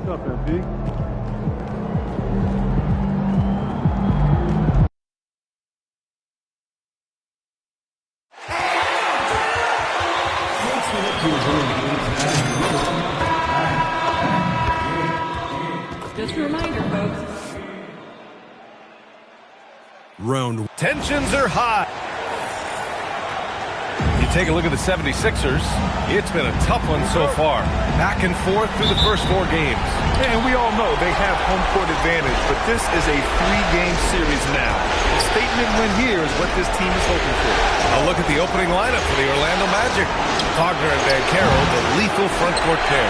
up, MP? Just a reminder, folks. Round. Tensions are high. You take a look at the 76ers. It's been a tough one so far. Back and forth through the first 4 games. And we all know they have home court advantage, but this is a 3-game series now. A statement win here is what this team is hoping for. A look at the opening lineup for the Orlando Magic. Wagner and Banchero, the lethal front court pair.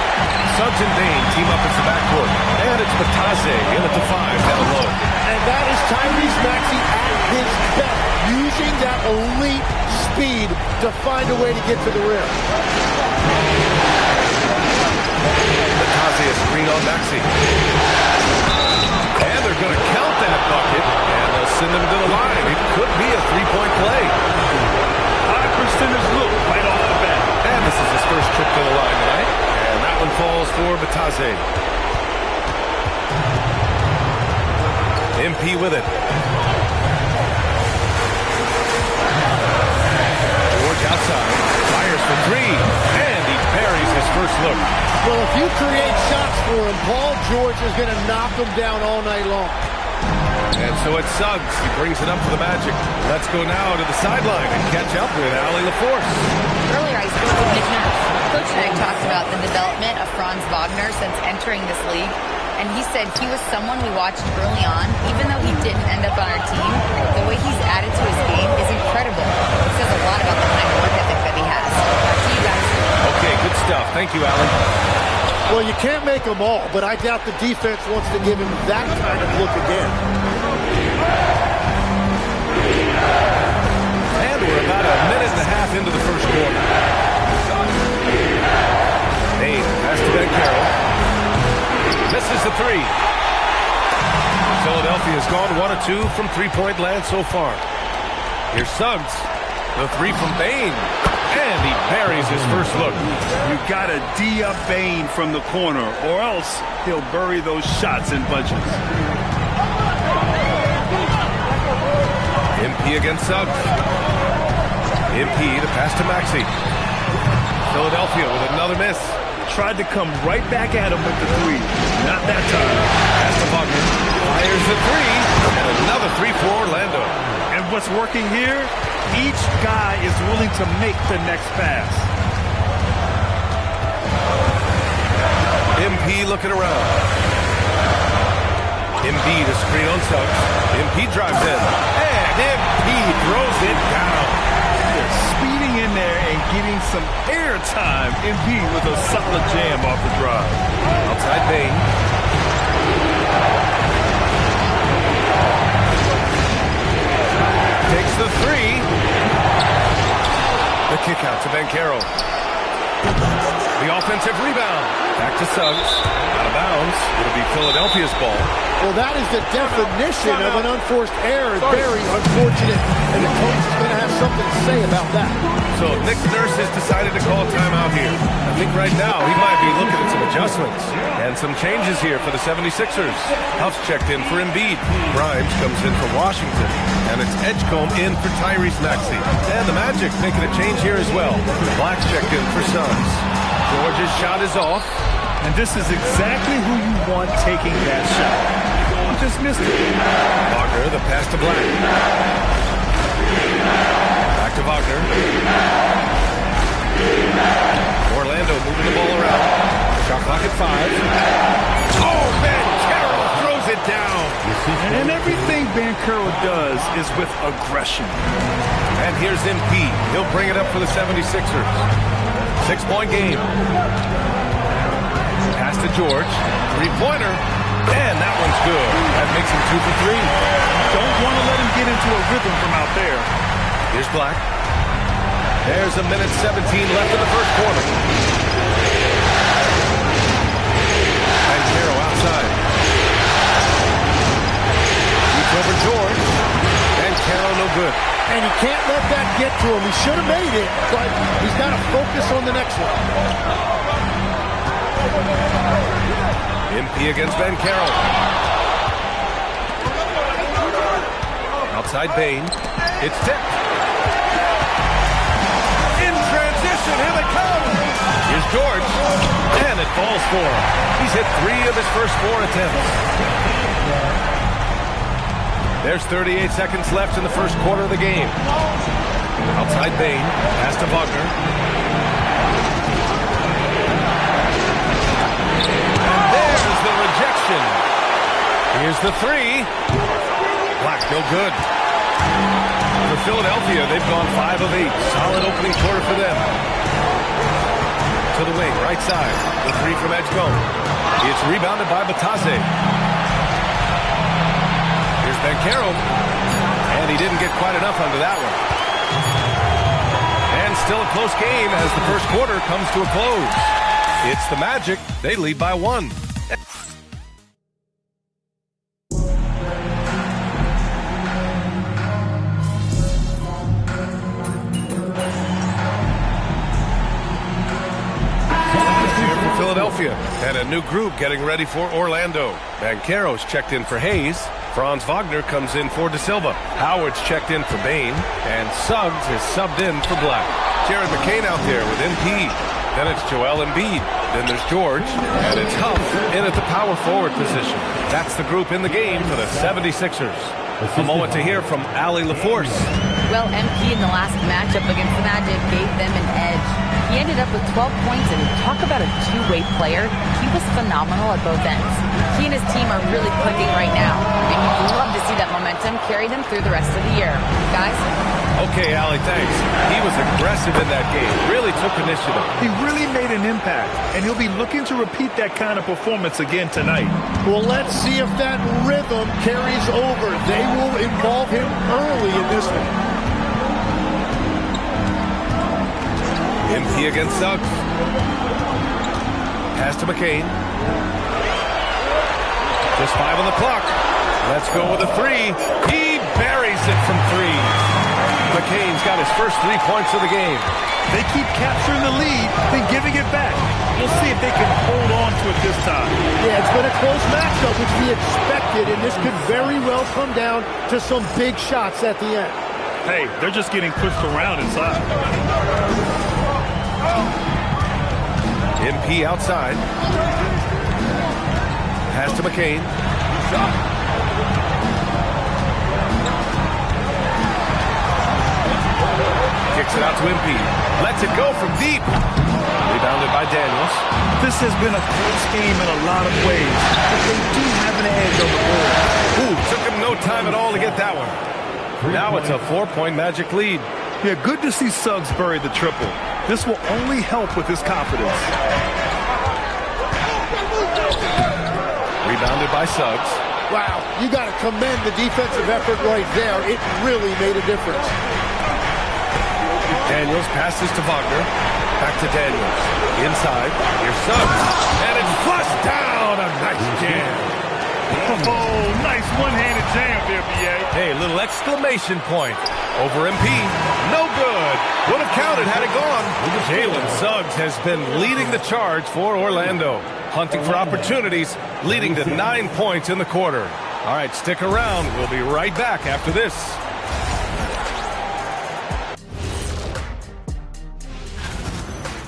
Suggs and Bane team up as the backcourt. And it's Batase in at the 5 down low. And that is Tyrese Maxey at his best, using that elite speed to find a way to get to the rim. Batase a screen on Maxey. And they're going to count that bucket, and they'll send him to the line. It could be a 3-point play. High percentage look right off the bat. And this is his first trip to the line tonight. And that one falls for Batase. MP with it. George outside. Fires for 3. And he parries his first look. Well, if you create shots for him, Paul George is going to knock him down all night long. And so it's Suggs. He brings it up for the Magic. Let's go now to the sideline and catch up with Allie LaForce. Earlier I spoke with Nick Nurse. Coach Nick talked about the development of Franz Wagner since entering this league. And he said he was someone we watched early on. Even though he didn't end up on our team, the way he's added to his game is incredible. It says a lot about the kind of work ethic that he has. Back to you guys. Okay, good stuff. Thank you, Allie. Well, you can't make them all, but I doubt the defense wants to give him that kind of look again. And we're about a minute and a half into the first quarter. Bane pass to Banchero. Misses the 3. Philadelphia's gone 1 of 2 from three-point land so far. Here's Suggs. The 3 from Bane. And he buries his first look. You got to D up Bane from the corner, or else he'll bury those shots in bunches. MP against Suggs. MP to pass to Maxey. Philadelphia with another miss. Tried to come right back at him with the 3. Not that time. Pass to Wagner. Fires the 3. And another 3 for Orlando. And what's working here? Each guy is willing to make the next pass. MP looking around. MP to screen on Suggs. MP drives in. And MP throws it down. Speeding in there and getting some air time. MP with a solid jam off the drive. Outside Bane. Takes the 3. The kick out to Banchero. The offensive rebound. Back to Suggs. Out of bounds. It'll be Philadelphia's ball. Well, that is the definition of an unforced error. Very unfortunate. And the coach is going to have something to say about that. So Nick Nurse has decided to call timeout here. I think right now he might be looking at some adjustments. And some changes here for the 76ers. Huff's checked in for Embiid. Grimes comes in for Washington. And it's Edgecombe in for Tyrese Maxey. And the Magic making a change here as well. Black's checked in for Suggs. George's shot is off. And this is exactly who you want taking that shot. You just missed it. Wagner, the pass to Black. Back to Wagner. Orlando moving the ball around. Shot clock at 5. Oh, Banchero throws it down. And everything Banchero does is with aggression. And here's MP. He'll bring it up for the 76ers. 6-point game. Pass to George. 3-pointer. And that one's good. That makes him 2 for 3. Don't want to let him get into a rhythm from out there. Here's Black. There's a minute 17 left in the first quarter. Banchero outside. He's over George. Banchero no good. And he can't let that get to him. He should have made it, but he's got to focus on the next one. Impey against Banchero. Outside Bane. It's tipped. In transition, here they come. Here's George. And it falls for him. He's hit 3 of his first 4 attempts. There's 38 seconds left in the first quarter of the game. Outside Bane. Pass to Wagner. And there's the rejection. Here's the 3. Black, no good. For Philadelphia, they've gone 5 of 8. Solid opening quarter for them. To the wing, right side. The 3 from Edgecombe. It's rebounded by Batase. Here's Banchero. And he didn't get quite enough under that one. And still a close game as the first quarter comes to a close. It's the Magic. They lead by 1. Philadelphia and a new group getting ready for Orlando. Banchero's checked in for Hayes. Franz Wagner comes in for De Silva. Howard's checked in for Bane. And Suggs is subbed in for Black. Jared McCain out there with MP. Then it's Joel Embiid. Then there's George. And it's Huff in at the power forward position. That's the group in the game for the 76ers. A moment to hear from Allie LaForce. Well, MP in the last matchup against the Magic gave them an edge. He ended up with 12 points, and talk about a two-way player. He was phenomenal at both ends. He and his team are really clicking right now, and you'd love to see that momentum carry them through the rest of the year. Guys? Okay, Allie, thanks. He was aggressive in that game. Really took initiative. He really made an impact, and he'll be looking to repeat that kind of performance again tonight. Well, let's see if that rhythm carries over. They will involve him early in this one. MP against Suggs. Pass to McCain. Just 5 on the clock. Let's go with a 3. He buries it from 3. McCain's got his first 3 points of the game. They keep capturing the lead, then giving it back. We'll see if they can hold on to it this time. Yeah, it's been a close matchup, which we expected, and this could very well come down to some big shots at the end. Hey, they're just getting pushed around inside. MP outside. Pass to McCain. Kicks it out to MP. Lets it go from deep. Rebounded by Daniels. This has been a close game in a lot of ways, but they do have an edge on the board. Ooh, took him no time at all to get that one. Now it's a 4-point Magic lead. Yeah, good to see Suggs bury the triple. This will only help with his confidence. Rebounded by Suggs. Wow, you got to commend the defensive effort right there. It really made a difference. Daniels passes to Wagner. Back to Daniels. Inside. Here's Suggs. And it's flushed down. A nice jam. Oh, nice one-handed jam there, B.A. Hey, little exclamation point. Over MP. No good. Would have counted had it gone. Jalen Suggs has been leading the charge for Orlando. Hunting for opportunities, leading to 9 points in the quarter. All right, stick around. We'll be right back after this.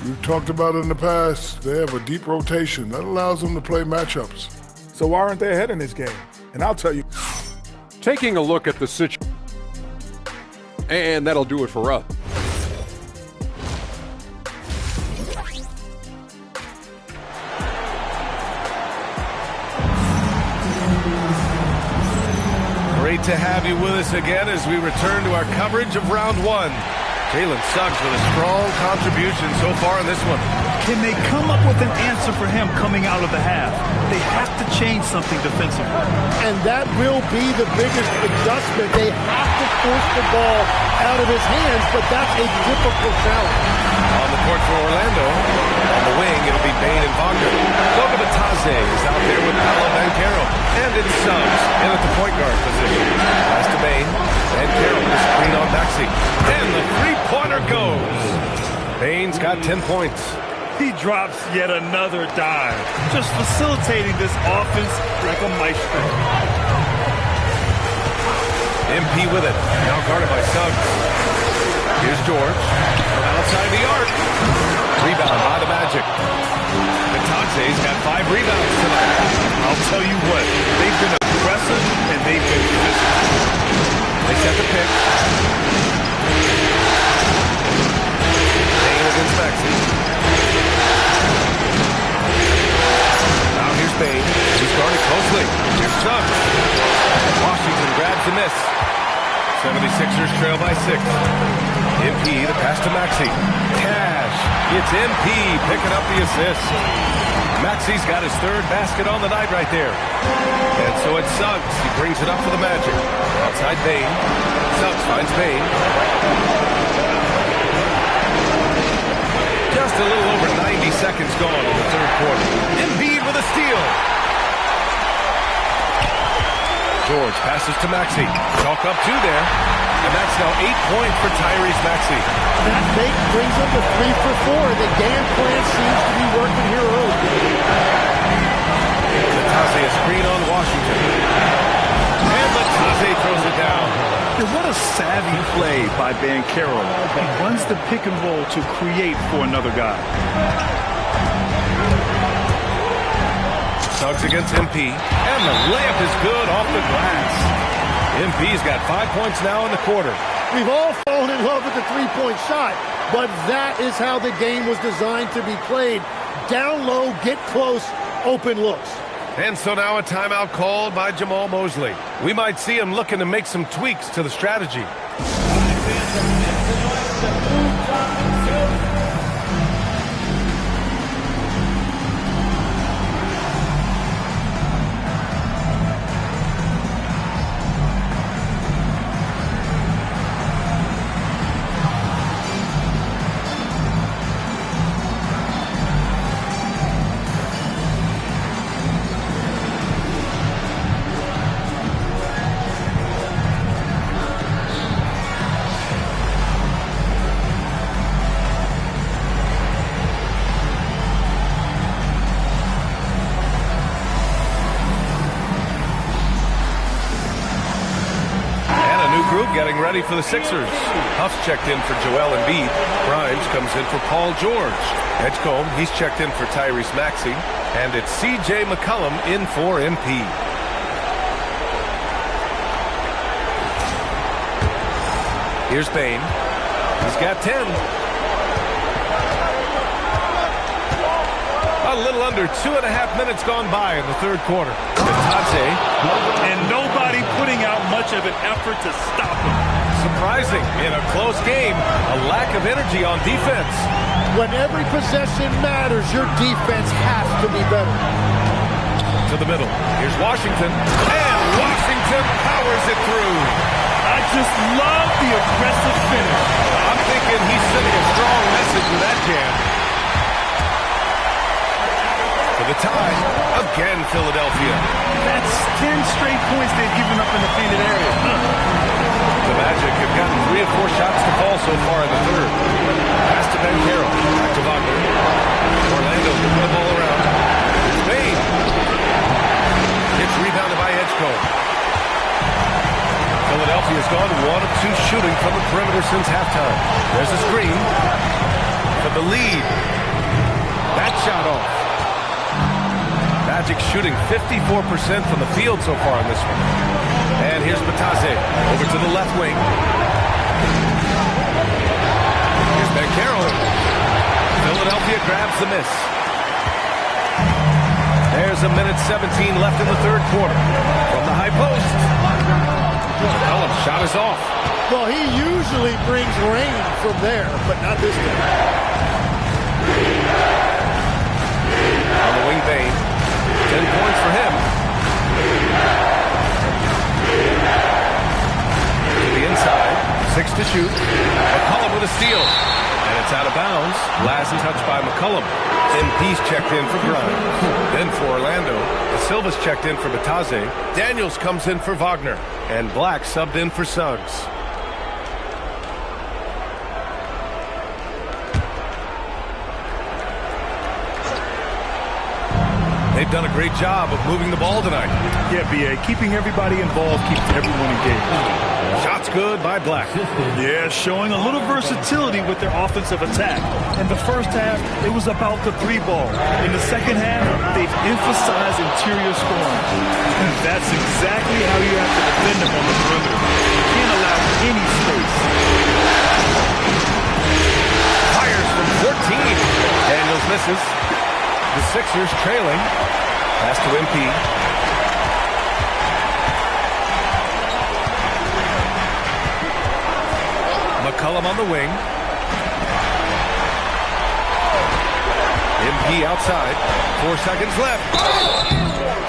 We've talked about it in the past. They have a deep rotation. That allows them to play matchups. So why aren't they ahead in this game? And I'll tell you. Taking a look at the situation. And that'll do it for us. Great to have you with us again as we return to our coverage of round 1. Jalen Suggs with a strong contribution so far in this one. Can they come up with an answer for him coming out of the half? They have to change something defensively. And that will be the biggest adjustment. They have to force the ball out of his hands, but that's a difficult challenge. On the court for Orlando. On the wing, it'll be Bane and Wagner. Goga Batase is out there with Paolo Banchero. And it's Suggs in at the point guard position. Pass to Bane. Banchero with a screen on Maxey. And the three-pointer goes. Bane's got 10 points. He drops yet another dive, just facilitating this offense like a maestro. MP with it. Now guarded by Suggs. Here's George from outside the arc. Rebound by the Magic. Batase's got 5 rebounds tonight. I'll tell you what, they've been aggressive and they've been physical. They set the pick. Bain against Maxey. Now here's Bain. He's guarded closely. Here's Suggs. Washington grabs the miss. 76ers trail by 6. MP, the pass to Maxey. Cash. It's MP picking up the assist. Maxey's got his 3rd basket on the night right there. And so it's Suggs. He brings it up for the Magic. Outside Bain. Suggs finds Bain. Just a little over 90 seconds gone in the 3rd quarter. Embiid with a steal. George passes to Maxey. Chalk up 2 there. And that's now 8 points for Tyrese Maxey. That fake brings them to 3 for 4. The game plan seems to be working here early. Batase a screen on Washington. And Batase throws it down. And what a savvy play by Banchero. He runs the pick and roll to create for another guy. Suggs against MP. And the layup is good off the glass. MP's got 5 points now in the quarter. We've all fallen in love with the three-point shot, but that is how the game was designed to be played. Down low, get close, open looks. And so now a timeout called by Jamal Mosley. We might see him looking to make some tweaks to the strategy. Getting ready for the Sixers. Huff's checked in for Joel Embiid. Grimes comes in for Paul George. Edgecombe, he's checked in for Tyrese Maxey. And it's C.J. McCollum in for MP. Here's Bain. He's got 10. A little under 2.5 minutes gone by in the 3rd quarter. Batase. And nobody putting out much of an effort to stop him. Surprising, in a close game, a lack of energy on defense. When every possession matters, your defense has to be better. To the middle. Here's Washington. And Washington powers it through. I just love the aggressive finish. I'm thinking he's sending a strong message with that jam. For the tie, again Philadelphia. That's 10 straight points they've given up in the painted area. The Magic have gotten 3 of 4 shots to fall so far in the 3rd. Pass to Banchero. Back to Wagner. Orlando moving the ball around. It's Bain. It's rebounded by Edgecombe. Philadelphia's gone 1 of 2 shooting from the perimeter since halftime. There's a screen for the lead. That shot off. Magic shooting 54% from the field so far in this one. And here's Batase over to the left wing. Here's Banchero. Philadelphia grabs the miss. There's 1:17 left in the 3rd quarter. From the high post. McCollum's shot is off. Well, he usually brings rain from there, but not this time. On the wing, Bain. 10 points for him. To the inside. 6 to shoot. McCollum with a steal. And it's out of bounds. Last touch by McCollum. MP's checked in for Grimes. Then for Orlando, Silva's checked in for Batase. Daniels comes in for Wagner. And Black subbed in for Suggs. They've done a great job of moving the ball tonight. Yeah, B.A. Keeping everybody involved keeps everyone engaged. Shots good by Black. Yeah, showing a little versatility with their offensive attack. In the first half, it was about the three ball. In the second half, they've emphasized interior scoring. And that's exactly how you have to defend them on the perimeter. You can't allow any space. Fires from 14. Daniels misses. The Sixers trailing. Pass to MP. McCollum on the wing. MP outside. 4 seconds left.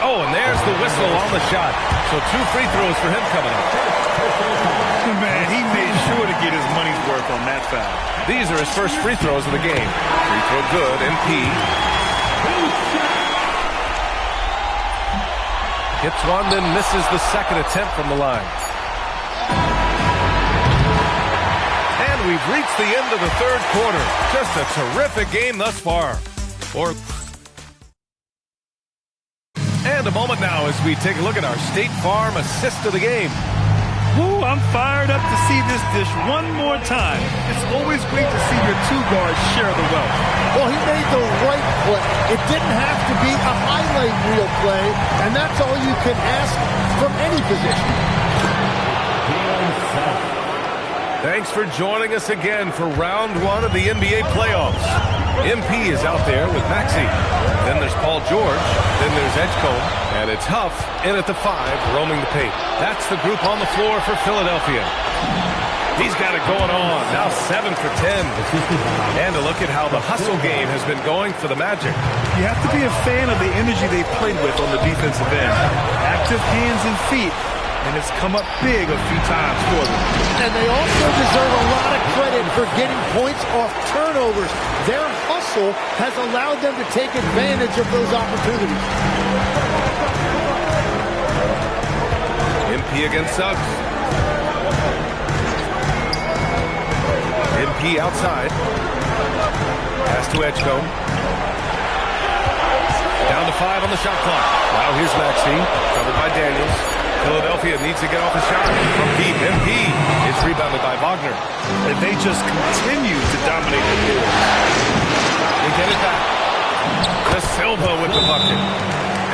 Oh, and there's the whistle on the shot. So 2 free throws for him coming up. Man, he made sure to get his money's worth on that foul. These are his first free throws of the game. Free throw good. MP. Hits one, then misses the second attempt from the line. And we've reached the end of the third quarter. Just a terrific game thus far. And a moment now as we take a look at our State Farm assist of the game. Woo, I'm fired up to see this dish one more time. It's always great to see your two guards share the wealth. Well, he made the right play. It didn't have to be a highlight reel play, and that's all you can ask from any position. Thanks for joining us again for round 1 of the NBA playoffs. MP is out there with Maxey. Then there's Paul George. Then there's Edgecombe. And it's Huff in at the 5, roaming the paint. That's the group on the floor for Philadelphia. He's got it going on. Now 7 for 10. And a look at how the hustle game has been going for the Magic. You have to be a fan of the energy they played with on the defensive end. Active hands and feet. And it's come up big a few times for them. And they also deserve a lot of credit for getting points off turnovers. Their hustle has allowed them to take advantage of those opportunities. MP against Suggs. MP outside. Pass to Edgecombe. Down to 5 on the shot clock. Now here's Maxey, covered by Daniels. Philadelphia needs to get off a shot from deep. MP is rebounded by Wagner. And they just continue to dominate the board. They get it back. De Silva with the bucket.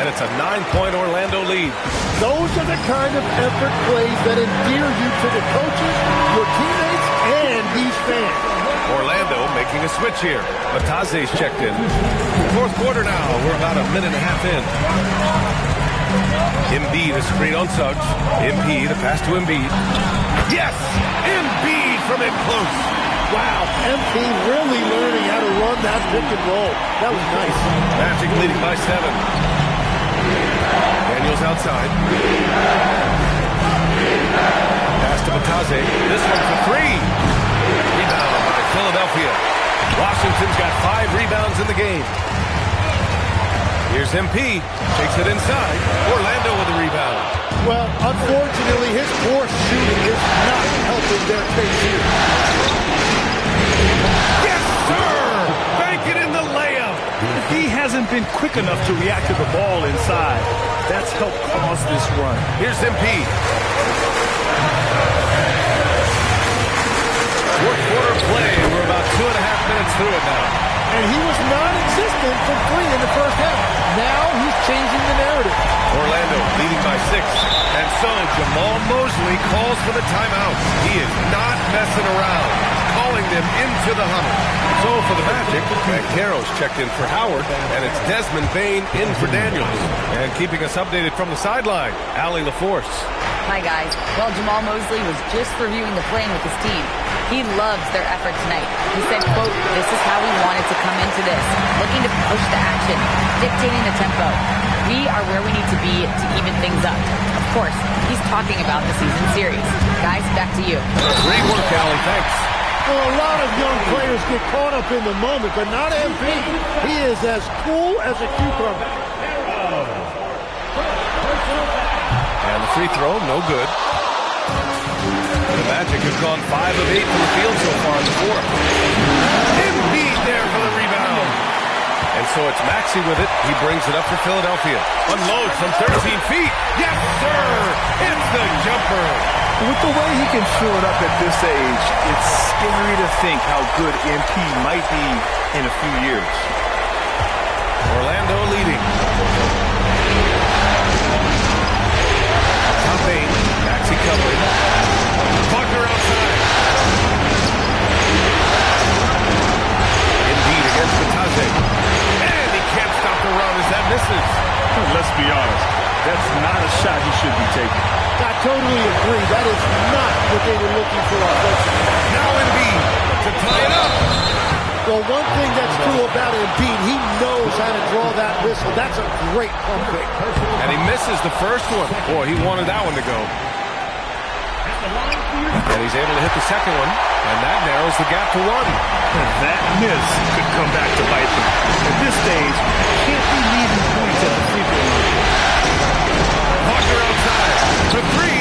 And it's a 9-point Orlando lead. Those are the kind of effort plays that endear you to the coaches, your teammates, and these fans. Orlando making a switch here. Mataze's checked in. Fourth quarter now. We're about a minute and a half in. Embiid, a screen on Suggs. MP, the pass to Embiid. Yes! Embiid from in close. Wow, MP really learning how to run that pick and roll. That was nice. Magic leading by 7. Daniels outside. Pass to Mataze. This one for 3. Rebound by Philadelphia. Washington's got 5 rebounds in the game. Here's MP. Takes it inside. Orlando with the rebound. Well, unfortunately, his poor shooting is not helping their case here. Yes, sir! Bank it in the layup. He hasn't been quick enough to react to the ball inside. That's helped cause this run. Here's MP. Fourth quarter play. We're about 2.5 minutes through it now. And he was non-existent from 3 in the first half. Now he's changing the narrative. Orlando leading by 6. And so Jamal Mosley calls for the timeout. He is not messing around. Calling them into the huddle. So for the Magic, Banchero's checked in for Howard, and it's Desmond Bane in for Daniels. And keeping us updated from the sideline, Allie LaForce. Hi, guys. Well, Jamal Mosley was just reviewing the playing with his team. He loves their effort tonight. He said, quote, "This is how we wanted to come into this, looking to push the action, dictating the tempo. We are where we need to be to even things up." Of course, he's talking about the season series. Guys, back to you. Great work, Allie. Thanks. Well, a lot of young players get caught up in the moment, but not MP. He is as cool as a cucumber. And the free throw, no good. The Magic have gone 5 of 8 from the field so far in the fourth. Embiid there for the rebound. And so it's Maxey with it. He brings it up for Philadelphia. Unloads from 13 feet. Yes, sir! It's the jumper. With the way he can fill it up at this age, it's scary to think how good MP might be in a few years. Orlando leading. Top 8. Maxey covering. Buckner outside. Embiid against Batase. And he can't stop the run as that misses. Let's be honest, that's not a shot he should be taking. I totally agree. That is not what they were looking for offensively. Now Embiid to tie it up. Well, one thing that's true about Embiid, he knows how to draw that whistle. That's a great pump fake. And he misses the first one. Boy, he wanted that one to go. And he's able to hit the second one, and that narrows the gap to 1. That miss could come back to bite them. At this stage, can't be leaving points at the free throw line. Buckner outside for 3.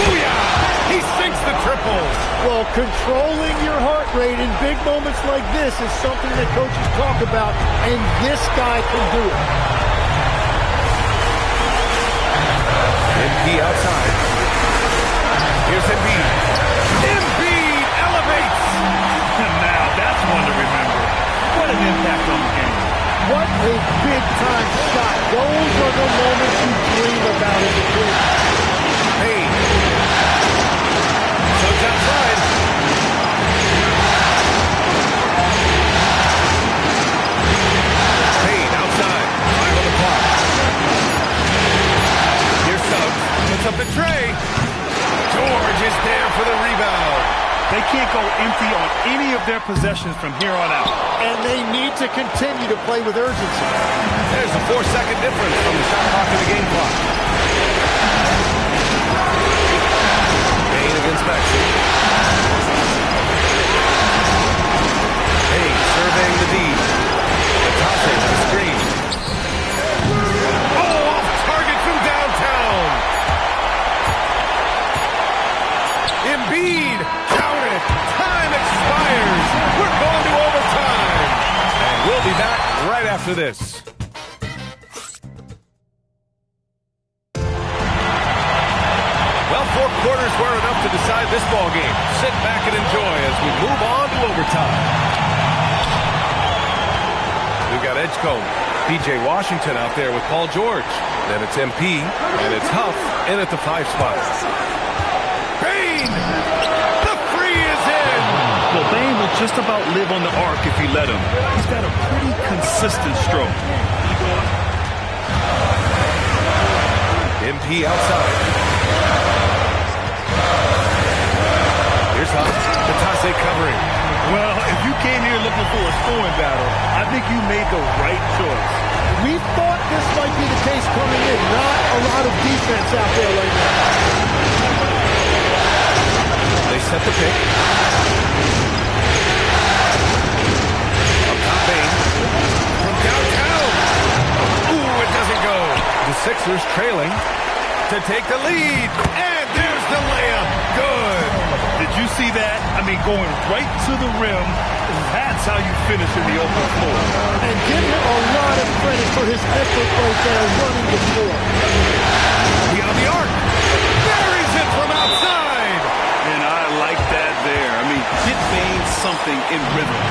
Booyah! He sinks the triple. Well, controlling your heart rate in big moments like this is something that coaches talk about, and this guy can do it. MP outside. Here's Embiid. Embiid elevates. Now, that's one to remember. What an impact on the game. What a big-time shot. Those are the moments you dream about as a kid. Payne. So it's outside. Payne outside. 5 on the clock. Here's Suggs. Puts up the tray. George is there for the rebound. They can't go empty on any of their possessions from here on out. And they need to continue to play with urgency. There's a 4-second difference from the shot clock and the game clock. Payne against Maxey. Payne surveying the D. Batase with the screen. Oh, off target from downtown. Embiid, count it. Time expires. We're going to overtime. And we'll be back right after this. Well, 4 quarters were enough to decide this ball game. Sit back and enjoy as we move on to overtime. We've got Edgecombe, P.J. Washington out there with Paul George. Then it's MP, and it's Huff in at the 5 spot. Bane! The free is in! Well, Bane will just about live on the arc if you let him. He's got a pretty consistent stroke. MP outside. Here's Huff. Batase covering. Well, if you came here looking for a scoring battle, I think you made the right choice. We thought this might be the case coming in. Not a lot of defense out there right now. They set the pick. Up top Bane. From downtown. Ooh, it doesn't go. The Sixers trailing to take the lead. And there's the layup. Good. Did you see that? I mean, going right to the rim. That's how you finish in the open floor. And give him a lot of credit for his effort right there running the floor. Beyond the arc. Buries it from outside. And I like that there. I mean, get Bane something in rhythm.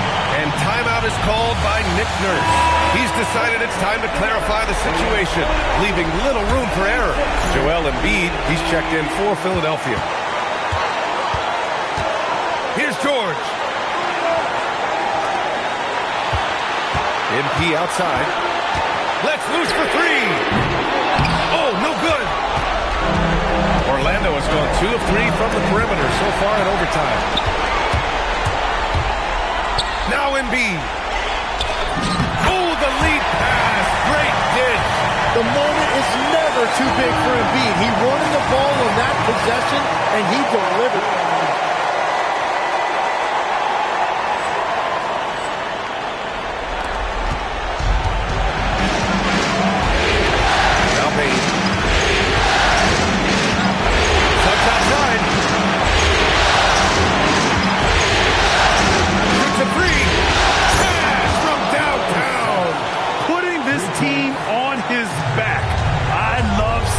And timeout is called by Nick Nurse. He's decided it's time to clarify the situation, leaving little room for error. Joel Embiid, he's checked in for Philadelphia. Here's George. MP outside. Let's loose for 3. Oh, no good. Orlando has gone 2 of 3 from the perimeter so far in overtime. Now Embiid. Oh, the lead pass. Great dish. The moment is never too big for Embiid. He wanted the ball on that possession, and he delivered.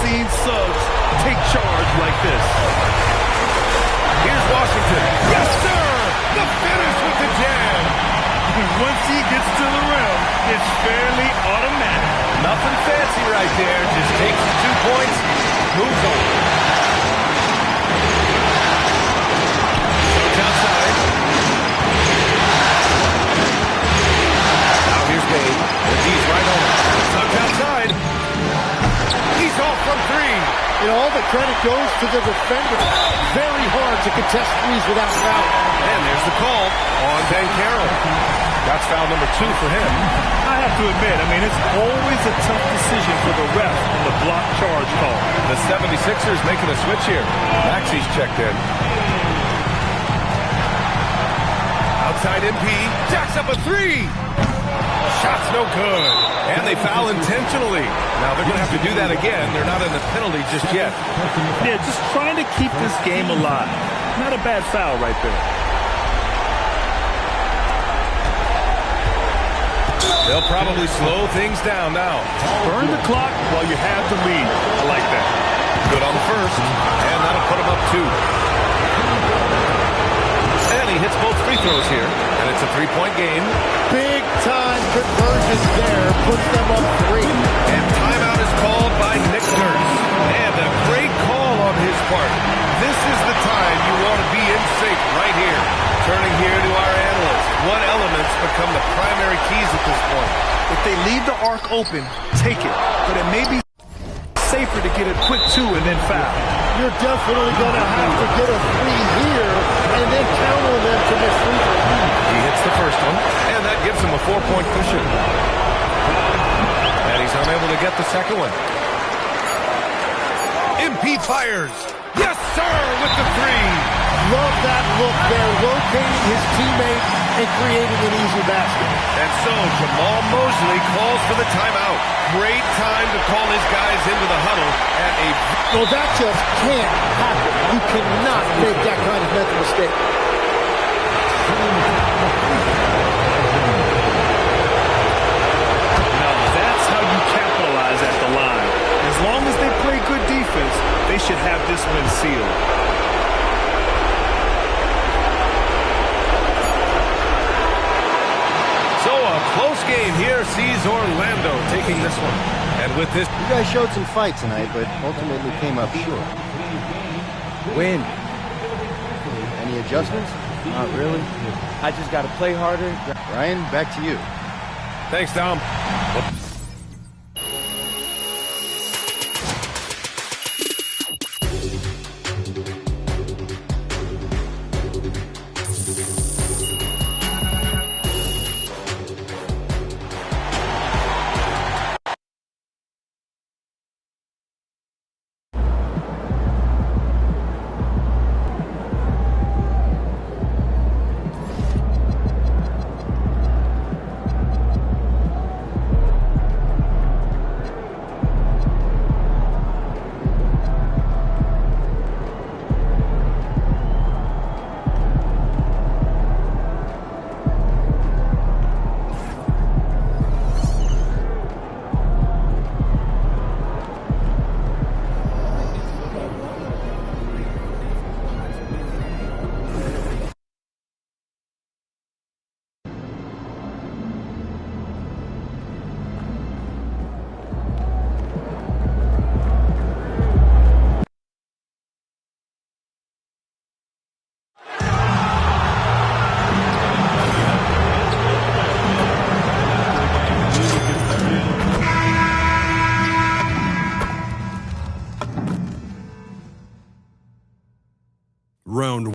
seen Suggs take charge like this. Here's Washington. Yes, sir! The finish with the jam. Once he gets to the rim, it's fairly automatic. Nothing fancy right there. Just takes the 2 points, moves on. Suggs outside. Now here's Bane. He's right on it. Suggs outside. He's off from 3. And all the credit goes to the defender. Very hard to contest threes without foul. And there's the call on Banchero. That's foul number 2 for him. I have to admit, it's always a tough decision for the ref on the block charge call. The 76ers making a switch here. Maxi's checked in. Outside MP. Jacks up a 3. Shot's no good. And they foul intentionally. Now they're going to have to do that again. They're not in the penalty just yet. Yeah, just trying to keep this game alive. Not a bad foul right there. They'll probably slow things down now. Burn the clock while you have the lead. I like that. Good on the first. And that'll put them up 2. And he hits both free throws here. And it's a 3-point game. Big time conversions there. Puts them up 3. And timeout is called by Nick Nurse. And a great call on his part. This is the time you want to be in sync right here. Turning here to our analysts. What elements become the primary keys at this point? If they leave the arc open, take it. But it may be safer to get a quick 2 and then foul. You're definitely going to have to get a 3 here and then count on them to miss free throws. He hits the first one, and that gives him a 4-point cushion. And he's unable to get the second one. MP fires. Yes, sir, with the 3. Love that look there, locating his teammate and creating an easy basket. And so Jamal Mosley calls for the timeout. Great time to call his guys into the huddle at a... Well, that just can't happen. You cannot make that kind of mental mistake. Now that's how you capitalize at the line. As long as they play good defense, they should have this one sealed. Close game here sees Orlando taking this one. And with this... You guys showed some fight tonight, but ultimately came up short. Win. Any adjustments? Not really. I just got to play harder. Ryan, back to you. Thanks, Tom.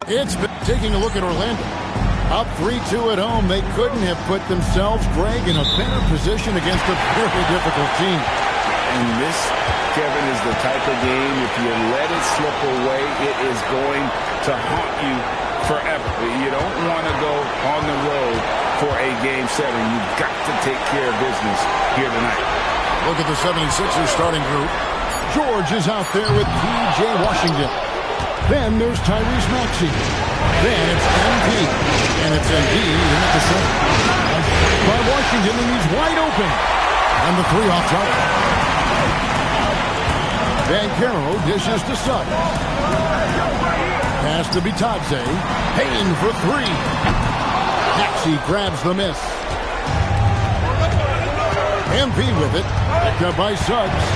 It's taking a look at Orlando. Up 3-2 at home. They couldn't have put themselves, Greg, in a better position against a very difficult team. And this, Kevin, is the type of game, if you let it slip away, it is going to haunt you forever. You don't want to go on the road for a Game 7. You've got to take care of business here tonight. Look at the 76ers starting group. George is out there with P.J. Washington. Then there's Tyrese Maxey. Then it's MP. And it's Embiid in at the center. By Washington, and he's wide open. And the 3 off target. Banchero dishes to Suggs. Pass to Bitadze. Payne for three. Maxey grabs the miss. MP with it. Picked up by Suggs.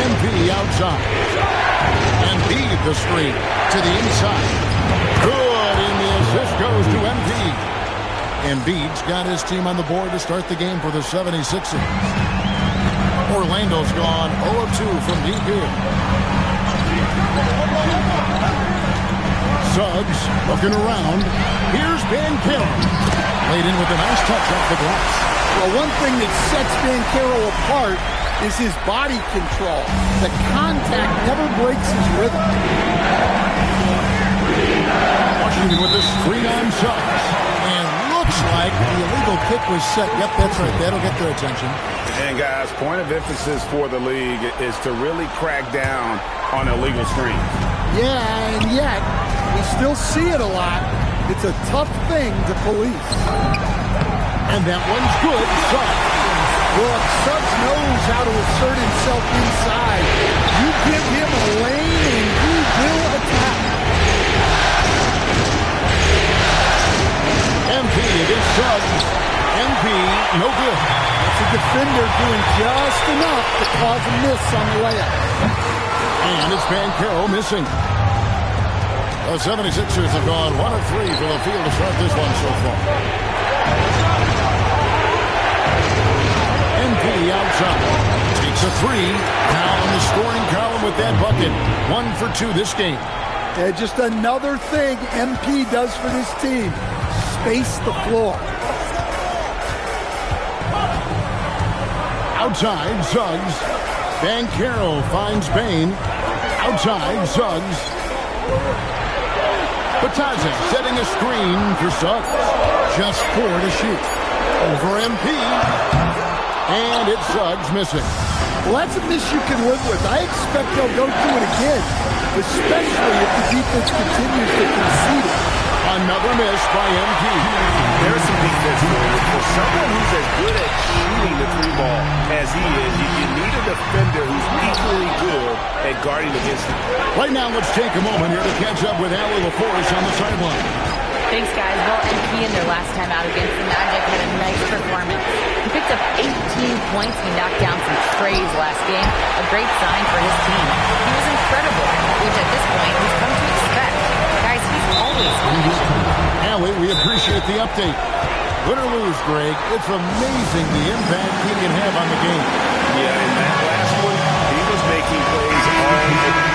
MP outside. Embiid the screen to the inside. Good, and the assist goes to Embiid. Embiid's got his team on the board to start the game for the 76ers. Orlando's gone 0 of 2 from deep here. Suggs looking around. Here's Banchero. Laid in with a nice touch off the glass. Well, one thing that sets Banchero apart is his body control. The contact never breaks his rhythm. Washington with the screen on Suggs. And looks like the illegal kick was set. Yep, that's right. That'll get their attention. And guys, point of emphasis for the league is to really crack down on illegal screens. Yeah, and yet we still see it a lot. It's a tough thing to police. And that one's good. Suggs. Well, if Suggs knows how to assert himself inside, you give him a lane and he will attack. MP against Suggs. MP, no good. It's a defender doing just enough to cause a miss on the layup. And it's Banchero missing. The 76ers have gone 1 of 3 from the field to start this one so far. MP outside. Takes a three. Now in the scoring column with that bucket. 1 for 2 this game. Yeah, just another thing MP does for this team. Space the floor. Outside, Suggs. Banchero finds Bane. Outside, Suggs. Bitadze setting a screen for Suggs. Just 4 to shoot. Over MP. And it's Suggs missing. Well, that's a miss you can live with. I expect they'll go through it again, especially if the defense continues to concede it. Another miss by MP. There's some defense for you. For someone who's as good at shooting the three ball as he is, you need a defender who's equally good at guarding against him. Right now, let's take a moment here to catch up with Allie LaForce on the sideline. Thanks, guys. Well, MP in their last time out against the Magic had a nice performance. He picked up 18 points. He knocked down some trays last game. A great sign for his team. He was incredible, which at this point we've come to expect. Guys, he's always finishing. Allie, we appreciate the update. Win or lose, Greg, it's amazing the impact he can have on the game. Yeah, in that last one, he was making plays all the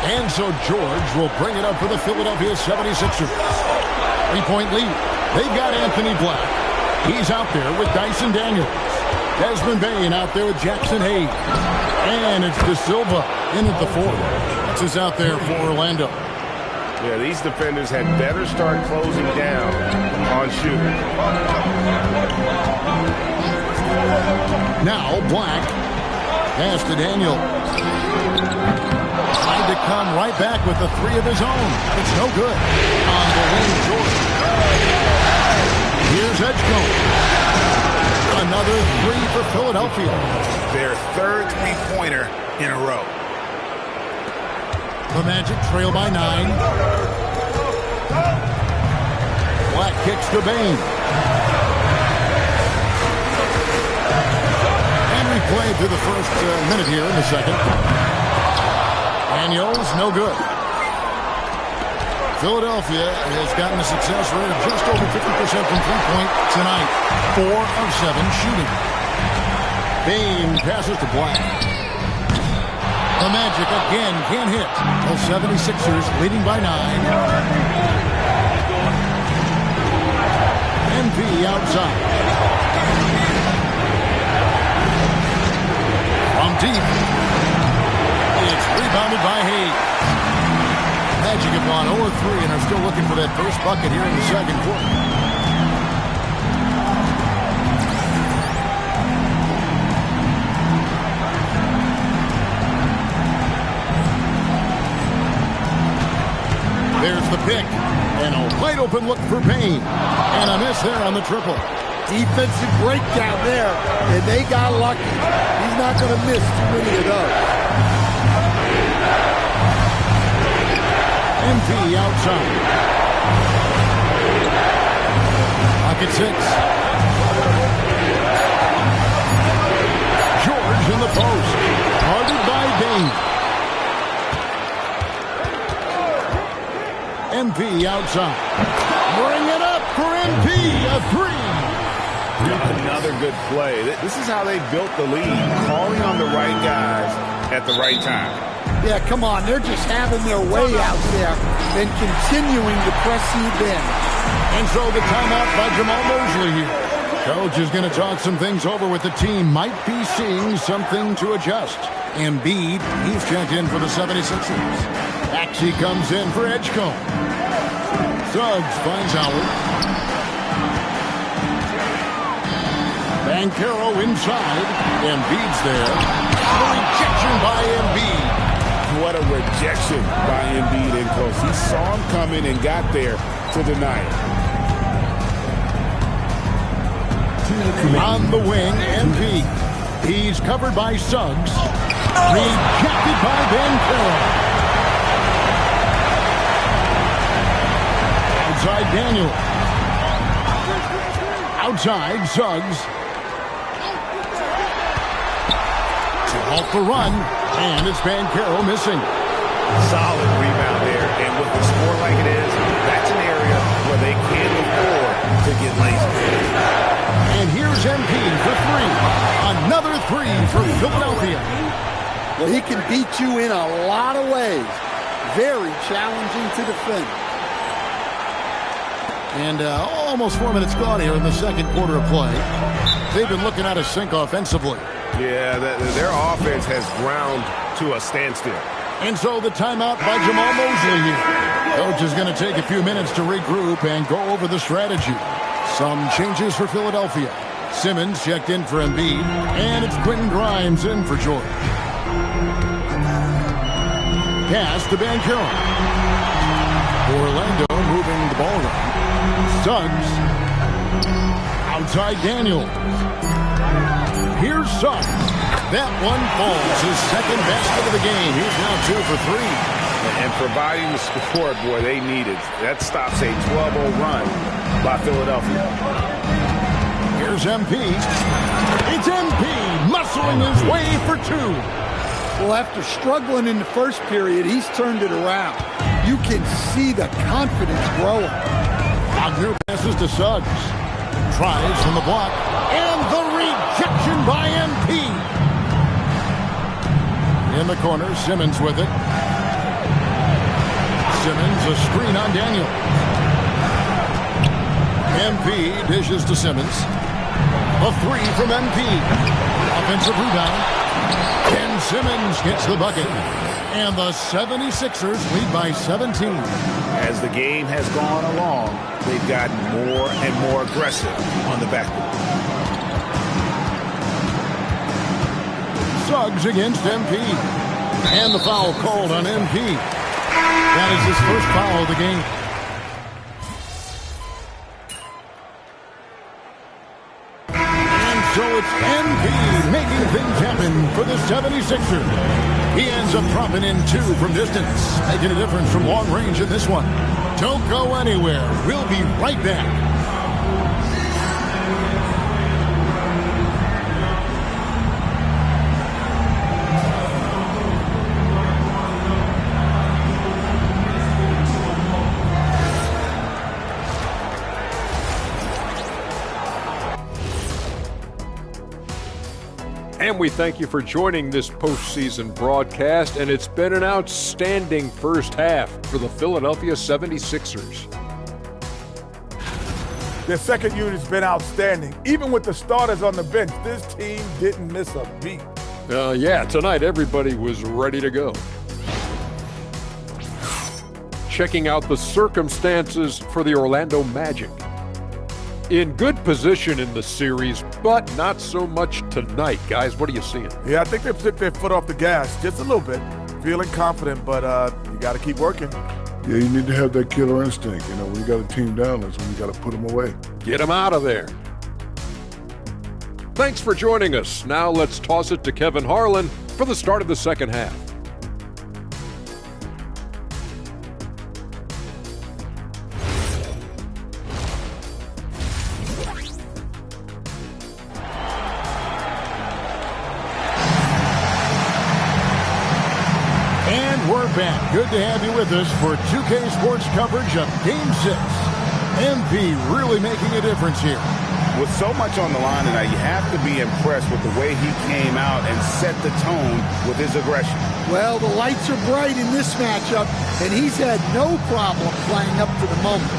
And so George will bring it up for the Philadelphia 76ers. 3-point lead. They've got Anthony Black. He's out there with Dyson Daniels. Desmond Bane out there with Jackson Hayes. And it's De Silva in at the 4. That's who's out there for Orlando. Yeah, these defenders had better start closing down on shooting. Now Black. Pass to Daniels. Trying to come right back with the 3 of his own. It's no good. On the wing, George. Here's Edgecombe. Another 3 for Philadelphia. Their third three-pointer in a row. The Magic trail by 9. Black kicks to Bane. And we play through the first minute here in the second. Daniels, no good. Philadelphia has gotten a success rate of just over 50% from three-point tonight. 4 of 7 shooting. Bane passes to Black. The Magic again can't hit. The 76ers leading by 9. MP outside. From deep. It's rebounded by Hayes. Magic have gone 0-3 and are still looking for that first bucket here in the second quarter. pick. And a wide open look for Payne. And a miss there on the triple. Defensive breakdown there, and they got lucky. He's not going to miss too many of those. MP outside. Pocket 6. George in the post. Guarded by Bain. MP outside. Bring it up for MP. A 3. Another good play. This is how they built the lead, calling on the right guys at the right time. Yeah, come on. They're just having their way out there and continuing to press you in. And so the timeout by Jamal Mosley here. Coach is going to talk some things over with the team. Might be seeing something to adjust. Embiid, he's checked in for the 76ers. Maxey comes in for Edgecombe. Suggs finds Howard. Banchero inside. Embiid's there. A rejection by Embiid. What a rejection by Embiid in close. He saw him coming and got there to deny it. On the wing, Embiid. He's covered by Suggs. Rejected by Banchero. Outside Daniel. Outside Suggs. Off the run, and it's Banchero missing. Solid rebound there, and with the score like it is, that's an area where they can't afford to get lazy. And here's MP for 3. Another 3 for Philadelphia. Well, he can beat you in a lot of ways. Very challenging to defend. And almost 4 minutes gone here in the second quarter of play. They've been looking at a sink offensively. Yeah, their offense has ground to a standstill. And so the timeout by Jamal Mosley here. Coach is going to take a few minutes to regroup and go over the strategy. Some changes for Philadelphia. Simmons checked in for Embiid, and it's Quentin Grimes in for Jordan. Pass to Banchero. Orlando moving the ball around. Suggs. Outside Daniel. Here's Suggs. That one falls. His second basket of the game. He's now 2 for 3. And providing the support, boy, they needed. That stops a 12-0 run by Philadelphia. Here's MP. It's MP muscling his way for 2. Well, after struggling in the first period, he's turned it around. You can see the confidence growing. Wagner passes to Suggs. Tries from the block. And the rejection by MP. In the corner, Simmons with it. Simmons, a screen on Daniel. MP dishes to Simmons. A 3 from MP. Offensive rebound. Ken Simmons gets the bucket. And the 76ers lead by 17. As the game has gone along, they've gotten more and more aggressive on the backboard. Suggs against MP. And the foul called on MP. That is his first foul of the game. And so it's MP making things happen for the 76ers. He ends up dropping in 2 from distance, making a difference from long range in this one. Don't go anywhere. We'll be right back. And we thank you for joining this postseason broadcast, and it's been an outstanding first half for the Philadelphia 76ers. Their second unit's been outstanding. Even with the starters on the bench, this team didn't miss a beat. Yeah, tonight everybody was ready to go. Checking out the circumstances for the Orlando Magic. In good position in the series, but not so much tonight. Guys, what are you seeing? Yeah, I think they've took their foot off the gas just a little bit. Feeling confident, but you got to keep working. Yeah, you need to have that killer instinct. You know, when you got a team down, that's when you got to put them away. Get him out of there. Thanks for joining us. Now let's toss it to Kevin Harlan for the start of the second half. And we're back. Good to have you with us for 2K Sports coverage of Game 6. MP really making a difference here. With so much on the line tonight, you have to be impressed with the way he came out and set the tone with his aggression. Well, the lights are bright in this matchup, and he's had no problem playing up to the moment.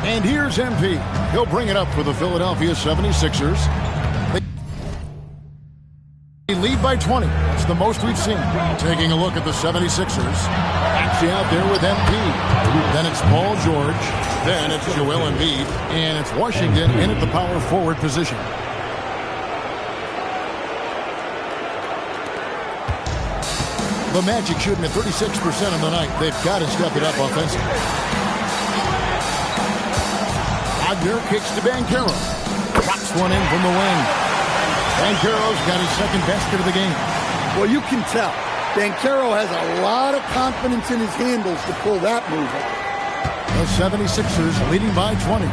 And here's MP. He'll bring it up for the Philadelphia 76ers. They lead by 20. That's the most we've seen. Taking a look at the 76ers. Actually out there with MP. Then it's Paul George. Then it's Joel Embiid. And it's Washington in at the power forward position. The Magic shooting at 36% on the night. They've got to step it up offensively. Wagner kicks to Banchero. Drops one in from the wing. Banchero's got his second basket of the game. Well, you can tell. Banchero has a lot of confidence in his handles to pull that move up. The 76ers leading by 20.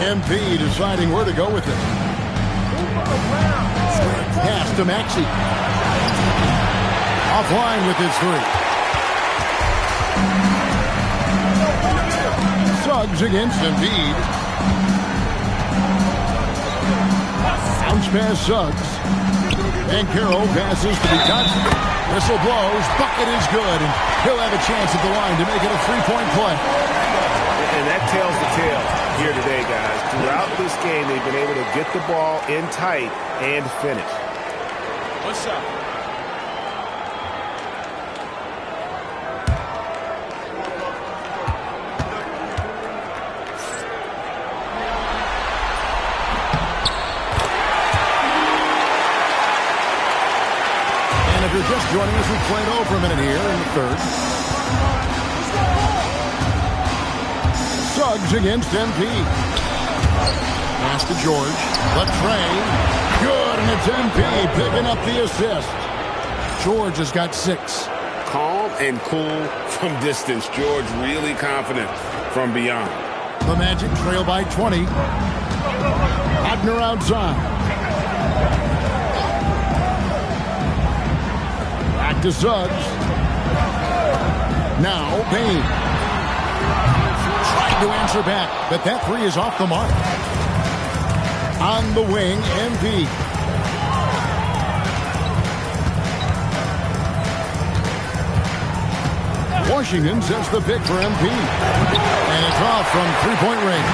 MP deciding where to go with it. Pass to Maxey. Offline with his three. Suggs against Embiid. Bounce pass Suggs. Banchero passes to Bukowski. Whistle blows. Bucket is good. And he'll have a chance at the line to make it a three-point play. And that tells the tale here today, guys. Throughout this game, they've been able to get the ball in tight and finish. What's up? And if you're just joining us, we've played over a minute here in the third. Suggs against MP. Pass to George. The tray. Good, and it's MP picking up the assist. George has got 6. Calm and cool from distance. George really confident from beyond. The Magic trail by 20. Wagner outside. Back to Suggs. Now Payne. Trying to answer back, but that three is off the mark. On the wing, MP. Washington sets the pick for MP. And it's off from three-point range.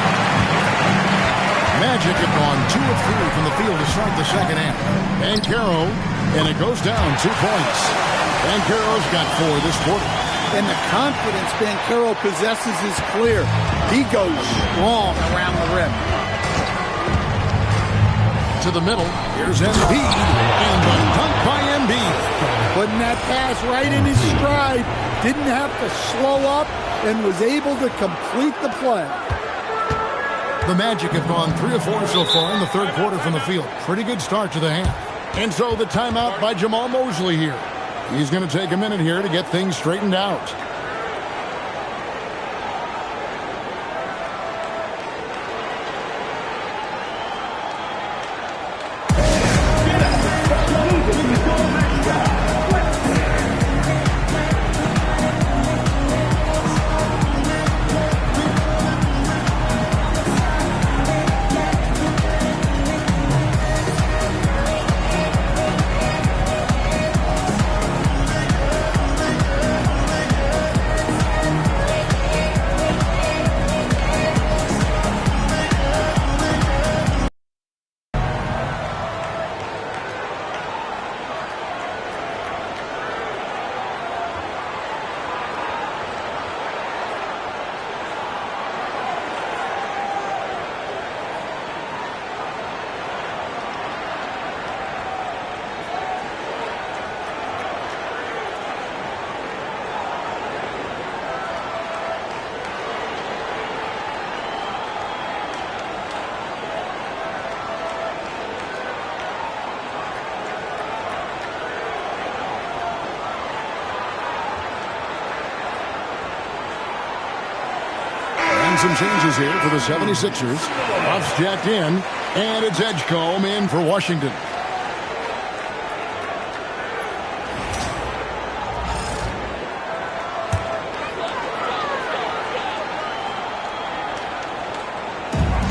Magic have gone 2 of 3 from the field to start the second half. Banchero, and it goes down 2 points. Banchero's got 4 this quarter. And the confidence Banchero possesses is clear. He goes strong around the rim. To the middle, here's Embiid, and the dunk by Embiid. Putting that pass right in his stride, didn't have to slow up, and was able to complete the play. The Magic have gone 3 of 4 so far in the third quarter from the field. Pretty good start to the half. And so the timeout by Jamal Mosley here. He's going to take a minute here to get things straightened out. making some changes here for the 76ers. Buffs jacked in, and it's Edgecombe in for Washington.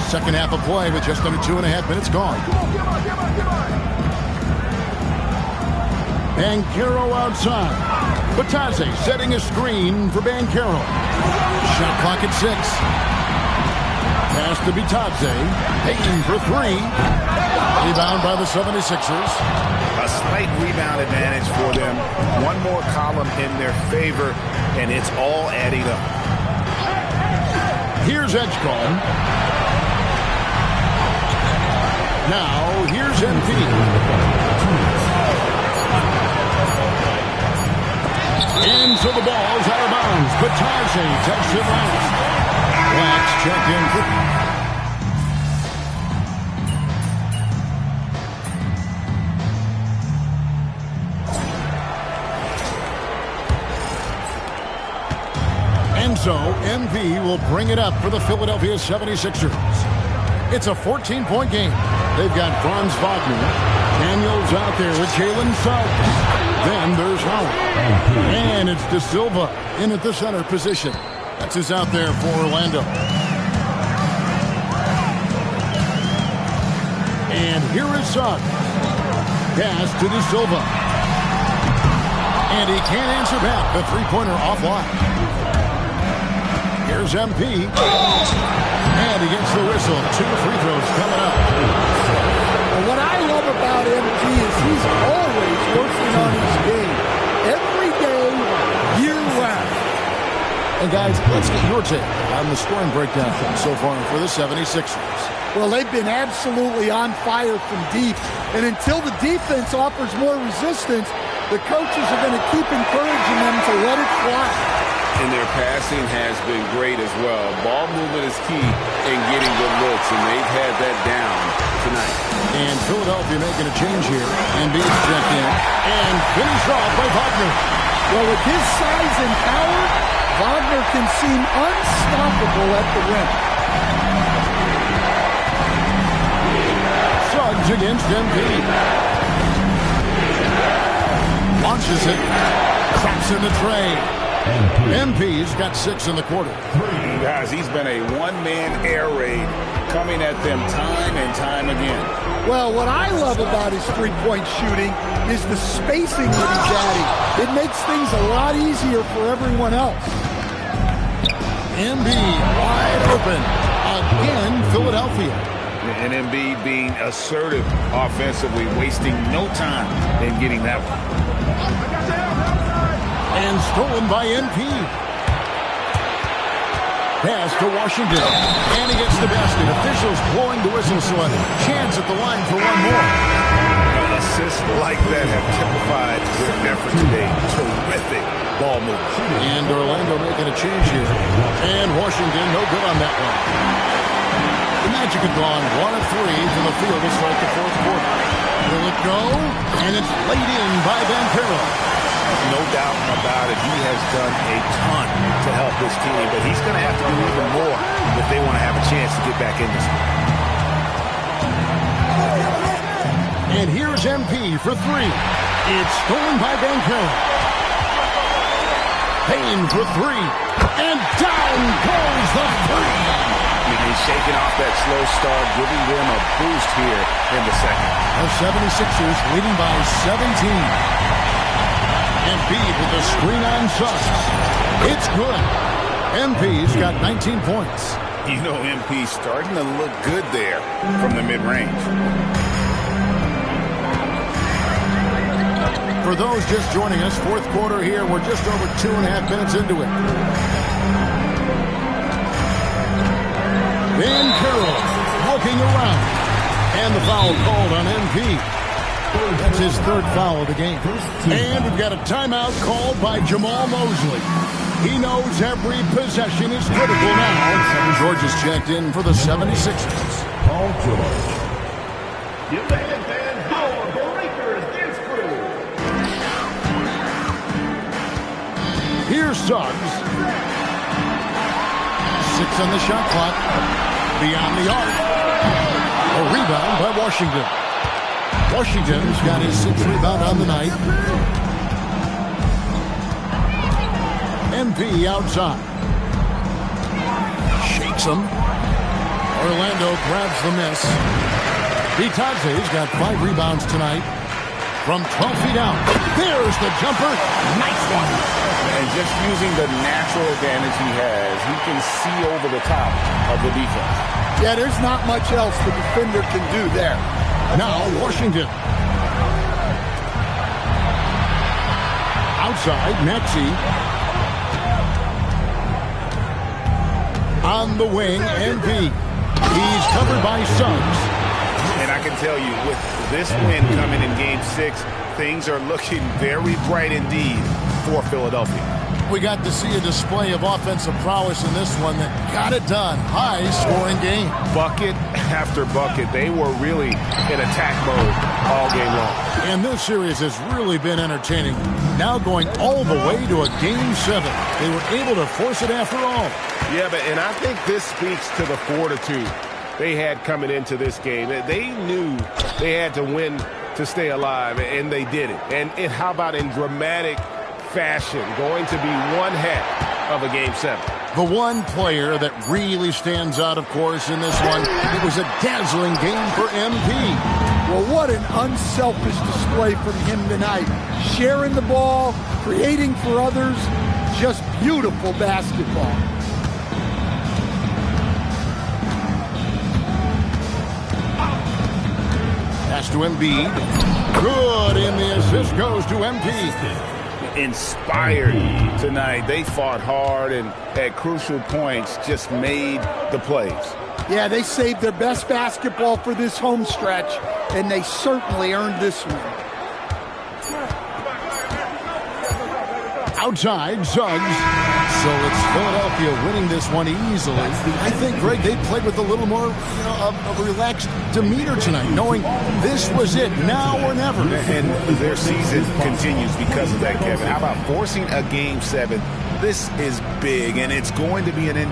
Second half of play with just under 2.5 minutes gone. Banchero outside. Batadze setting a screen for Banchero. Shot clock at 6. Pass to Batadze. Payton for 3. Rebound by the 76ers. A slight rebound advantage for them. One more column in their favor, and it's all adding up. Here's Edgecombe. Now, here's MP. And so the ball's out of bounds. Batadze takes it last. Wax checked in for... And so, MP will bring it up for the Philadelphia 76ers. It's a 14-point game. They've got Franz Wagner. Daniels out there with Jalen Suggs. Then there's Howard. And it's De Silva in at the center position. That's who's out there for Orlando. And here is Suggs. Pass to De Silva. And he can't answer back. The three-pointer offline. Here's MP. And he gets the whistle. 2 free throws coming up. What I love about MP is he's always working on his game. Every day, year-round. And guys, let's get your take on the scoring breakdown so far for the 76ers. Well, they've been absolutely on fire from deep. And until the defense offers more resistance, the coaches are going to keep encouraging them to let it fly. And their passing has been great as well. Ball movement is key in getting good looks, and they've had that down tonight. And Philadelphia making a change here. Embiid's checked in. And finished off by Wagner. Well, with his size and power, Wagner can seem unstoppable at the rim. Suggs against Embiid. Launches it. Cracks in the tray. MP's got 6 in the quarter. Guys, he's been a one-man air raid coming at them time and time again. Well, what I love about his three-point shooting is the spacing that he's adding. It makes things a lot easier for everyone else. Embiid wide open. Again, Philadelphia. And Embiid being assertive offensively, wasting no time in getting that one. And stolen by MP. Pass to Washington. And he gets the basket. Officials blowing the whistle, so a chance at the line for one more. Assists like that have typified their effort today. Terrific ball movement. And Orlando making a change here. And Washington no good on that one. The Magic have gone 1 of 3 from the field to start the fourth quarter. Will it go? And it's laid in by Banchero. No doubt about it. He has done a ton to help this team, but he's going to have to do even more if they want to have a chance to get back in this one. And here's MP for 3. It's stolen by Banchero. Payne for 3. And down goes the 3. He's shaking off that slow start, giving them a boost here in the second. The 76ers leading by 17. Embiid with the screen on Suggs. It's good. MP's got 19 points. You know, MP's starting to look good there from the mid-range. For those just joining us, fourth quarter here. We're just over 2.5 minutes into it. Banchero looking around. And the foul called on MP. That's his 3rd foul of the game. And we've got a timeout called by Jamal Mosley. He knows every possession is critical now. George is checked in for the 76ers. Paul George. Give the headband power, the Lakers dance crew. Here's Suggs. 6 on the shot clock. Beyond the arc. A rebound by Washington. Washington's got his 6th rebound on the night. MP outside. Shakes him. Orlando grabs the miss. Bitadze's got 5 rebounds tonight. From 12 feet out. There's the jumper. Nice one. And just using the natural advantage he has, he can see over the top of the defense. Yeah, there's not much else the defender can do there. Now Washington. Outside, Maxey. On the wing, MP. He's covered by Suggs. And I can tell you, with this win coming in Game 6, things are looking very bright indeed for Philadelphia. We got to see a display of offensive prowess in this one that got it done. High-scoring game. Bucket after bucket. They were really in attack mode all game long. And this series has really been entertaining. Now going all the way to a Game 7. They were able to force it after all. Yeah, and I think this speaks to the fortitude they had coming into this game. They knew they had to win to stay alive, and they did it. And how about in dramatic fashion, going to be one heck of a Game 7. The one player that really stands out, of course, in this one, it was a dazzling game for MP. Well, what an unselfish display from him tonight. Sharing the ball, creating for others, just beautiful basketball. Pass to Embiid. Good, and the assist goes to MP. Inspired tonight. They fought hard and at crucial points just made the plays. Yeah, they saved their best basketball for this home stretch, and they certainly earned this one. Outside, Suggs. So it's Philadelphia winning this one easily. I think, Greg, they played with a little more of a relaxed demeanor tonight, knowing this was it, now or never. And their season continues because of that, Kevin. How about forcing a Game 7? This is big, and it's going to be an...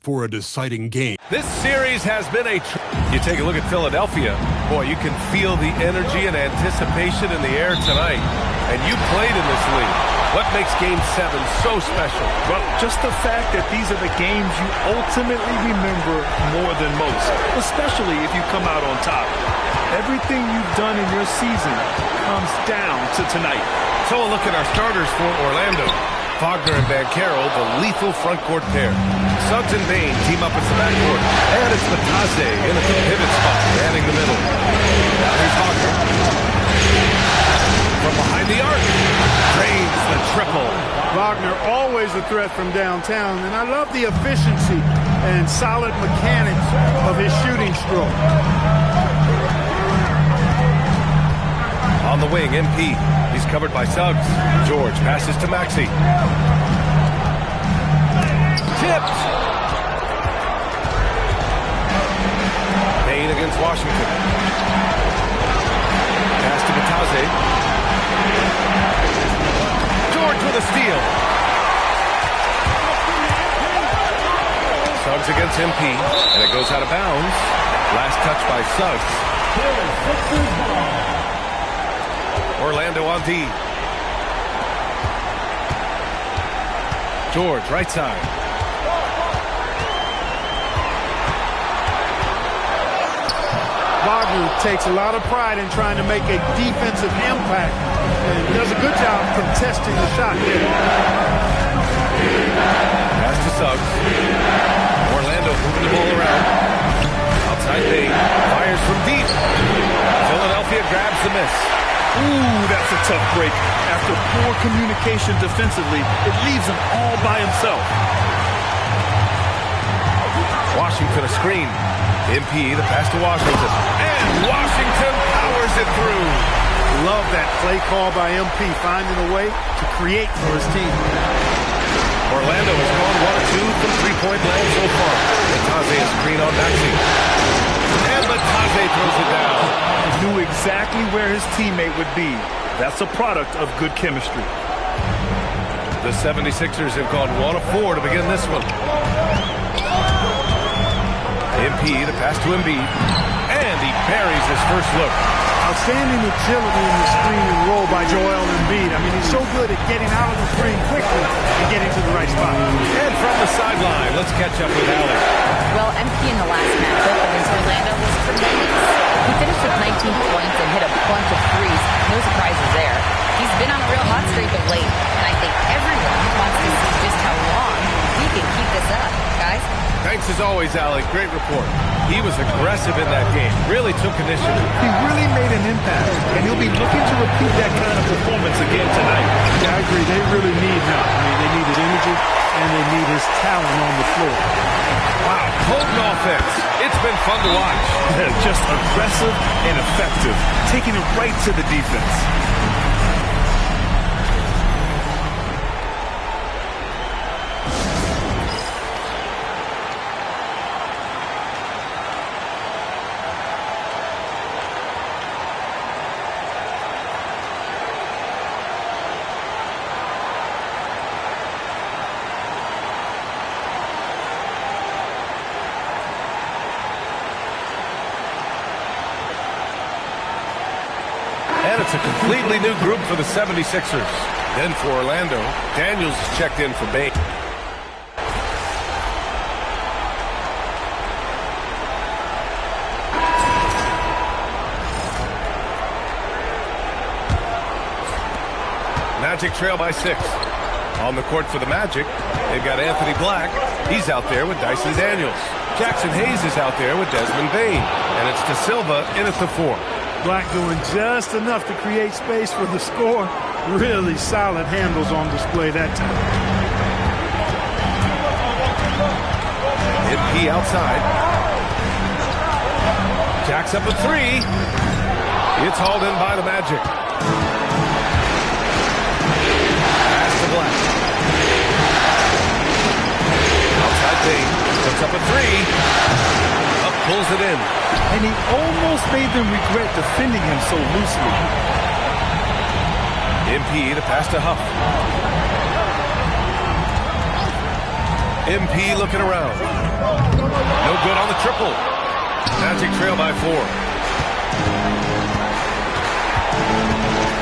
For a deciding game. This series has been you take a look at Philadelphia. Boy, you can feel the energy and anticipation in the air tonight. And you played in this league. What makes Game 7 so special? Well, just the fact that these are the games you ultimately remember more than most, especially if you come out on top. Everything you've done in your season comes down to tonight. So a look at our starters for Orlando. Wagner and Banchero, the lethal front court pair. Suggs and Bain team up as the backcourt. And it's Matase in at the pivot spot, manning the middle. Now here's Wagner. From behind the arc. Drains the triple. Wagner always a threat from downtown, and I love the efficiency and solid mechanics of his shooting stroke. On the wing, MP. He's covered by Suggs. George passes to Maxey. Tipped. Bain against Washington. Pass to Matase. George with a steal. Suggs against MP, and it goes out of bounds. Last touch by Suggs. Orlando on D. George, right side. Wagner takes a lot of pride in trying to make a defensive impact and does a good job contesting the shot here. Pass to Suggs. Orlando moving the ball around. Outside Bain. Fires from deep. Philadelphia grabs the miss. Ooh, that's a tough break. After poor communication defensively, it leaves him all by himself. Washington a screen. MP, the pass to Washington. And Washington powers it through. Love that play call by MP, finding a way to create for his team. Orlando has gone 1 of 2 from three-point land so far. Matase a screen on Maxey. And Matase throws it down. He knew exactly where his teammate would be. That's a product of good chemistry. The 76ers have gone 1 of 4 to begin this one. MP, the pass to Embiid. And he buries his first look. Outstanding agility in the screen and roll by Joel Embiid. I mean, he's so good at getting out of the screen quickly and getting to the right spot. And from the sideline, let's catch up with Allie. Well, MP in the last matchup against Orlando was tremendous. He finished with 19 points and hit a bunch of threes. No surprises there. He's been on a real hot streak of late, and I think everyone wants to see just how long he can keep this up. Guys? Thanks as always, Allie. Great report. He was aggressive in that game. Really took initiative. He really made an impact, and he'll be looking to repeat that kind of performance again tonight. Yeah, I agree. They really need him. I mean, they need his energy, and they need his talent on the floor. Wow, potent offense. It's been fun to watch. Just aggressive and effective, taking it right to the defense. And it's a completely new group for the 76ers. Then for Orlando, Daniels is checked in for Bain. Magic trail by 6. On the court for the Magic, they've got Anthony Black. He's out there with Dyson Daniels. Jackson Hayes is out there with Desmond Bain. And it's De Silva in at the 4. Black doing just enough to create space for the score. Really solid handles on display that time. MP outside. Jacks up a 3. It's hauled in by the Magic. Pass to Black. Outside Bain. Puts up a 3. Up pulls it in. And he almost made them regret defending him so loosely. MP, the pass to Huff. MP looking around. No good on the triple. Magic trail by 4.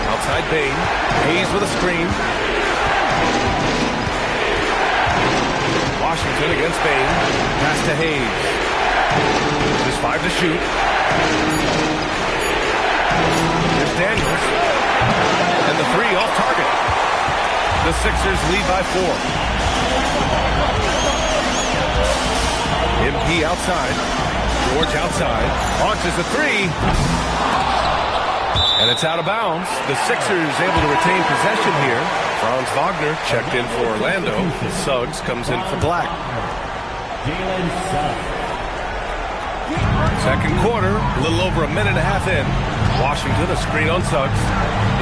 Outside Bain. Hayes with a screen. Washington against Bain. Pass to Hayes. There's 5 to shoot. There's Daniels. And the 3 off target. The Sixers lead by 4. MP outside. George outside. Launches a three. And it's out of bounds. The Sixers able to retain possession here. Franz Wagner checked in for Orlando. Suggs comes in for Black. Second quarter, a little over a minute and a half in. Washington, a screen on Suggs.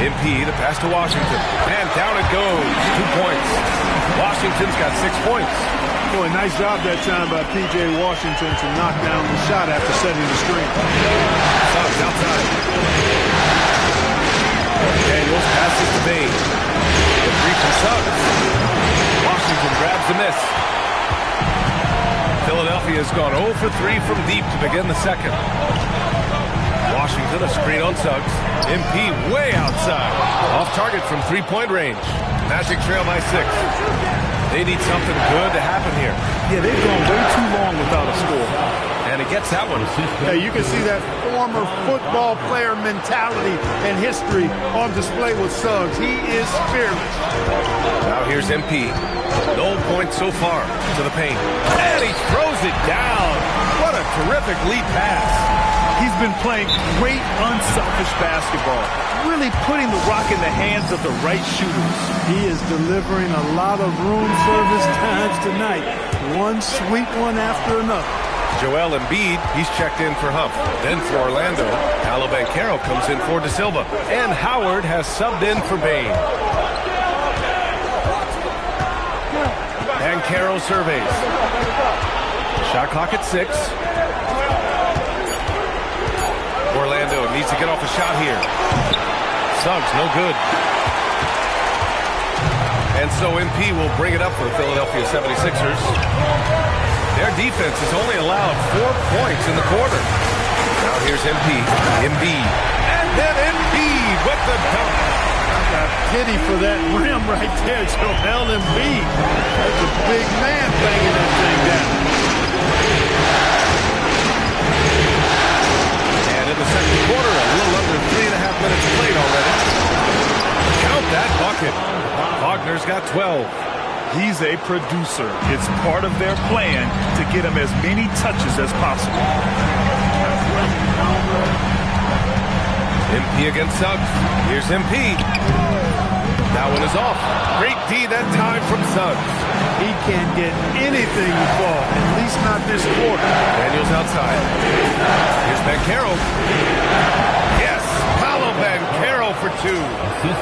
MP, the pass to Washington. And down it goes. 2 points. Washington's got 6 points. Boy, nice job that time by P.J. Washington to knock down the shot after setting the screen. Suggs outside. Daniels passes to Bane. The three from Suggs. Washington grabs the miss. Philadelphia has gone 0 for 3 from deep to begin the second. Washington, a screen on Suggs. MP way outside. Off target from three-point range. Magic trail by 6. They need something good to happen here. Yeah, they've gone way too long without a score. And he gets that one. Hey, you can see that former football player mentality and history on display with Suggs. He is fearless. Now here's MP. No points so far to the paint. And he throws it down. What a terrific lead pass. He's been playing great, unselfish basketball, really putting the rock in the hands of the right shooters. He is delivering a lot of room service times tonight. One sweet one after another. Joel Embiid, he's checked in for Huff. Then for Orlando, Paolo Banchero comes in for De Silva. And Howard has subbed in for Bane. Banchero surveys. Shot clock at 6. Orlando needs to get off a shot here. Suggs, no good. And so MP will bring it up for the Philadelphia 76ers. Their defense has only allowed 4 points in the quarter. Now here's MP. Embiid. And then Embiid with the dunk. A pity for that rim right there, Joel Embiid. That's a big man banging that thing down. And in the second quarter, a little under 3.5 minutes played already. Count that bucket. Wagner's got 12. He's a producer. It's part of their plan to get him as many touches as possible. MP against Suggs. Here's MP. That one is off. Great D that time from Suggs. He can't get anything to fall, at least not this quarter. Daniels outside. Here's Banchero. Yes, Paolo Banchero for 2.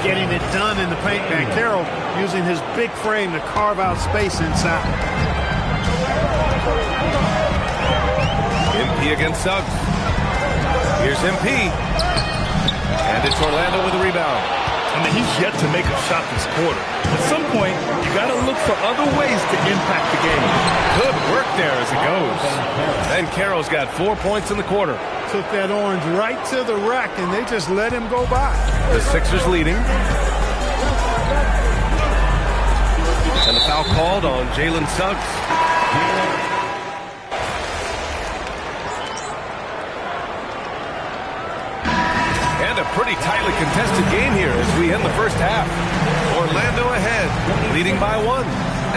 Getting it done in the paint. Banchero using his big frame to carve out space inside. MP against Suggs. Here's MP. And it's Orlando with a rebound. I mean, he's yet to make a shot this quarter. At some point, you got to look for other ways to impact the game. Good work there as it goes. And Carroll's got 4 points in the quarter. Took that orange right to the rack, and they just let him go by. The Sixers leading. And the foul called on Jalen Suggs. A pretty tightly contested game here as we end the first half. Orlando ahead, leading by 1.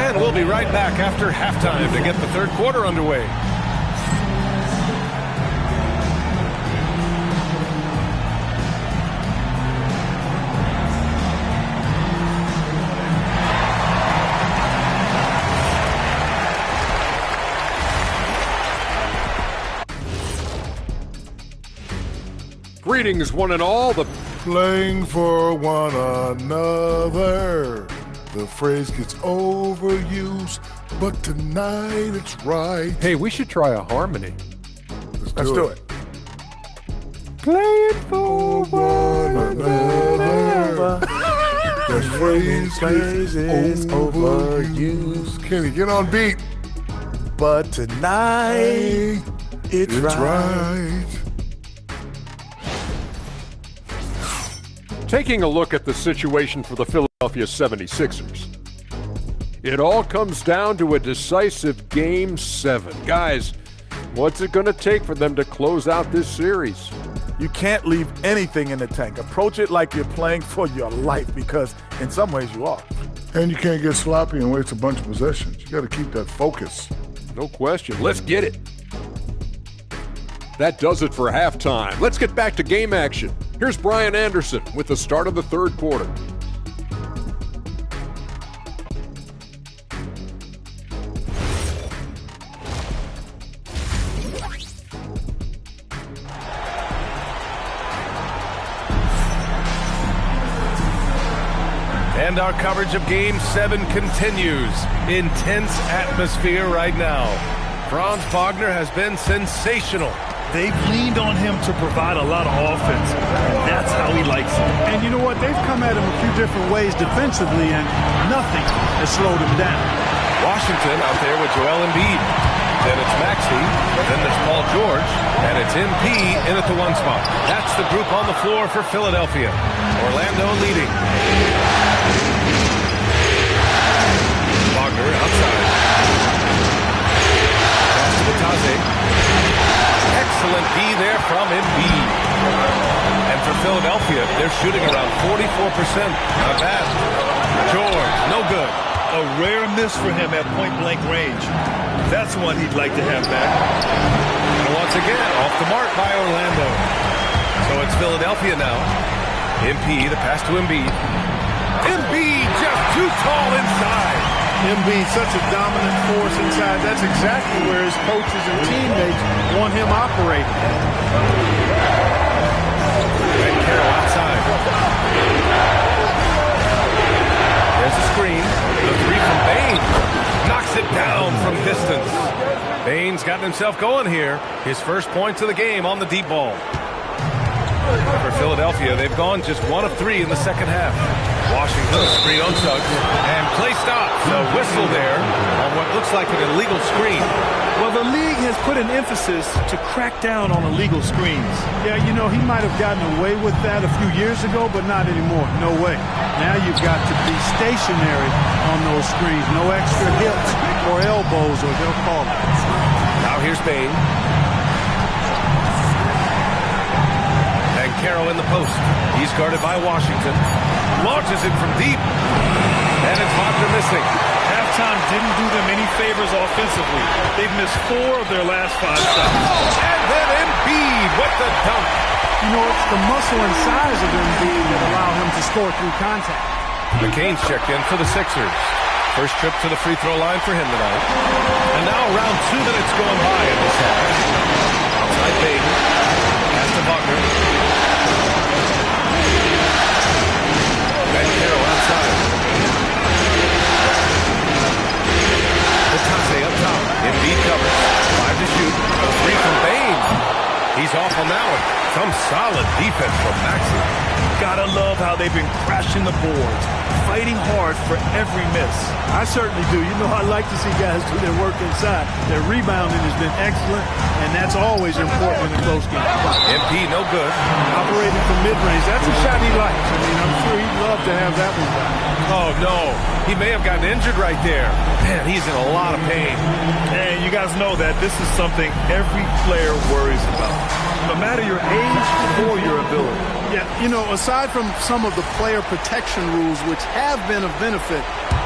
And we'll be right back after halftime to get the third quarter underway. Greetings, one and all. The playing for one another. The phrase gets overused, but tonight it's right. Hey, we should try a harmony. Let's do it. Playing for one another. The phrase is overused. Kenny, get on beat. But tonight it's right. Taking a look at the situation for the Philadelphia 76ers. It all comes down to a decisive Game 7. Guys, what's it going to take for them to close out this series? You can't leave anything in the tank. Approach it like you're playing for your life, because in some ways you are. And you can't get sloppy and waste a bunch of possessions. You got to keep that focus. No question. Let's get it. That does it for halftime. Let's get back to game action. Here's Brian Anderson with the start of the third quarter. And our coverage of Game 7 continues. Intense atmosphere right now. Franz Wagner has been sensational. They've leaned on him to provide a lot of offense, and that's how he likes it. And you know what? They've come at him a few different ways defensively, and nothing has slowed him down. Washington out there with Joel Embiid. Then it's Maxey, then there's Paul George, and it's MP in at the one spot. That's the group on the floor for Philadelphia. Orlando leading. Wagner outside. Pass to Batase. Excellent D there from Embiid. And for Philadelphia, they're shooting around 44%. Not bad. George, no good. A rare miss for him at point-blank range. That's one he'd like to have back. And once again, off the mark by Orlando. So it's Philadelphia now. MP, the pass to Embiid. Embiid just too tall inside. Embiid, such a dominant force inside. That's exactly where his coaches and teammates want him operating. And Carroll outside. There's a screen. The three from Baines. Knocks it down from distance. Baines gotten himself going here. His first points of the game on the deep ball. For Philadelphia, they've gone just 1 of 3 in the second half. Washington, screen on Suggs, and play stops. A whistle there on what looks like an illegal screen. Well, the league has put an emphasis to crack down on illegal screens. Yeah, you know, he might have gotten away with that a few years ago, but not anymore. No way. Now you've got to be stationary on those screens. No extra hips or elbows, or they'll call it. Now here's Bain. And Carroll in the post. He's guarded by Washington. Launches it from deep. And it's Wagner missing. Halftime didn't do them any favors offensively. They've missed 4 of their last 5 shots. And then Embiid with the dunk. You know, it's the muscle and size of Embiid that allow him to score through contact. McCain's checked in for the Sixers. First trip to the free throw line for him tonight. And now around 2 minutes going by in this half. Outside Bain. Pass to Wagner. And Carroll outside. Batase up top. Embiid covers. 5 to shoot. A 3 from Bain. He's off on that one. Some solid defense from Maxey. Gotta love how they've been crashing the boards, fighting hard for every miss. I certainly do. You know, I like to see guys do their work inside. Their rebounding has been excellent, and that's always important in a close game. MP, no good. Operating from mid-range. That's a shot he likes. I mean, I'm sure he'd love to have that one back. Oh, no. He may have gotten injured right there. Man, he's in a lot of pain. And you guys know that this is something every player worries about, no matter your age or your ability. Yeah, you know, aside from some of the player protection rules, which have been of benefit,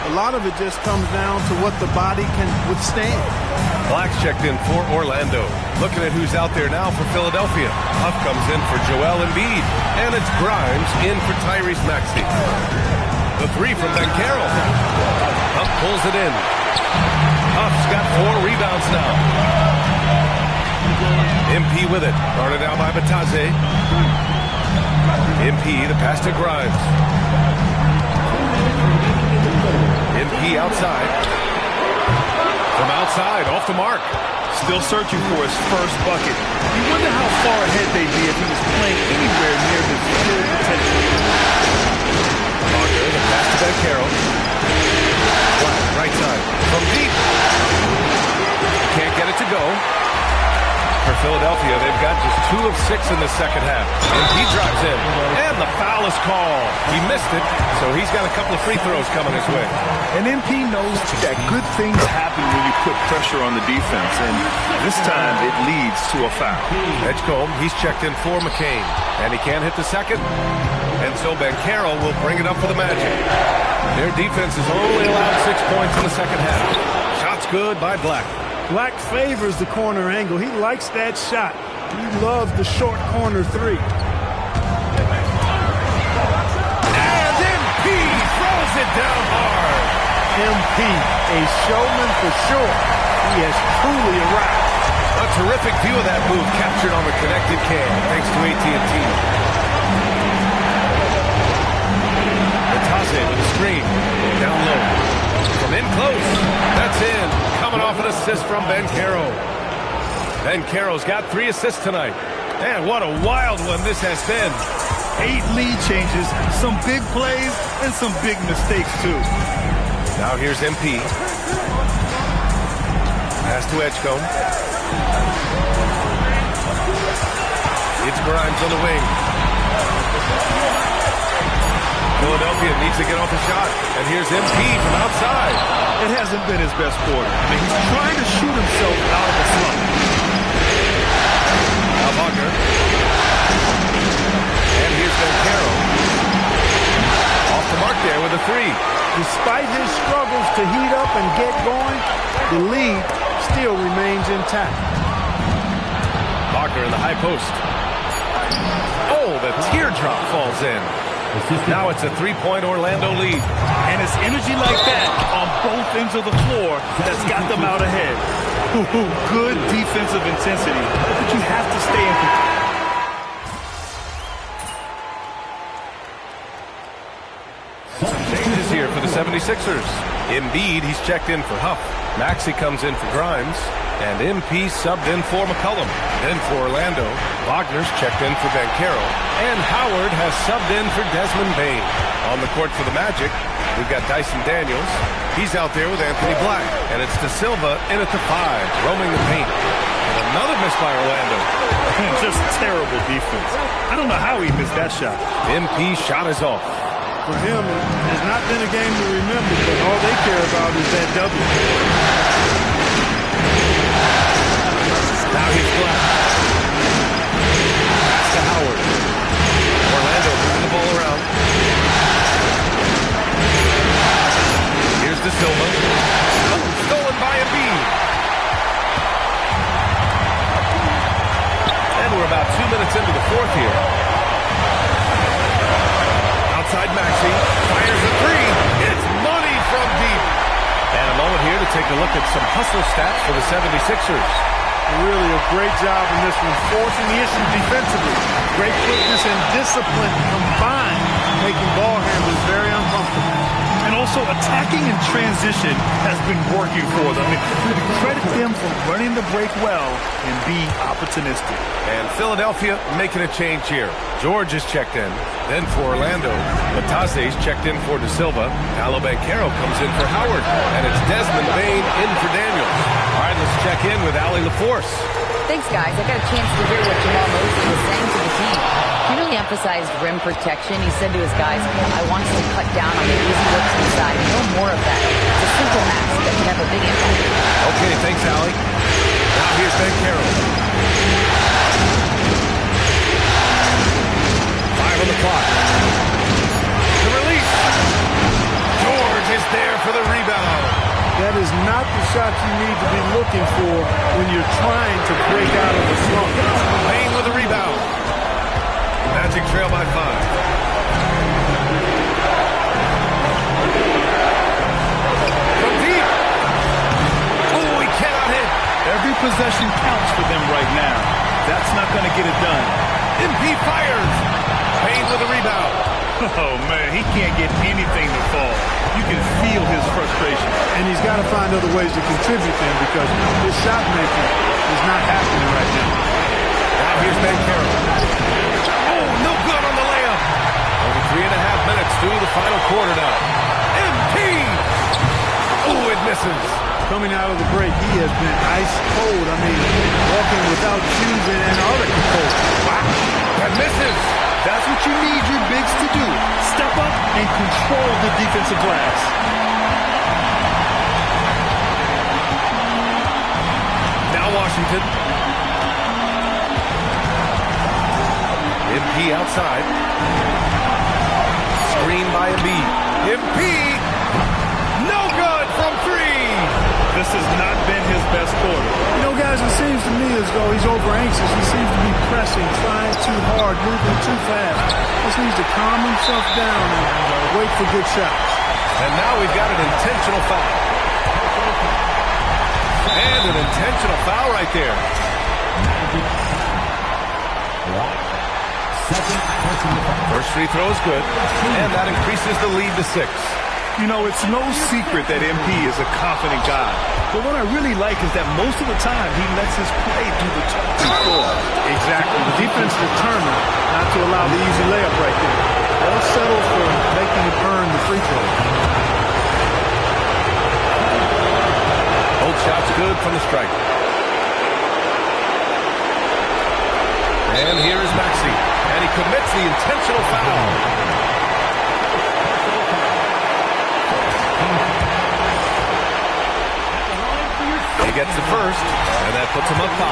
a lot of it just comes down to what the body can withstand. Black's checked in for Orlando. Looking at who's out there now for Philadelphia. Huff comes in for Joel Embiid. And it's Grimes in for Tyrese Maxey. The 3 from Ben Carroll. Huff pulls it in. Huff's got 4 rebounds now. MP with it. Guarded out by Batase. MP, the pass to Grimes. MP outside. From outside, off the mark. Still searching for his first bucket. You wonder how far ahead they'd be if he was playing anywhere near his full potential. Wagner, the pass to Ben Carroll. Right side. From deep. Can't get it to go. For Philadelphia, they've got just 2 of 6 in the second half. And he drives in. And the foul is called. He missed it, so he's got a couple of free throws coming his way. And MP knows that good things happen when you put pressure on the defense, and this time it leads to a foul. Edgecombe, he's checked in for McCain. And he can't hit the second. And so Ben Carroll will bring it up for the Magic. Their defense has only allowed 6 points in the second half. Shots good by Black. Black favors the corner angle. He likes that shot. He loves the short corner three. And MP throws it down hard. MP, a showman for sure. He has truly arrived. A terrific view of that move captured on the connected cam, thanks to AT&T. Natase with a screen. Down low. From in close. That's in. Coming off an assist from Banchero. Banchero's got 3 assists tonight. Man, what a wild one this has been. 8 lead changes, some big plays, and some big mistakes, too. Now here's MP. Pass to Edgecombe. It's Grimes on the wing. Philadelphia needs to get off a shot. And here's MP from outside. It hasn't been his best quarter. I mean, he's trying to shoot himself out of a slump. Now Wagner. And here's Banchero. Off the mark there with a 3. Despite his struggles to heat up and get going, the lead still remains intact. Wagner in the high post. Oh, the teardrop falls in. Now it's a 3-point Orlando lead. And it's energy like that on both ends of the floor that's got them out ahead. Good defensive intensity, but you have to stay in control. Changes here for the 76ers. Embiid, he's checked in for Huff. Maxey comes in for Grimes. And MP subbed in for McCollum. Then for Orlando, Wagner's checked in for Banchero. And Howard has subbed in for Desmond Bane. On the court for the Magic, we've got Dyson Daniels. He's out there with Anthony Black. And it's De Silva in at the 5, roaming the paint. And another miss by Orlando. Just terrible defense. I don't know how he missed that shot. MP shot is off. For him, it has not been a game to remember, but all they care about is that W. Now he's Black. Pass to Howard. Orlando moving the ball around. Here's De Silva. Oh, stolen by Embiid. And we're about 2 minutes into the 4th here. Outside Maxey. Fires a 3. It's money from deep. And a moment here to take a look at some hustle stats for the 76ers. Really a great job in this one, forcing the issue defensively. Great quickness and discipline combined, making ball handlers very uncomfortable. And also attacking in transition has been working for them. I mean, we credit them for running the break well and being opportunistic. And Philadelphia making a change here. George is checked in. Then for Orlando, Latase's checked in for De Silva. Paolo Banchero comes in for Howard. And it's Desmond Bane in for Daniels. All right, let's check in with Allie LaForce. Thanks, guys. I got a chance to hear what Jamal Mosley was saying to the team. He really emphasized rim protection. He said to his guys, I want us to cut down on the easy looks inside. No more of that. It's a simple max that can have a big impact. Okay, thanks, Allie. Now here's Banchero. 5 on the clock. The release. George is there for the rebound. That is not the shot you need to be looking for when you're trying to break out of a slump. Bane with a rebound. Magic trail by 5. From deep. Oh, he cannot hit. Every possession counts for them right now. That's not going to get it done. MP fires. Bane with a rebound. Oh, man, he can't get anything to fall. You can feel his frustration. And he's got to find other ways to contribute then because his shot making is not happening right now. Now here's Banchero. Oh, no good on the layup. Only 3.5 minutes through the final quarter now. MP! Oh, it misses. Coming out of the break, he has been ice cold. I mean, walking without shoes in Antarctica cold. Wow. That misses. That's what you need your bigs to do. Step up and control the defensive glass. Now Washington. MP outside. Screen by Embiid. MP. No good from 3. The This has not been his best quarter. You know, guys, it seems to me as though he's over anxious. He seems to be pressing, trying too hard, moving too fast. Just needs to calm himself down and wait for good shots. And now we've got an intentional foul. And an intentional foul right there. First free throw is good, and that increases the lead to 6. You know, it's no secret that MP is a confident guy. But what I really like is that most of the time he lets his play do the talking for him. Exactly. The defense determined not to allow the easy layup right there. They'll settle for making him earn the free throw. Both shots good from the stripe. And here is Maxey. And he commits the intentional foul. He gets the first, and that puts him up 5.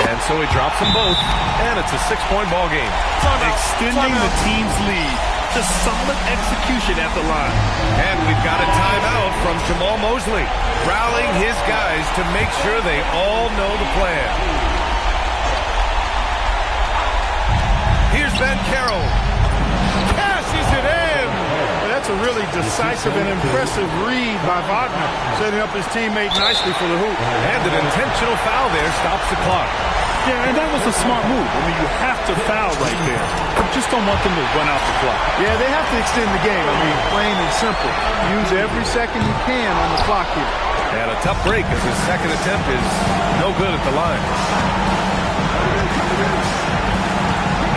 And so he drops them both, and it's a 6-point ball game. Extending the team's lead. Just solid execution at the line. And we've got a timeout from Jamal Mosley, rallying his guys to make sure they all know the plan. Here's Ben Carroll. Cashes it in. That's a really decisive and impressive read by Wagner, setting up his teammate nicely for the hoop. And an intentional foul there stops the clock. Yeah, and that was a smart move. I mean, you have to foul right there. You just don't want them to run out the clock. Yeah, they have to extend the game. I mean, plain and simple. Use every second you can on the clock here. And a tough break as his second attempt is no good at the line.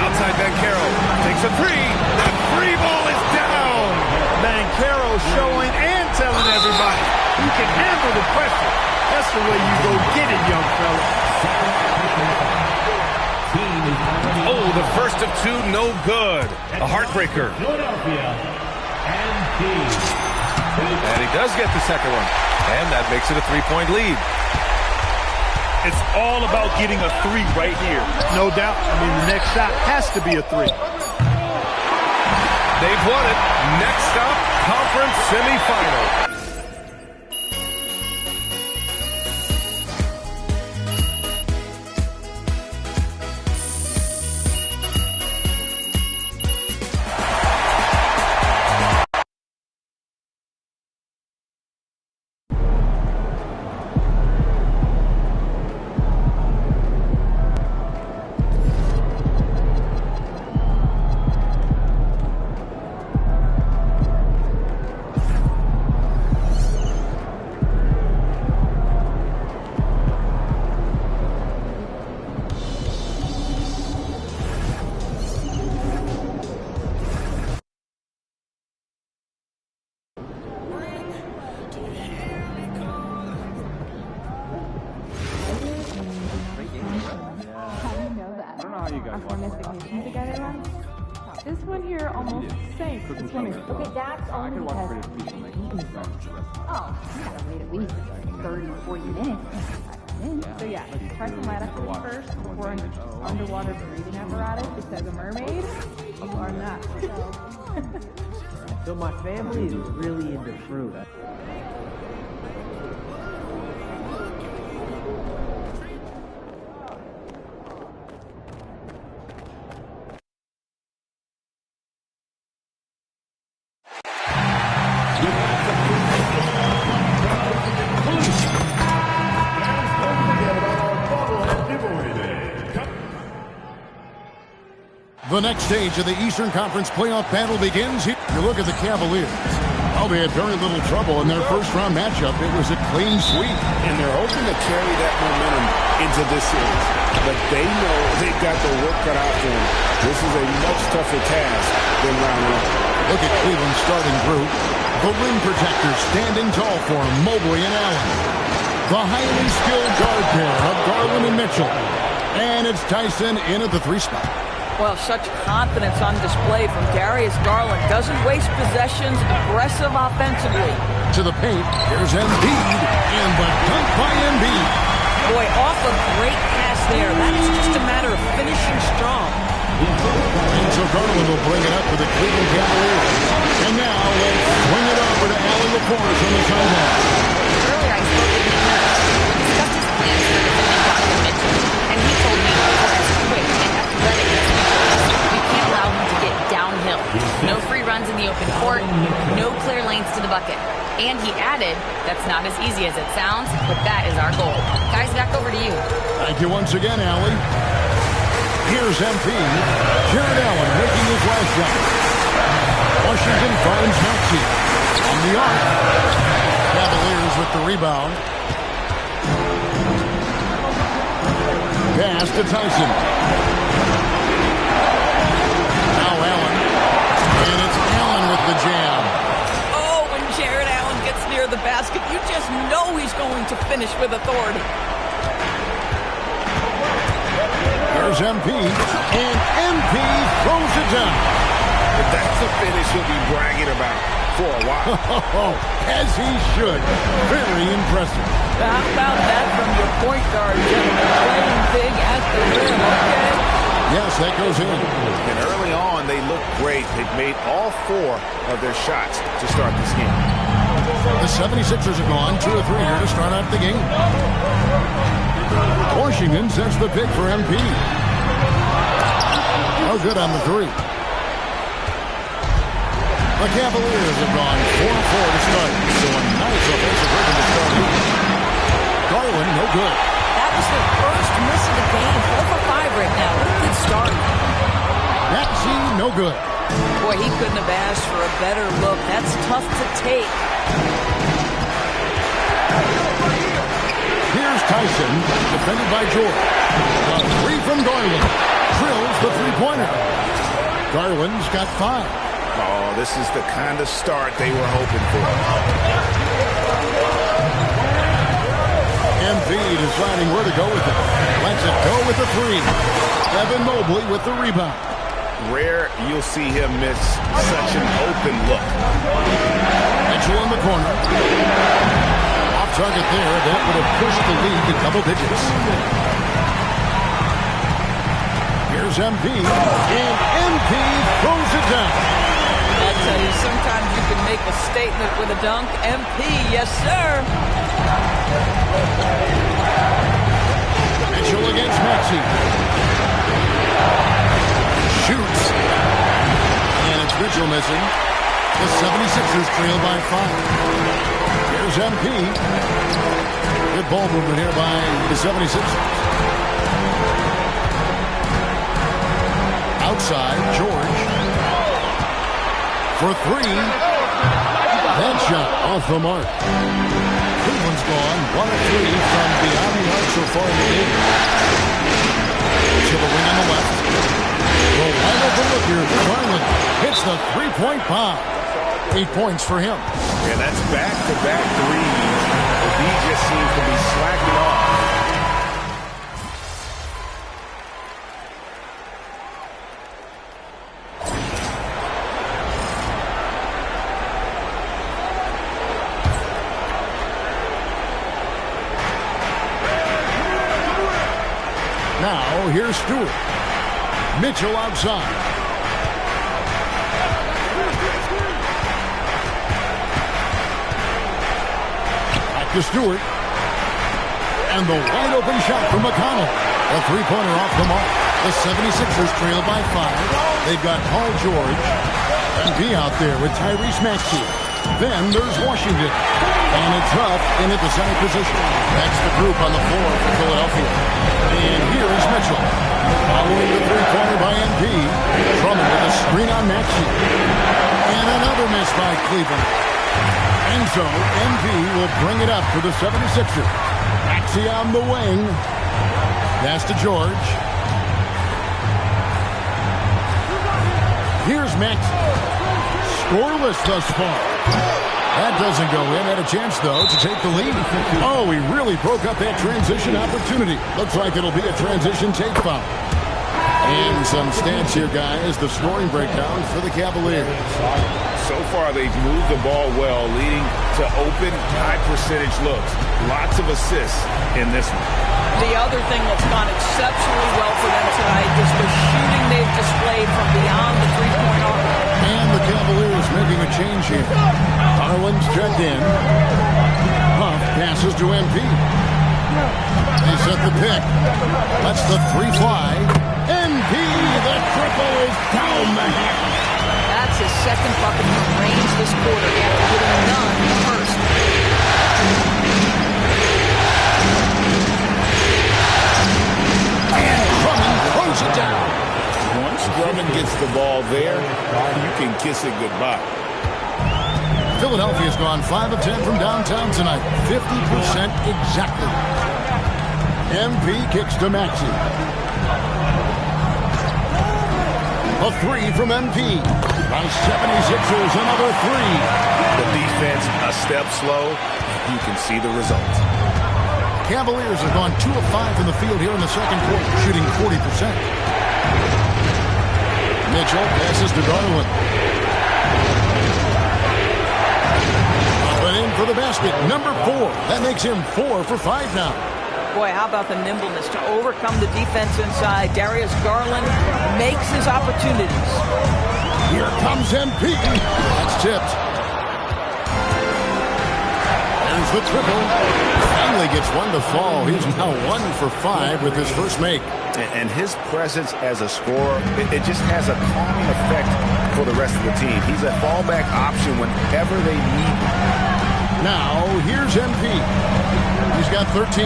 Outside Banchero takes a 3. That free ball is down. Banchero showing and telling everybody you can handle the pressure. That's the way you go get it, young fella. Oh, the first of 2, no good. A heartbreaker. And he does get the second one. And that makes it a 3-point lead. It's all about getting a 3 right here. No doubt. I mean, the next shot has to be a 3. They've won it. Next stop, conference semifinal. This one here almost sank. This one is okay. That's only because you gotta wait at least 30, 40 minutes. So yeah, try some light activity first before an underwater breathing apparatus. It says a mermaid. You are not. So my family is really into fruit. The next stage of the Eastern Conference playoff battle begins. You look at the Cavaliers. Oh, they had very little trouble in their first-round matchup. It was a clean sweep. And they're hoping to carry that momentum into this series. But they know they've got their work cut out for them. This is a much tougher task than round 1. Look at Cleveland's starting group. The rim protectors standing tall for them, Mobley and Allen. The highly skilled guard pair of Garland and Mitchell. And it's Tyson in at the 3 spot. Well, such confidence on display from Darius Garland. Doesn't waste possessions, aggressive offensively. To the paint, here's Embiid, and the dunk by Embiid. Boy, off a great pass there. That is just a matter of finishing strong. And so Garland will bring it up for the Cleveland Cavaliers. And now let's swing it over to Allen course on the sideline. Earlier, I spoke with Nick Nurse. We discussed his plans for defending Dr. Mitchell, and he told me we're as quick and athletic as we can. We can't allow him to get downhill. No free runs in the open court, no clear lanes to the bucket. And he added, that's not as easy as it sounds, but that is our goal. Guys, back over to you. Thank you once again, Allie. Here's MP. Jared Allen making his last shot. Washington finds Maxey on the arc. Cavaliers with the rebound. Pass to Tyson. Now Allen. And it's Allen with the jam. Oh, when Jared Allen gets near the basket, you just know he's going to finish with authority. There's MP, and MP throws it down. That's a finish he'll be bragging about for a while. As he should. Very impressive. How about that from your point guard, gentlemen? Playing big at the rim, okay? Yes, that goes in. And early on, they looked great. They've made all 4 of their shots to start this game. The 76ers are gone 2 or 3 here to start out the game. Washington sets the pick for MP. Oh, good on the 3. The Cavaliers have gone 4-4 to start. So a nice offensive rhythm to start. Garland, no good. That was their first miss of the game. 4 for 5 right now. What a good start. Maxey, no good. Boy, he couldn't have asked for a better look. That's tough to take. Here's Tyson, defended by George. A 3 from Garland. Drills the three-pointer. Garland's got 5. Oh, this is the kind of start they were hoping for. Embiid deciding where to go with it. Lets it go with the 3. Evan Mobley with the rebound. Rare you'll see him miss such an open look. Mitchell in the corner. Off target there. That would have pushed the lead to double digits. Here's Embiid. And Embiid throws it down. I tell you, sometimes you can make a statement with a dunk. MP, yes, sir. Mitchell against Maxey. Shoots. And it's Mitchell missing. The 76ers trail by 5. Here's MP. Good ball movement here by the 76ers. Outside, George. For 3. That shot off the mark. Cleveland's gone 1 of 3 from beyond the arc so far in the game. To the wing on the left. The wide open look here. Garland hits the 3-point bomb. 8 points for him. And that's back-to-back threes. He just seems to be slacking off. Now, here's Stewart. Mitchell outside. Back to Stewart. And the wide open shot from McConnell. A 3-pointer off the mark. The 76ers trail by 5. They've got Paul George and B out there with Tyrese Maxey. Then there's Washington. And it's up in at the center position. That's the group on the floor for Philadelphia. And here is Mitchell. Following the 3-pointer by MP. Drummond with a screen on Maxey. And another miss by Cleveland. And so MP will bring it up for the 76ers. Maxey on the wing. Pass to George. Here's Maxey. Scoreless thus far. That doesn't go in. Had a chance, though, to take the lead. Oh, he really broke up that transition opportunity. Looks like it'll be a transition take foul. And some stats here, guys. The scoring breakdown for the Cavaliers. So far, they've moved the ball well, leading to open, high-percentage looks. Lots of assists in this one. The other thing that's gone exceptionally well for them tonight is the shooting they've displayed from beyond the three-point arc. And the Cavaliers making a change here. Garland's checked in. Huff passes to MP. They set the pick. That's the 3 fly. MP, the triple is down the hand. That's his second bucket from range this quarter after hitting none in the first. And Drummond throws it down. Once Drummond gets the ball there, you can kiss it goodbye. Philadelphia's gone 5 of 10 from downtown tonight. 50% exactly. MP kicks to Maxey. A 3 from MP. By 76ers, another 3. The defense a step slow. You can see the result. Cavaliers have gone 2 of 5 from the field here in the second quarter, shooting 40%. Mitchell passes to Garland. Up and in for the basket, number 4. That makes him 4 for 5 now. Boy, how about the nimbleness to overcome the defense inside? Darius Garland makes his opportunities. Here comes MP. That's tipped. There's the triple. Finally gets one to fall. He's now 1 for 5 with his first make. And his presence as a scorer, it just has a calming effect for the rest of the team. He's a fallback option whenever they need him. Now, here's MP. He's got 13.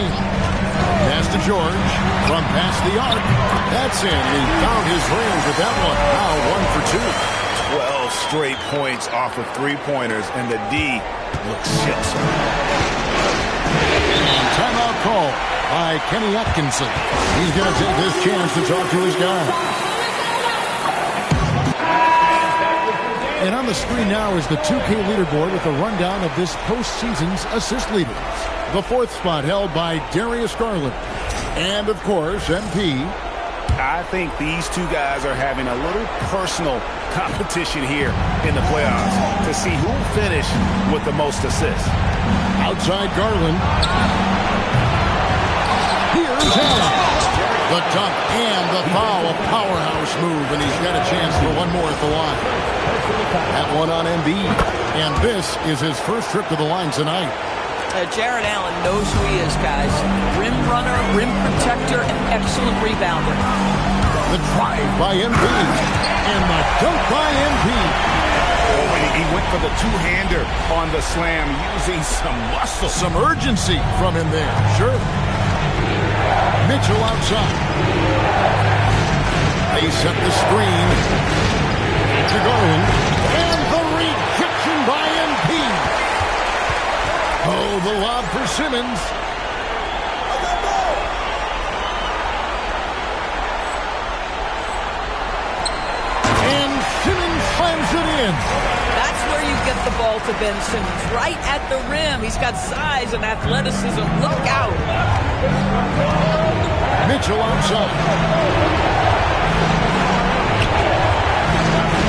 Pass to George. From past the arc. That's in. He found his range with that one. Now 1 for 2. 12 straight points off of three-pointers, and the D looks shit. And timeout call by Kenny Atkinson. He's going to take this chance to talk to his guy. And on the screen now is the 2K leaderboard with a rundown of this postseason's assist leaders. The 4th spot held by Darius Garland. And, of course, MP. I think these two guys are having a little personal competition here in the playoffs to see who will finish with the most assists. Outside Garland. Here's Allen. The dunk and the foul. A powerhouse move, and he's got a chance for one more at the line. That one on Embiid. And this is his first trip to the line tonight. Jared Allen knows who he is, guys. Rim runner, rim protector, and excellent rebounder. The drive by Embiid. And the dunk by Embiid. Oh, and he went for the two-hander on the slam, using some muscle. Some urgency from him there. Sure. Mitchell outside. They set the screen to Garland. And the rejection by Embiid. Oh, the lob for Simmons. And Simmons slams it in. That's where you get the ball to Ben Simmons, right at the rim. He's got size and athleticism. Look out. Mitchell outside.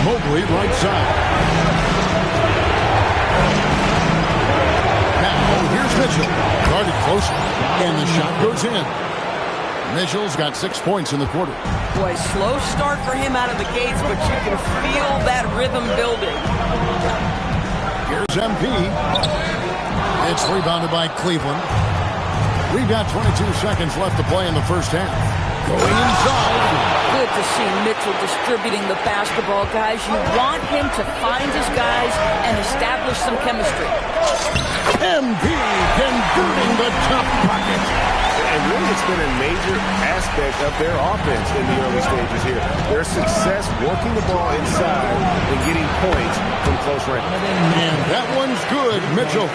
Mobley right side. Now here's Mitchell. Guarded closely. And the shot goes in. Mitchell's got 6 points in the quarter. Boy, slow start for him out of the gates, but you can feel that rhythm building. Here's MP. It's rebounded by Cleveland. We've got 22 seconds left to play in the first half. Going inside. Good to see Mitchell distributing the basketball, guys. You want him to find his guys and establish some chemistry. MP converting the top pocket. And really, it's been a major aspect of their offense in the early stages here. Their success working the ball inside and getting points from close range. And that one's good, Mitchell.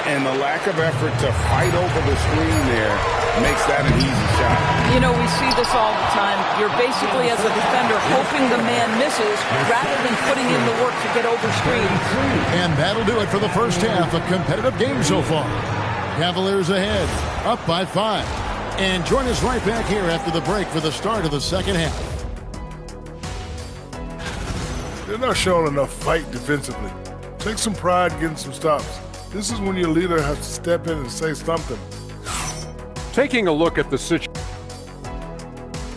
And the lack of effort to fight over the screen there makes that an easy shot. You know, we see this all the time. You're basically, as a defender, hoping the man misses rather than putting in the work to get over screens. And that'll do it for the first half. A competitive game so far. Cavaliers ahead, up by 5. And join us right back here after the break for the start of the second half. They're not showing enough fight defensively. Take some pride getting some stops. This is when your leader has to step in and say something. Taking a look at the situation.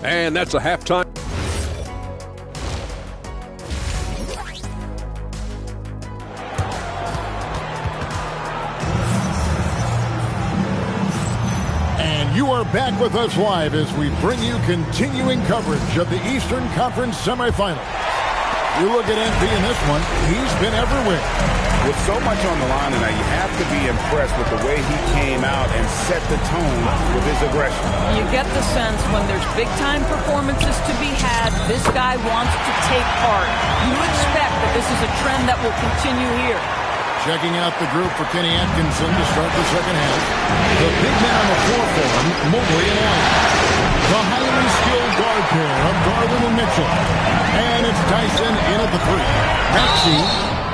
And that's a halftime. You are back with us live as we bring you continuing coverage of the Eastern Conference semifinal. You look at MP in this one, he's been everywhere. With so much on the line tonight, you have to be impressed with the way he came out and set the tone with his aggression. You get the sense when there's big-time performances to be had, this guy wants to take part. You expect that this is a trend that will continue here. Checking out the group for Kenny Atkinson to start the second half. The big man on the floor for him, Mobley and Allen. The highly skilled guard pair of Garland and Mitchell. And it's Tyson in at the three. Maxey,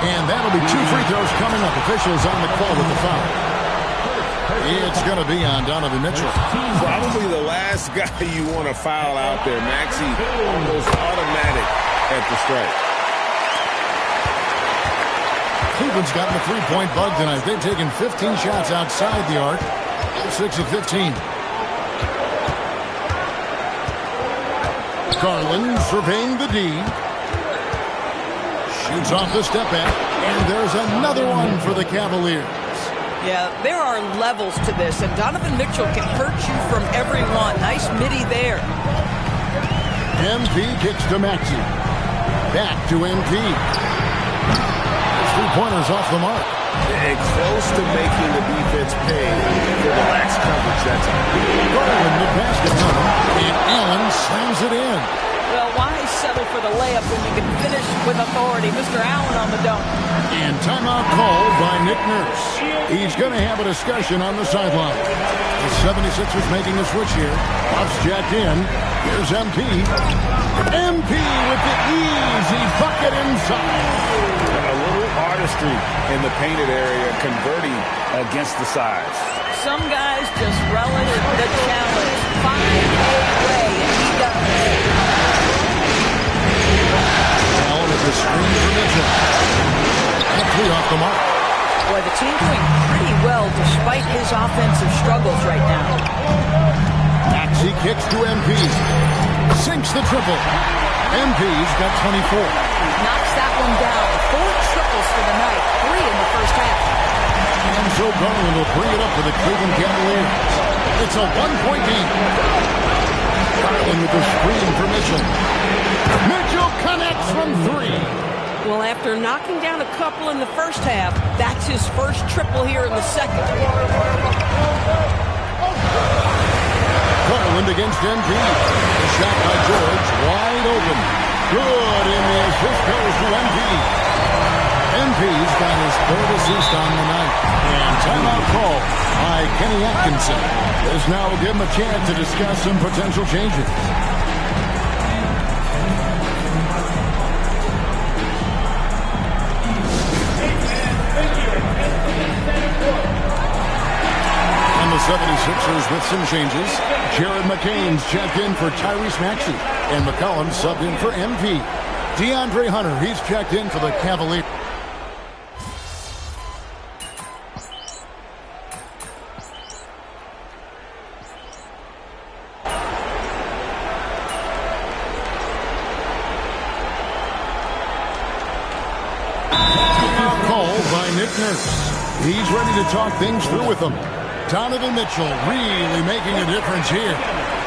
and that'll be 2 free throws coming up. Officials on the call with the foul. It's going to be on Donovan Mitchell. Probably the last guy you want to foul out there. Maxey almost automatic at the strike. Cleveland's gotten the three-point bug tonight. They've taken 15 shots outside the arc. 6 of 15. Garland surveying the D. Shoots off the step back. And there's another one for the Cavaliers. Yeah, there are levels to this, and Donovan Mitchell can hurt you from every one. Nice midi there. MP kicks to Maxey. Back to MP. Three-pointers off the mark. And close to making the defense pay for the lax coverage that time. Garland, the basket number, and Allen slams it in. Well, why settle for the layup when you can finish with authority? Mr. Allen on the dunk. And timeout called by Nick Nurse. He's going to have a discussion on the sideline. The 76ers making a switch here. Buffs jacked in. Here's MP. MP with the easy bucket inside. A little artistry in the painted area, converting against the size. Some guys just relish the challenge. Find a way, and he does. Now with the screen for Mitchell. And 3 off the mark. Boy, the team doing pretty well despite his offensive struggles right now. Maxey kicks to MP. Sinks the triple. MP's got 24. Knocks that one down. 4 triples for the night. 3 in the first half. And so Garland will bring it up for the Cleveland Cavaliers. It's a 1-point game. Garland with the screen for Mitchell. Mitchell connects from 3. Well, after knocking down a couple in the first half, that's his first triple here in the second. Garland against MP. The shot by George, wide open. Good, and the assist goes to MP. MP's got his 3rd assist on the night. And timeout call by Kenny Atkinson. This now will give him a chance to discuss some potential changes. And the 76ers with some changes. Jared McCain's checked in for Tyrese Maxey. And McCollum subbed in for MP. DeAndre Hunter, he's checked in for the Cavaliers. Called by Nick Nurse. He's ready to talk things through with them. Donovan Mitchell really making a difference here.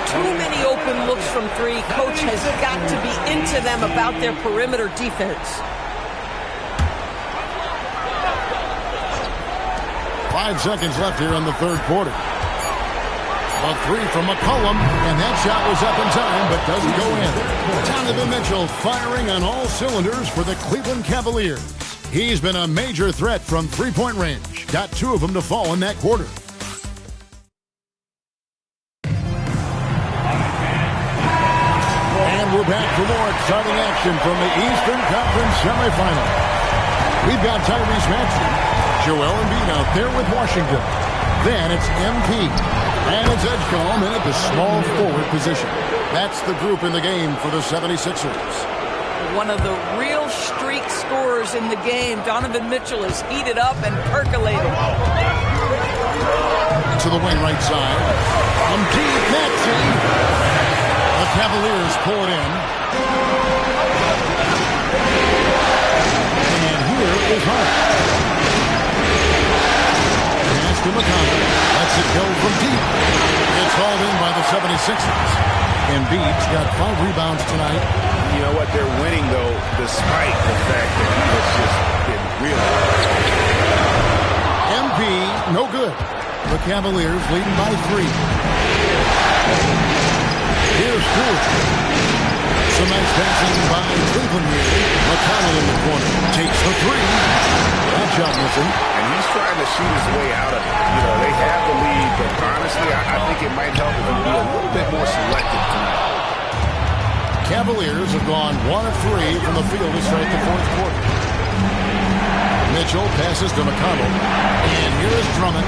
Too many open looks from 3. Coach has got to be into them about their perimeter defense. 5 seconds left here in the 3rd quarter. A 3 from McCollum, and that shot was up in time, but doesn't go in. Donovan Mitchell firing on all cylinders for the Cleveland Cavaliers. He's been a major threat from 3-point range. Got 2 of them to fall in that quarter. And we're back for more exciting action from the Eastern Conference semifinal. We've got Tyrese Maxey, Joel Embiid out there with Washington. Then it's MP. And it's Edgecombe in at the small forward position. That's the group in the game for the 76ers. One of the real streak scorers in the game. Donovan Mitchell is heated up and percolating. To the wing right side. From deep, Maxey. The Cavaliers pull it in. And here is Hart. Pass to McConnell. Lets it go from deep. It's hauled in by the 76ers. Embiid's got 5 rebounds tonight. You know what? They're winning, though, despite the fact that he has just been really... MP, no good. The Cavaliers leading by 3. Here's Stewart. Some nice passing by Cleveland here. McConnell in the corner. Takes the 3. That shot missing. And he's trying to shoot his way out of it. You know, they have the lead, but honestly, I think it might help if he be a little bit more selective tonight. Cavaliers have gone 1 of 3 from the field to start the 4th quarter. Mitchell passes to McConnell. And here is Drummond.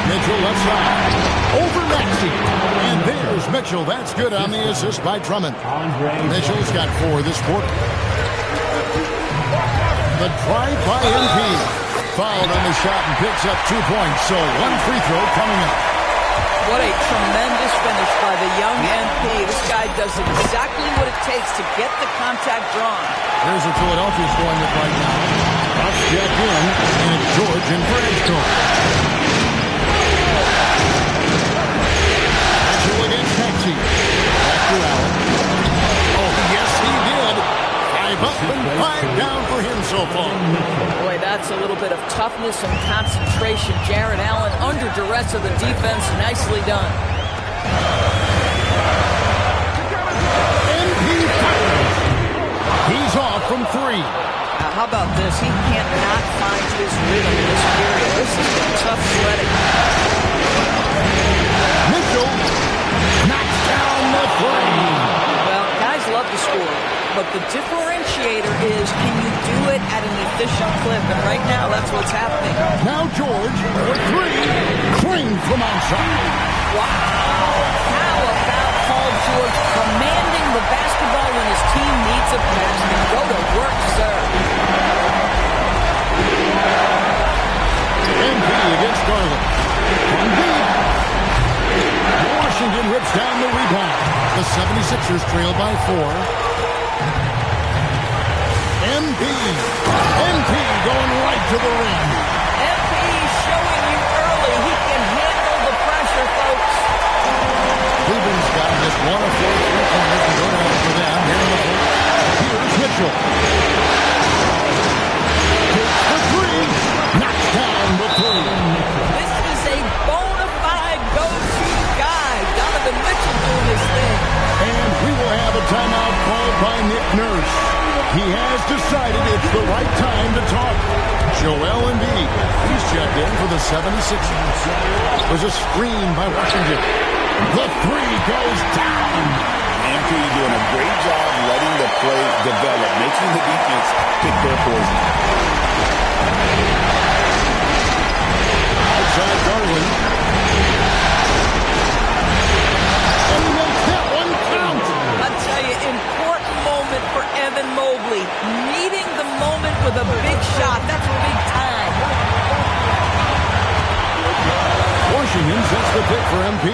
Mitchell left side. Over Maxey. And there's Mitchell. That's good on the assist by Drummond. Mitchell's got 4 this quarter. The drive by MP. Fouled on the shot and picks up 2 points. So 1 free throw coming up. What a tremendous finish by the young MP. This guy does exactly what it takes to get the contact drawn. Here's what Philadelphia scoring it right now. Up check in, and it's George in for Edgecombe. Mitchell against Maxey. Back to Allen. Oh, yes, he did. 5 up and 5 down for him so far. Boy, that's a little bit of toughness and concentration. Jarrett Allen under duress of the defense. Nicely done. MP fires. He's off from 3. Now, how about this? He cannot find his rhythm in this period. This is some tough sledding. Mitchell knocks down the 3. Well, guys love to score, but the differentiator is, can you do it at an efficient clip? And right now, that's what's happening. Now George for 3. Clean from outside. Wow. How about Paul George commanding the basketball when his team needs a pass? And go to work, sir. MP against Garland. Embiid. Washington rips down the rebound. The 76ers trail by 4. MP going right to the rim. MP showing you early he can handle the pressure, folks. Cleveland's got just 1 of 4 3-pointers to go down for them here in the 4th. Here's Mitchell. Takes the 3. Knocks down the 3. This is a bona fide go-to guy. Donovan Mitchell doing his thing. And we will have a timeout called by Nick Nurse. He has decided it's the right time to talk. Joel Embiid. He's checked in for the 76ers. There's a screen by Washington. The 3 goes down. MP doing a great job letting the play develop, making the defense pick their poison. Outside Garland. And he makes that one count. I tell you, important moment for Evan Mobley. Meeting the moment with a big shot. That's big time. Washington sets the pick for MP.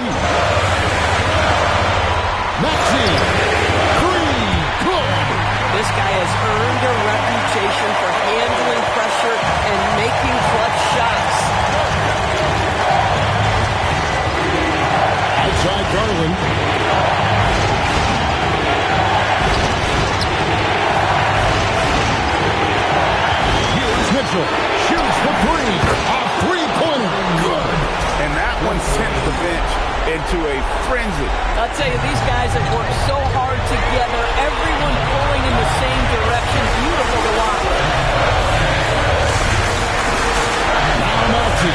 Maxey. 3. Good. This guy has earned a reputation for handling pressure and making clutch shots. Outside Garland. Here's Mitchell. Shoots for 3. A 3-pointer. Good. And that one sent the bench into a frenzy. I'll tell you, these guys have worked so hard together. Everyone pulling in the same direction. Beautiful to watch. Now Maxey.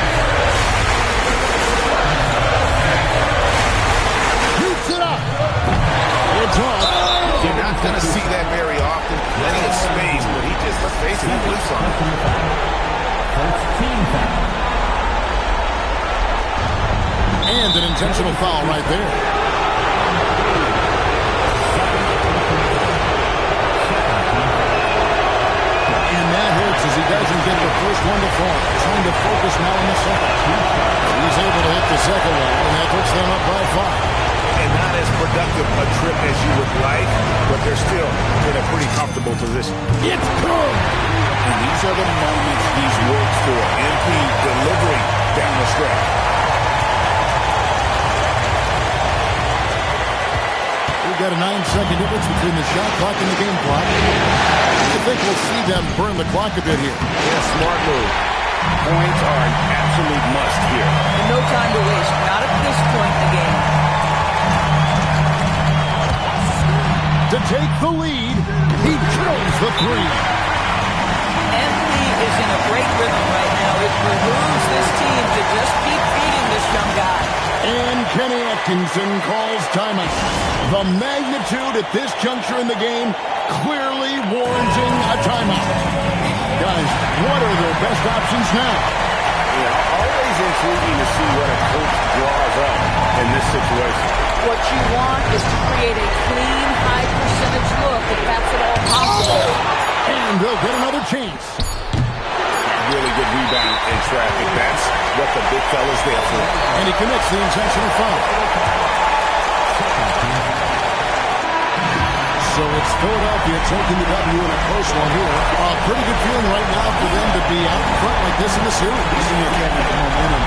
Shoots it up. It's off. You're not going to see that very often. Plenty of space, but he just, let's face it, he loops on it. First team foul. And an intentional foul right there. And that hurts as he doesn't get the first one to fall. Trying to focus now on the second. He's able to hit the second one, and that puts them up by 5. And not as productive productive a trip as you would like, but they're still in a pretty comfortable position. It's good! And these are the moments he's worked for. MP delivering down the stretch. We've got a 9-second difference between the shot clock and the game clock. I think we'll see them burn the clock a bit here. Yeah, smart move. Points are an absolute must here. And no time to waste. Not at this point in the game. To take the lead, he drills the three. Anthony is in a great rhythm right now. It behooves this team to just keep feeding this young guy. And Kenny Atkinson calls timeout. The magnitude at this juncture in the game clearly warranting a timeout. Guys, what are their best options now? Yeah, always intriguing to see what a coach draws up in this situation. What you want is to create a clean, high-percentage look if that's at all possible. And they'll get another chance. Really good rebound in traffic. That's what the big fella's there for. And he commits the intentional foul. So it's Philadelphia taking the W in a close one here. Pretty good feeling right now for them to be out in front like this in the series. Isn't it, Kevin? The momentum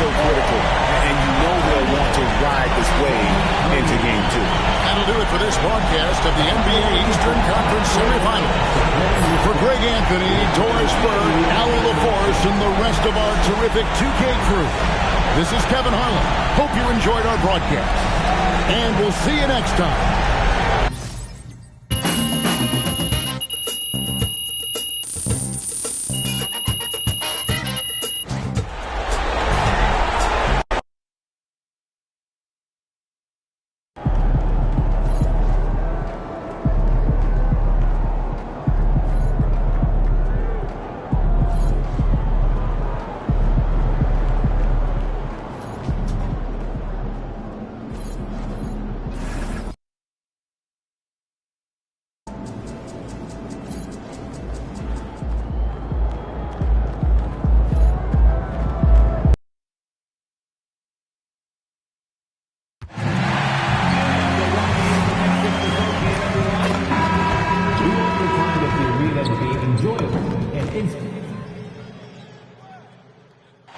so critical. And you know they'll want to ride this wave into Game 2. That'll do it for this broadcast of the NBA Eastern Conference Semifinals. For Greg Anthony, Doris Burke, Allie LaForce, and the rest of our terrific 2K crew, this is Kevin Harlan. Hope you enjoyed our broadcast. And we'll see you next time.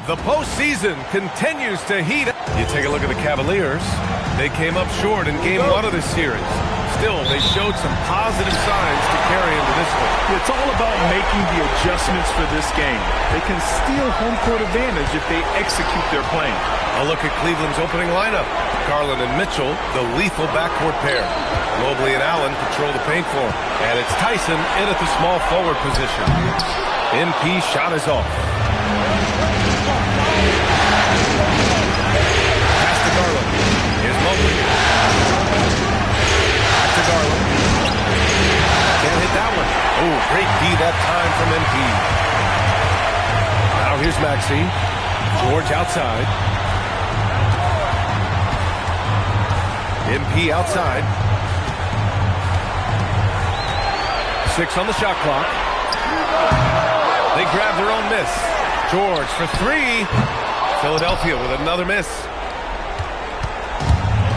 The postseason continues to heat up. You take a look at the Cavaliers. They came up short in Game 1 of this series. Still, they showed some positive signs to carry into this one. It's all about making the adjustments for this game. They can steal home court advantage if they execute their plan. A look at Cleveland's opening lineup. Garland and Mitchell, the lethal backcourt pair. Mobley and Allen patrol the paint for him. And it's Tyson in at the small forward position. MP shot is off. Pass to Garland. Here's Mobley. Back to Garland. Can't hit that one. Oh, great D that time from MP. Now here's Maxey. George outside. MP outside. 6 on the shot clock. They grab their own miss. George for 3. Philadelphia with another miss.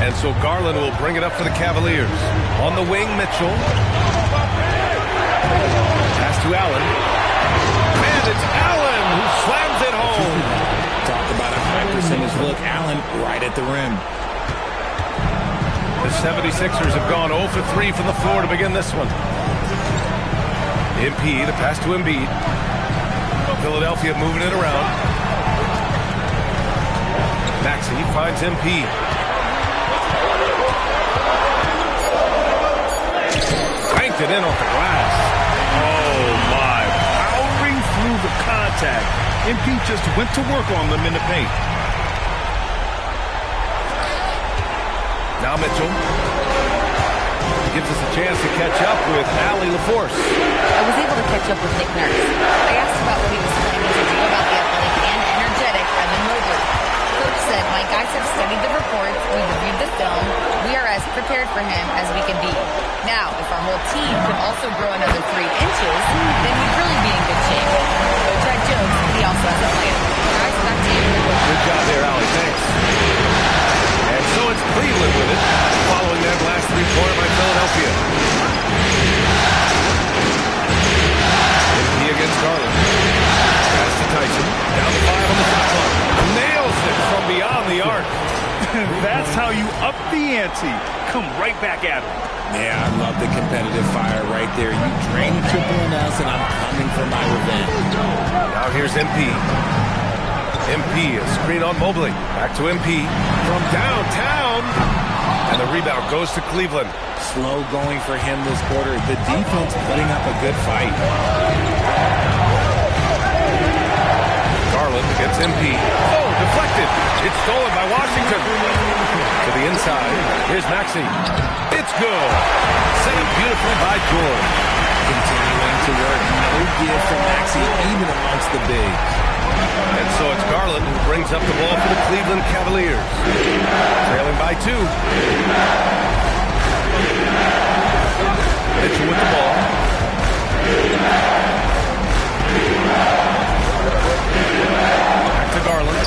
And so Garland will bring it up for the Cavaliers. On the wing, Mitchell. Pass to Allen. And it's Allen who slams it home. Talk about a high percentage look. Allen right at the rim. The 76ers have gone 0 for 3 from the floor to begin this one. MP, the pass to Embiid. Philadelphia moving it around. Maxey finds MP. Cranked it in off the glass. Oh, my. Powering through the contact. MP just went to work on them in the paint. Now Mitchell gives us a chance to catch up with Allie LaForce. I was able to catch up with Nick Nurse. I asked about what he was planning to do about the athletic and energetic Evan Mobley. Coach said, my guys have studied the reports, we reviewed the film, we are as prepared for him as we can be. Now, if our whole team could also grow another 3 inches, then we'd really be in good shape. Coach had jokes, but he also has a plan. Guys, back to you. Good job there, Allie. Thanks. And so it's Cleveland with it. up the ante, come right back at him. Yeah, I love the competitive fire right there. You drain the triple on us, and I'm coming for my revenge. Now here's MP. MP, a screen on Mobley. Back to MP from downtown. And the rebound goes to Cleveland. Slow going for him this quarter. The defense putting up a good fight. Garland gets MP. Oh, deflected. It's stolen by Washington. To the inside. Here's Maxey. It's good. Set up beautifully by George. Continuing to work. No give for Maxey, even amongst the bigs. And so it's Garland who brings up the ball for the Cleveland Cavaliers. Trailing by 2. Mitchell with the ball. Back to Garland.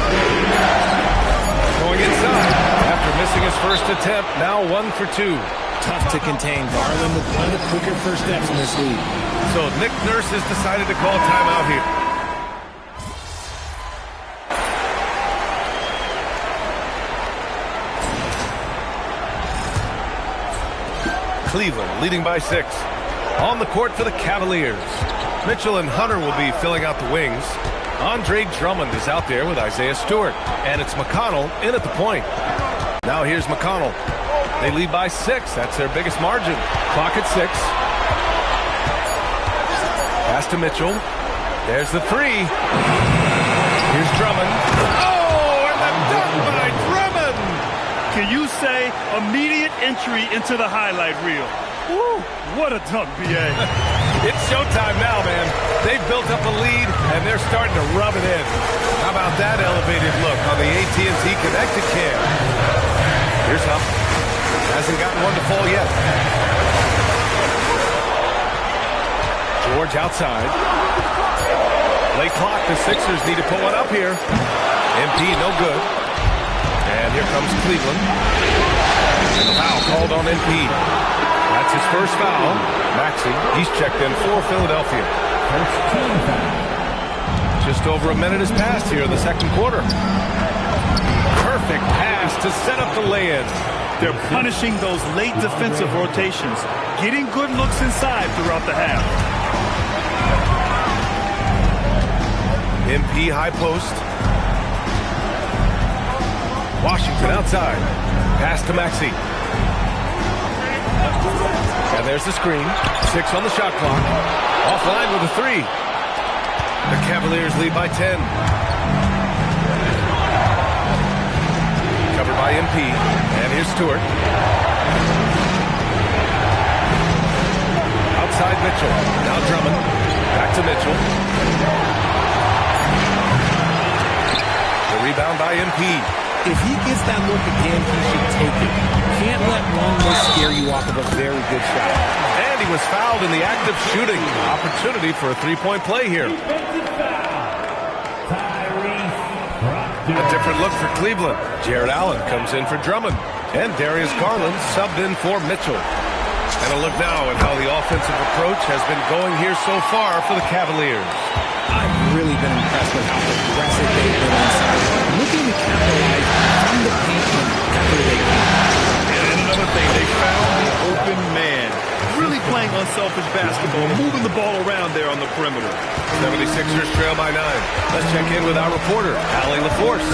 Going inside. After missing his first attempt, now 1 for 2. Tough to contain. Garland with one of the quicker first steps in this league. So Nick Nurse has decided to call timeout here. Cleveland leading by 6. On the court for the Cavaliers. Mitchell and Hunter will be filling out the wings. Andre Drummond is out there with Isaiah Stewart. And it's McConnell in at the point. Now here's McConnell. They lead by 6. That's their biggest margin. Clock at 6. Pass to Mitchell. There's the 3. Here's Drummond. Oh, and the dunk by Drummond! Can you say immediate entry into the highlight reel? Woo, what a dunk, B.A. It's showtime now, man. They've built up a lead, and they're starting to rub it in. How about that elevated look on the AT&T Connected Cam? Here's Huff. Hasn't gotten one to fall yet. George outside. Late clock. The Sixers need to put one up here. MP no good. And here comes Cleveland. And the foul called on MP. That's his first foul. Maxey, he's checked in for Philadelphia. Just over a minute has passed here in the second quarter. Perfect pass to set up the lay-in. They're punishing those late defensive rotations, getting good looks inside throughout the half. MP high post. Washington outside. Pass to Maxey. And there's the screen. 6 on the shot clock. Offline with a 3. The Cavaliers lead by 10. Covered by MP. And here's Stewart. Outside Mitchell. Now Drummond. Back to Mitchell. The rebound by MP. If he gets that look again, he should take it. Can't let one miss scare you off of a very good shot. And he was fouled in the act of shooting. Opportunity for a three-point play here. A different look for Cleveland. Jared Allen comes in for Drummond. And Darius Garland subbed in for Mitchell. And a look now at how the offensive approach has been going here so far for the Cavaliers. I've really been impressed with how aggressive they've been inside, looking to capitalize from the paint whenever they can. And another thing, they found the open man. Really playing unselfish basketball, moving the ball around there on the perimeter. 76ers trail by 9. Let's check in with our reporter, Allie LaForce.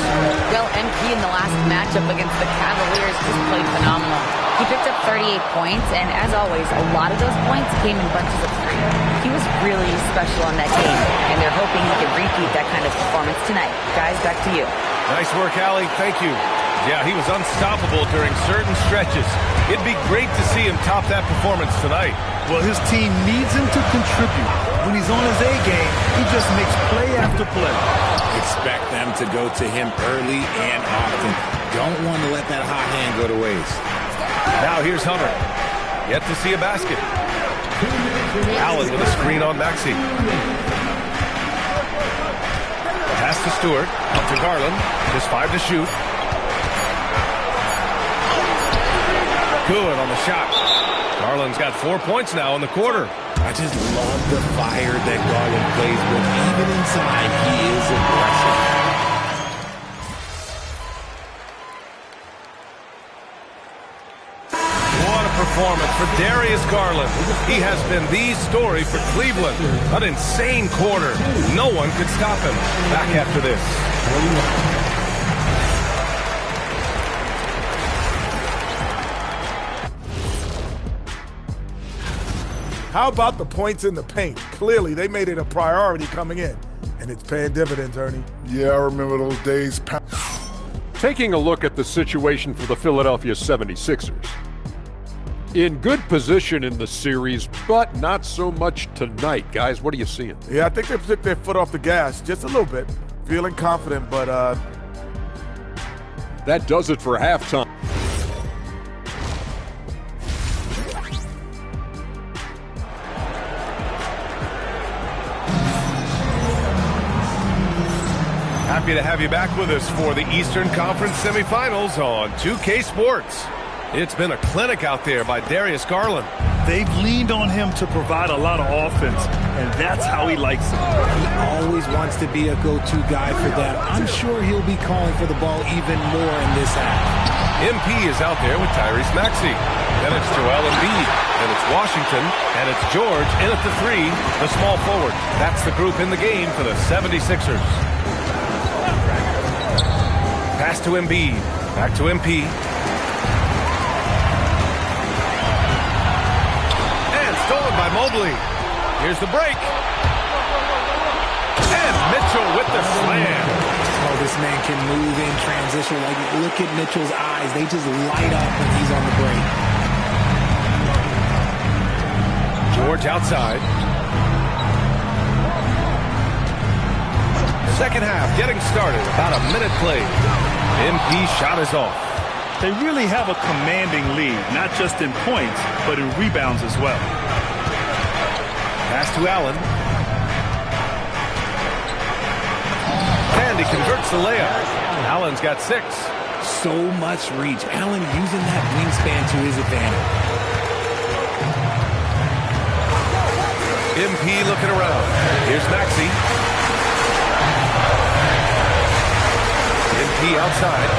Well, MP in the last matchup against the Cavaliers just played phenomenal. He picked up 38 points, and as always, a lot of those points came in bunches of 3. He was really special on that game, and they're hoping he can repeat that kind of performance tonight. Guys, back to you. Nice work, Allie. Thank you. Yeah, he was unstoppable during certain stretches. It'd be great to see him top that performance tonight. Well, his team needs him to contribute. When he's on his A game, he just makes play after play. Expect them to go to him early and often. Don't want to let that hot hand go to waste. Now here's Hunter. Yet to see a basket. Allen with a screen on Maxey. Pass to Stewart. Up to Garland. Just 5 to shoot. Good on the shot. Garland's got 4 points now in the quarter. I just love the fire that Garland plays with. Even inside, he is aggressive. performance for Darius Garland. He has been the story for Cleveland. An insane quarter. No one could stop him. Back after this. How about the points in the paint? Clearly, they made it a priority coming in, and it's paying dividends, Ernie. Yeah, I remember those days. Taking a look at the situation for the Philadelphia 76ers. In good position in the series, but not so much tonight. Guys, what are you seeing? Yeah, I think they took their foot off the gas just a little bit. Feeling confident, but... That does it for halftime. Happy to have you back with us for the Eastern Conference semifinals on 2K Sports. It's been a clinic out there by Darius Garland. They've leaned on him to provide a lot of offense, and that's how he likes it. He always wants to be a go-to guy for them. I'm sure he'll be calling for the ball even more in this half. MP is out there with Tyrese Maxey. Then it's Joel Embiid. Then it's Washington. And it's George in at the 3, the small forward. That's the group in the game for the 76ers. Pass to Embiid. Back to MP. And stolen by Mobley. Here's the break. And Mitchell with the slam. Oh, this man can move in transition. Like, look at Mitchell's eyes. They just light up when he's on the break. George outside. Second half getting started. About a minute played. MP shot is off. They really have a commanding lead, not just in points, but in rebounds as well. Pass to Allen. And he converts the layup. Allen's got 6. So much reach. Allen using that wingspan to his advantage. MP looking around. Here's Maxey. MP outside.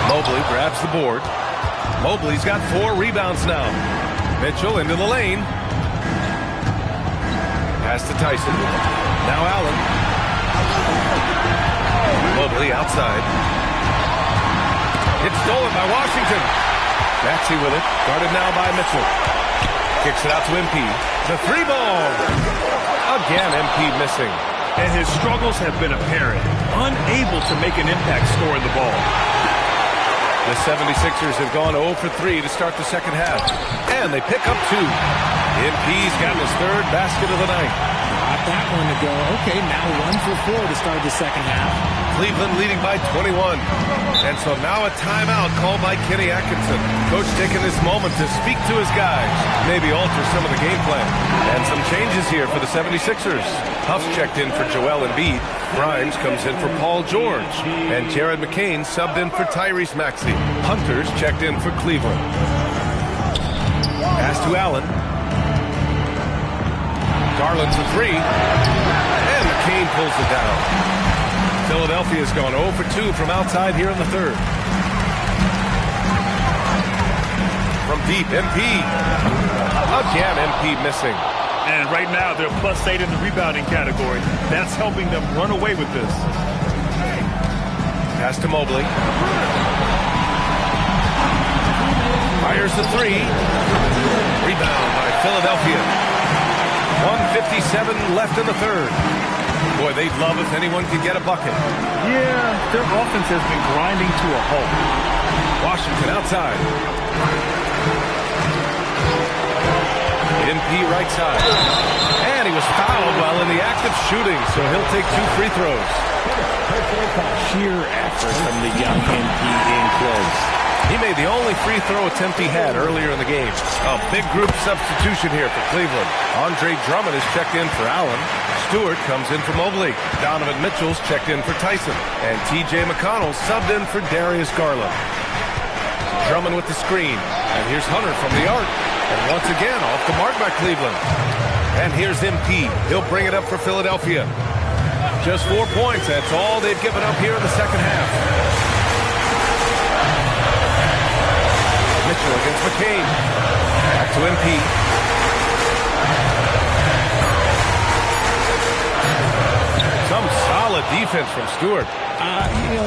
Mobley grabs the board. Mobley's got 4 rebounds now. Mitchell into the lane. Pass to Tyson. Now Allen. Mobley outside. It's stolen by Washington. Maxey with it. Guarded now by Mitchell. Kicks it out to MP. The 3 ball. Again, MP missing. And his struggles have been apparent. Unable to make an impact scoring the ball. The 76ers have gone 0 for 3 to start the second half. And they pick up 2. MP's gotten his 3rd basket of the night. Got that one to go. Okay, now 1 for 4 to start the second half. Cleveland leading by 21. And so now a timeout called by Kenny Atkinson. Coach taking this moment to speak to his guys. Maybe alter some of the game plan. And some changes here for the 76ers. Huff checked in for Joel Embiid. Grimes comes in for Paul George. And Jared McCain subbed in for Tyrese Maxey. Hunters checked in for Cleveland. Pass to Allen. Garland's a 3. And McCain pulls it down. Philadelphia's gone 0 for 2 from outside here in the 3rd. From deep, MP. Again, MP missing. And right now, they're +8 in the rebounding category. That's helping them run away with this. Pass to Mobley. Fires the 3. Rebound by Philadelphia. 1:57 left in the 3rd. Boy, they'd love if anyone could get a bucket. Yeah, their offense has been grinding to a halt. Washington outside. MP right side. And he was fouled while in the act of shooting, so he'll take 2 free throws. Sheer effort from the young MP in close. He made the only free throw attempt he had earlier in the game. A big group substitution here for Cleveland. Andre Drummond is checked in for Allen. Stewart comes in for Mobley. Donovan Mitchell's checked in for Tyson. And T.J. McConnell subbed in for Darius Garland. Drummond with the screen. And here's Hunter from the arc. And once again, off the mark by Cleveland. And here's MP. He'll bring it up for Philadelphia. Just 4 points. That's all they've given up here in the second half. Mitchell against McCain. Back to MP. Some solid defense from Stewart.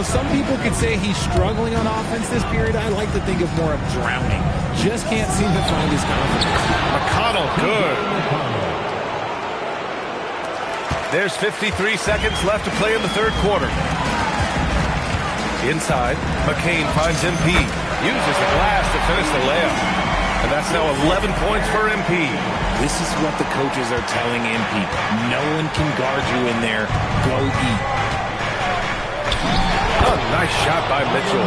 Some people could say he's struggling on offense this period. I like to think of more of drowning. Just can't seem to find his confidence. McConnell, good. There's 53 seconds left to play in the third quarter. Inside, McCain finds MP. Uses the glass to finish the layup. And that's now 11 points for MP. This is what the coaches are telling MP. No one can guard you in there. Go eat. A nice shot by Mitchell.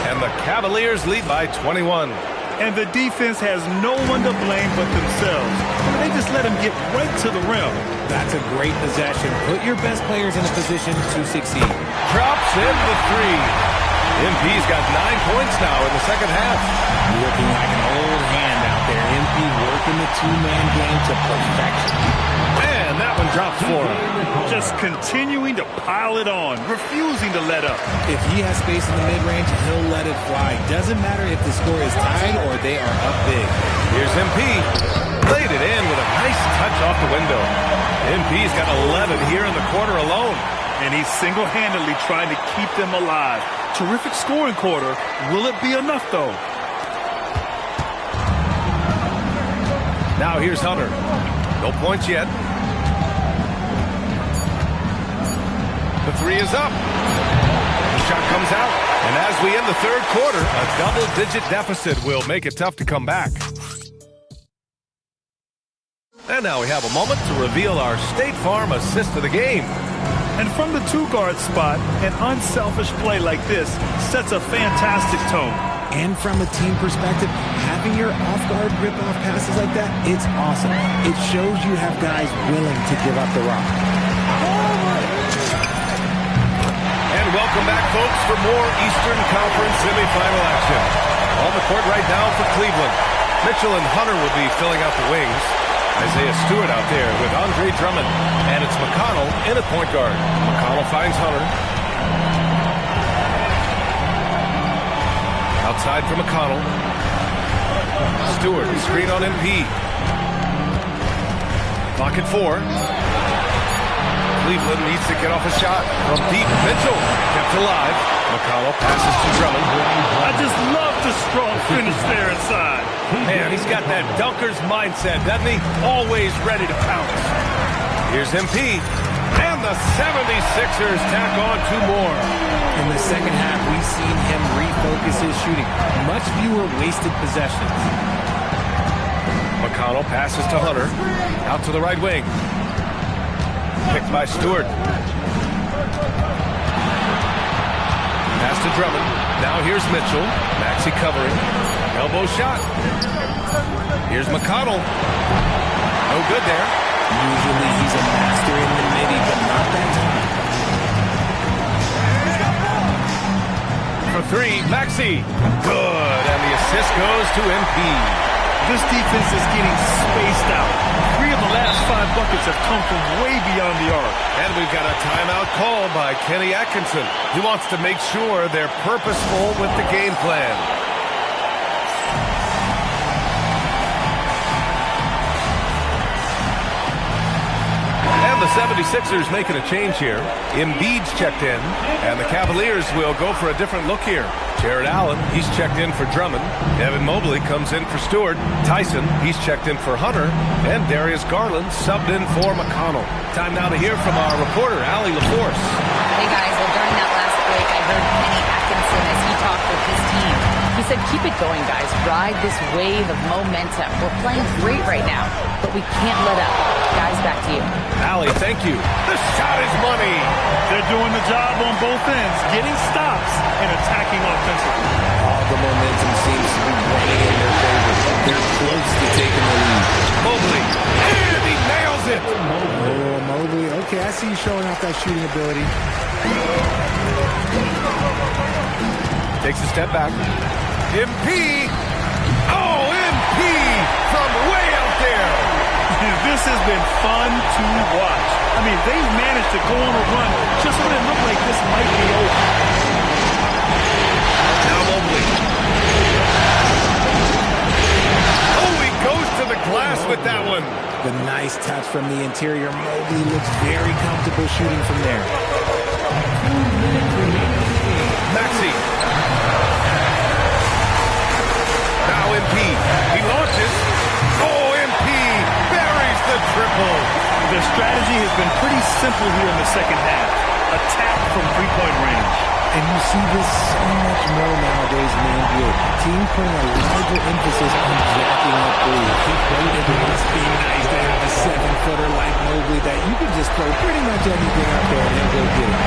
And the Cavaliers lead by 21. And the defense has no one to blame but themselves. They just let him get right to the rim. That's a great possession. Put your best players in a position to succeed. Drops in the three. MP's got 9 points now in the second half. Looking like an old hand out there. MP working the two-man game to perfection. And that one drops for him. Just continuing to pile it on, refusing to let up. If he has space in the mid-range, he'll let it fly. Doesn't matter if the score is tied or they are up big. Here's MP. Laid it in with a nice touch off the window. MP's got 11 here in the quarter alone. And he's single-handedly trying to keep them alive. Terrific scoring quarter. Will it be enough, though? Now here's Hunter. No points yet. The three is up. The shot comes out. And as we end the third quarter, a double-digit deficit will make it tough to come back. And now we have a moment to reveal our State Farm assist of the game. And from the two-guard spot, an unselfish play like this sets a fantastic tone. And from a team perspective, having your off-guard rip-off passes like that, it's awesome. It shows you have guys willing to give up the rock. And welcome back, folks, for more Eastern Conference semifinal action. On the court right now for Cleveland. Mitchell and Hunter will be filling out the wings. Isaiah Stewart out there with Andre Drummond. And it's McConnell in at point guard. McConnell finds Hunter. Outside for McConnell. Stewart, screen on MP. Clock at 4. Cleveland needs to get off a shot from deep. Mitchell kept alive. McConnell passes to Drummond. I just love the strong finish there inside. Man, he's got that dunker's mindset, doesn't he? Always ready to pounce. Here's MP. And the 76ers tack on 2 more. In the second half, we've seen him refocus his shooting. Much fewer wasted possessions. McConnell passes to Hunter. Out to the right wing. Picked by Stewart. Pass to Drummond. Now here's Mitchell. Maxey covering. Elbow shot. Here's McConnell. No good there. Usually he's a master in the midi, but not that time. For 3, Maxey. Good. And the assist goes to MP. This defense is getting spaced out. 3 of the last 5 buckets have come from way beyond the arc. And we've got a timeout call by Kenny Atkinson. He wants to make sure they're purposeful with the game plan. And the 76ers making a change here. Embiid's checked in, and the Cavaliers will go for a different look here. Jared Allen, he's checked in for Drummond. Evan Mobley comes in for Stewart. Tyson, he's checked in for Hunter. And Darius Garland subbed in for McConnell. Time now to hear from our reporter, Allie LaForce. Hey guys, well during that last break, I heard Kenny Atkinson as he talked with his team. He said, keep it going, guys. Ride this wave of momentum. We're playing great right now, but we can't let up. Guys, back to you. Allie, thank you. The shot is money. They're doing the job on both ends, getting stops and attacking offensively. All the momentum seems to be running in their favor. They're close to taking the lead. Mobley, and he nails it. Oh, Mobley. Okay, I see you showing off that shooting ability. Takes a step back. MP. Oh, MP from way out there. This has been fun to watch. I mean, they've managed to go on a run just when it looked like this might be over. Now Mobley. Oh, he goes to the glass with that one. The nice touch from the interior. Mobley looks very comfortable shooting from there. Maxey. Now MP. He launches. Oh, MP buries the triple. Their strategy has been pretty simple here in the second half. Attack from three-point range. And you see this so much more nowadays in the NBA. Teams putting a larger emphasis on jacking up threes. It must be nice to have a 7-footer like Mobley that you can just throw pretty much anything up there and he'll go get it.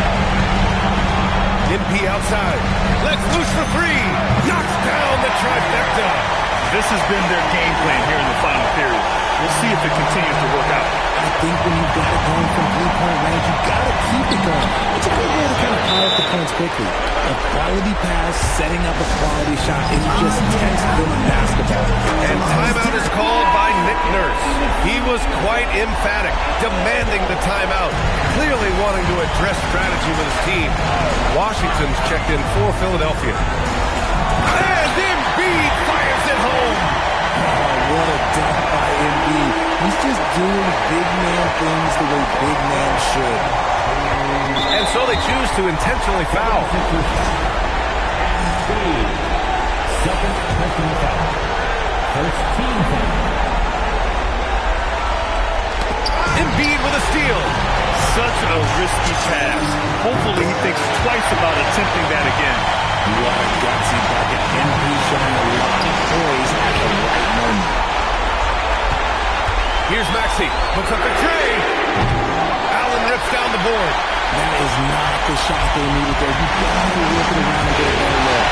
MP outside. Let's loose for three. Knocks down the trifecta. This has been their game plan here in the final period. We'll see if it continues to work out. I think when you've got it going from three-point range, you've got to keep it going. It's a good way to kind of pile up the points quickly. A quality pass, setting up a quality shot is just textbook basketball. And timeout is called by Nick Nurse. He was quite emphatic, demanding the timeout, clearly wanting to address strategy with his team. Washington's checked in for Philadelphia. And Embiid fires it home. Oh, what a dunk by Embiid. He's just doing big man things the way big man should. And so they choose to intentionally foul. Second personal foul. First team foul. Embiid with a steal. Such a risky pass. Hopefully he thinks twice about attempting that again. What a gutsy bucket. Embiid showing a lot of poise at the right moment. Here's Maxey. Puts up the tray. Allen rips down the board. That is not the shot they needed there. You got to whip it around and get it better look.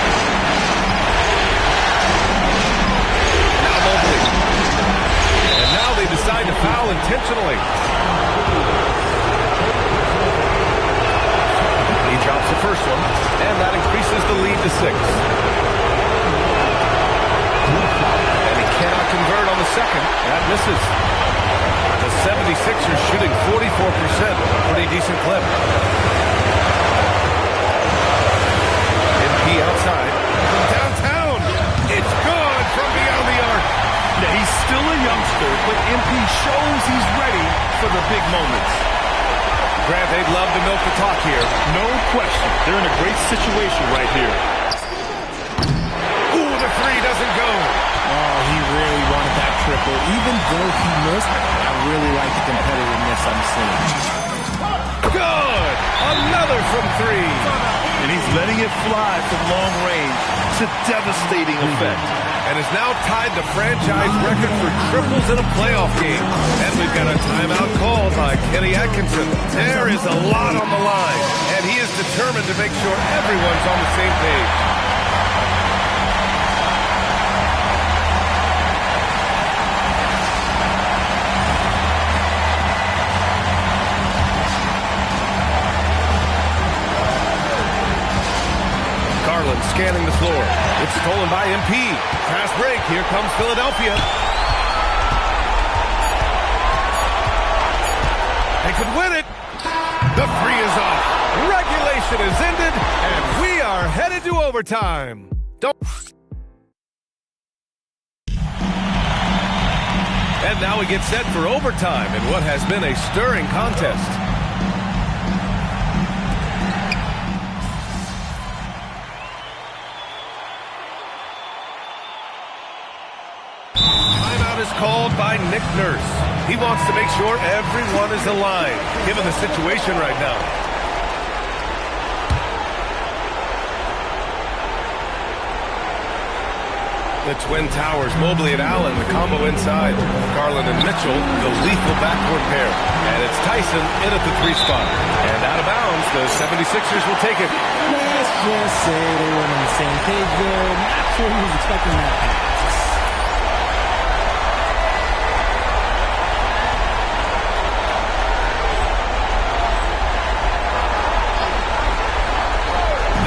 Now Mobley. And now they decide to foul intentionally. He drops the first one, and that increases the lead to 6. And he cannot convert on the second. That misses. The 76ers shooting 44%. A pretty decent clip. MP outside. From downtown. It's good from beyond the arc. Yeah, he's still a youngster, but MP shows he's ready for the big moments. Grant, they'd love to milk the clock here. No question. They're in a great situation right here. Ooh, the three doesn't go. Oh, he really wanted that triple. Even though he missed, I really like the competitiveness I'm seeing. Good! Another from 3. And he's letting it fly from long range to devastating effect. And has now tied the franchise record for triples in a playoff game. And we've got a timeout called by Kenny Atkinson. There is a lot on the line, and he is determined to make sure everyone's on the same page. Garland scanning the floor. It's stolen by MP. Fast break. Here comes Philadelphia. They could win it. The three is off. Regulation is ended, and we are headed to overtime. And now we get set for overtime in what has been a stirring contest. Timeout is called by Nick Nurse. He wants to make sure everyone is aligned, given the situation right now. The Twin Towers, Mobley and Allen, the combo inside. Garland and Mitchell, the lethal backcourt pair. And it's Tyson in at the 3 spot. And out of bounds, the 76ers will take it. Let's just say they weren't on the same page there. Not sure he was expecting that pass.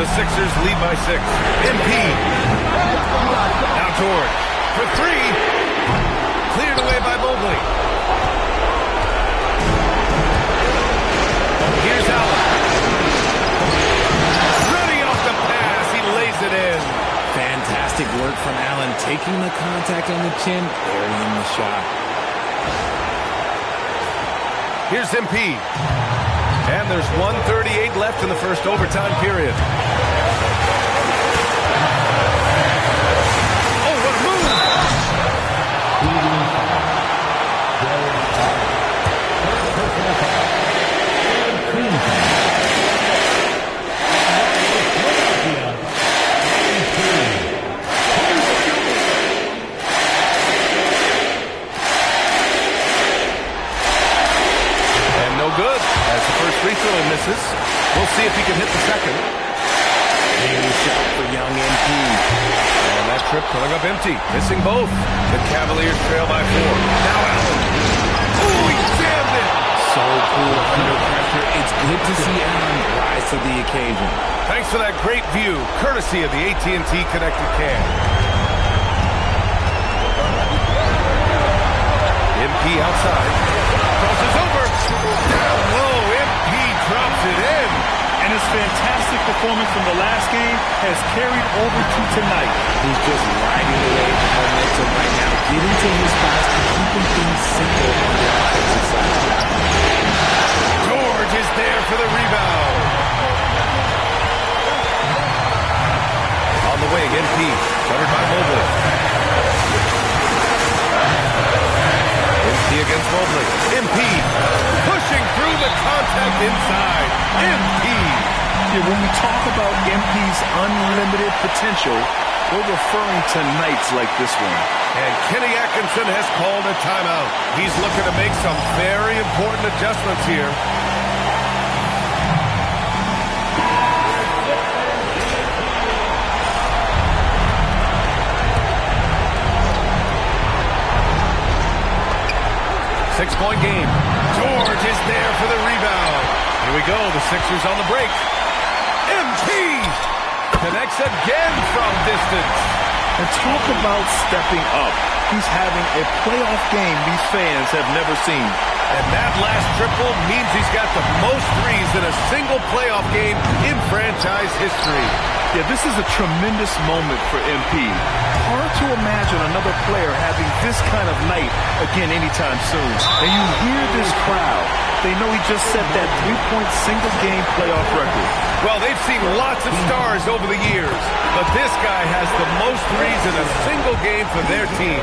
The Sixers lead by 6. MP. Now George for 3. Cleared away by Mobley. from Allen, taking the contact on the chin, burying the shot. Here's MP. And there's 1:38 left in the first overtime period. Oh, what a move! And no good as the first free throw misses. We'll see if he can hit the second. New shot for young MP. And that trip coming up empty, missing both. The Cavaliers trail by 4. Now Allen. Oh, he jammed it! So cool under pressure. It's good to see Allen rise to the occasion. Thanks for that great view, courtesy of the AT&T Connected Cam. MP outside. Crosses over. Down low. MP drops it in. And his fantastic performance from the last game has carried over to tonight. He's just riding the wave of momentum right now, getting to his spots and keeping things simple on the offensive side. George is there for the rebound. On the way, MP, covered by Mobley. MP against Mobley. MP pushing through the contact inside. MP. Yeah, when we talk about MP's unlimited potential, we're referring to nights like this one. And Kenny Atkinson has called a timeout. He's looking to make some very important adjustments here. Six-point game. George is there for the rebound. Here we go. The Sixers on the break. MP connects again from distance. And talk about stepping up. He's having a playoff game these fans have never seen. And that last triple means he's got the most threes in a single playoff game in franchise history. Yeah, this is a tremendous moment for MP. Hard to imagine another player having this kind of night again anytime soon. And you hear this crowd. They know he just set that three-point single-game playoff record. Well, they've seen lots of stars over the years, but this guy has the most threes in a single game for their team.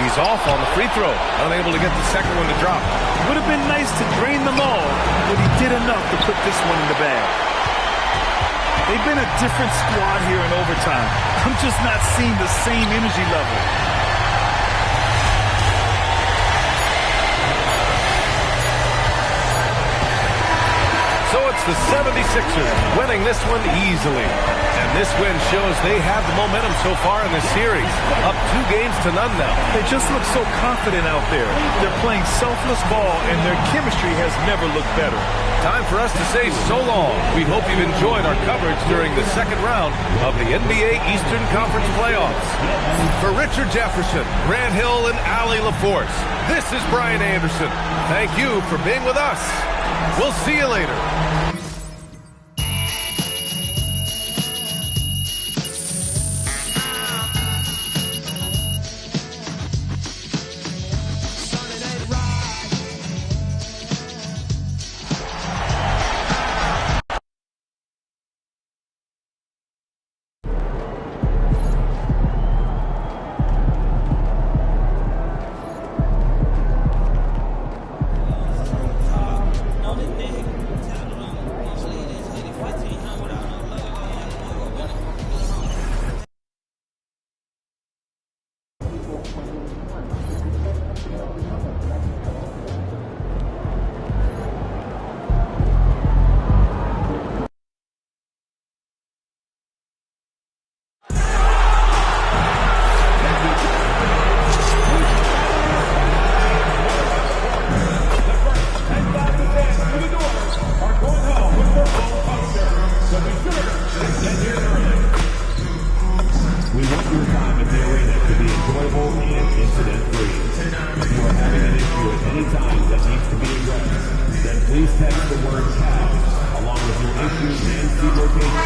He's off on the free throw, unable to get the second one to drop. Would have been nice to drain them all, but he did enough to put this one in the bag. They've been a different squad here in overtime. I'm just not seeing the same energy level. So it's the 76ers winning this one easily. And this win shows they have the momentum so far in this series. Up 2-0 now. They just look so confident out there. They're playing selfless ball, and their chemistry has never looked better. Time for us to say so long. We hope you've enjoyed our coverage during the second round of the NBA Eastern Conference Playoffs. For Richard Jefferson, Grant Hill, and Allie LaForce, this is Brian Anderson. Thank you for being with us. We'll see you later. text the word Cavs along with your issues and seat location.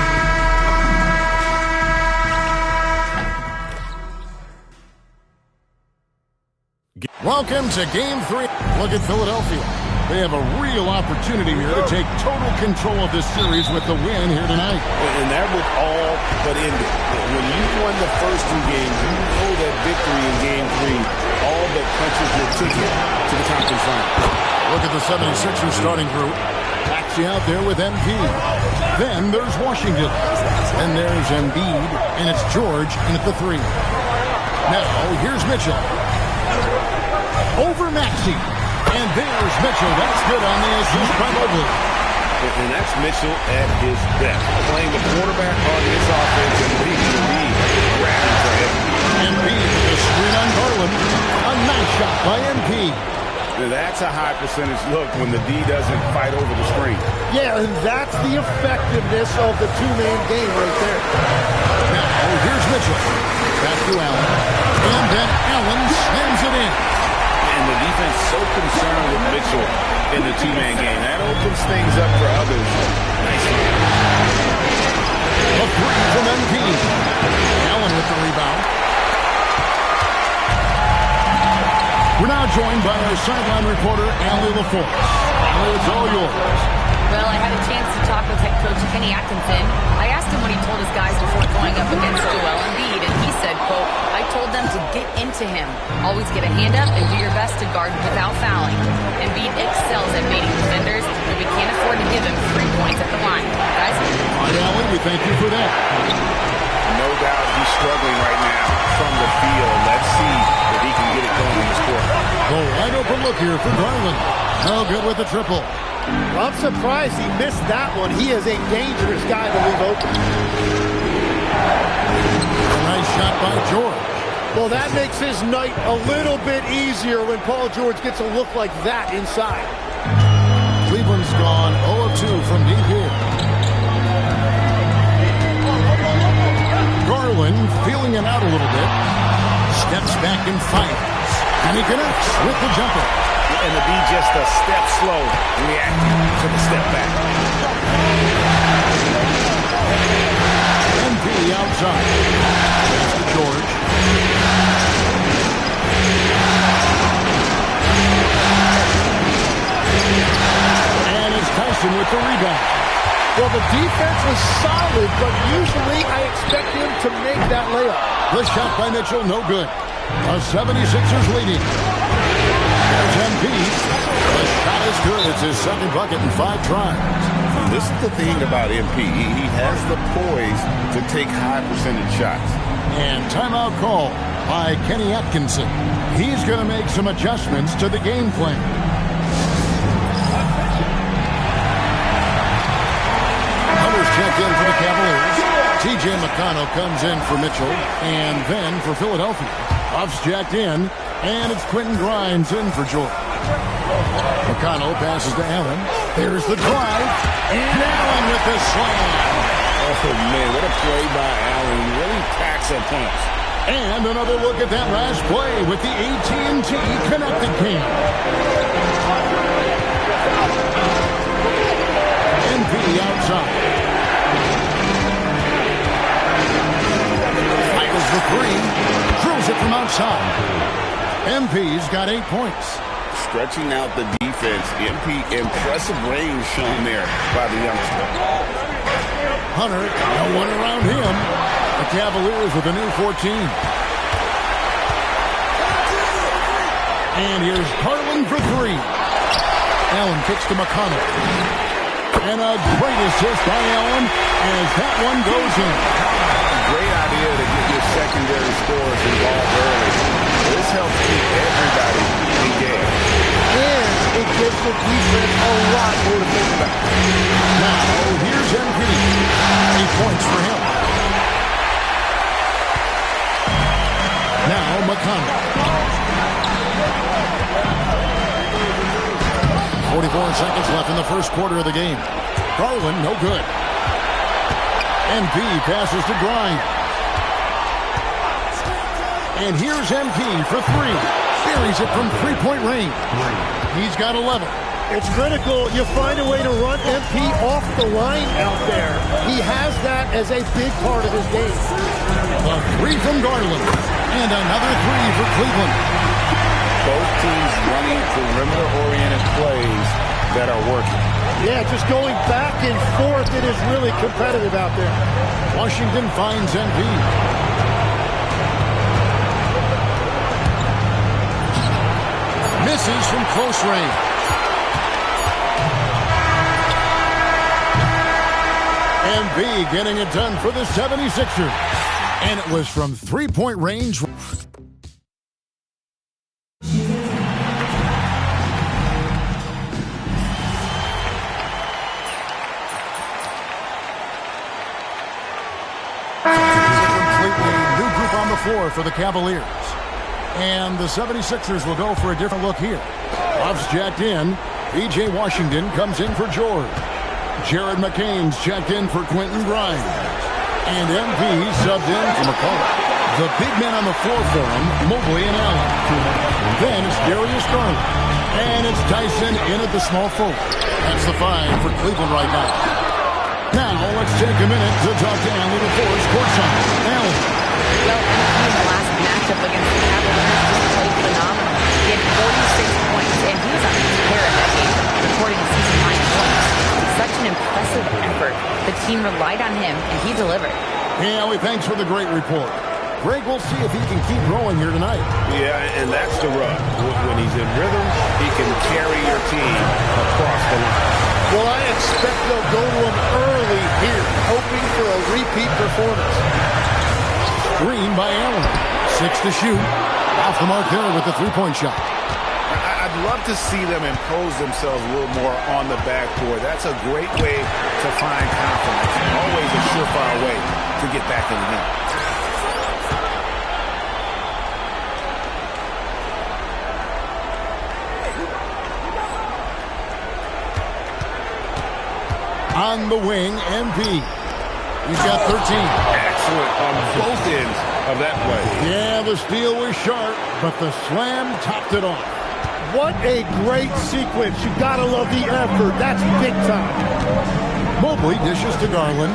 Welcome to Game 3. Look at Philadelphia. They have a real opportunity here to take total control of this series with the win here tonight. And that was all but ended. When you won the first two games, you know that victory in Game 3 all but punches your ticket to the conference final. Look at the 76ers starting group. Maxey out there with MP. Then there's Washington. Then there's Embiid, and it's George in at the 3. Now, here's Mitchell. Over Maxey. And there's Mitchell. That's good on the assist by Mobley. And that's Mitchell at his best. Playing the quarterback on this offense and leading the lead. Grabbing for him. Embiid with a screen on Garland. A nice shot by MP. Now that's a high percentage look when the D doesn't fight over the screen. Yeah, and that's the effectiveness of the two-man game right there. Now, here's Mitchell. Back to Allen. And then Allen slams it in. And the defense so concerned with Mitchell in the two-man game. That opens things up for others. Nice one. A 3 from MP. Allen with the rebound. We're now joined by our sideline reporter, Allie LaForce. Allie, it's all yours. Well, I had a chance to talk with head coach Kenny Atkinson. I asked him what he told his guys before going up against Joel Embiid, and he said, quote, I told them to get into him. Always get a hand up and do your best to guard without fouling. Embiid excels at baiting defenders, and we can't afford to give him 3 points at the line. Guys? All right, Allie, we thank you for that. No doubt he's struggling right now from the field. Let's see if he can get it going in this quarter. A wide open look here for Garland. No good with the triple. Well, I'm surprised he missed that one. He is a dangerous guy to leave open. A nice shot by George. Well, that makes his night a little bit easier when Paul George gets a look like that inside. Cleveland's gone 0 of 2 from deep here. Garland feeling it out a little bit. Steps back and fires. And he connects with the jumper. And to be just a step slow, reacting to the step back. MP outside. Pass to George. And it's Tyson with the rebound. Well, the defense was solid, but usually I expect him to make that layup. The shot by Mitchell, no good. The 76ers leading. There's Embiid. The shot is good. It's his second bucket in 5 tries. This is the thing about MP. He has the poise to take high percentage shots. And timeout call by Kenny Atkinson. He's going to make some adjustments to the game plan. Hunter's checked in for the Cavaliers. T.J. McConnell comes in for Mitchell. And then for Philadelphia. Huff's checked in. And it's Quentin Grimes in for George. McConnell passes to Allen. There's the drive. And Allen with the slam. Oh, man, what a play by Allen. He really packs a punch. And another look at that last play with the AT&T connected game. MP outside. Fires the 3. Drills it from outside. MP's got 8 points. Stretching out the defense. MP, impressive range shown there by the youngster. Hunter, no one around him. The Cavaliers with a new 14. And here's Garland for 3. Allen kicks to McConnell. And a great assist by Allen as that one goes in. Great idea to get your secondary scorers involved early. This helps keep everybody engaged. And it gives the defense a lot more to think about. Now, here's MP. 8 points for him. Now, McConnell. 44 seconds left in the first quarter of the game. Garland, no good. MP passes to Grimes. And here's MP for 3. Buries it from 3-point range. He's got 11. It's critical you find a way to run MP off the line out there. He has that as a big part of his game. A three from Garland, and another three for Cleveland. Both teams running perimeter-oriented plays that are working. Yeah, just going back and forth, it is really competitive out there. Washington finds MP. Misses from close range. MP getting it done for the 76ers. And it was from three-point range. On the floor for the Cavaliers. And the 76ers will go for a different look here. Love's jacked in. P.J. Washington comes in for George. Jared McCain's checked in for Quentin Grimes. And MP subbed in for McCullough. The big men on the floor for him, Mobley and Allen. Then it's Darius Garland. And it's Tyson in at the small forward. That's the five for Cleveland right now. Now let's take a minute to talk to Allen Laporte courtside. Allen. Well, MP in the last matchup against the Cavaliers just played phenomenal. He had 46 points, and he was on a tear in that game, recording a season-high points. Such an impressive effort. The team relied on him, and he delivered. Yeah, thanks for the great report. Greg, we'll see if he can keep growing here tonight. Yeah, and that's the rub. When he's in rhythm, he can carry your team across the line. Well, I expect they'll go to him early here, hoping for a repeat performance. Green by Allen. 6 to shoot. Off the mark there with the three-point shot. I'd love to see them impose themselves a little more on the backboard. That's a great way to find confidence. Always a surefire way to get back in the game. On the wing, MP. He's got 13. Excellent on both ends of that play. Yeah, the steal was sharp, but the slam topped it off. What a great sequence. You gotta love the effort. That's big time. Mobley dishes to Garland.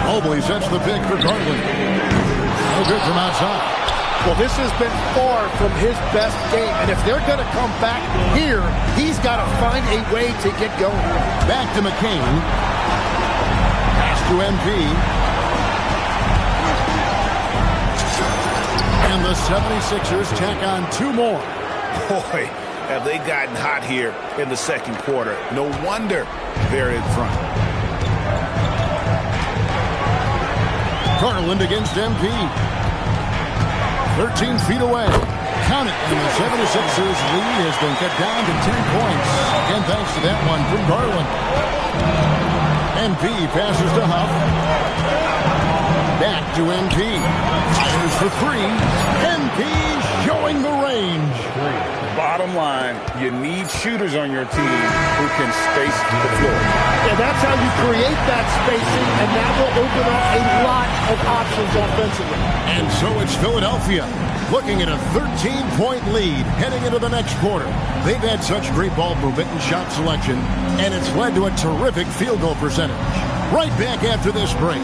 Mobley sets the pick for Garland. No good from outside. Well, this has been far from his best game, and if they're going to come back here, he's got to find a way to get going. Back to McCain. Pass to MP. And the 76ers tack on two more. Boy, have they gotten hot here in the second quarter. No wonder they're in front. Garland against MP. 13 feet away. Count it, and the 76ers lead has been cut down to 10 points. Again, thanks to that one from Garland. MP passes to Huff. Back to MP. Fires for three. MP showing the range. Bottom line, you need shooters on your team who can space the floor. Yeah, that's how you create that spacing, and that will open up a lot of options offensively. And so it's Philadelphia looking at a 13-point lead heading into the next quarter. They've had such great ball movement and shot selection, and it's led to a terrific field goal percentage. Right back after this break.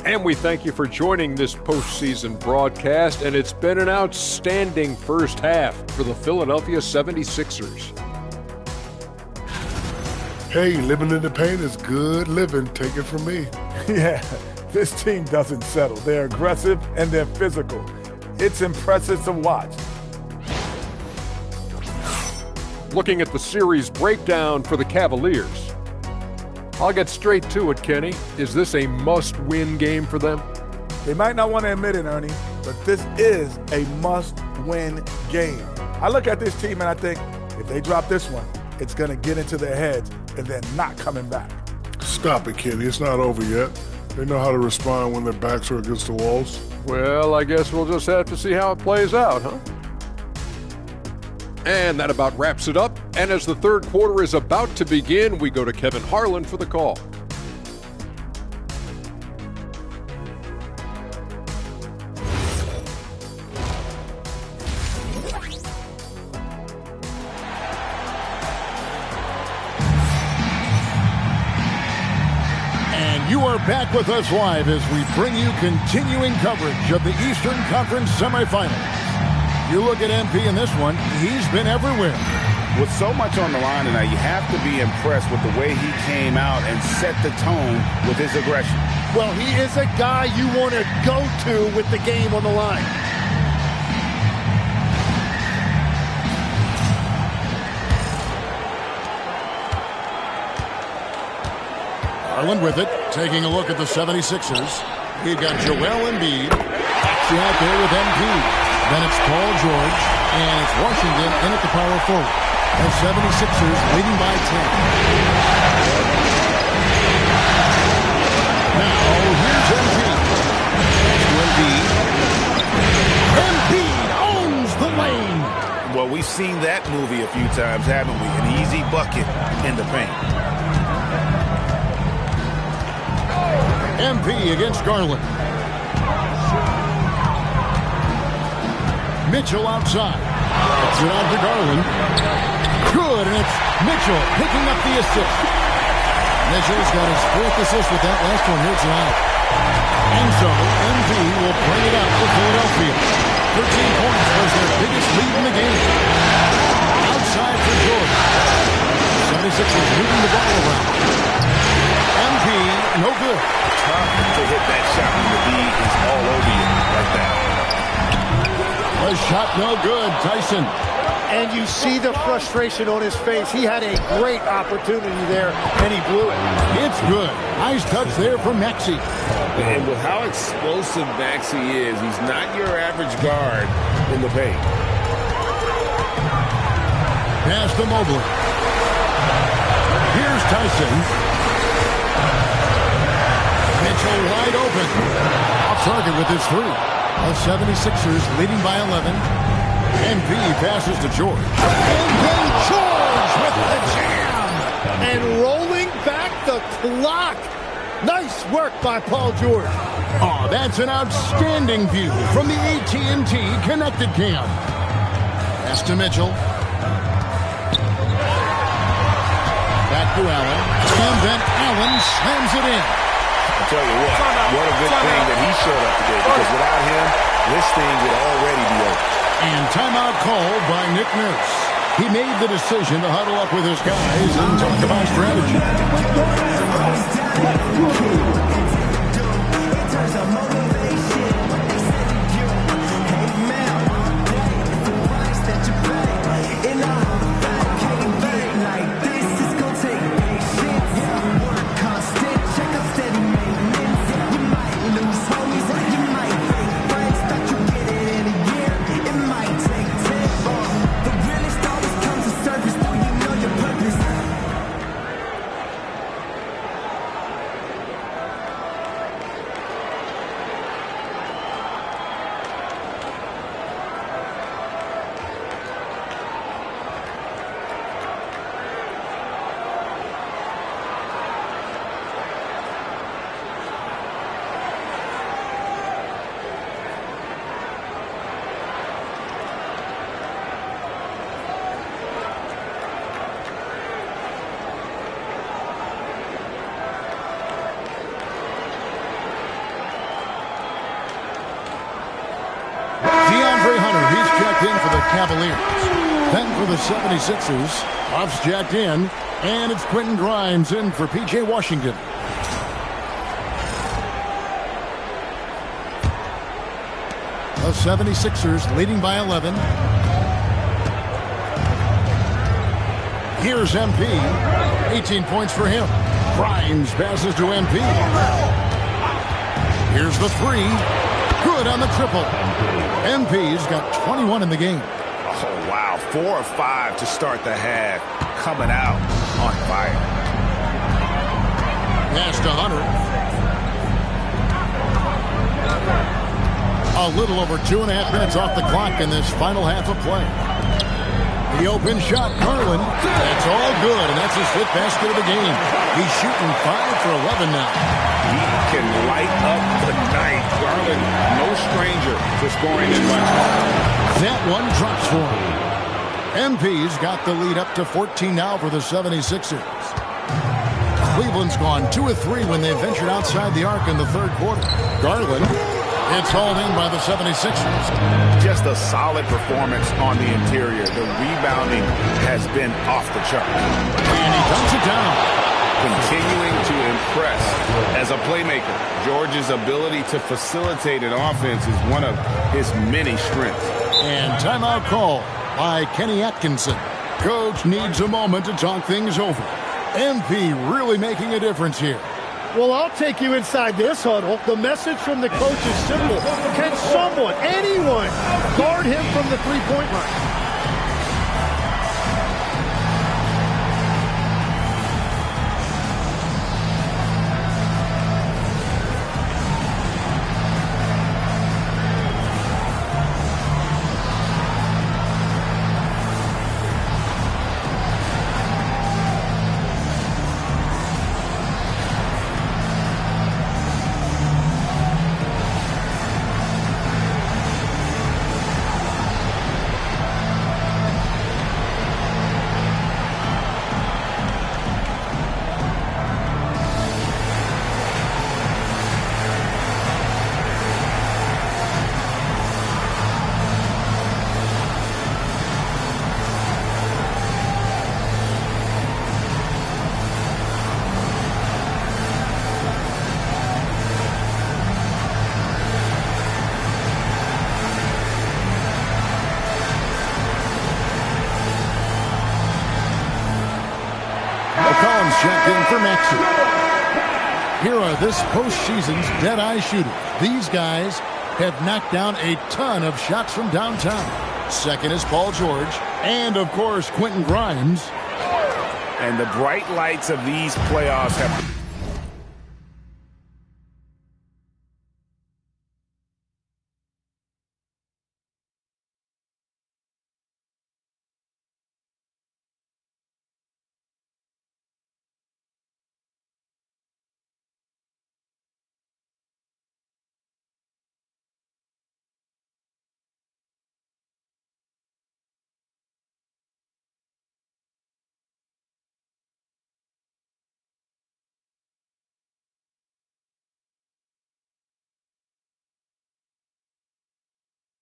And we thank you for joining this postseason broadcast, and it's been an outstanding first half for the Philadelphia 76ers. Hey, living in the paint is good living. Take it from me. Yeah, this team doesn't settle. They're aggressive and they're physical. It's impressive to watch. Looking at the series breakdown for the Cavaliers. I'll get straight to it, Kenny. Is this a must-win game for them? They might not want to admit it, Ernie, but this is a must-win game. I look at this team and I think if they drop this one, it's going to get into their heads and then not coming back. Stop it, Kenny. It's not over yet. They know how to respond when their backs are against the walls. Well, I guess we'll just have to see how it plays out, huh? And that about wraps it up. And as the third quarter is about to begin, we go to Kevin Harlan for the call. You are back with us live as we bring you continuing coverage of the Eastern Conference semifinals. You look at MP in this one, he's been everywhere. With so much on the line tonight, you have to be impressed with the way he came out and set the tone with his aggression. Well, he is a guy you want to go to with the game on the line. Garland with it, taking a look at the 76ers. We've got Joel Embiid. Actually out there with MP. Then it's Paul George, and it's Washington in at the power forward. The 76ers leading by 10. Now, here's Embiid. Embiid owns the lane. Well, we've seen that movie a few times, haven't we? An easy bucket in the paint. MP against Garland. Mitchell outside. It's it out to Garland. Good, and it's Mitchell picking up the assist. Mitchell's got his fourth assist with that last one here tonight. And so, MP will bring it up for Philadelphia. 13 points was their biggest lead in the game. Outside for George. 76ers moving the ball around. MP, no good. Tough to hit that shot when the lead is all over you like that. A shot no good, Tyson. And you see the frustration on his face. He had a great opportunity there, and he blew it. It's good. Nice touch there from Maxey. And with how explosive Maxey is, he's not your average guard in the paint. Pass to Mobley. Here's Tyson. Mitchell wide open. Off target with his three. The 76ers leading by 11. MP passes to George. And then George with the jam. And rolling back the clock. Nice work by Paul George. Oh, that's an outstanding view from the AT&T Connected Cam. Pass to Mitchell. Back to Allen. And then Allen slams it in. I'll tell you what a good thing that he showed up today, because without him, this thing would already be over. And timeout called by Nick Nurse. He made the decision to huddle up with his guys and talk about strategy. DeAndre Hunter, he's checked in for the Cavaliers. Then for the 76ers, Buff's jacked in, and it's Quentin Grimes in for P.J. Washington. The 76ers leading by 11. Here's MP. 18 points for him. Grimes passes to MP. Here's the three. Good on the triple. MP's got 21 in the game. Oh, wow. 4 or 5 to start the half. Coming out on fire. Pass to Hunter. A little over 2.5 minutes off the clock in this final half of play. The open shot, Garland. That's all good, and that's his 5th basket of the game. He's shooting 5 for 11 now. He can light up the night. Garland, no stranger to scoring in much. That one drops for him. MP's got the lead up to 14 now for the 76ers. Cleveland's gone 2 of 3 when they ventured outside the arc in the 3rd quarter. Garland, it's hauled in by the 76ers. Just a solid performance on the interior. The rebounding has been off the chart. And he dumps it down. Continuing to impress as a playmaker. George's ability to facilitate an offense is one of his many strengths. And timeout call by Kenny Atkinson. Coach needs a moment to talk things over. MP really making a difference here. Well, I'll take you inside this huddle. The message from the coach is simple. Can someone, anyone, guard him from the three-point line? Checked in for Maxey. Here are this postseason's dead-eye shooters. These guys have knocked down a ton of shots from downtown. Second is Paul George. And, of course, Quentin Grimes. And the bright lights of these playoffs have...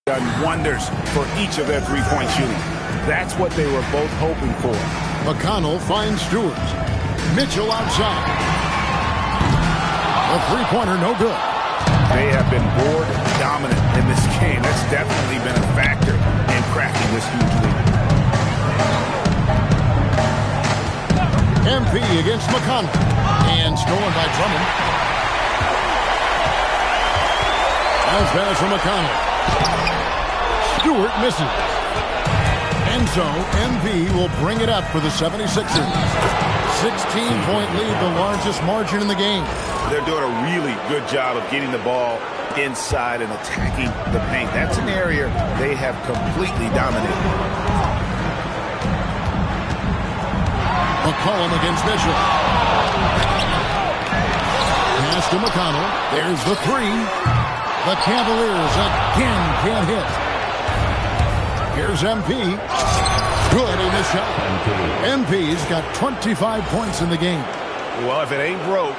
done wonders for each of their three-point shooting. That's what they were both hoping for. McConnell finds Stewart. Mitchell outside. A three-pointer, no good. They have been board dominant in this game. That's definitely been a factor in cracking this huge lead. MP against McConnell. And stolen by Drummond. Bounce pass from McConnell. Stewart misses. And so, MP will bring it up for the 76ers. 16-point lead, the largest margin in the game. They're doing a really good job of getting the ball inside and attacking the paint. That's an area they have completely dominated. McCollum against Mitchell. Pass to McConnell. There's the three. The Cavaliers again can't hit. Here's MP. Good in the shot. MP's got 25 points in the game. Well, if it ain't broke,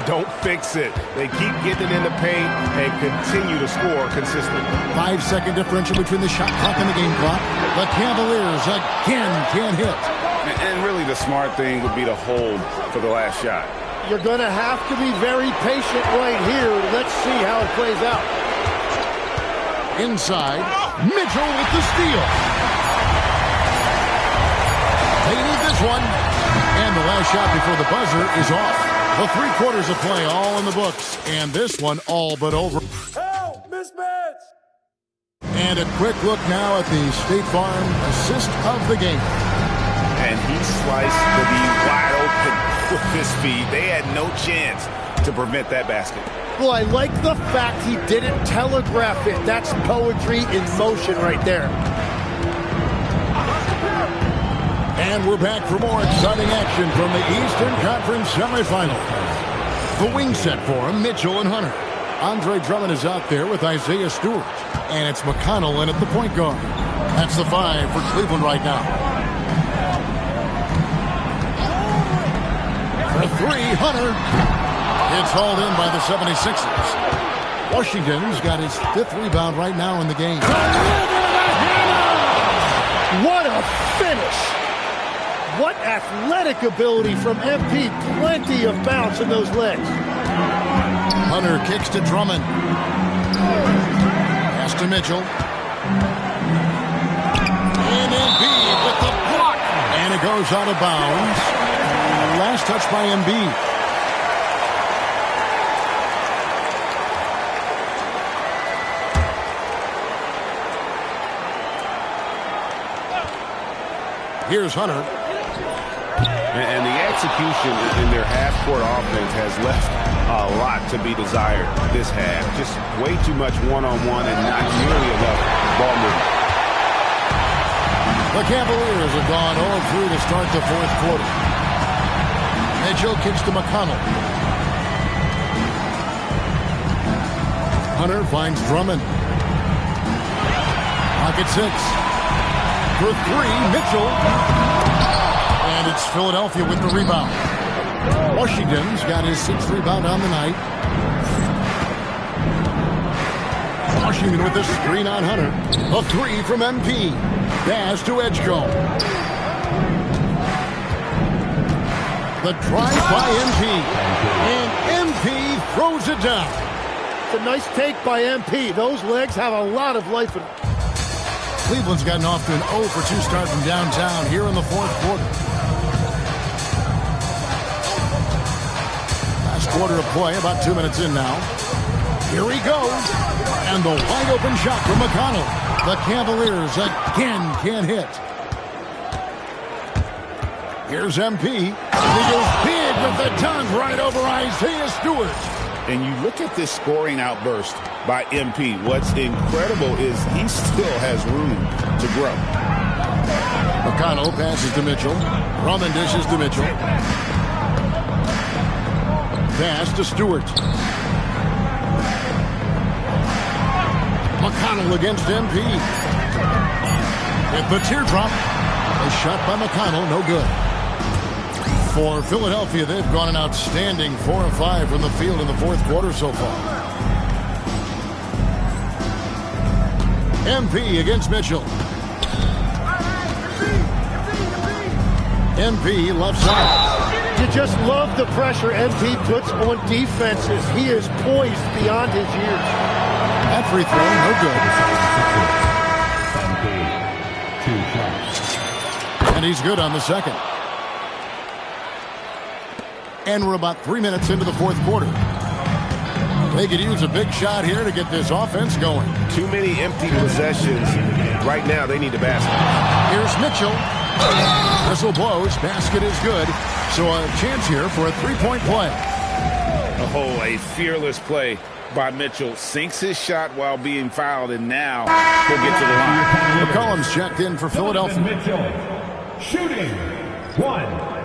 don't fix it. They keep getting it in the paint and continue to score consistently. 5-second differential between the shot clock and the game clock. The Cavaliers again can't hit. And really the smart thing would be to hold for the last shot. You're going to have to be very patient right here. Let's see how it plays out. Inside, Mitchell with the steal. They need this one. And the last shot before the buzzer is off. The 3 quarters of play all in the books. And this one all but over. Help! Mismatch! And a quick look now at the State Farm assist of the game. And he sliced to be wide open with his speed. They had no chance to prevent that basket. Well, I like the fact he didn't telegraph it. That's poetry in motion right there. And we're back for more exciting action from the Eastern Conference semifinals. The wing set for him, Mitchell and Hunter. Andre Drummond is out there with Isaiah Stewart. And it's McConnell in at the point guard. That's the 5 for Cleveland right now. For 3, Hunter. It's hauled in by the 76ers. Washington's got his 5th rebound right now in the game. What a finish! What athletic ability from MP. Plenty of bounce in those legs. Hunter kicks to Drummond. Pass to Mitchell. And Embiid with the block. And it goes out of bounds. Last touch by Embiid. Here's Hunter. And the execution in their half-court offense has left a lot to be desired this half. Just way too much one-on-one and not nearly enough ball movement. The Cavaliers have gone all through to start the 4th quarter. Mitchell kicks to McConnell. Hunter finds Drummond. Pocket 6. For 3, Mitchell. And it's Philadelphia with the rebound. Washington's got his 6th rebound on the night. Washington with the screen on Hunter. A 3 from MP. Pass to Edgecombe. The drive by MP. And MP throws it down. It's a nice take by MP. Those legs have a lot of life in them. Cleveland's gotten off to an 0 for 2 start from downtown here in the 4th quarter. Last quarter of play, about 2 minutes in now. Here he goes. And the wide open shot from McConnell. The Cavaliers again can't hit. Here's MP. He goes big with the dunk right over Isaiah Stewart. And you look at this scoring outburst by MP. What's incredible is he still has room to grow. McConnell passes to Mitchell. Drummond dishes to Mitchell. Pass to Stewart. McConnell against MP. With the teardrop. A shot by McConnell, no good. For Philadelphia, they've gone an outstanding 4 of 5 from the field in the 4th quarter so far. MP against Mitchell. MP left side. You just love the pressure MP puts on defenses. He is poised beyond his years. That free throw, no good. And he's good on the second. And we're about 3 minutes into the 4th quarter. They could use a big shot here to get this offense going. Too many empty possessions. Right now, they need a basket. Here's Mitchell. Whistle blows. Basket is good. So a chance here for a 3-point play. Oh, a fearless play by Mitchell. Sinks his shot while being fouled, and now he'll get to the line. McCollum's checked in for Philadelphia. Mitchell, shooting 1.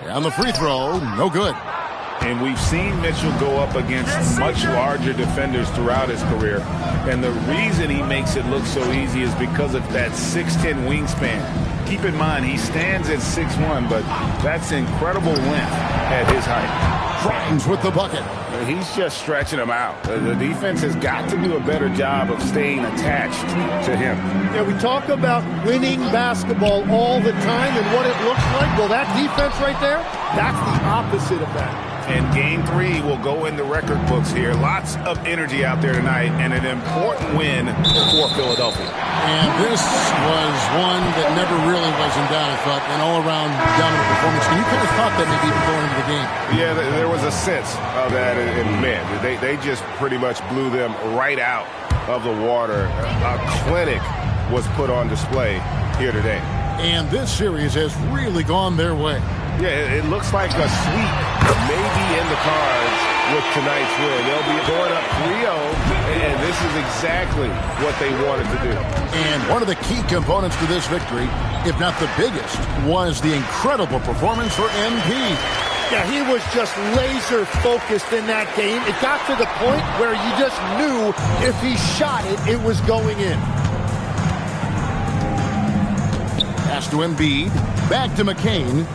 On the free throw, no good. And we've seen Mitchell go up against much larger defenders throughout his career. And the reason he makes it look so easy is because of that 6'10 wingspan. Keep in mind, he stands at 6'1", but that's incredible length at his height. Grimes with the bucket. He's just stretching him out. The defense has got to do a better job of staying attached to him. Yeah, we talk about winning basketball all the time and what it looks like. Well, that defense right there, that's the opposite of that. And Game 3 will go in the record books here. Lots of energy out there tonight, and an important win for Philadelphia. And this was one that never really was in doubt, I thought. An all-around dominant performance. And you could have thought that maybe even going into the game. Yeah, there was a sense of that. And man, they just pretty much blew them right out of the water. A clinic was put on display here today. And this series has really gone their way. Yeah, it looks like a sweep maybe in the cards with tonight's win. They'll be going up 3-0, and this is exactly what they wanted to do. And one of the key components to this victory, if not the biggest, was the incredible performance for MP. Yeah, he was just laser focused in that game. It got to the point where you just knew if he shot it, it was going in. Pass to Embiid. Back to McCain.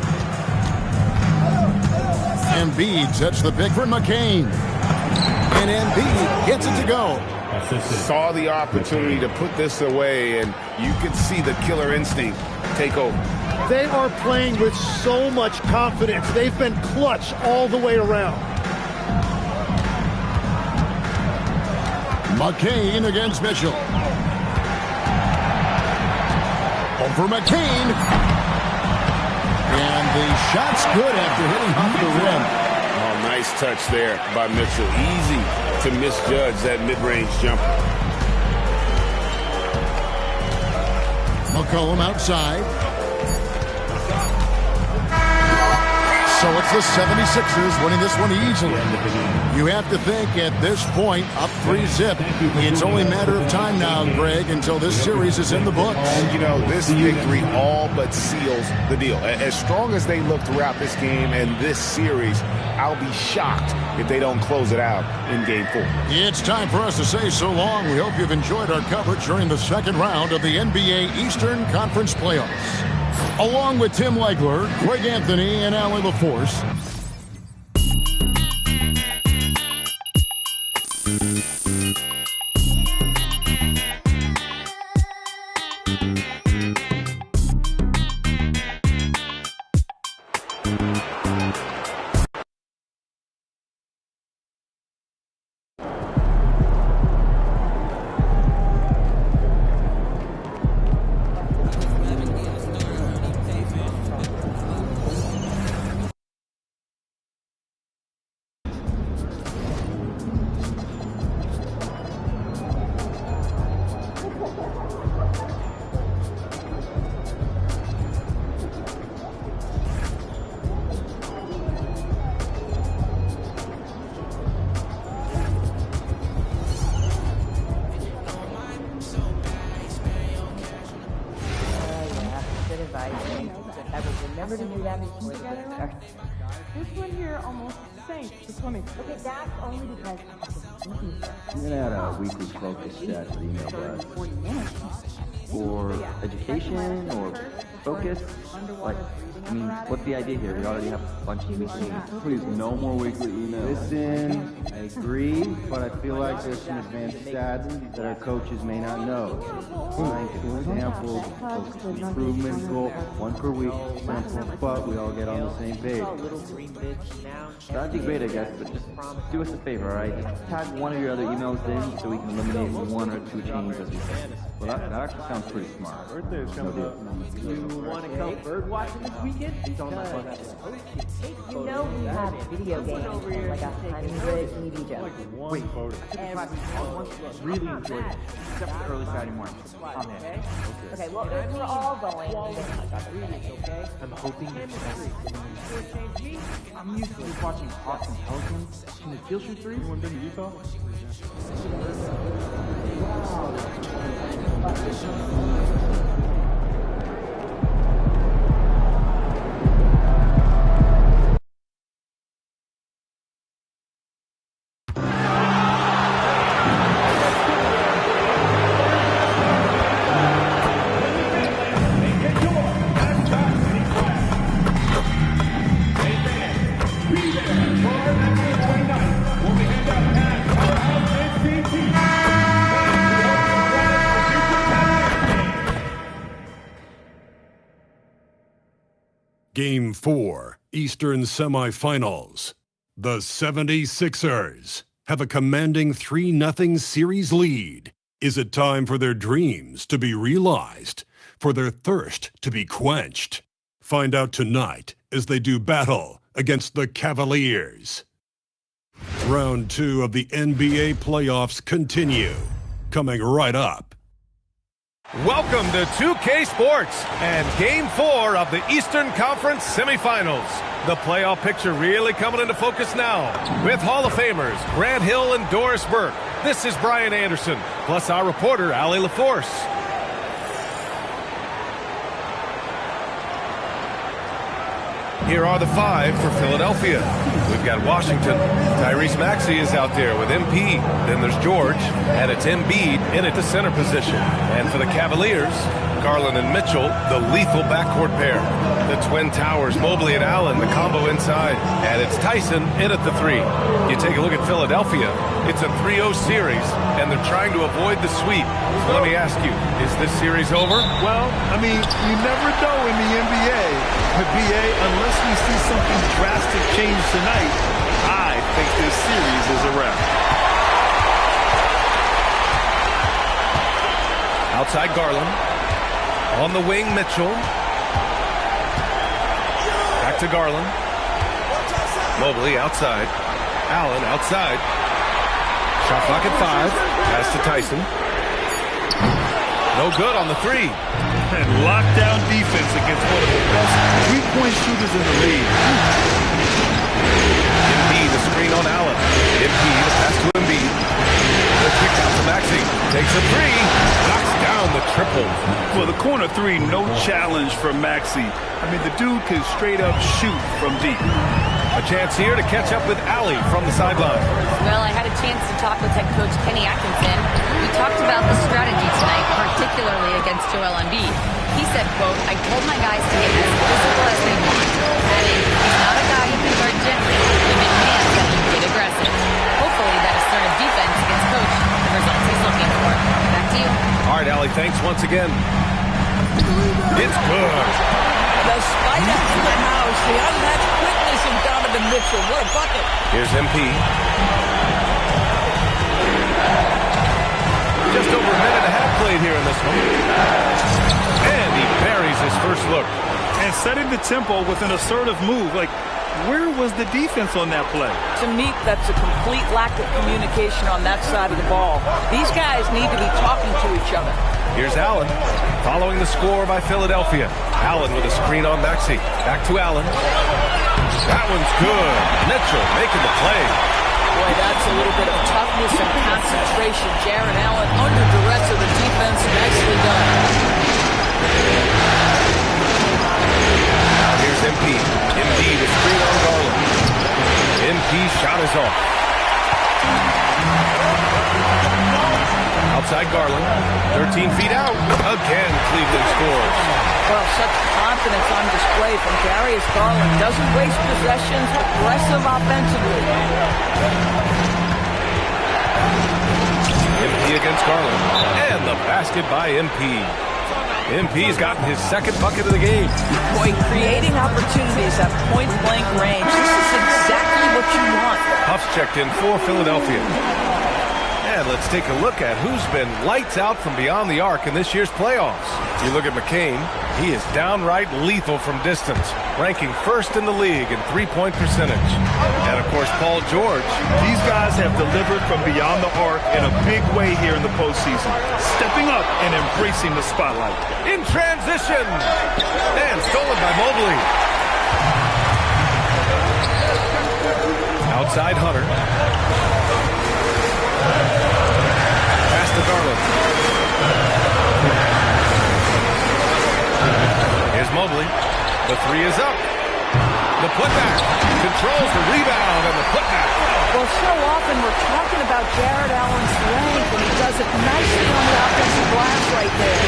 Embiid sets the pick for McCain. And Embiid gets it to go. Saw the opportunity to put this away, and you could see the killer instinct take over. They are playing with so much confidence. They've been clutch all the way around. McCain against Mitchell. Over McCain. And the shot's good after hitting off the rim. Oh, nice touch there by Mitchell. Easy to misjudge that mid-range jumper. McCollum outside. So it's the 76ers winning this one easily. You have to think at this point, up 3-zip, it's only a matter of time now, Greg, until this series is in the books. You know, this victory all but seals the deal. As strong as they look throughout this game and this series, I'll be shocked if they don't close it out in Game 4. It's time for us to say so long. We hope you've enjoyed our coverage during the second round of the NBA Eastern Conference Playoffs. Along with Tim Legler, Greg Anthony, and Allie LaForce. Remember to do that before the game starts. This one here almost sank the swimming. Okay, that's only because I'm going to add a weekly focus stat to the email blast. For education or focus? Like, I mean, what's the idea here? We already have a bunch of weekly emails. Please, no more weekly emails. Listen, I agree, but I feel like there's some advanced stats that our coaches may not know. Like, for example, focus improvement goal, 1 per week, simple, but we all get on the same page. That'd be great, I guess, but just do us a favor, alright? Just tag one of your other emails in so we can eliminate 1 or 2 changes as we say. Well, that actually sounds pretty smart. Birthday is coming up. You want to come bird watching this weekend? You know we have video games like a 100 TV jump. Wait, really enjoyed it. Except for the early Saturday morning. I'm in. Okay, well, if we're all going, I'm hoping it's I'm used to watching Hawks and Pelicans. Can the Steel shoot 3? You want to been to Utah? Game 4, Eastern Semifinals. The 76ers have a commanding 3-0 series lead. Is it time for their dreams to be realized, for their thirst to be quenched? Find out tonight as they do battle against the Cavaliers. Round 2 of the NBA playoffs continue. Coming right up. Welcome to 2K Sports and Game 4 of the Eastern Conference semifinals. The playoff picture really coming into focus now with Hall of Famers Grant Hill and Doris Burke. This is Brian Anderson, plus our reporter, Allie LaForce. Here are the 5 for Philadelphia. We've got Washington. Tyrese Maxey is out there with MP. Then there's George, and it's Embiid in at the center position. And for the Cavaliers, Garland and Mitchell, the lethal backcourt pair. The Twin Towers, Mobley and Allen, the combo inside. And it's Tyson in at the 3. You take a look at Philadelphia. It's a 3-0 series, and they're trying to avoid the sweep. So let me ask you, is this series over? Well, I mean, you never know in the NBA. But BA, unless we see something drastic change tonight, I think this series is a wrap. Outside Garland. On the wing, Mitchell. Back to Garland. Mobley outside. Allen outside. Shot clock at 5. Pass to Tyson. No good on the 3. And lockdown defense against one of the best three-point shooters in the league. Embiid, the screen on Allen. Embiid, the pass to Embiid. The kick out to Maxey. Takes a 3. Knocks down the triple. Well, the corner 3, no challenge for Maxey. I mean, the dude can straight up shoot from deep. A chance here to catch up with Allie from the sideline. Well, I had a chance to talk with head coach Kenny Atkinson. We talked about the strategy tonight, particularly against Joel Embiid. He said, quote, I told my guys to get as physical as they want. Adding, he's not a guy you can guard gently. He demands that you get aggressive. Hopefully that assertive defense against coach the results he's looking for. Back to you. All right, Allie, thanks once again. It's good. Despite that to the house, the unmatched quickness of Donovan Mitchell. What a bucket. Here's MP. Just over a minute and a half played here in this one. And he buries his first look. And setting the tempo with an assertive move. Like, where was the defense on that play? To me, that's a complete lack of communication on that side of the ball. These guys need to be talking to each other. Here's Allen, following the score by Philadelphia. Allen with a screen on Maxey. Back to Allen. That one's good. Mitchell making the play. Boy, that's a little bit of toughness and concentration. Jarrett Allen under duress of the defense. Nicely done. Now here's MP. Embiid, a screen on Garland. MP's shot is off. Outside Garland, 13 feet out. Again, Cleveland scores. Well, such confidence on display from Darius Garland. Doesn't waste possessions, aggressive offensively. MP against Garland. And the basket by MP. MP's gotten his second bucket of the game. Boy, creating opportunities at point-blank range. This is exactly what you want. Huff's checked in for Philadelphia. And let's take a look at who's been lights out from beyond the arc in this year's playoffs. You look at McCain, he is downright lethal from distance, ranking first in the league in three-point percentage. And of course, Paul George. These guys have delivered from beyond the arc in a big way here in the postseason, stepping up and embracing the spotlight. In transition, and stolen by Mobley. Outside Hunter. Pass to Garland. Here's Mobley. The 3 is up. The putback. Controls the rebound and the putback. Well, so often we're talking about Jarrett Allen's length, and he does it nicely on the offensive glass right there.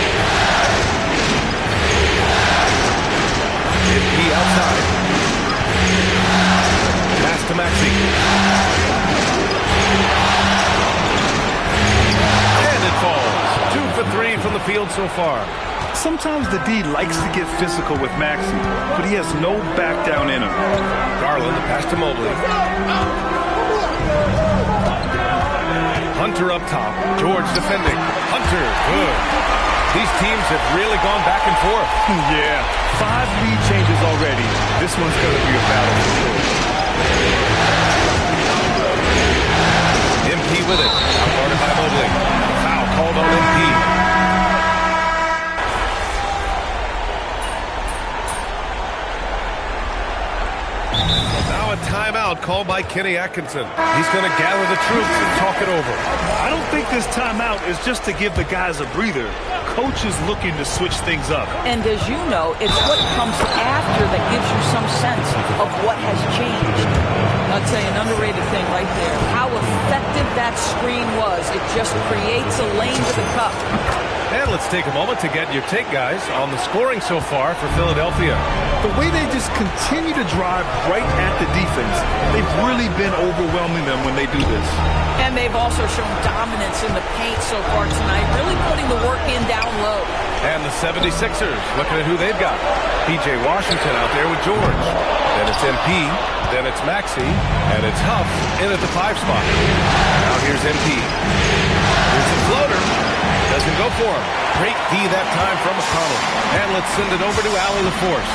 MP outside. Pass to Maxey. And it falls. 2 for 3 from the field so far. sometimes the D likes to get physical with Maxey, but he has no back down in him. Garland, the pass to Mobley. Hunter up top. George defending. Hunter, good. These teams have really gone back and forth. Yeah, 5 lead changes already. This one's going to be a battle for sure. MP with it. Guarded by Mobley. Foul called on MP. Now a timeout called by Kenny Atkinson. He's going to gather the troops and talk it over. I don't think this timeout is just to give the guys a breather. Coach is looking to switch things up. And as you know, it's what comes after that gives you some sense of what has changed. I'll tell you an underrated thing right there. How effective that screen was. It just creates a lane to the cup. And let's take a moment to get your take, guys, on the scoring so far for Philadelphia. The way they just continue to drive right at the defense, they've really been overwhelming them when they do this. And they've also shown dominance in the paint so far tonight, really putting the work in down low. And the 76ers, looking at who they've got. P.J. Washington out there with George. Then it's MP, then it's Maxey, and it's Huff in at the 5 spot. Now here's MP. Here's a floater. Doesn't go for him. Great D that time from McConnell. And let's send it over to Allie LaForce.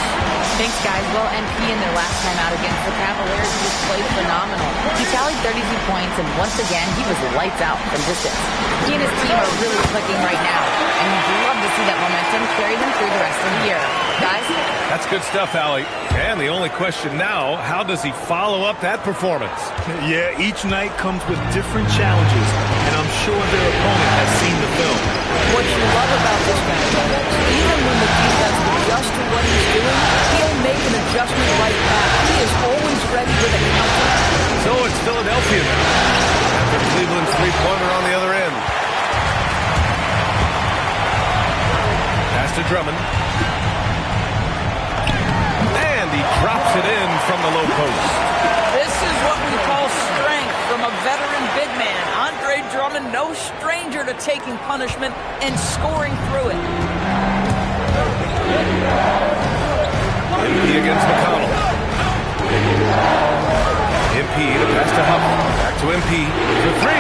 Thanks, guys. Well, MP in their last time out against the Cavaliers just played phenomenal. He tallied 32 points, and once again, he was lights out from distance. He and his team are really clicking right now, and we'd love to see that momentum carry them through the rest of the year. Guys? That's good stuff, Allie. And the only question now, how does he follow up that performance? Yeah, each night comes with different challenges, and I'm sure their opponent has seen the film. What you love about this matchup, even when the defense adjusts to what he's doing, he'll make an adjustment right back. He is always ready with a counter. So it's Philadelphia now, after Cleveland's three-pointer on the other end. Pass to Drummond. And he drops it in from the low post. This is what we call strength from a veteran big man. Andre Drummond, no stranger to taking punishment and scoring through it. MP against McConnell. MP to pass to Huff. Back to MP for 3.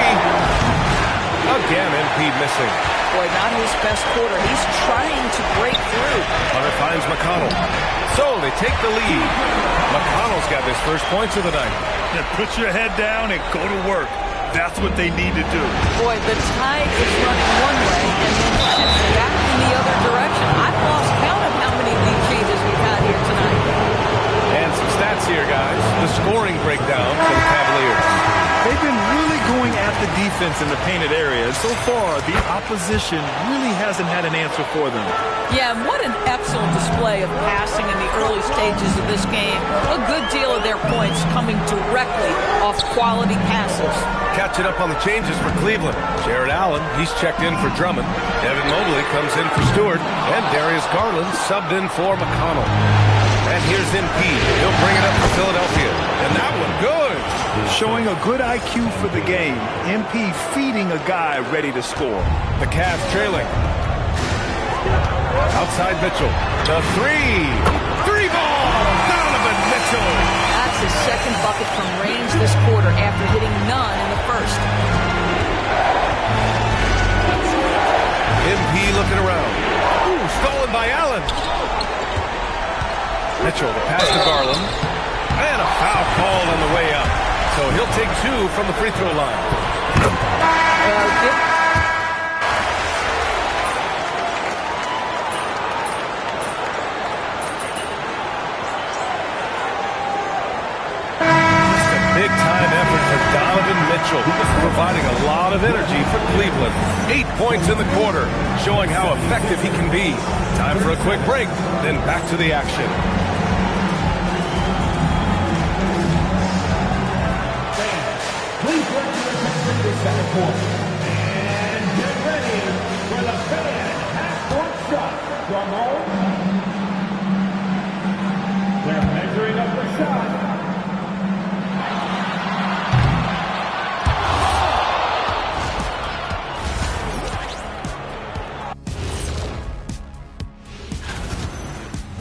Again, MP missing. Boy, not his best quarter. He's trying to break through. Hunter finds McConnell. So they take the lead. McConnell's got his first points of the night. Yeah, put your head down and go to work. That's what they need to do. Boy, the tide is running one way and then shifts back in the other direction. I've lost count of how many lead changes we've had here tonight. And some stats here, guys. The scoring breakdown for the Cavaliers. They've been really going at the defense in the painted area. And so far, the opposition really hasn't had an answer for them. Yeah, and what an excellent display of passing in the early stages of this game. A good deal of their points coming directly off quality passes. Catching up on the changes for Cleveland. Jared Allen, he's checked in for Drummond. Evan Mobley comes in for Stewart. And Darius Garland subbed in for McConnell. And here's MP. He'll bring it up for Philadelphia. And that one, good. Showing a good IQ for the game. MP feeding a guy ready to score. The Cavs trailing. Outside Mitchell. The 3 ball. Donovan Mitchell. That's his second bucket from range this quarter after hitting none in the first. MP looking around. Ooh, stolen by Allen. Mitchell, the pass to Garland. And a foul call on the way up. So he'll take 2 from the free throw line. Just a big-time effort for Donovan Mitchell, providing a lot of energy for Cleveland. 8 points in the quarter, showing how effective he can be. Time for a quick break, then back to the action. And get ready for the fan half-court shot from home. They're measuring up the shot.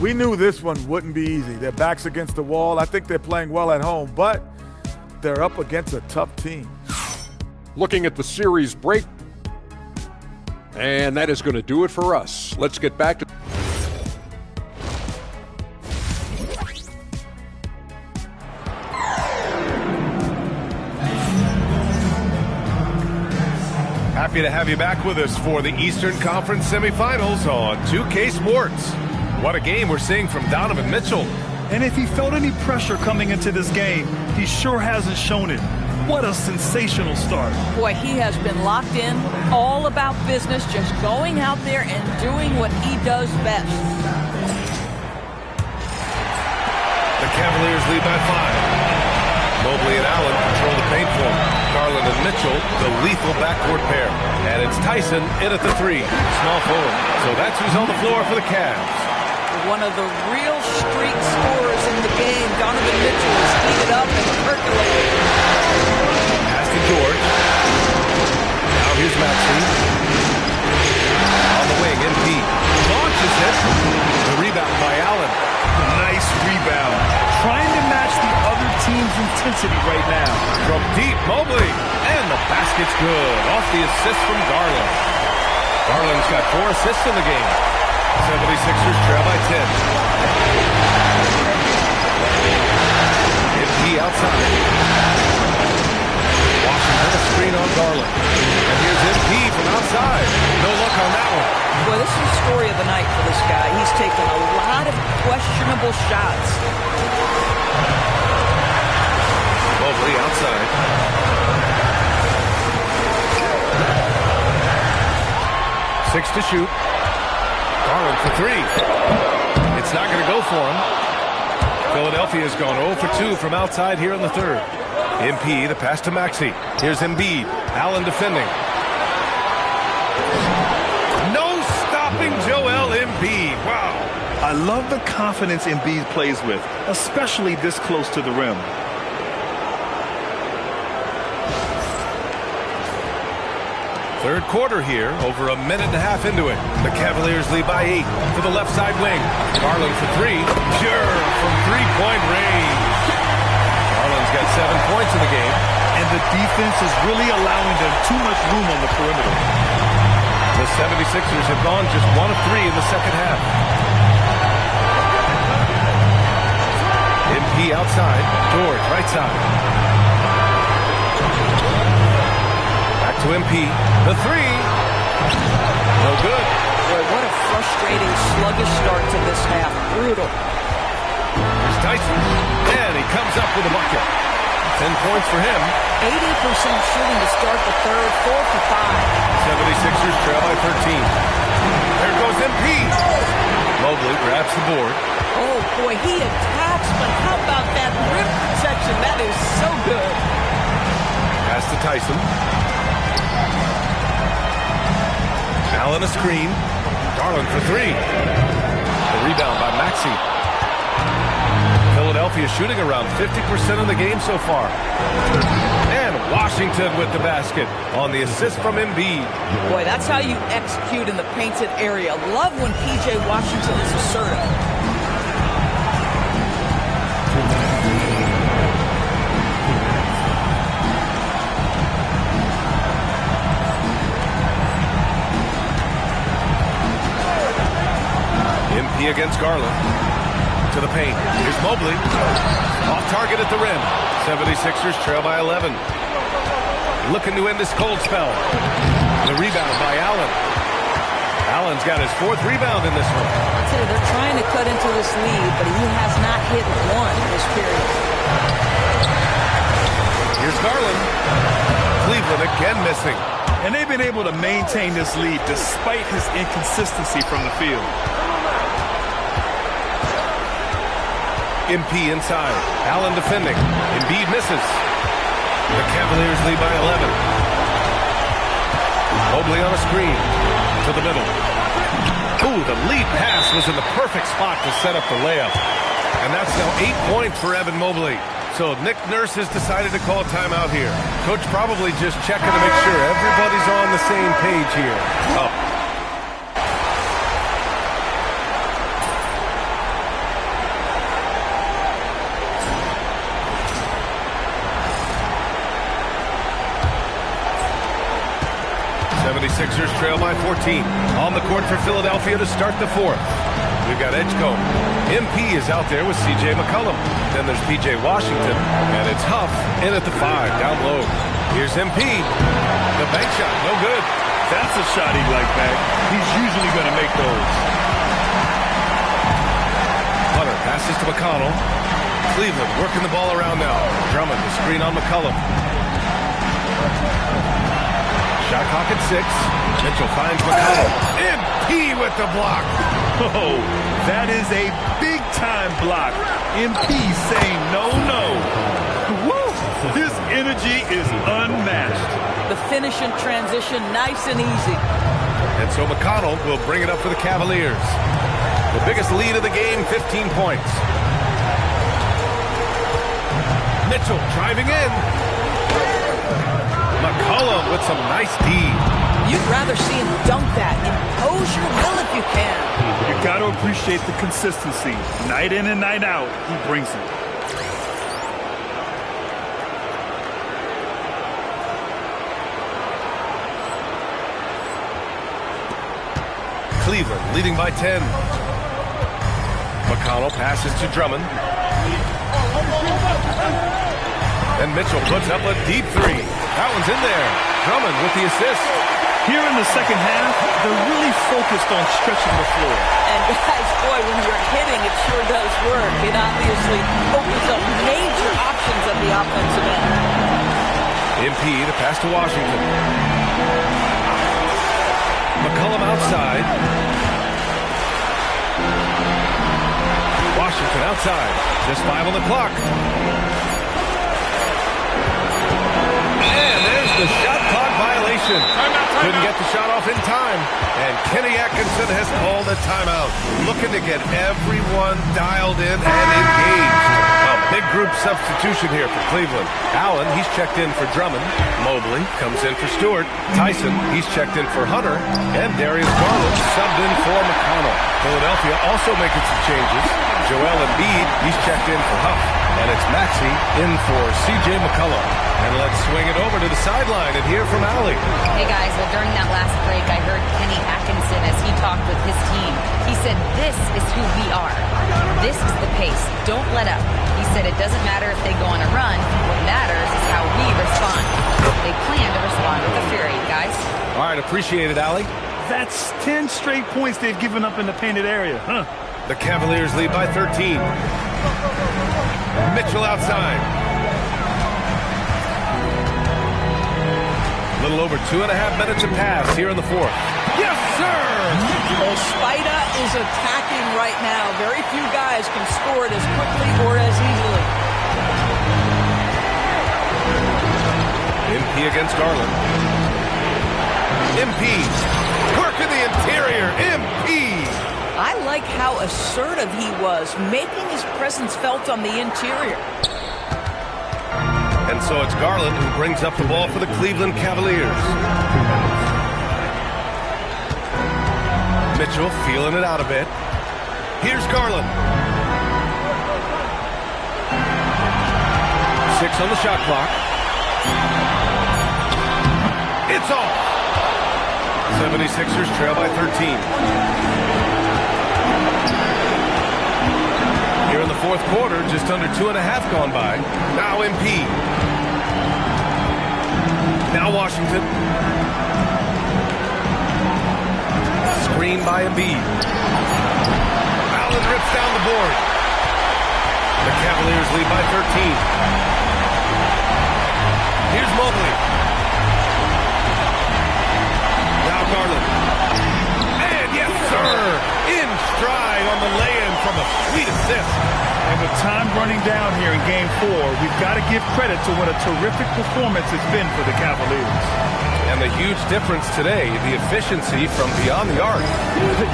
We knew this one wouldn't be easy. Their backs against the wall. I think they're playing well at home, but they're up against a tough team. Looking at the series break, and that is going to do it for us. Let's get back to... Happy to have you back with us for the Eastern Conference semifinals on 2K Sports. What a game we're seeing from Donovan Mitchell. And if he felt any pressure coming into this game, he sure hasn't shown it. What a sensational start. Boy, he has been locked in, all about business, just going out there and doing what he does best. The Cavaliers lead by 5. Mobley and Allen control the paint for him. Garland and Mitchell, the lethal backcourt pair. And it's Tyson in at the 3, small forward. So that's who's on the floor for the Cavs. One of the real streak scorers in the game, Donovan Mitchell, is heated up and percolated. Pass to George. Now here's Maxey. On the wing, MP. Launches it. The rebound by Allen. Nice rebound. Trying to match the other team's intensity right now. From deep, Mobley. And the basket's good. Off the assist from Garland. Garland's got 4 assists in the game. 76ers trail by 10. MP outside. Washington a screen on Garland. And here's MP from outside. No luck on that one. Boy, this is the story of the night for this guy. He's taken a lot of questionable shots. Mobley outside. Six to shoot. Garland for 3. It's not going to go for him. Philadelphia's gone 0 for 2 from outside here in the third. MP, the pass to Maxey. Here's Embiid. Allen defending. No stopping Joel Embiid. Wow. I love the confidence Embiid plays with, especially this close to the rim. Third quarter here, over a minute and a half into it. The Cavaliers lead by 8 for the left side wing. Garland for 3. Pure from three-point range. Garland's got 7 points in the game. And the defense is really allowing them too much room on the perimeter. The 76ers have gone just 1 of 3 in the second half. MP outside. George, right side. To MP, the 3. No good. Boy, what a frustrating, sluggish start to this half. Brutal. Here's Tyson, and he comes up with a bucket. 10 points for him. 80% shooting to start the third, 4 for 5. 76ers trail by 13. There goes MP. Mobley grabs the board. Oh, boy, he attacks, but how about that rim protection? That is so good. Pass to Tyson. Allen a screen. Garland for 3. The rebound by Maxey. Philadelphia shooting around 50% of the game so far. And Washington with the basket on the assist from Embiid. Boy, that's how you execute in the painted area. Love when P.J. Washington is assertive. Against Garland. To the paint. Here's Mobley. Off target at the rim. 76ers trail by 11. Looking to end this cold spell. The rebound by Allen. Allen's got his 4th rebound in this one. I'd say they're trying to cut into this lead, but he has not hit one in this period. Here's Garland. Cleveland again missing. And they've been able to maintain this lead despite his inconsistency from the field. MP inside. Allen defending. Embiid misses. The Cavaliers lead by 11. Mobley on a screen. To the middle. Ooh, the lead pass was in the perfect spot to set up the layup. And that's now 8 points for Evan Mobley. So Nick Nurse has decided to call timeout here. Coach probably just checking to make sure everybody's on the same page here. Oh. 76ers trail by 14. On the court for Philadelphia to start the fourth. We've got Edgecombe. MP is out there with C.J. McCollum. Then there's P.J. Washington. And it's Huff in at the 5, down low. Here's MP. The bank shot, no good. That's a shot he'd like back. He's usually going to make those. Hunter passes to McConnell. Cleveland working the ball around now. Drummond, the screen on McCollum. Shot clock at 6. Mitchell finds McConnell. MP with the block. Oh, that is a big-time block. MP saying no. Woo! His energy is unmatched. The finish in transition, nice and easy. And so McConnell will bring it up for the Cavaliers. The biggest lead of the game, 15 points. Mitchell driving in. McCollum with some nice D. You'd rather see him dunk that. Impose your will if you can. You got to appreciate the consistency. Night in and night out, he brings it. Cleveland leading by 10. McConnell passes to Drummond. And Mitchell puts up a deep 3. That one's in there. Drummond with the assist. Here in the second half, they're really focused on stretching the floor. And guys, boy, when you're hitting, it sure does work. It obviously opens up major options at the offensive end. MP to pass to Washington. McCollum outside. Washington outside. Just 5 on the clock. And there's the shot clock violation. Couldn't get the shot off in time. And Kenny Atkinson has called a timeout. Looking to get everyone dialed in and engaged. A big group substitution here for Cleveland. Allen, he's checked in for Drummond. Mobley comes in for Stewart. Tyson, he's checked in for Hunter. And Darius Garland subbed in for McConnell. Philadelphia also making some changes. Joel Embiid, he's checked in for Huff. And it's Maxey in for C.J. McCollum. And let's swing it over to the sideline and hear from Allie. Hey guys, well during that last break I heard Kenny Atkinson as he talked with his team. He said, this is who we are. This is the pace. Don't let up. He said it doesn't matter if they go on a run. What matters is how we respond. They plan to respond with a fury, guys. All right, appreciate it, Allie. That's 10 straight points they've given up in the painted area, huh? The Cavaliers lead by 13. Mitchell outside. A little over 2.5 minutes of pass here in the fourth. Yes, sir! Well, Spida is attacking right now. Very few guys can score it as quickly or as easily. MP against Garland. MP. Work in the interior. MP. I like how assertive he was, making his presence felt on the interior. And so it's Garland who brings up the ball for the Cleveland Cavaliers. Mitchell feeling it out a bit. Here's Garland. 6 on the shot clock. It's off. 76ers trail by 13. Here in the fourth quarter, just under 2.5 gone by. Now MP. Now Washington. Screen by Embiid. Allen rips down the board. The Cavaliers lead by 13. Here's Mobley. Now Garland. And yes, sir! In stride on the lay-in from a sweet assist. And with time running down here in Game 4, we've got to give credit to what a terrific performance it's been for the Cavaliers. And the huge difference today, the efficiency from beyond the arc.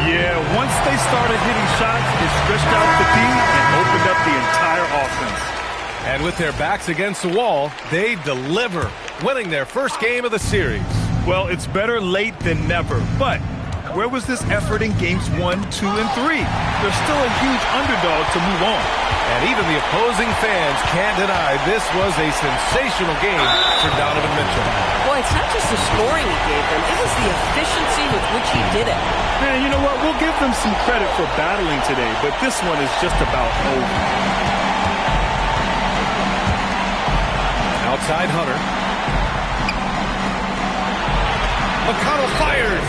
Yeah, once they started hitting shots, it stretched out the D and opened up the entire offense. And with their backs against the wall, they deliver, winning their first game of the series. Well, it's better late than never, but Where was this effort in games 1, 2, and 3? They're still a huge underdog to move on. And even the opposing fans can't deny this was a sensational game for Donovan Mitchell. Boy, it's not just the scoring he gave them. It was the efficiency with which he did it. Man, you know what? We'll give them some credit for battling today, but this one is just about over. Outside Hunter. McConnell fires.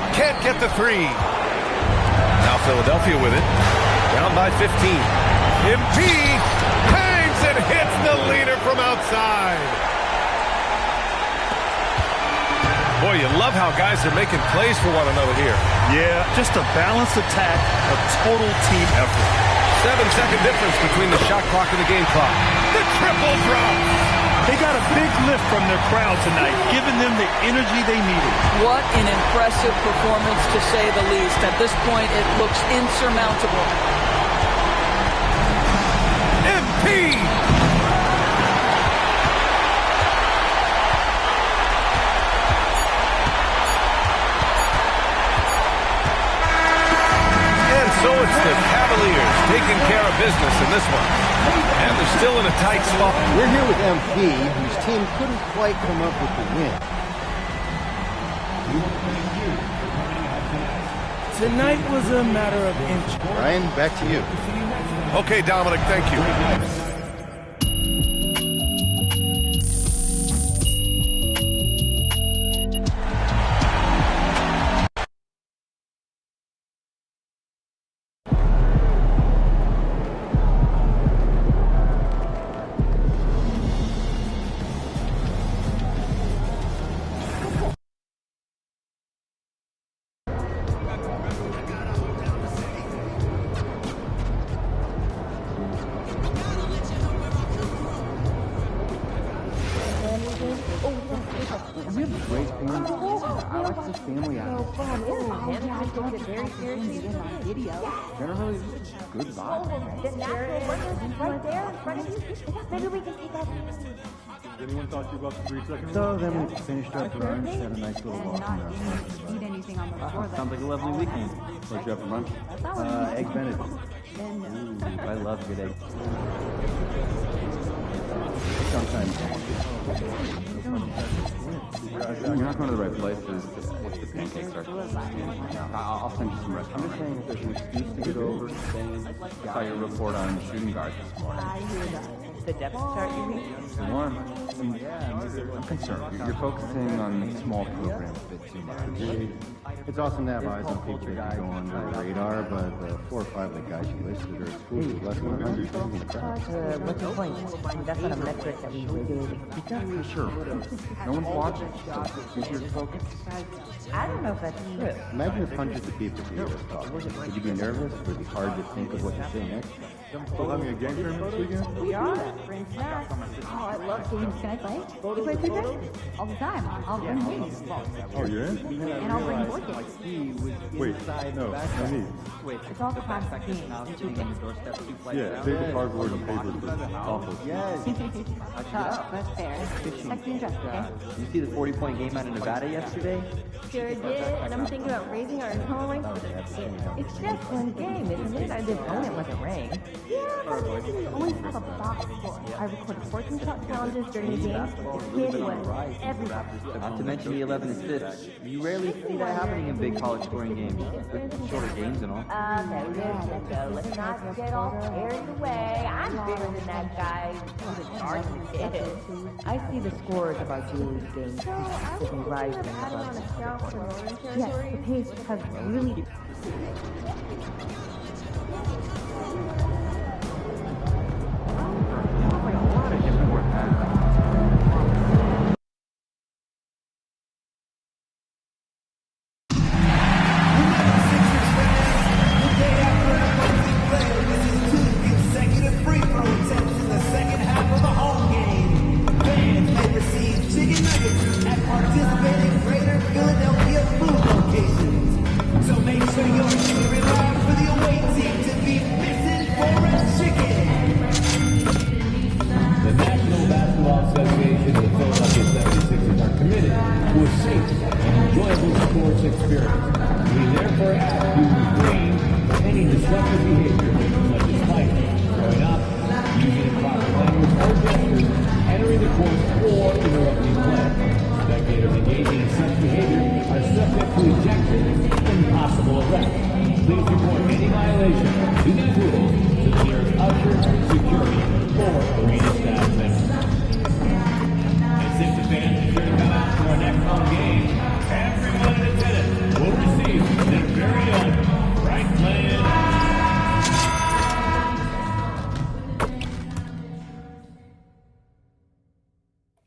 Can't get the three. Now Philadelphia with it. Down by 15. MP hangs and hits the leader from outside. Boy, you love how guys are making plays for one another here. Yeah, just a balanced attack, a total team effort. 7-second difference between the shot clock and the game clock. The triple drop. They got a big lift from their crowd tonight, giving them the energy they needed. What an impressive performance, to say the least. At this point, it looks insurmountable. MP! And so it's the Cavaliers taking care of business in this one. And they're still in a tight spot. We're here with MP, whose team couldn't quite come up with the win. Tonight was a matter of inches. Ryan, back to you. Okay, Dominic, thank you. Generally, good vibe. The natural workers right there in front of you. Maybe we can take that. Anyone talk to you about the 3 seconds? So then we finished up lunch, had a nice little walk around. Eat anything on the floor. Sounds like a lovely weekend. What'd you have for lunch? Egg Benedict. Ooh, I love good eggs. Sometimes. You're not going to the right places if the pancakes are. I'll send you some rest. I'm just saying if there's an excuse to get over saying I saw your report on shooting guards this morning. I hear that. The depth chart, you mean? The one. I'm concerned. You're focusing on small programs a bit too much. It's awesome to have eyes on people that can go under the radar, but 4 or 5 of the guys you listed are at schools with less than 100 students in the crowd. What's the point? That's not a metric that we do. Exactly, sure. No one's watching, so keep your focus. I don't know if that's true. Imagine if hundreds of people could hear us talk. Would you be nervous? Would it be hard to think of what to say next? Still having a game tournament this weekend? We are. Bring snacks. Oh, I love games. Can I play? You play cricket? All the time. I'll bring games. Oh, you're in? And I'll bring board games. Wait, no need. It's all classic games. Yeah, save the cardboard and paper for office. That's fair. Check the interest, okay? You see the 40-point game out of Nevada yesterday? Sure did, and I'm thinking about raising our tolerance for the It's just one game, isn't it? I didn't own it with a ring. Yeah, but we always have a box score. I recorded 14 shot challenges during the games. It's kid was everybody. Not to mention the 11 assists. You rarely see that happening in big college scoring games. With shorter games and all. Let's not get all carried away. I'm bigger than that guy who's charged the kid. I see the scores of our daily games consistently rising above. Yes, the pace has really... So make sure you're cheering loud for the away team to be missing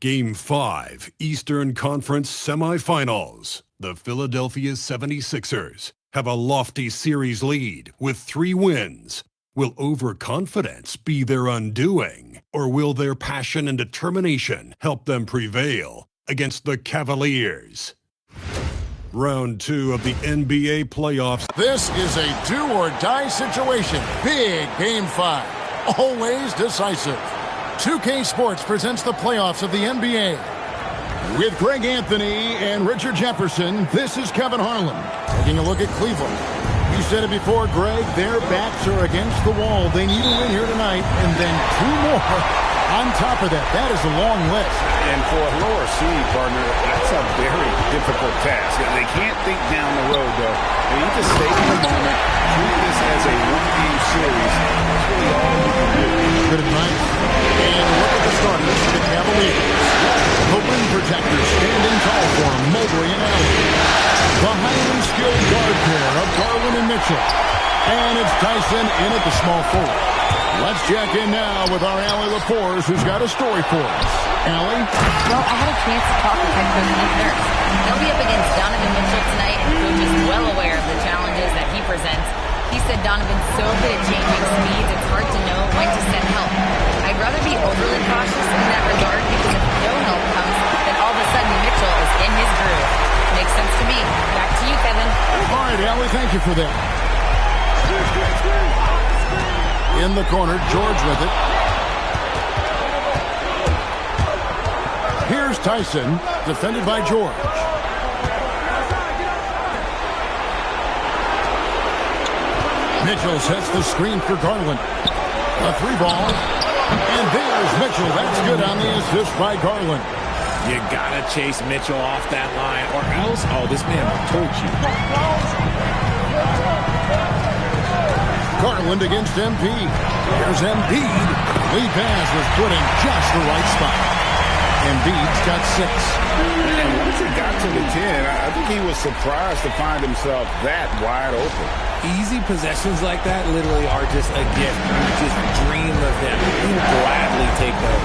Game 5, Eastern Conference Semifinals. The Philadelphia 76ers have a lofty series lead with 3 wins. Will overconfidence be their undoing, or will their passion and determination help them prevail against the Cavaliers? Round 2 of the NBA playoffs. This is a do-or-die situation. Big Game 5. Always decisive. 2K Sports presents the playoffs of the NBA. With Greg Anthony and Richard Jefferson, this is Kevin Harlan taking a look at Cleveland. You said it before, Greg, their backs are against the wall. They need a win here tonight, and then 2 more on top of that. That is a long list. And for a lower seed, partner, that's a very difficult task. They can't think down the road, though. They need to stay in the moment, treat this as a one-game series. That's really all you can do. Good advice. And look at the starters for the Cavaliers. The rim protectors standing tall for them, Mobley and Allen. The highly skilled guard pair of Garland and Mitchell. And it's Tyson in at the small forward. Let's check in now with our Allie Lapores, who's got a story for us. Allie? Well, I had a chance to talk with head coach Nick Nurse. He'll be up against Donovan Mitchell tonight, and coach is well aware of the challenges that he presents. He said Donovan's so good at changing speeds, it's hard to know when to send help. I'd rather be overly cautious in that regard, because if no help comes, then all of a sudden Mitchell is in his groove. Makes sense to me. Back to you, Kevin. All right, Allie, thank you for that. In the corner, George with it. Here's Tyson, defended by George. Mitchell sets the screen for Garland. A 3-ball. And there's Mitchell. That's good on the assist by Garland. You gotta chase Mitchell off that line, or else, oh, this man will torch you. Garland against Embiid. Here's Embiid. Lead pass was put in just the right spot. Embiid's got 6. And once he got to the 10, I think he was surprised to find himself that wide open. Easy possessions like that literally are just a gift. You just dream of them. You gladly take those.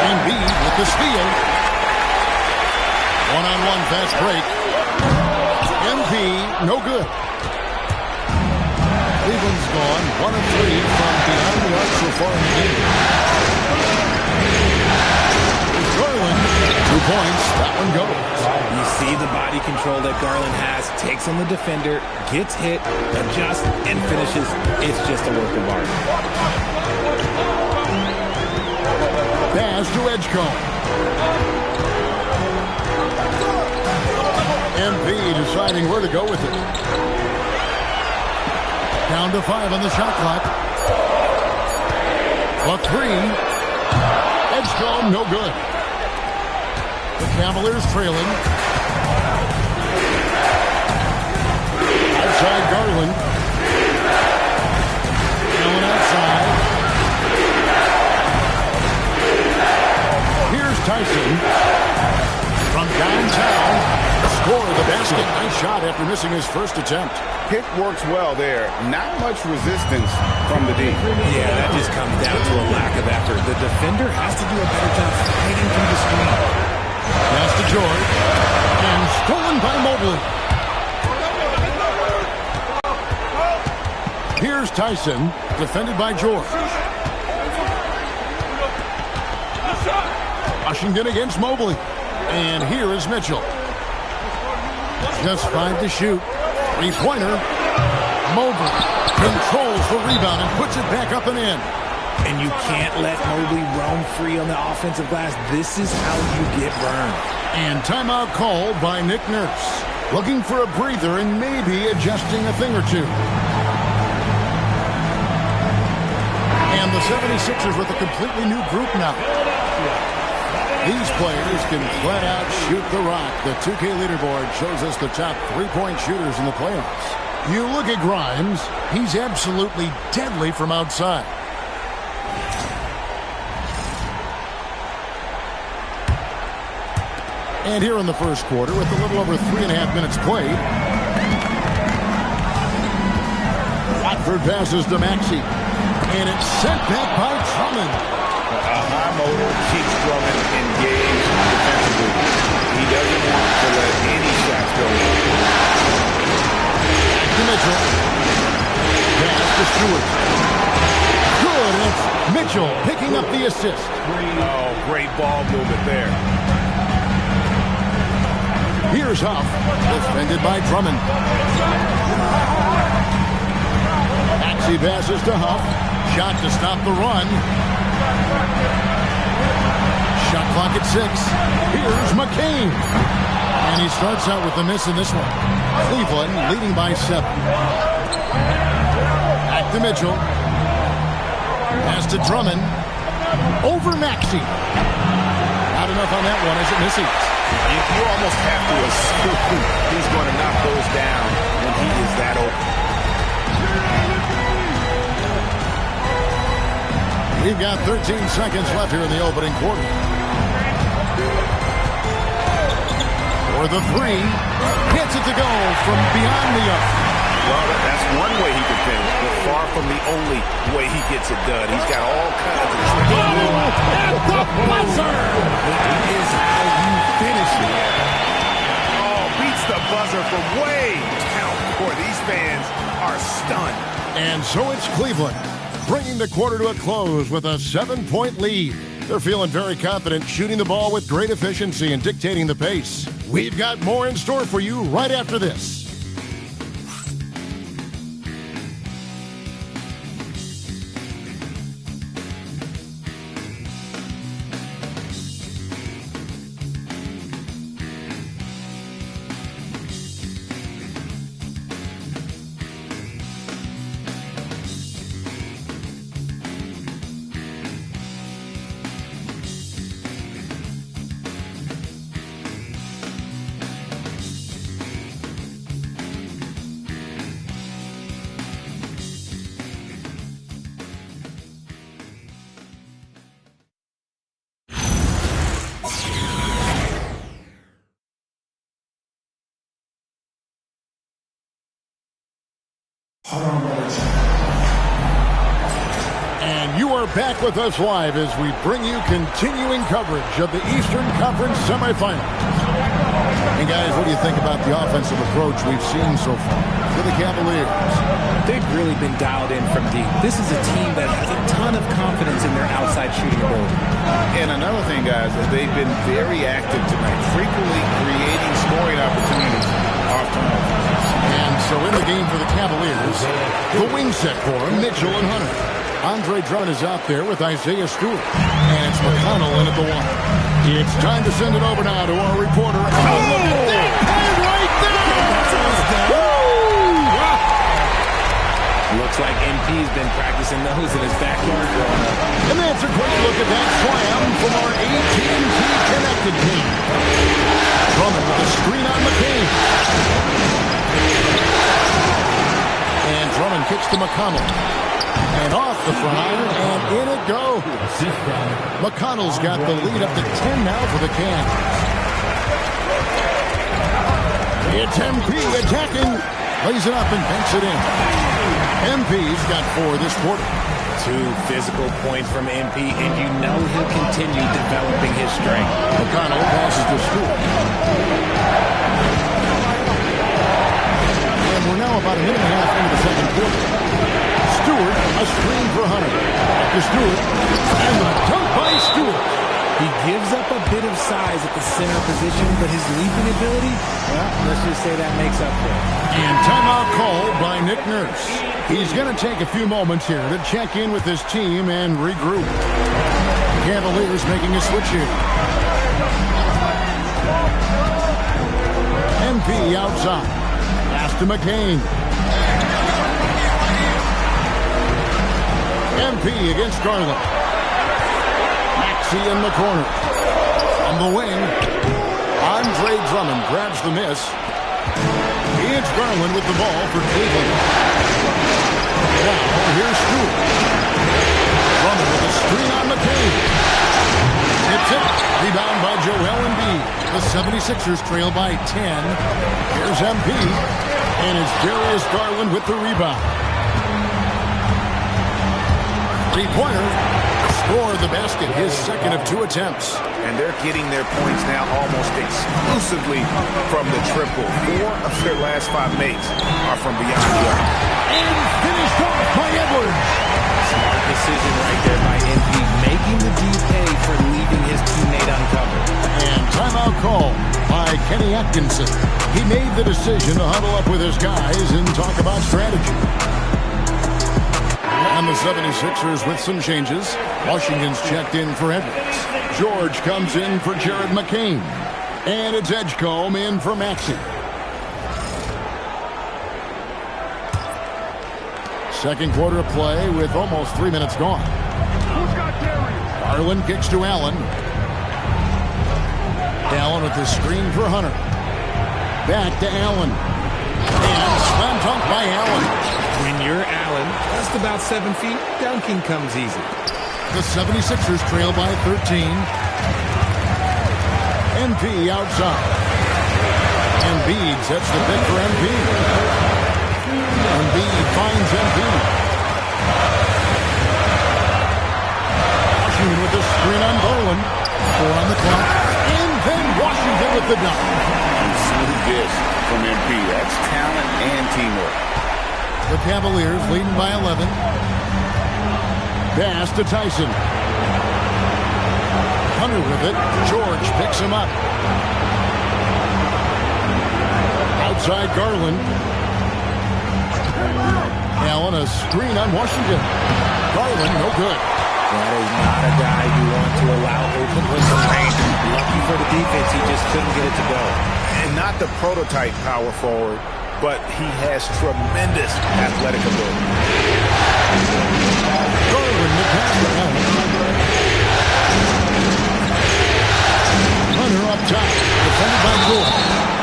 Embiid with the steal. One-on-one fast break. Embiid, no good. Cleveland's gone 1 of 3 from behind the arc so far in the game. Garland, 2 points. That one goes. You see the body control that Garland has. Takes on the defender, gets hit, adjusts, and finishes. It's just a work of art. Pass to Edgecombe. MP deciding where to go with it. Down to 5 on the shot clock. A 3. Edgecombe, no good. The Cavaliers trailing. Outside Garland. Allen outside. Here's Tyson. From downtown. Score the basket. Nice shot after missing his first attempt. Pick works well there. Not much resistance from the D. Yeah, that just comes down to a lack of effort. The defender has to do a better job fighting through the screen. Pass to George. And stolen by Mobley. Here's Tyson, defended by George. Washington against Mobley. And here is Mitchell. Just 5 to shoot. 3-pointer. Mobley controls the rebound and puts it back up and in. And you can't let Mobley roam free on the offensive glass. This is how you get burned. And timeout called by Nick Nurse. Looking for a breather and maybe adjusting a thing or two. And the 76ers with a completely new group now. These players can flat out shoot the rock. The 2K leaderboard shows us the top 3-point shooters in the playoffs. You look at Grimes, he's absolutely deadly from outside. And here in the first quarter, with a little over 3.5 minutes played, Watford passes to Maxey. And it's sent back by Drummond. A high motor keeps Drummond engaged Mitchell. Pass to Stewart. Good. And it's Mitchell picking up the assist. Oh, great ball movement there. Here's Huff. Defended by Drummond. Maxey passes to Huff. Shot to stop the run. Shot clock at 6. Here's McCain. And he starts out with the miss in this one. Cleveland leading by 7. Back to Mitchell. Pass to Drummond. Over Maxey. Not enough on that one as it misses. You almost have to assume he's going to knock those down when he is that open. We've got 13 seconds left here in the opening quarter. For the 3. Hits it to go from beyond the arc. Well, that's one way he can finish, but far from the only way he gets it done. He's got all kinds of tricks. At the buzzer! It is how you finish it. Oh, beats the buzzer from way down court. These fans are stunned. And so it's Cleveland, bringing the quarter to a close with a 7-point lead. They're feeling very confident, shooting the ball with great efficiency and dictating the pace. We've got more in store for you right after this. And you are back with us live as we bring you continuing coverage of the Eastern Conference semifinals. And guys, what do you think about the offensive approach we've seen so far for the Cavaliers? They've really been dialed in from deep. This is a team that has a ton of confidence in their outside shooting ability. And another thing, guys, is they've been very active tonight, frequently creating scoring opportunities off turnovers. And so in the game for the Cavaliers, the wing set for them, Mitchell and Hunter. Andre Drummond is out there with Isaiah Stewart. And it's McConnell in at the 1. It's time to send it over now to our reporter. Oh, look at that play right there! Looks like MP's been practicing those in his backyard growing up. And that's a great look at that slam from our AT&T connected team. Drummond with a screen on McCain. And Drummond kicks to McConnell. And off the front, and in it goes. McConnell's got the lead up to 10 now for the Cavs. It's MP attacking. Lays it up and banks it in. MP's got 4 this quarter. 2 physical points from MP, and you know he'll continue developing his strength. McConnell passes to Stewart. And we're now about a minute and a half into the second quarter. Stewart, a screen for Hunter. Back to Stewart. And the dunk by Stewart. He gives up a bit of size at the center position, but his leaping ability, well, let's just say that makes up for it. And timeout called by Nick Nurse. He's going to take a few moments here to check in with his team and regroup. Cavaliers making a switch here. MP outside. Pass to McCain. MP against Garland. Maxey in the corner. On the wing, Andre Drummond grabs the miss. It's Garland with the ball for Cleveland. Now, here's Stewart. Drummond with a screen on McCain. It's it. Rebound by Joel Embiid. The 76ers trail by 10. Here's MP. And it's Darius Garland with the rebound. Three-pointer. scored the basket, his second of 2 attempts. And they're getting their points now almost exclusively from the triple. 4 of their last 5 makes are from beyond the arc. And finished off by Edwards. Smart decision right there by MP, making the D pay for leaving his teammate uncovered. And timeout call by Kenny Atkinson. He made the decision to huddle up with his guys and talk about strategy. And the 76ers with some changes. Washington's checked in for Edwards. George comes in for Jared McCain. And it's Edgecombe in for Maxey. Second quarter of play with almost 3 minutes gone. Garland kicks to Allen. Allen with the screen for Hunter. Back to Allen. And slam dunk by Allen. When you're Allen, just about 7 feet, dunking comes easy. The 76ers trail by 13. MP outside. Embiid sets the pick for MP. Embiid finds Embiid. Washington with the screen on Garland. 4 on the clock. And then Washington with the dunk. You see this from MP. That's talent and teamwork. The Cavaliers leading by 11. Pass to Tyson. Hunter with it. George picks him up. Outside Garland. Allen a screen on Washington. Garland no good. That is not a guy you want to allow open with the range. Lucky for the defense, he just couldn't get it to go. And not the prototype power forward, but he has tremendous athletic ability. Garland the pass to Allen. Hunter up top, defended by Gould.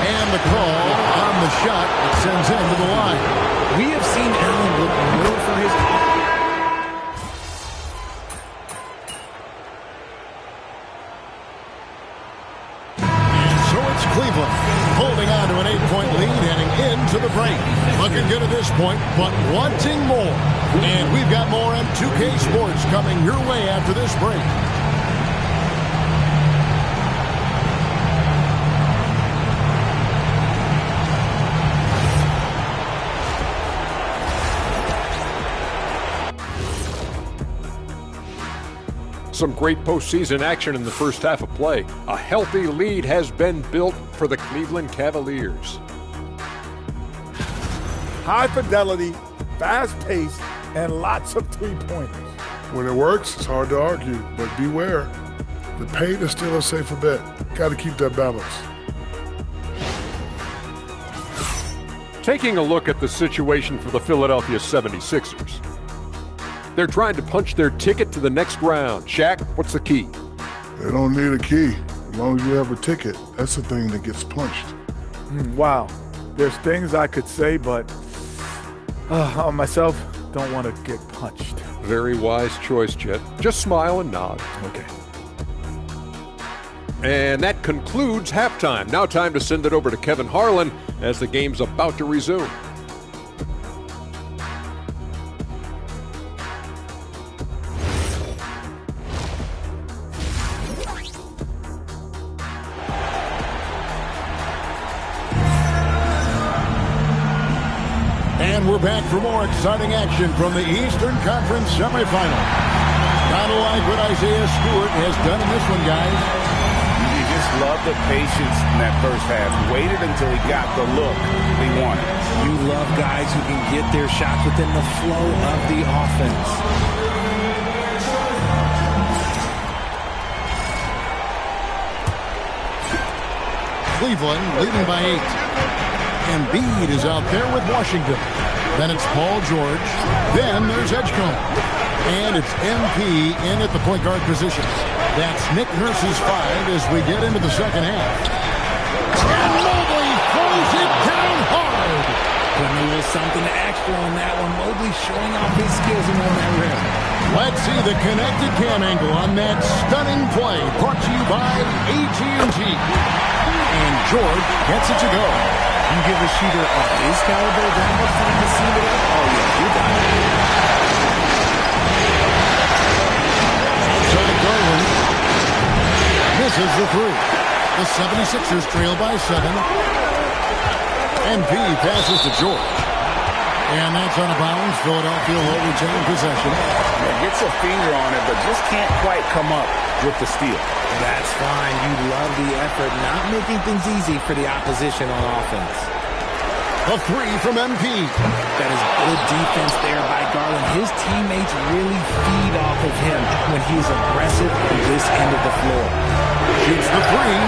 And the call on the shot that sends him to the line. We have seen Allen look more for his... Cleveland holding on to an 8-point lead heading into the break. Looking good at this point, but wanting more. And we've got more M2K Sports coming your way after this break. Some great postseason action in the first half of play. A healthy lead has been built for the Cleveland Cavaliers. High fidelity, fast pace, and lots of three-pointers. When it works, it's hard to argue, but beware. The paint is still a safer bet. Got to keep that balance. Taking a look at the situation for the Philadelphia 76ers. They're trying to punch their ticket to the next round. Shaq, what's the key? They don't need a key. As long as you have a ticket, that's the thing that gets punched. Wow. There's things I could say, but on myself, don't want to get punched. Very wise choice, Jet. Just smile and nod. Okay. And that concludes halftime. Now time to send it over to Kevin Harlan as the game's about to resume. And we're back for more exciting action from the Eastern Conference semifinal. Kind of like what Isaiah Stewart has done in this one, guys. You just love the patience in that first half. Waited until he got the look he wanted. You love guys who can get their shot within the flow of the offense. Cleveland leading by 8. Embiid is out there with Washington. Then it's Paul George. Then there's Edgecombe. And it's MP in at the point guard position. That's Nick Nurse's 5 as we get into the second half. And Mobley throws it down hard. When there was something extra on that one, Mobley showing off his skills around that rim. Let's see the connected cam angle on that stunning play brought to you by AT&T. And George gets it to go. You give a shooter of his caliber that much time to see it up. Oh, yeah, you got it. misses the three. The 76ers trail by 7. MP passes to George. And that's out of bounds. Philadelphia will retain possession. Yeah, gets a finger on it, but just can't quite come up with the steal. That's fine. You love the effort, not making things easy for the opposition on offense. A three from MP. That is good defense there by Garland. His teammates really feed off of him when he's aggressive on this end of the floor. Shoots the three.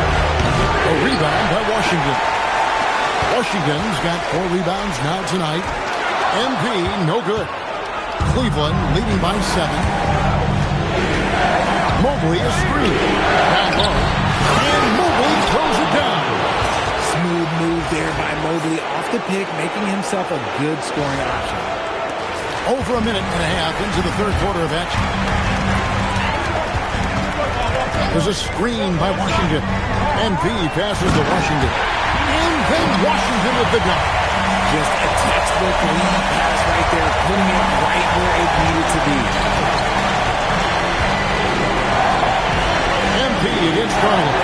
A rebound by Washington. Washington's got 4 rebounds now tonight. MP, no good. Cleveland leading by 7. Mobley a screen. Down low. And Mobley throws it down. Smooth move there by Mobley off the pick, making himself a good scoring option. Over a minute and a half into the third quarter of action. There's a screen by Washington. MP passes to Washington. And then Washington with the dunk. Just a textbook lead pass right there, putting it right where it needed to be. MP against Garland.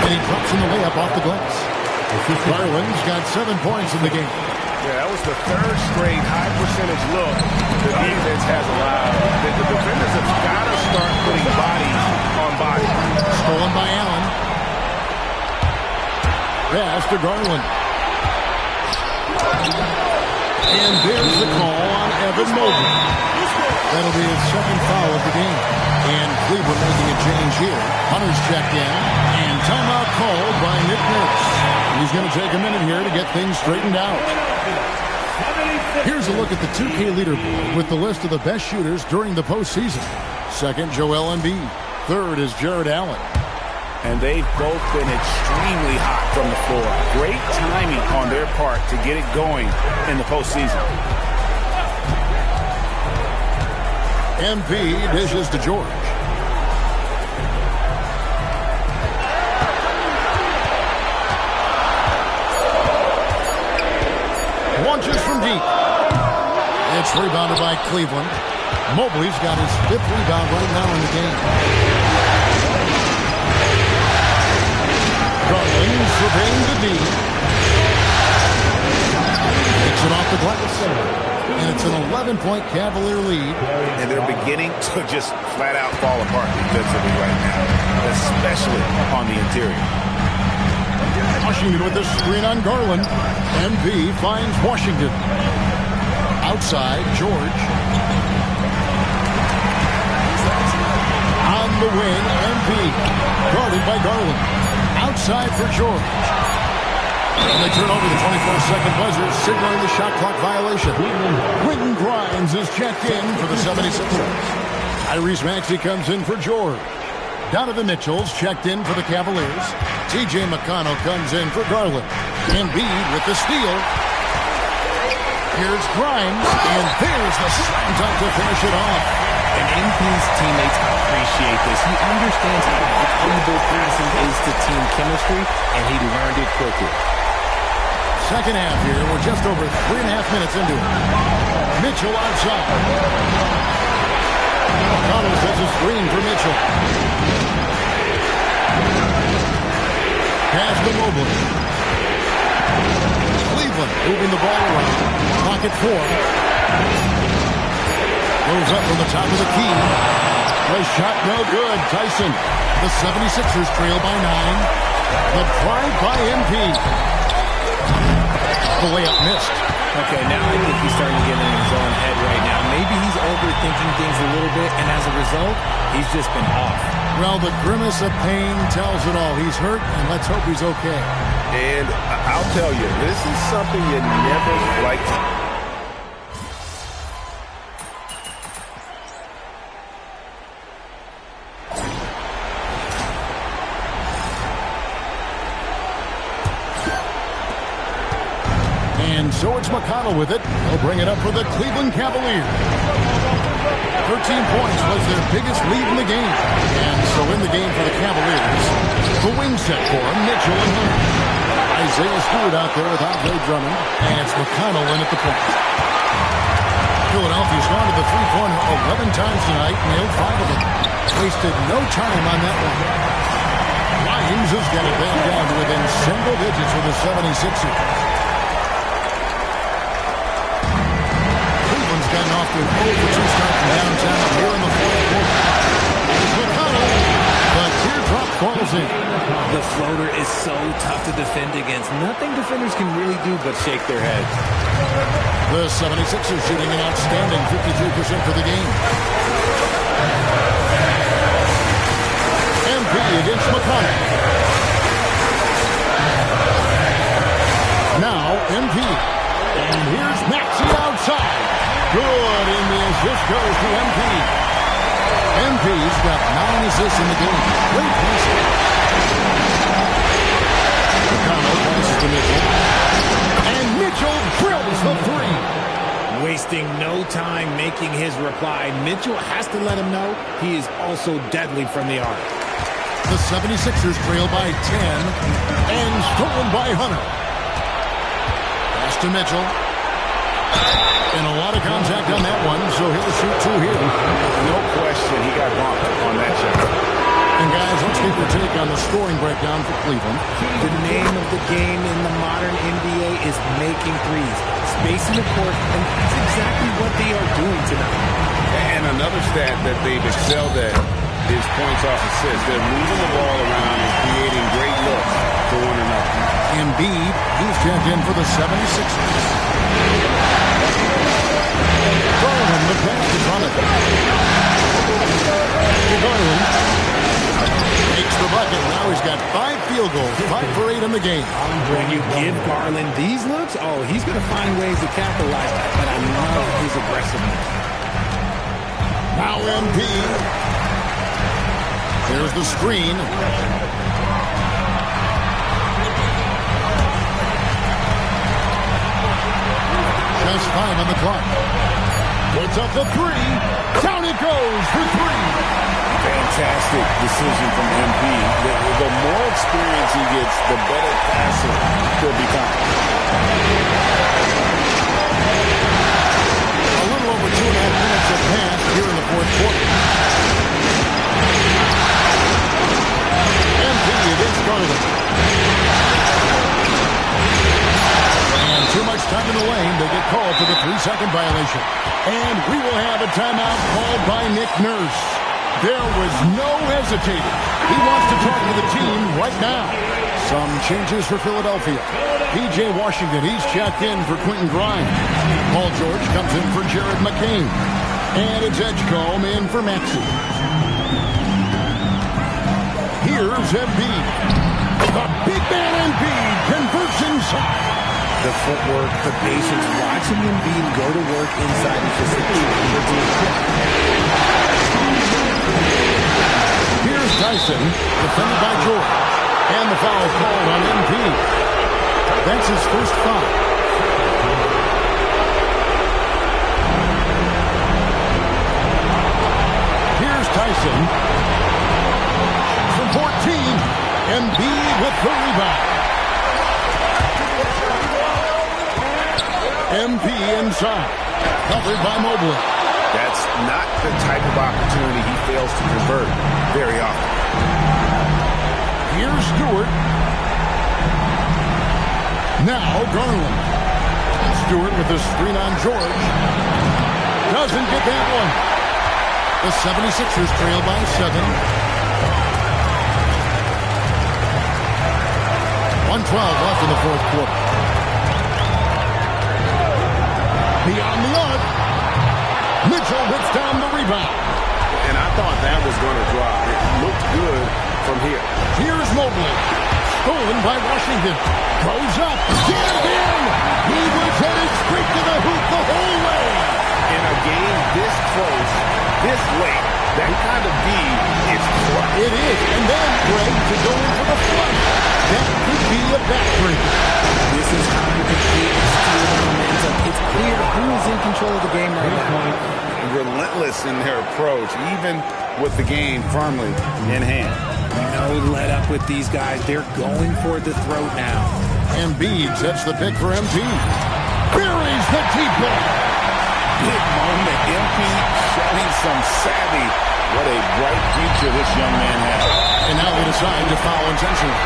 And he drops in the layup off the glass. Garland's got 7 points in the game. Yeah, that was the third straight high percentage look the defense has allowed. The defenders have got to start putting bodies on bodies. Stolen by Allen. Pass to Garland. And there's the call on Evan Mobley. That'll be his second foul of the game. And Cleveland making a change here. Hunter's checked in. And timeout called by Nick Nurse. He's going to take a minute here to get things straightened out. Here's a look at the 2K leaderboard with the list of the best shooters during the postseason. Second, Joel Embiid. Third is Jared Allen. And they've both been extremely hot from the floor. Great timing on their part to get it going in the postseason. MP dishes to George. Launches from deep. It's rebounded by Cleveland. Mobley's got his 5th rebound right now in the game. Garland surveying the D. Takes it off the glass. And it's an 11-point Cavalier lead. And they're beginning to just flat out fall apart defensively right now, especially on the interior. Washington with the screen on Garland. MP finds Washington. Outside, George. On the wing, MP. Guarded by Garland. Outside for George. And they turn over the 24-second buzzer, signaling the shot clock violation. Quentin Grimes is checked in for the 76ers. Tyrese Maxey comes in for George. Donovan Mitchell's checked in for the Cavaliers. T.J. McConnell comes in for Garland. Embiid with the steal. Here's Grimes, and there's the slam dunk to finish it off. And MP's teammates appreciate this. He understands how valuable passing is to team chemistry, and he learned it quickly. Second half here. We're just over 3.5 minutes into it. Mitchell outside. McConnell sets a screen for Mitchell. Pass to Mobley. Cleveland moving the ball around. Pocket 4. Goes up from the top of the key. The shot no good. Tyson. The 76ers trail by 9. The drive by MP. The layup missed. Okay, now I think he's starting to get in his own head right now. Maybe he's overthinking things a little bit, and as a result, he's just been off. Well, the grimace of pain tells it all. He's hurt, and let's hope he's okay. And I'll tell you, this is something you never like to... And so it's McConnell with it. He'll bring it up for the Cleveland Cavaliers. 13 points was their biggest lead in the game. And so in the game for the Cavaliers, the wing set for him, Mitchell and Hunter. Isaiah Stewart out there with Andre Drummond. And it's McConnell in at the point. Philadelphia's gone to the three-pointer 11 times tonight, nailed 5 of them. Wasted no time on that one. Grimes has got it back down to within single digits with the 76ers. Cleveland's gotten off to an 0-for-2 start from downtown here in the fourth quarter. It's McConnell, but teardrop falls in. The floater is so tough to defend against. Nothing defenders can really do but shake their heads. The 76ers shooting an outstanding 53% for the game. MP against McConnell. Now MP. And here's Maxey outside. Good, and the assist goes to MP. MP's got 9 assists in the game. Great passing. McConnell passes to Mitchell. And Mitchell drills the three. Wasting no time making his reply. Mitchell has to let him know he is also deadly from the arc. The 76ers trail by 10 and stolen by Hunter. Pass to Mitchell. And a lot of contact on that one, so he'll shoot 2 here. No question, he got bumped on that shot. And guys, let's get your take on the scoring breakdown for Cleveland. The name of the game in the modern NBA is making threes. Spacing the court, and that's exactly what they are doing tonight. And another stat that they've excelled at is points off assists. They're moving the ball around and creating great looks for one another. Embiid, he's checked in for the 76ers. Garland, the pass to Donovan. Garland makes the bucket. Now he's got 5 field goals, 5 for 8 in the game. When you give Garland these looks, oh, he's going to find ways to capitalize. But I love his aggressiveness. Now MP. There's the screen. Just 5 on the clock. Puts up the 3. Down it goes for 3. Fantastic decision from MP. The more experience he gets, the better passer he'll become. A little over 2.5 minutes have passed here in the fourth quarter. MP against Garland. And too much time in the lane. They get called for the 3-second violation. And we will have a timeout called by Nick Nurse. There was no hesitating. He wants to talk to the team right now. Some changes for Philadelphia. P.J. Washington, he's checked in for Quentin Grimes. Paul George comes in for Jared McCain. And it's Edgecombe in for Maxey. Here's Embiid. The big man Embiid converts inside. The footwork, the patience, watching Embiid go to work inside is just a Here's Tyson, defended by George. And the foul called on Embiid. That's his first foul. Here's Tyson. From 14, Embiid with the rebound. MP inside, covered by Mobley. That's not the type of opportunity he fails to convert very often. Here's Stewart. Now Garland. Stewart with the screen on George. Doesn't get that one. The 76ers trail by 7. 1:12 left in the fourth quarter. Beyond the arc. Mitchell hits down the rebound. And I thought that was going to drop. It looked good from here. Here's Mobley. Stolen by Washington. Goes up. Jammed in. He was headed straight to the hoop the whole way. In a game this close, this late, that kind of D is clutch. It is. And then Greg to go in for the flush. That could be a backbreaker. This is how you can create steal the momentum. It's clear who is in control of the game right now. Relentless in their approach, even with the game firmly in hand. No let up with these guys. They're going for the throat now. Embiid sets the pick for MP. Buries the deep ball. Big some savvy. What a bright future this young man has. And now they decide to foul intentionally.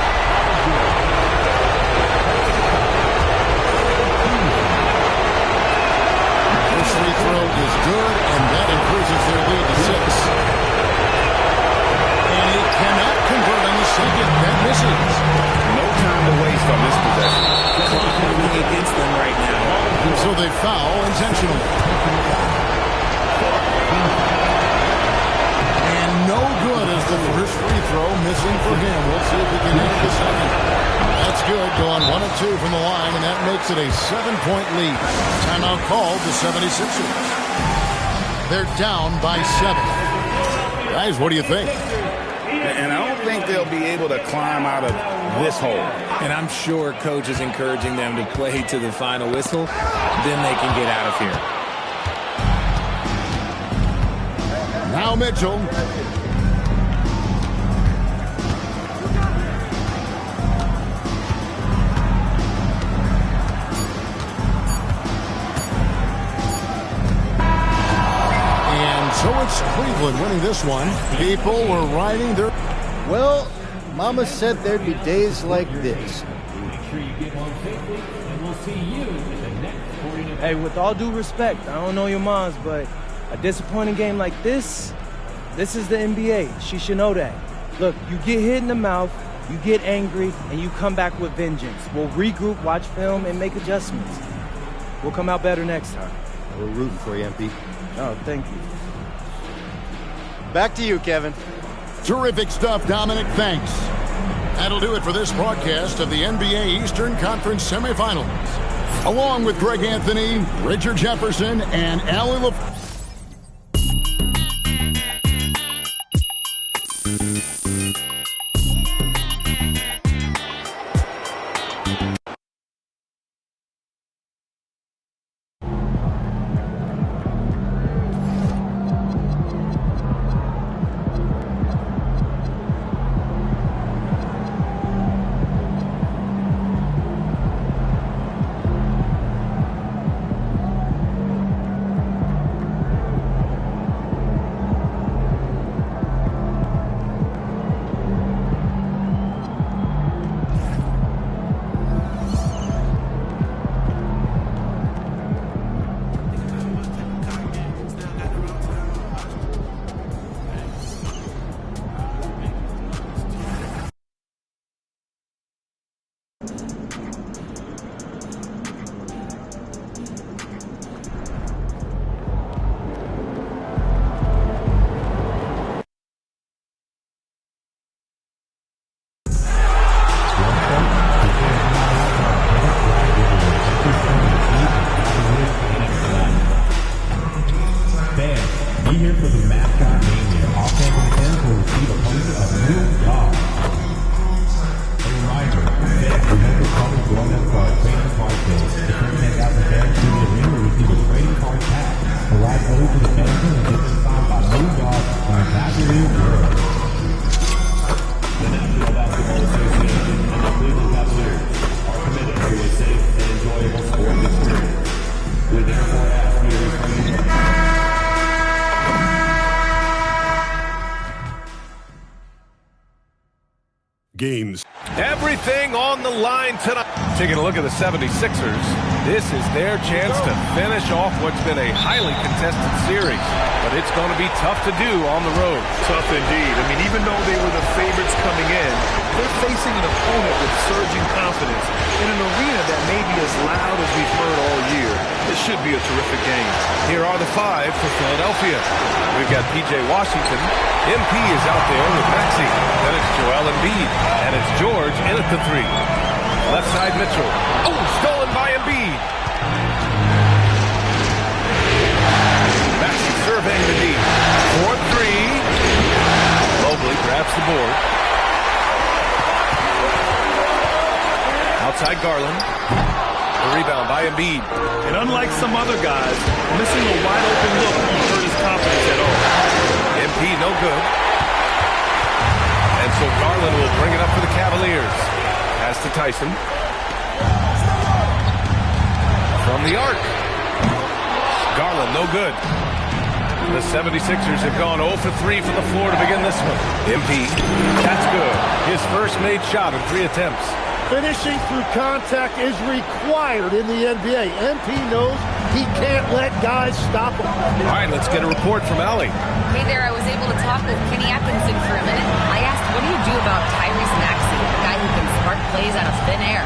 This free throw is good, and that increases their lead to 6. And he cannot convert on the second. That misses. No time to waste on this possession. Clock moving against them right now. And so they foul intentionally. And no good as the first free throw missing for him. We'll see if he can hit the second. That's good. Going 1 of 2 from the line, and that makes it a 7-point lead. Timeout called the 76ers. They're down by 7. Guys, what do you think? And I don't think they'll be able to climb out of this hole. And I'm sure coach is encouraging them to play to the final whistle. Then they can get out of here. Now Mitchell. And so it's Cleveland winning this one. People were riding their... Well, Mama said there'd be days like this. Hey, with all due respect, I don't know your moms, but a disappointing game like this is the NBA. She should know that. Look, you get hit in the mouth, you get angry, and you come back with vengeance. We'll regroup, watch film, and make adjustments. We'll come out better next time. We're rooting for you, MP. Oh, thank you. Back to you, Kevin. Terrific stuff, Dominic. Thanks. That'll do it for this broadcast of the NBA Eastern Conference semifinals. Along with Greg Anthony, Richard Jefferson, and Allie LaFleur. Games. Everything on the line tonight. Taking a look at the 76ers, this is their chance to finish off what's been a highly contested series. But it's going to be tough to do on the road. Tough indeed. I mean, even though they were the favorites coming in, they're facing an opponent with surging confidence in an arena that may be as loud as we've heard all year. This should be a terrific game. Here are the 5 for Philadelphia. We've got P.J. Washington. MP is out there with Maxey. Then it's Joel Embiid. And it's George in at the 3. Left side Mitchell. Oh, stolen by Embiid. Maxey surveying the D. 4-3. Mobley grabs the board. Outside Garland. The rebound by Embiid. And unlike some other guys, missing a wide open look won't hurt his confidence at all. MP no good. And so Garland will bring it up for the Cavaliers. Pass to Tyson. From the arc. Garland no good. The 76ers have gone 0 for 3 from the floor to begin this one. MP, that's good. His first made shot in 3 attempts. Finishing through contact is required in the NBA. MP knows he can't let guys stop him. All right, let's get a report from Allie. Hey there, I was able to talk with Kenny Atkinson for a minute. I asked, what do you do about Tyrese Maxey, a guy who can spark plays out of thin air?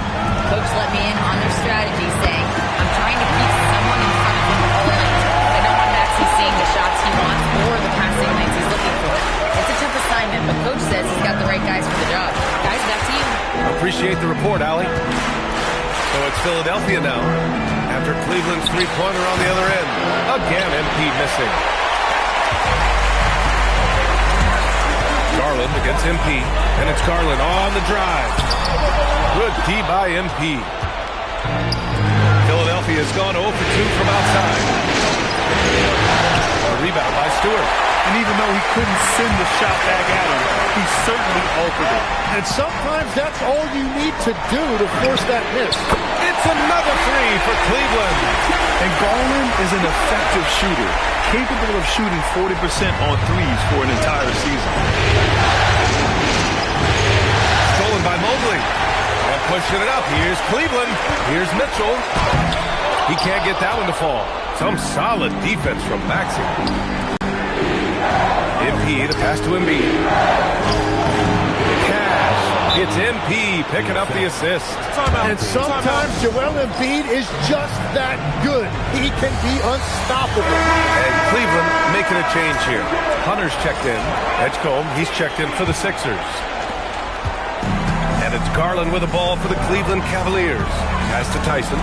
Coach let me in on their strategy, saying, I'm trying to keep someone in front of him all night. I don't want Maxey seeing the shots he wants or the passing lanes he's looking for. It's a tough assignment, but Coach says he's got the right guys for the job. Guys, back to you. Appreciate the report, Allie. So it's Philadelphia now, after Cleveland's three-pointer on the other end. Again, MP missing. Garland against MP, and it's Garland on the drive. Good D by MP. Philadelphia has gone 0 for 2 from outside. A rebound by Stewart. And even though he couldn't send the shot back at him, he certainly altered it. And sometimes that's all you need to do to force that miss. It's another 3 for Cleveland. And Garland is an effective shooter, capable of shooting 40% on threes for an entire season. Stolen by Mobley. And pushing it up. Here's Cleveland. Here's Mitchell. He can't get that one to fall. Some solid defense from Maxey. MP, the pass to Embiid. Cash. It's MP picking up the assist. And sometimes Joel Embiid is just that good. He can be unstoppable. And Cleveland making a change here. Hunter's checked in. Edgecombe, he's checked in for the Sixers. And it's Garland with the ball for the Cleveland Cavaliers. Pass to Tyson.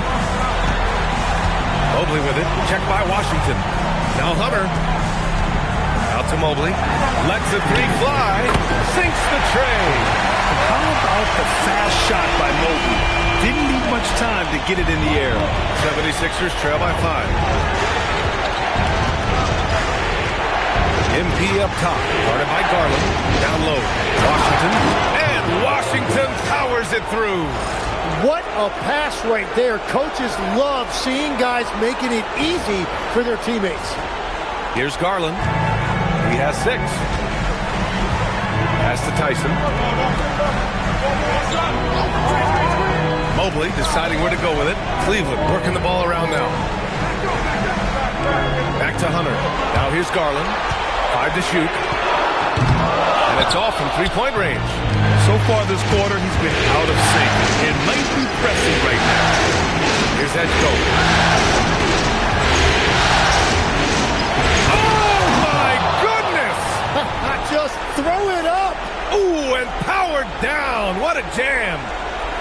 Mobley with it. Checked by Washington. Now Hunter. Out to Mobley. Lets the 3 fly. Sinks the tray. How about the fast shot by Mobley? Didn't need much time to get it in the air. 76ers trail by 5. MP up top. Guarded by Garland. Down low. Washington. And Washington powers it through. What a pass right there. Coaches love seeing guys making it easy for their teammates. Here's Garland. He has 6. Pass to Tyson. Mobley deciding where to go with it. Cleveland working the ball around now. Back to Hunter. Now here's Garland. 5 to shoot. And it's off from 3-point range. So far this quarter, he's been out of sync and might be pressing right now. Here's Edgecombe. Just throw it up. Ooh, and powered down. What a jam.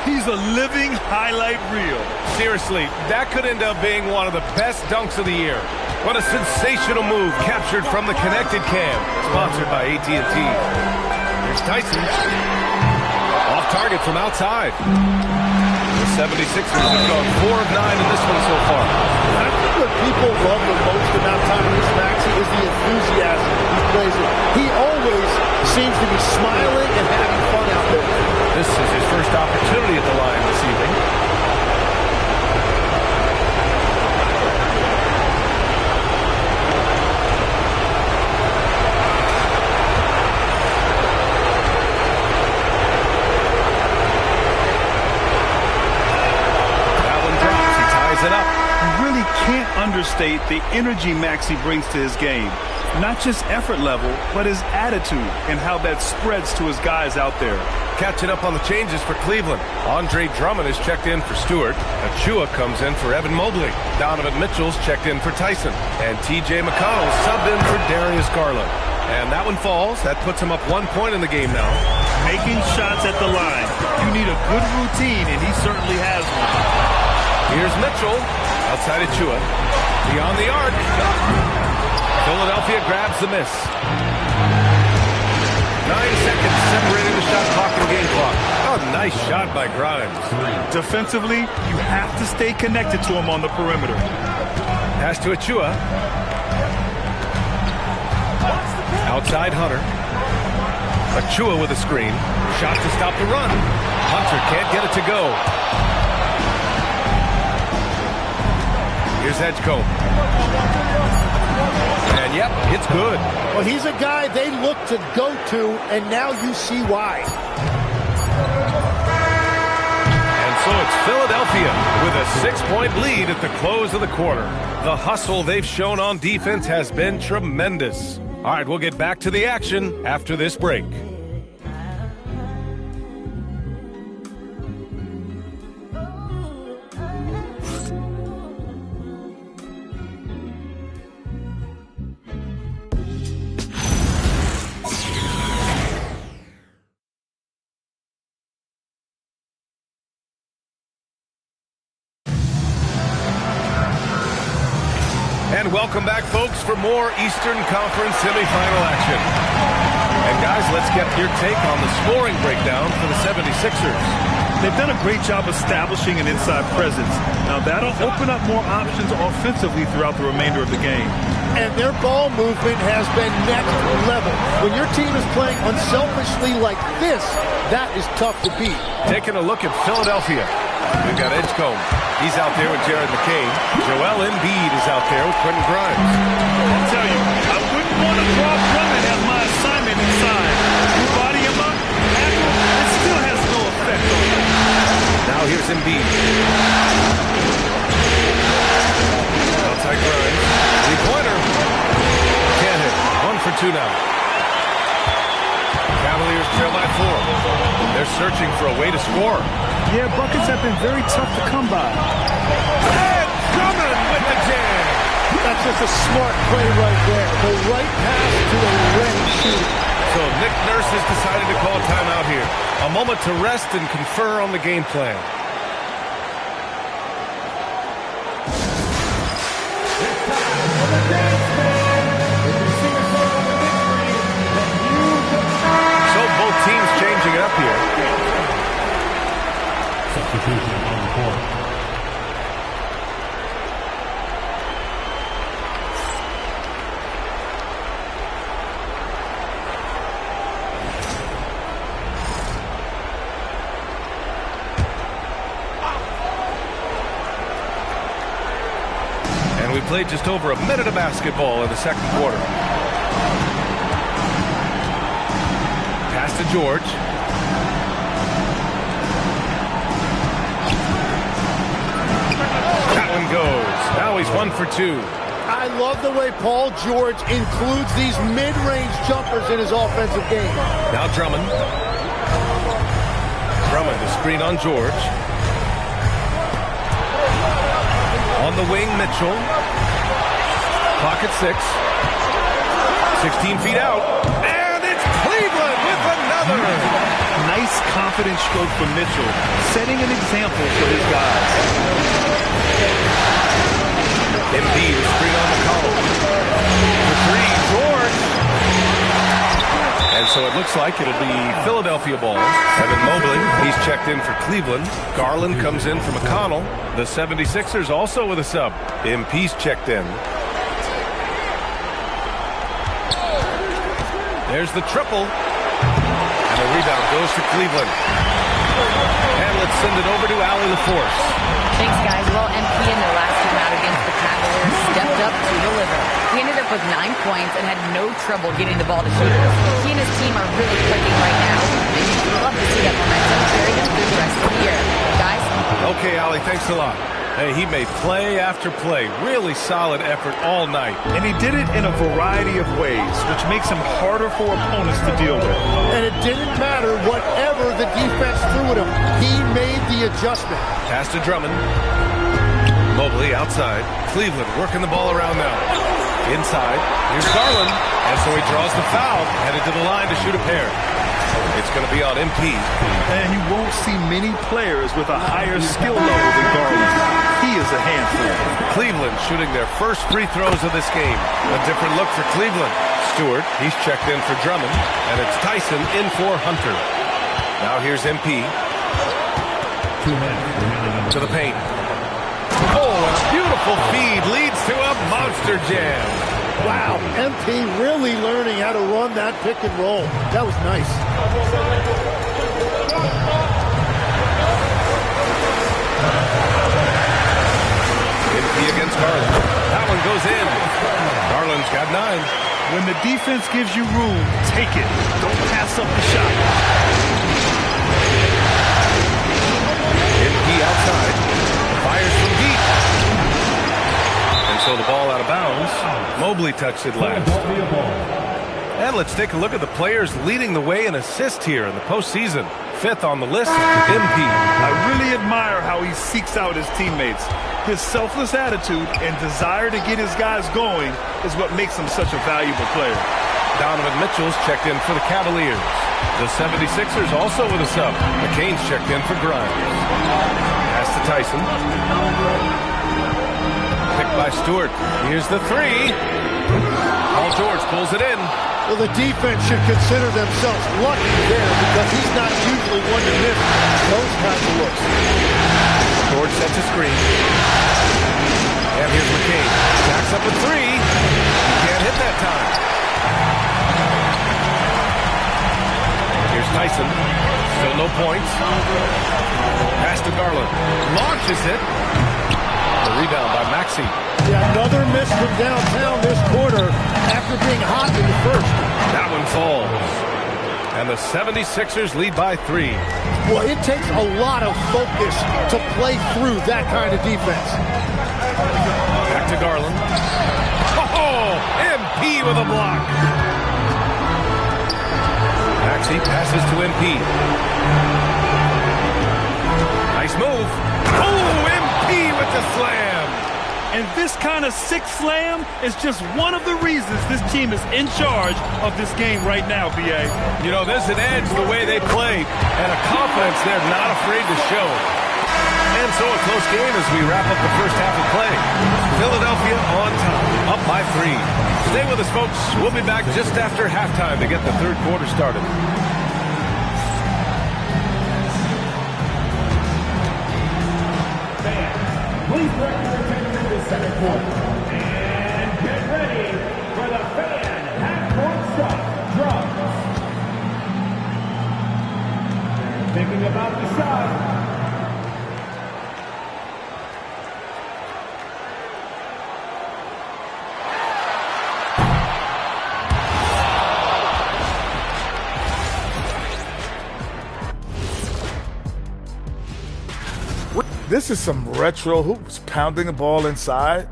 He's a living highlight reel. Seriously, that could end up being one of the best dunks of the year. What a sensational move captured from the Connected Cam, sponsored by AT&T. Here's Tyson. Off target from outside. The 76ers have gone 4 of 9 in this one so far. I think what people love the most about Tyrese Maxey is the enthusiasm he plays with. He always seems to be smiling and having fun out there. This is his first opportunity at the line this evening. It up. You really can't understate the energy Maxey brings to his game. Not just effort level, but his attitude and how that spreads to his guys out there. Catching up on the changes for Cleveland. Andre Drummond is checked in for Stewart. Achua comes in for Evan Mobley. Donovan Mitchell's checked in for Tyson. And T.J. McConnell subbed in for Darius Garland. And that one falls. That puts him up 1 point in the game now. Making shots at the line. You need a good routine, and he certainly has one. Here's Mitchell, outside Achua, beyond the arc. Philadelphia grabs the miss. 9 seconds separating the shot clock and game clock. Oh, nice shot by Grimes. Defensively, you have to stay connected to him on the perimeter. Pass to Achua. Outside Hunter. Achua with a screen. Shot to stop the run. Hunter can't get it to go. Here's Edgecombe. And yep, It's good. Well, he's a guy they look to go to, and now you see why. And so it's Philadelphia with a 6-point lead at the close of the quarter. The hustle they've shown on defense has been tremendous. All right, we'll get back to the action after this break. And welcome back, folks, for more Eastern Conference semifinal action. And guys, let's get your take on the scoring breakdown for the 76ers. They've done a great job establishing an inside presence. Now that'll open up more options offensively throughout the remainder of the game. And their ball movement has been next level. When your team is playing unselfishly like this, that is tough to beat. Taking a look at Philadelphia. We've got Edgecombe. He's out there with Jared McCain. Joel Embiid is out there with Quentin Grimes. I'll tell you, I wouldn't want to drop Drummond as my assignment inside. You body him up, it still has no effect on him. Now here's Embiid. Outside Grimes. Three-pointer. Can't hit. 1 for 2 now. Cavaliers trail by 4. They're searching for a way to score. Yeah, buckets have been very tough to come by. And Drummond with the jam. That's just a smart play right there. The right pass to a ready shooter. So Nick Nurse has decided to call timeout here. A moment to rest and confer on the game plan. So both teams changing it up here. Substitution on the court. And we played just over a minute of basketball in the second quarter. Pass to George. Goes. Now he's 1 for 2. I love the way Paul George includes these mid-range jumpers in his offensive game. Now Drummond. Drummond, the screen on George. On the wing, Mitchell. Clock at 6. 16 feet out. And it's Cleveland with another. Nice confident stroke from Mitchell, setting an example for his guys. Embiid, screen on McConnell. For 3, George. And so it looks like it'll be Philadelphia ball. Evan Mobley, he's checked in for Cleveland. Garland comes in for McConnell. The 76ers also with a sub. MP's checked in. There's the triple. And the rebound goes to Cleveland. And let's send it over to Allie LaForce. Thanks, guys. Well, MP in their last game out against the Cavaliers stepped up to deliver. He ended up with 9 points and had no trouble getting the ball to shooters. He and his team are really clicking right now, and you'd love to see that momentum carry them through the rest of the year. Guys? Okay, Allie, thanks a lot. Hey, he made play after play. Really solid effort all night. And he did it in a variety of ways, which makes him harder for opponents to deal with. And it didn't matter whatever the defense threw at him. He made the adjustment. Pass to Drummond. Mobley outside. Cleveland working the ball around now. Inside. Here's Garland. And so he draws the foul. Headed to the line to shoot a pair. It's going to be on MP. And you won't see many players with a higher skill level than Garland. He is a handful. Cleveland shooting their first free throws of this game. A different look for Cleveland. Stewart, he's checked in for Drummond. And it's Tyson in for Hunter. Now here's MP. 2 minutes. To the paint. Oh, and a beautiful feed leads to a monster jam. Wow, MP really learning how to run that pick and roll. That was nice. MP against Garland. That one goes in. Garland's got 9. When the defense gives you room, take it. Don't pass up the shot. MP outside. Fires from deep. And so the ball out of bounds. Mobley touched it last. And let's take a look at the players leading the way in assists here in the postseason. 5th on the list, MP. I really admire how he seeks out his teammates. His selfless attitude and desire to get his guys going is what makes him such a valuable player. Donovan Mitchell's checked in for the Cavaliers. The 76ers also with a sub. McCain's checked in for Grimes. Pass to Tyson. Picked by Stewart. Here's the three. Paul George pulls it in. Well, the defense should consider themselves lucky there because he's not usually one to miss those kinds of looks. George sets a screen. And here's McCain. Backs up a three. He can't hit that time. Here's Tyson. Still no points. Pass to Garland. Launches it. The rebound by Maxey. Yeah, another miss from downtown this quarter after being hot in the first. That one falls. And the 76ers lead by 3. Well, it takes a lot of focus to play through that kind of defense. Back to Garland. Oh, MP with a block. Maxey passes to MP. Nice move. Oh, MP with the slam. And this kind of sick slam is just one of the reasons this team is in charge of this game right now, B.A. You know, there's an edge the way they play and a confidence they're not afraid to show. And so a close game as we wrap up the first half of play. Philadelphia on top, up by 3. Stay with us, folks. We'll be back just after halftime to get the third quarter started. Please direct your attention to the second quarter. And get ready for the fan half-court shot drums. Thinking about the shot. This is some retro hoops, pounding the ball inside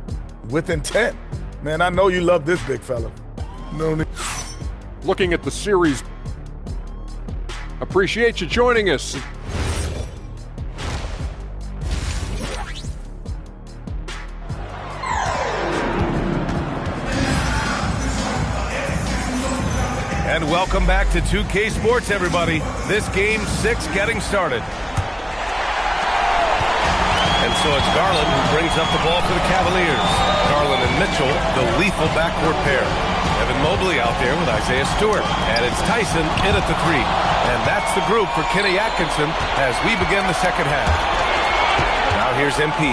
with intent. Man, I know you love this big fella. No need. Looking at the series. Appreciate you joining us. And welcome back to 2K Sports, everybody. This game 6 getting started. And so it's Garland who brings up the ball for the Cavaliers. Garland and Mitchell, the lethal backcourt pair. Evan Mobley out there with Isaiah Stewart. And it's Tyson in at the 3. And that's the group for Kenny Atkinson as we begin the second half. Now here's MP.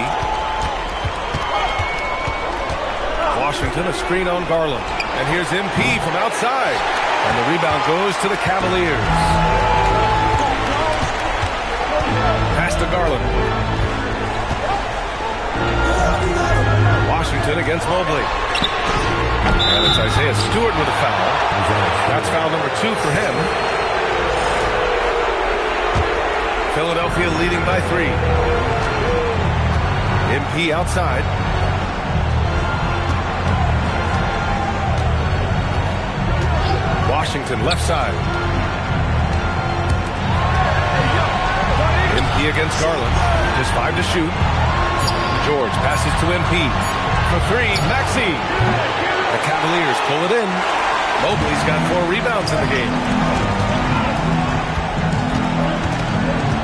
Washington, a screen on Garland. And here's MP from outside. And the rebound goes to the Cavaliers. Pass to Garland. Washington against Mobley. And it's Isaiah Stewart with a foul. That's foul number 2 for him. Philadelphia leading by 3. MP outside. Washington left side. MP against Garland. Just 5 to shoot. George passes to MP. For 3, Maxey. The Cavaliers pull it in. Mobley's got 4 rebounds in the game.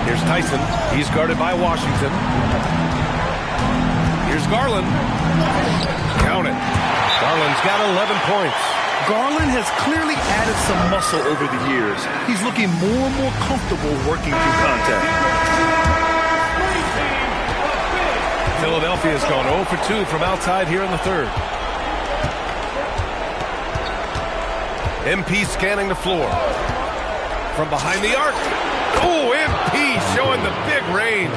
Here's Tyson. He's guarded by Washington. Here's Garland. Count it. Garland's got 11 points. Garland has clearly added some muscle over the years. He's looking more and more comfortable working through contact. Philadelphia's gone 0 for 2 from outside here in the third. MP scanning the floor. From behind the arc. Oh, MP showing the big range.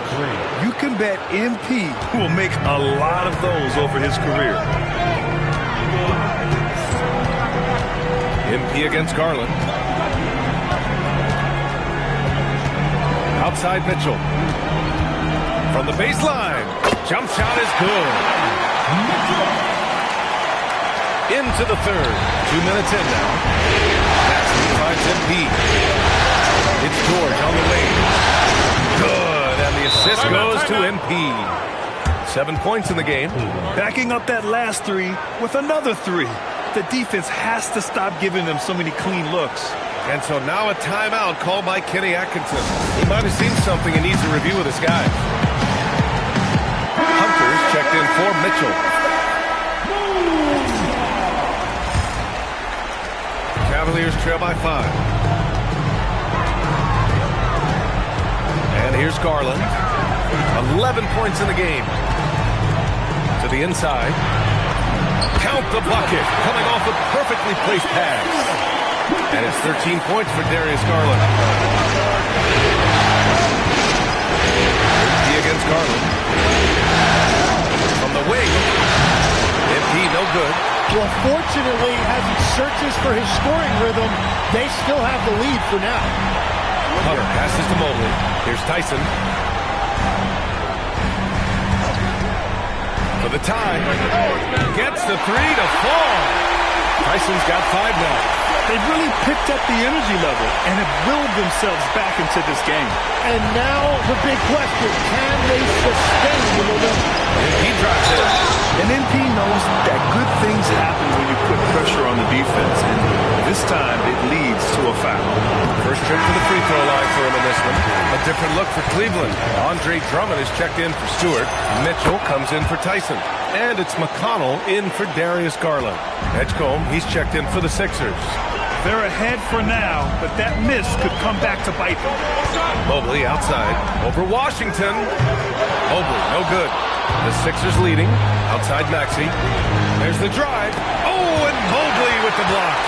You can bet MP will make a lot of those over his career. MP against Garland. Outside Mitchell. From the baseline. Jump shot is good. Into the third. 2 minutes in now. Maxey finds MP. It's George on the wing. Good. And the assist goes to MP. 7 points in the game. Backing up that last three with another three. The defense has to stop giving them so many clean looks. And so now a timeout called by Kenny Atkinson. He might have seen something and needs a review with his guy. Hunters checked in for Mitchell. Cavaliers trail by 5. And here's Garland. 11 points in the game. To the inside. Count the bucket. Coming off a perfectly placed pass. And it's 13 points for Darius Garland. MP against Garland. From the wing. MP no good. Well, fortunately, as he searches for his scoring rhythm, they still have the lead for now. Hunter passes to Mobley. Here's Tyson. For the tie. Gets the three to fall. Tyson's got 5 now. They've really picked up the energy level and have willed themselves back into this game. And now the big question, can they sustain the momentum? He drops it. And MP knows that good things happen when you put pressure on the defense, and this time it leads to a foul. First trip to the free throw line for him in this one. A different look for Cleveland. Andre Drummond is checked in for Stewart. Mitchell comes in for Tyson. And it's McConnell in for Darius Garland. Edgecombe, he's checked in for the Sixers. They're ahead for now, but that miss could come back to bite them. Mobley outside. Over Washington. Mobley, no good. The Sixers leading. Outside Maxey. There's the drive. Oh, and Mobley with the block.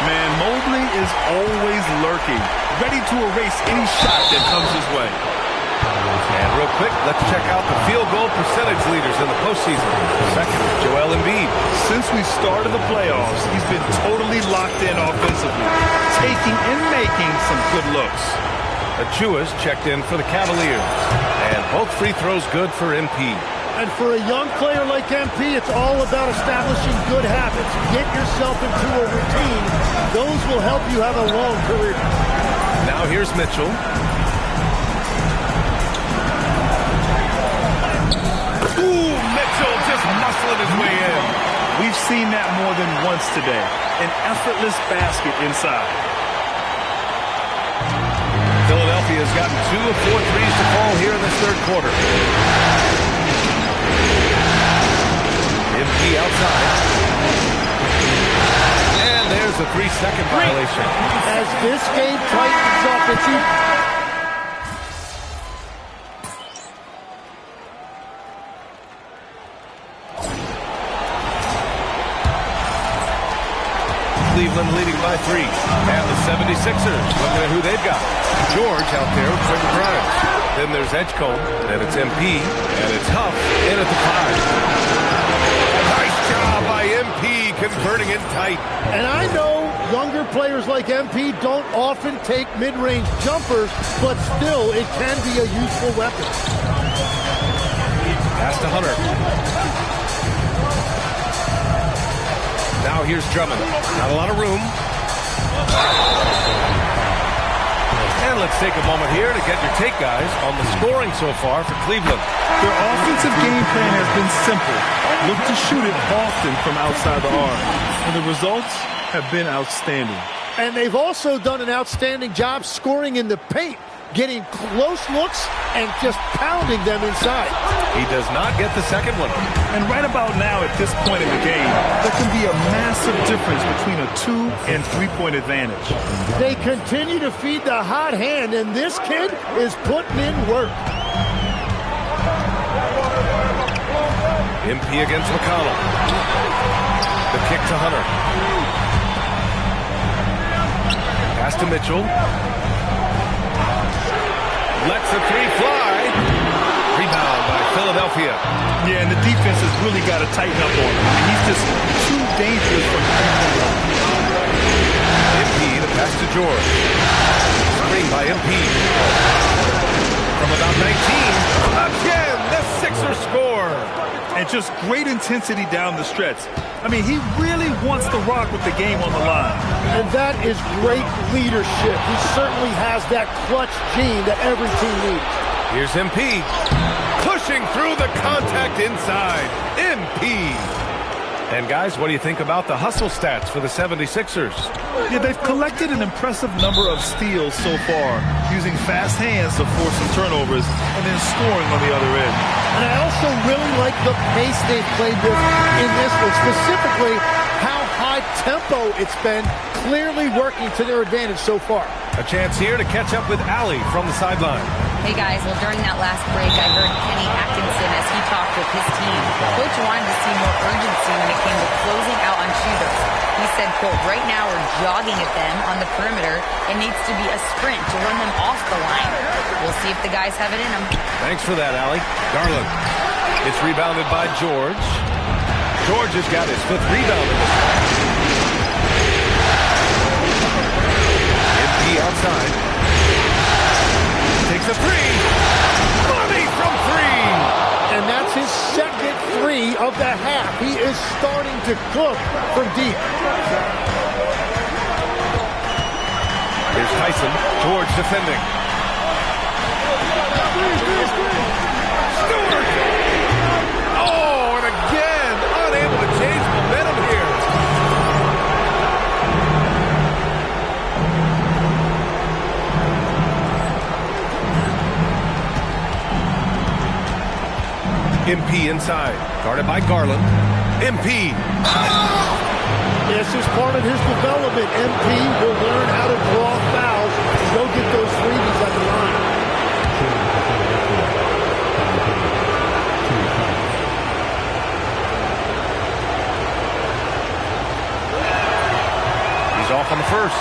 Man, Mobley is always lurking, ready to erase any shot that comes his way. And real quick, let's check out the field goal percentage leaders in the postseason. Second, Joel Embiid. Since we started the playoffs, he's been totally locked in offensively, taking and making some good looks. Achua's checked in for the Cavaliers. And both free throws good for MP. And for a young player like MP, it's all about establishing good habits. Get yourself into a routine. Those will help you have a long career. Now here's Mitchell. Ooh, Mitchell just muscling his way in. We've seen that more than once today. An effortless basket inside. Philadelphia has gotten 2 of 4 threes to fall here in this third quarter. MP outside. And there's a 3-second violation. As this game tightens up, it's Cleveland leading by 3. And the 76ers looking at who they've got. George out there with Quentin Grimes. Then there's Edgecombe, and it's MP, and it's Huff in at the 5. Nice job by MP converting it tight. And I know younger players like MP don't often take mid-range jumpers, but still, it can be a useful weapon. Pass to Hunter. Now here's Drummond. Not a lot of room. And let's take a moment here to get your take, guys, on the scoring so far for Cleveland. Their offensive game plan has been simple. Look to shoot it often from outside the arc. And the results have been outstanding. And they've also done an outstanding job scoring in the paint, getting close looks and just pounding them inside. He does not get the second one. And right about now, at this point in the game, there can be a massive difference between a 2- and 3-point advantage. They continue to feed the hot hand, and this kid is putting in work. MP against McConnell. The kick to Hunter. Pass to Mitchell. Lets the 3 fly. Rebound by Philadelphia. Yeah, and the defense has really got to tighten up on him. He's just too dangerous from the 3-point line. pass to George. Screen by MP. From about 19. Again, the Sixers score. And just great intensity down the stretch. I mean, he really wants to rock with the game on the line. And that is great leadership. He certainly has that clutch gene that every team needs. Here's MP. Pushing through the contact inside. MP. And guys, what do you think about the hustle stats for the 76ers? Yeah, they've collected an impressive number of steals so far, using fast hands to force some turnovers and then scoring on the other end. And I also really like the pace they've played with in this one, specifically how high tempo it's been, clearly working to their advantage so far. A chance here to catch up with Allie from the sideline. Hey guys, well during that last break I heard Kenny Atkinson as he talked with his team. Coach wanted to see more urgency when it came to closing out on shooters. He said, quote, right now we're jogging at them on the perimeter. It needs to be a sprint to run them off the line. We'll see if the guys have it in them. Thanks for that, Allie. Garland. It's rebounded by George. George has got his 5th rebound in this one. MP outside. Takes a 3. Money from 3. And that's his 2nd 3 of the half. He is starting to cook from deep. Here's Tyson. George defending. Stewart. Oh, and again, unable to change momentum here. MP inside, guarded by Garland. MP. This is part of his development. MP will learn how to draw fouls and go get those freebies at the line. He's off on the first.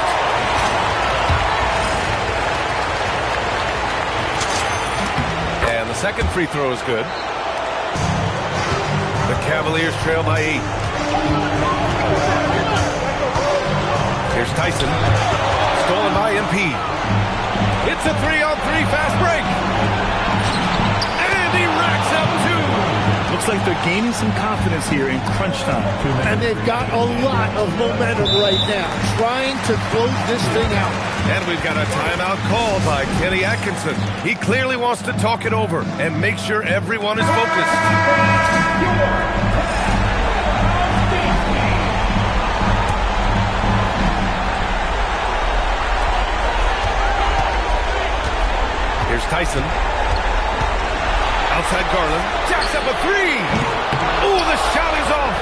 And the second free throw is good. The Cavaliers trail by 8. Here's Tyson. Stolen by MP. It's a 3-on-3 fast break. And he racks up 2. Looks like they're gaining some confidence here in crunch time. And they've got a lot of momentum right now, trying to close this thing out. And we've got a timeout called by Kenny Atkinson. He clearly wants to talk it over and make sure everyone is focused. Here's Tyson. Outside Garland. Jacks up a 3. Ooh, the shot is off.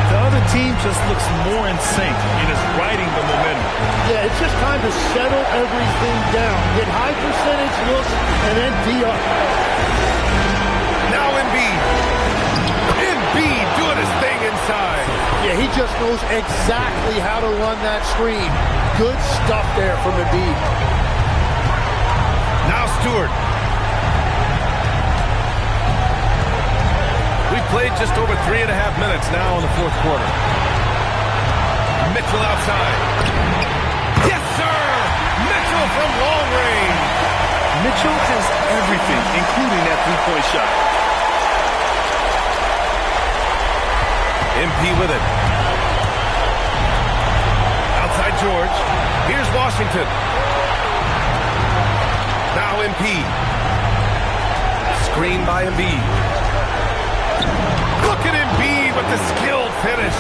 The other team just looks more in sync and is riding the momentum. Yeah, it's just time to settle everything down. Get high percentage looks and then D up. Now Embiid. Embiid doing his thing inside. Yeah, he just knows exactly how to run that screen. Good stuff there from Embiid. Now Stewart. We've played just over 3.5 minutes now in the 4th quarter. Mitchell outside. Yes, sir! Mitchell from long range. Mitchell has everything, including that 3-point shot. MP with it. Outside George. Here's Washington. Now MP. Screen by Embiid. Look at Embiid with the skilled finish.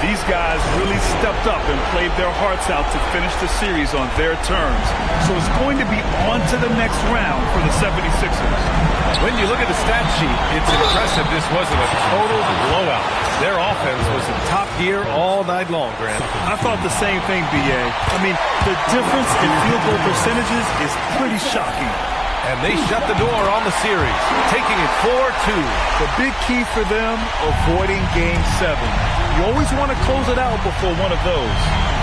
These guys really stepped up and played their hearts out to finish the series on their terms. So it's going to be on to the next round for the 76ers. When you look at the stat sheet, it's impressive this wasn't a total blowout. Their offense was in top gear all night long, Grant. I thought the same thing, B.A. I mean, the difference in field goal percentages is pretty shocking. And they shut the door on the series, taking it 4-2. The big key for them, avoiding Game 7. You always want to close it out before one of those.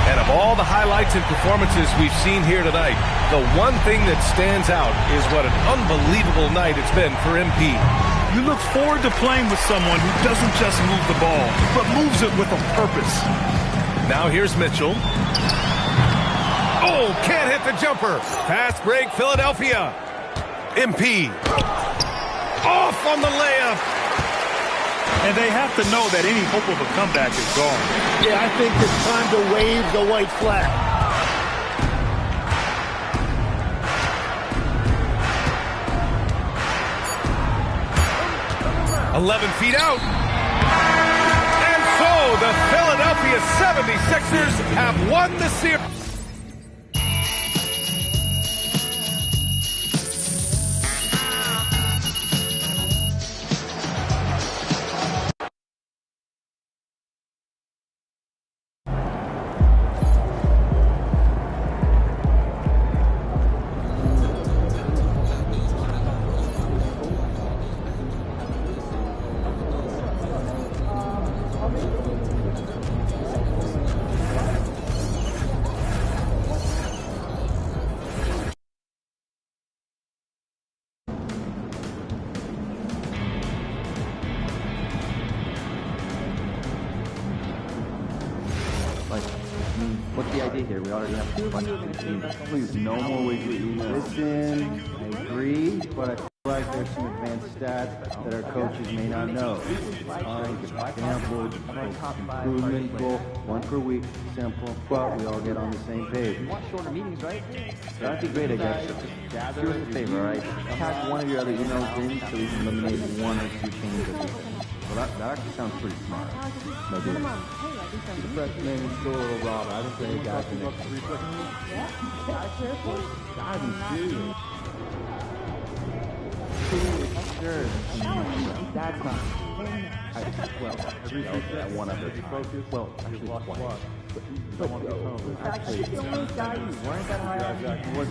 And of all the highlights and performances we've seen here tonight, the one thing that stands out is what an unbelievable night it's been for MP. You look forward to playing with someone who doesn't just move the ball, but moves it with a purpose. Now here's Mitchell. Oh, can't hit the jumper. Fast break, Philadelphia. MP. Off on the layup. And they have to know that any hope of a comeback is gone. Yeah, I think it's time to wave the white flag. "11 feet out. And so the Philadelphia 76ers have won the series. What's the idea here? We already have a bunch of things. Please, no more wiggly emails. Listen, I agree, but I feel like there's some advanced stats that our coaches may not know. Example, improvement goal, 1 per week, simple, but we all get on the same page. You want shorter meetings, right? That'd be great, I guess. Just do us a favor, all right? Tag one of your other emails in so we can eliminate 1 or 2 changes. Well, that actually sounds pretty smart. No good. The freshman is still a little raw, but I think they got the next 3 seconds. Yeah. Gotta be serious. Sure. That's not. Well, at one of it. Well, actually, twice. But actually, the only guy you weren't that high on was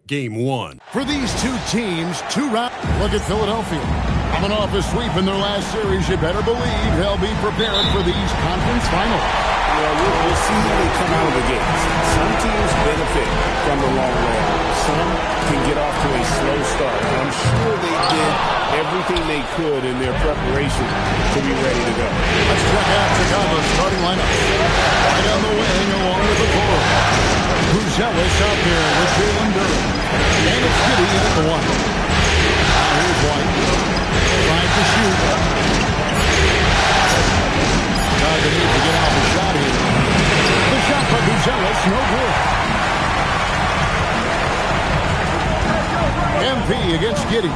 Game 1. For these 2 teams, 2 rounds. Look at Philadelphia. Coming off a sweep in their last series, you better believe they'll be prepared for these conference finals. Well, we'll see how they come out of the games. Some teams benefit from the long layout. Some can get off to a slow start. I'm sure they did everything they could in their preparation to be ready to go. Let's check out Chicago's starting lineup. Right on the wing along with the core. Buzelis out there with Jalen Durham. And it's Giddey at the 1. Now here's White. Trying to shoot. Chicago needs to get out the shot here. The shot by Buzelis, no good. MP against Giddey.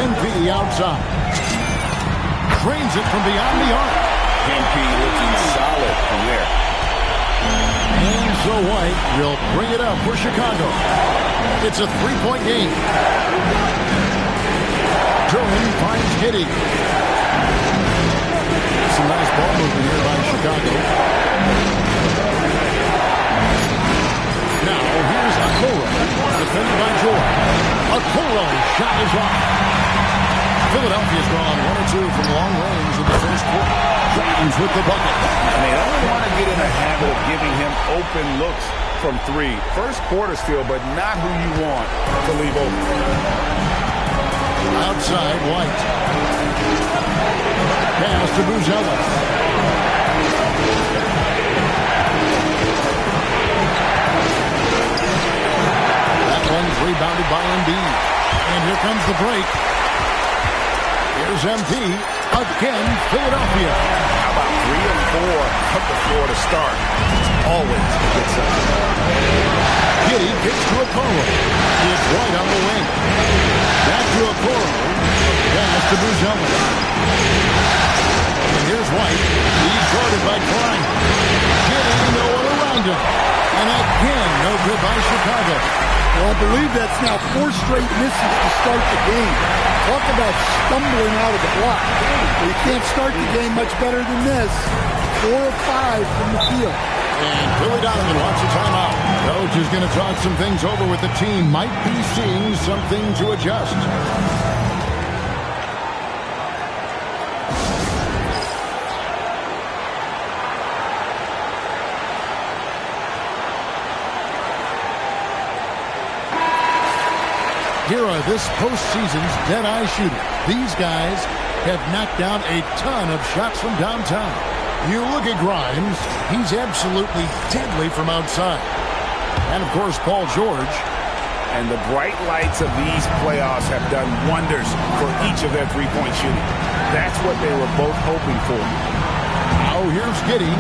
MP outside. Drains it from beyond the arc. MP looking solid from there. And so White will bring it up for Chicago. It's a 3-point game. Durham finds Giddey. Some nice ball movement here by Chicago. Now here's Okoro, defended by Jordan. Okoro's shot is off. Philadelphia's gone 1 or 2 from long range in the first quarter. Dragons with the bucket. And they don't want to get in the habit of giving him open looks from 3. First quarter still, but not who you want to leave open. Outside, White. Pass to Buzelis. That one's rebounded by Embiid. And here comes the break. Here's MP. Again, Philadelphia. How about 3 and 4 up the floor to start? Always a good sign. Giddey gets to Okoro. It's White on the wing. Back to Okoro. Pass to Buzelis. And here's White. He's guarded by Klein. Giddey, no one around him. And again, no good by Chicago. Well, I believe that's now 4 straight misses to start the game. Talk about stumbling out of the block. You can't start the game much better than this. 4 of 5 from the field. And Billy Donovan wants a timeout. Coach George is going to talk some things over with the team. Might be seeing something to adjust. Here are this postseason's dead-eye shooter. These guys have knocked down a ton of shots from downtown. You look at Grimes, he's absolutely deadly from outside. And, of course, Paul George. And the bright lights of these playoffs have done wonders for each of their three-point shooting. That's what they were both hoping for. Now here's Giddey.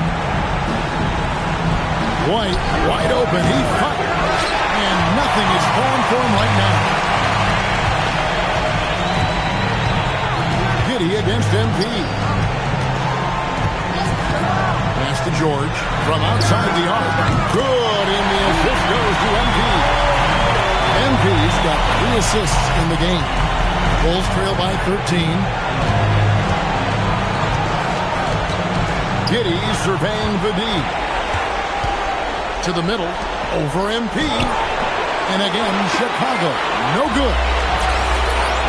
White, wide open. He fires. And nothing is falling for him right now. Giddey against MP. Pass to George from outside the arc. Good, and the assist goes to MP. MP's got 3 assists in the game. Bulls trail by 13. Giddey surveying the D. To the middle, over MP. And again, Chicago, no good.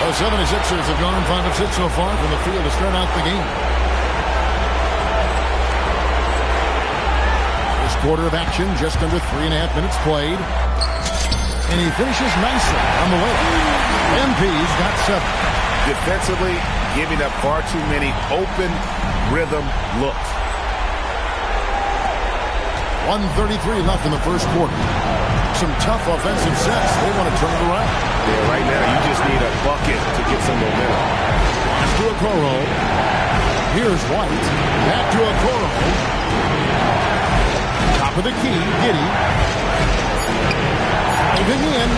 The 76ers have gone 5 of 6 so far from the field to start out the game. First quarter of action, just under 3.5 minutes played. And he finishes nicely on the way. MP's got 7. Defensively, giving up far too many open rhythm looks. 1:33 left in the first quarter. Some tough offensive sets. They want to turn it around. Yeah, right now you just need a bucket to get some momentum. Pass to Okoro. Here's White. Back to Okoro. Top of the key, Giddey. Diving in.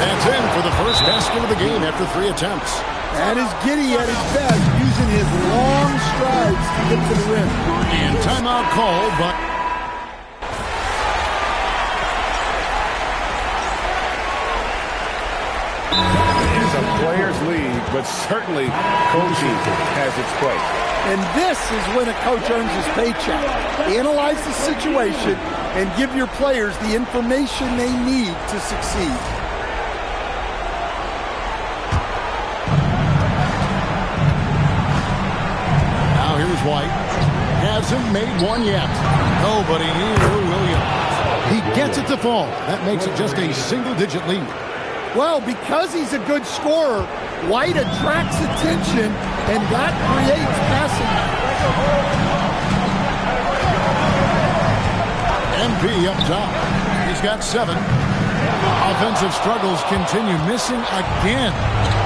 That's in for the first basket of the game after 3 attempts. That is Giddey at his best, using his long strides to get to the rim. And timeout called, but it's a players' league, but certainly coaching has its place. And this is when a coach earns his paycheck. Analyze the situation and give your players the information they need to succeed. Now here's White. Hasn't made one yet. Nobody near Williams. He gets it to fall. That makes it just a single-digit lead. Well, because he's a good scorer, White attracts attention, and that creates passing. MP up top. He's got 7. Offensive struggles continue. Missing again.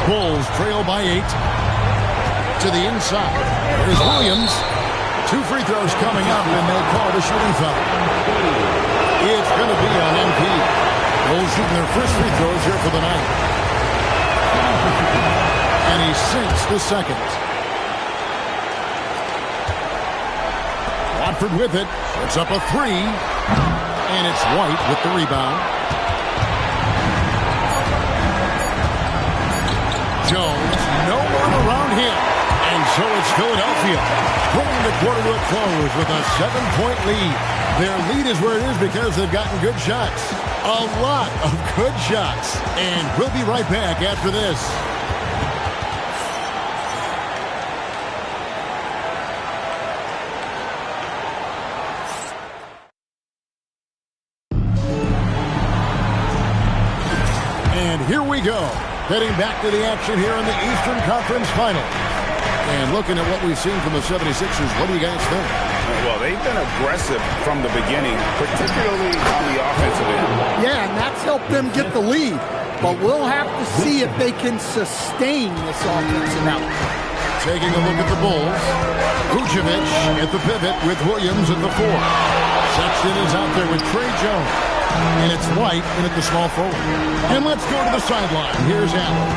Bulls trail by 8. To the inside. There's Williams. 2 free throws coming up, and they'll call the shooting foul. It's going to be on MP. Bulls shooting their first free throws here for the night. And he sinks the second. Watford with it. Puts up a 3. And it's White with the rebound. Jones, no one around him. And so it's Philadelphia pulling the quarter to a close with a 7-point lead. Their lead is where it is because they've gotten good shots. A lot of good shots. And we'll be right back after this. And here we go. Heading back to the action here in the Eastern Conference Final. And looking at what we've seen from the 76ers, what do you guys think? Well, they've been aggressive from the beginning, particularly on the offensive end. Yeah, and that's helped them get the lead. But we'll have to see if they can sustain this offensive output. Taking a look at the Bulls. Vucevic at the pivot with Williams at the 4. Sexton is out there with Trey Jones. And it's White in at the small forward. And let's go to the sideline. Here's Allen.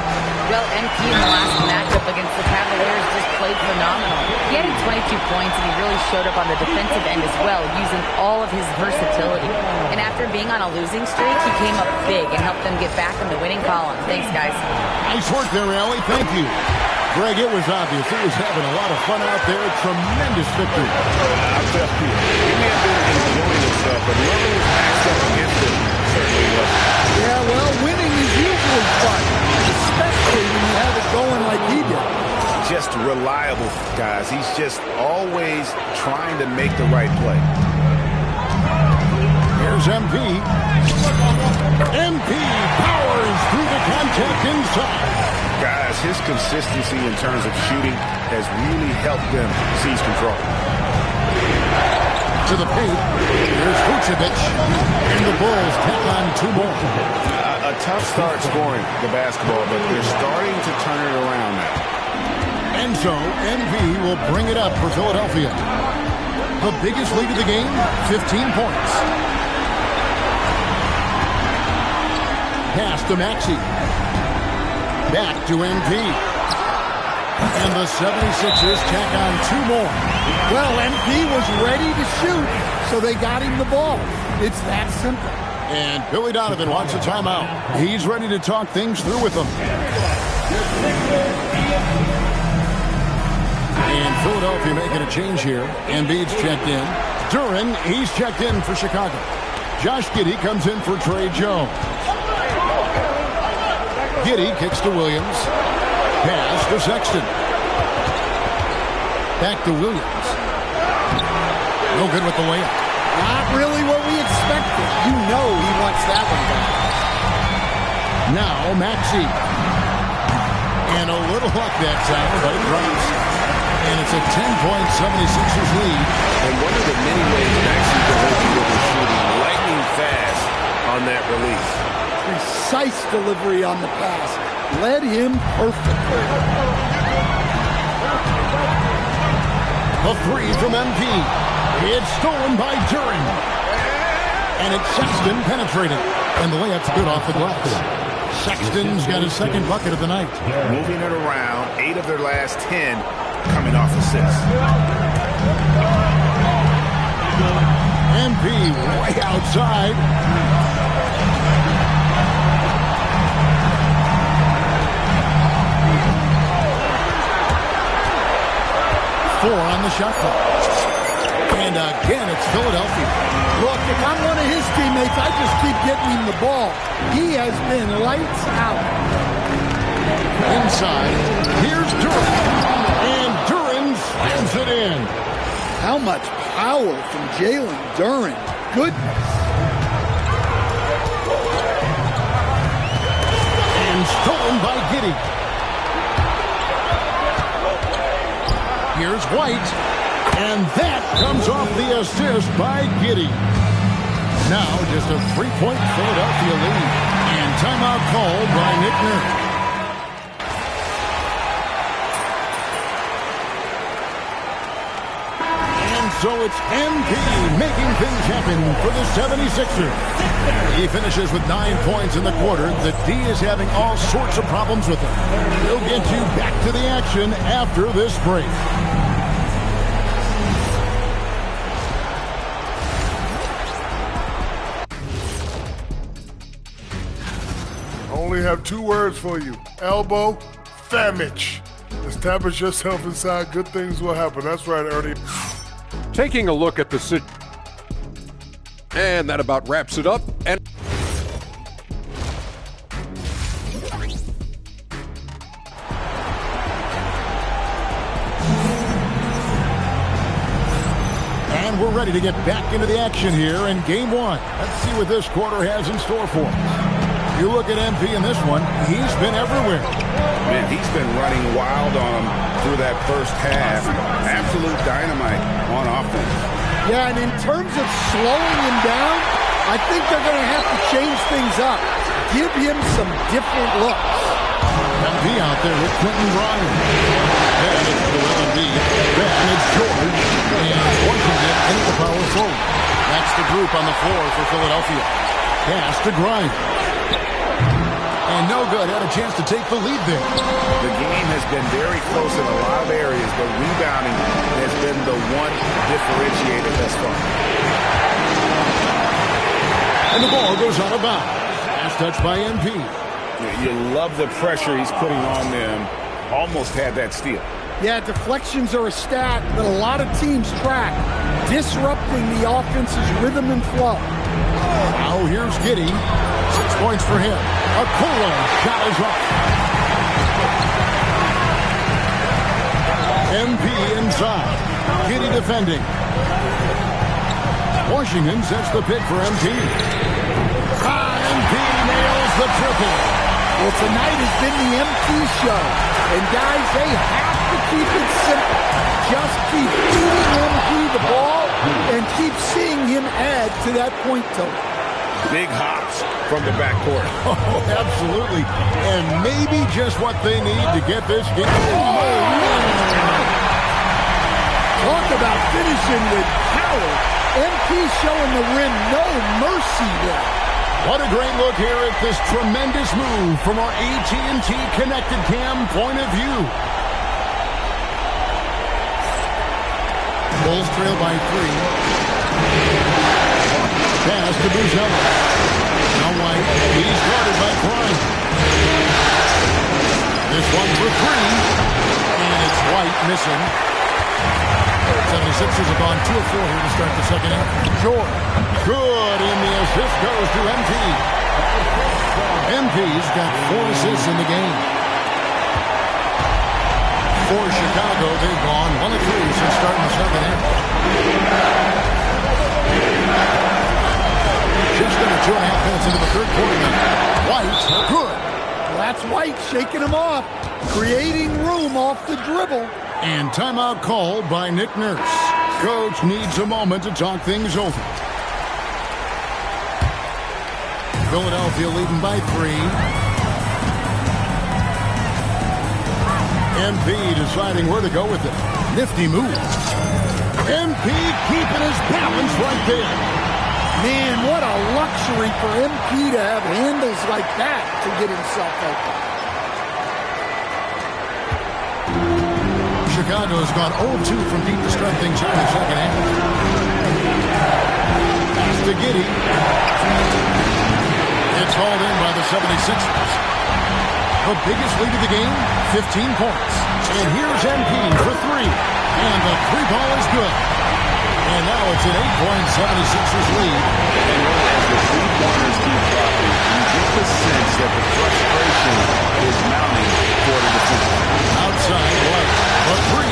Well, MP in the last matchup against the Cavaliers just played phenomenal. He had 22 points, and he really showed up on the defensive end as well, using all of his versatility. And after being on a losing streak, he came up big and helped them get back in the winning column. Thanks, guys. Nice work there, Allie. Thank you. Greg, it was obvious. He was having a lot of fun out there. Tremendous victory. I'll tell you, he may have been enjoying himself, but whoever was maxed up against him certainly guys. He's just always trying to make the right play. Here's MP. MP powers through the contact inside. Guys, his consistency in terms of shooting has really helped them seize control. To the paint. Here's Vucevic. And the Bulls tack on 2 more. A tough start scoring the basketball, but they're starting to turn it around now. And so, MV will bring it up for Philadelphia. The biggest lead of the game, 15 points. Pass to Maxey. Back to MP. And the 76ers tack on 2 more. Well, MP was ready to shoot, so they got him the ball. It's that simple. And Billy Donovan wants a timeout. He's ready to talk things through with them. And Philadelphia making a change here. Embiid's checked in. Duren, he's checked in for Chicago. Josh Giddey comes in for Trey Jones. Giddey kicks to Williams. Pass to Sexton. Back to Williams. No good with the layup. Not really what we expected. You know he wants that one back. Now Maxey. And a little luck that time, but it drops. And it's a 10-point 76ers lead. And one of the many ways Maxey delivered with his shooting, lightning fast on that release. Precise delivery on the pass. Led him perfectly. A 3 from MP. It's stolen by Duren. And it's Sexton penetrating. And the layup's good off the glass. Sexton's got his second bucket of the night. Moving it around, 8 of their last 10 coming off assists. MP way outside. Four on the shot clock. And again, it's Philadelphia. Look, if I'm one of his teammates, I just keep getting him the ball. He has been lights out. Inside, here's Duren. And Duren slams it in. How much power from Jalen Duren. Goodness. And stolen by Giddey. Here's White, and that comes off the assist by Giddey. Now just a 3-point Philadelphia lead, and timeout called by Nick Nurse. And so it's MP making things happen for the 76ers. He finishes with 9 points in the quarter. The D is having all sorts of problems with him. We'll get you back to the action after this break. Only have 2 words for you. Elbow, famich. Establish yourself inside, good things will happen. That's right, Ernie. Taking a look at the and that about wraps it up. And we're ready to get back into the action here in Game 1. Let's see what this quarter has in store for us. You look at MP in this one, he's been everywhere. Man, he's been running wild on him through that first half. Absolute dynamite on offense. Yeah, and in terms of slowing him down, I think they're going to have to change things up. Give him some different looks. MP out there with Quentin Grimes. And it's Joel Embiid. Then it's George. And Washington into the power forward. That's the group on the floor for Philadelphia. Pass to Grimes. And no good. Had a chance to take the lead there. The game has been very close in a lot of areas, but rebounding has been the one differentiator thus far. And the ball goes out of bounds. Last touch by MP. You love the pressure he's putting on them. Almost had that steal. Yeah, deflections are a stat that a lot of teams track, disrupting the offense's rhythm and flow. Now here's Giddey. 6 points for him. Akula shot is off. MP inside. Giddy defending. Washington sets the pick for MP. MP nails the triple. Well, tonight has been the MP show. And guys, they have to keep it simple. Just keep feeding MP the ball and keep seeing him add to that point total. Big hops from the backcourt. Oh, absolutely. And maybe just what they need to get this game. Talk about finishing with power. MP showing the rim no mercy there. What a great look here at this tremendous move from our AT&T Connected Cam point of view. Bulls trail by 3. Pass to Bouzel. Now White. He's guarded by Bryant. This one for 3. And it's White missing. 76ers have gone 2 of 4 here to start the second half. Jordan. Good, and the assist goes to MP. MP's got 4 assists in the game. For Chicago, they've gone 1 of 3 since starting the second half. Just under 2.5 minutes into the third quarter now. White, good. Well, that's White shaking him off, creating room off the dribble. And timeout called by Nick Nurse. Coach needs a moment to talk things over. Philadelphia leading by 3. MP deciding where to go with it. Nifty move. MP keeping his balance right there. Man, what a luxury for MP to have handles like that to get himself open. Chicago's gone 0-2 from deep to start things here in the second half. Pass to Giddy. It's hauled in by the 76ers. The biggest lead of the game, 15 points. And here's MP for 3. And the 3-ball is good. And now it's an 8-point 76ers lead. And as the 3-pointers keep dropping, you get the sense that the frustration is mounting for the defense. Outside, White. For 3.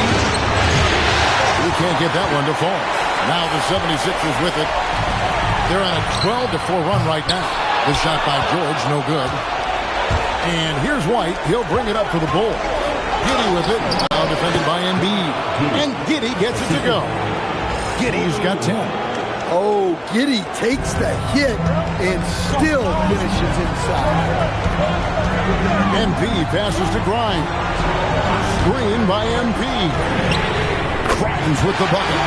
He can't get that one to fall. Now the 76ers with it. They're on a 12-4 run right now. The shot by George, no good. And here's White. He'll bring it up for the Bulls. Giddy with it. Now defended by Embiid. And Giddy gets it to go. Giddy's got 10. Oh, Giddy takes the hit and still finishes inside. MP passes to Grimes. Screen by MP. Grimes with the bucket.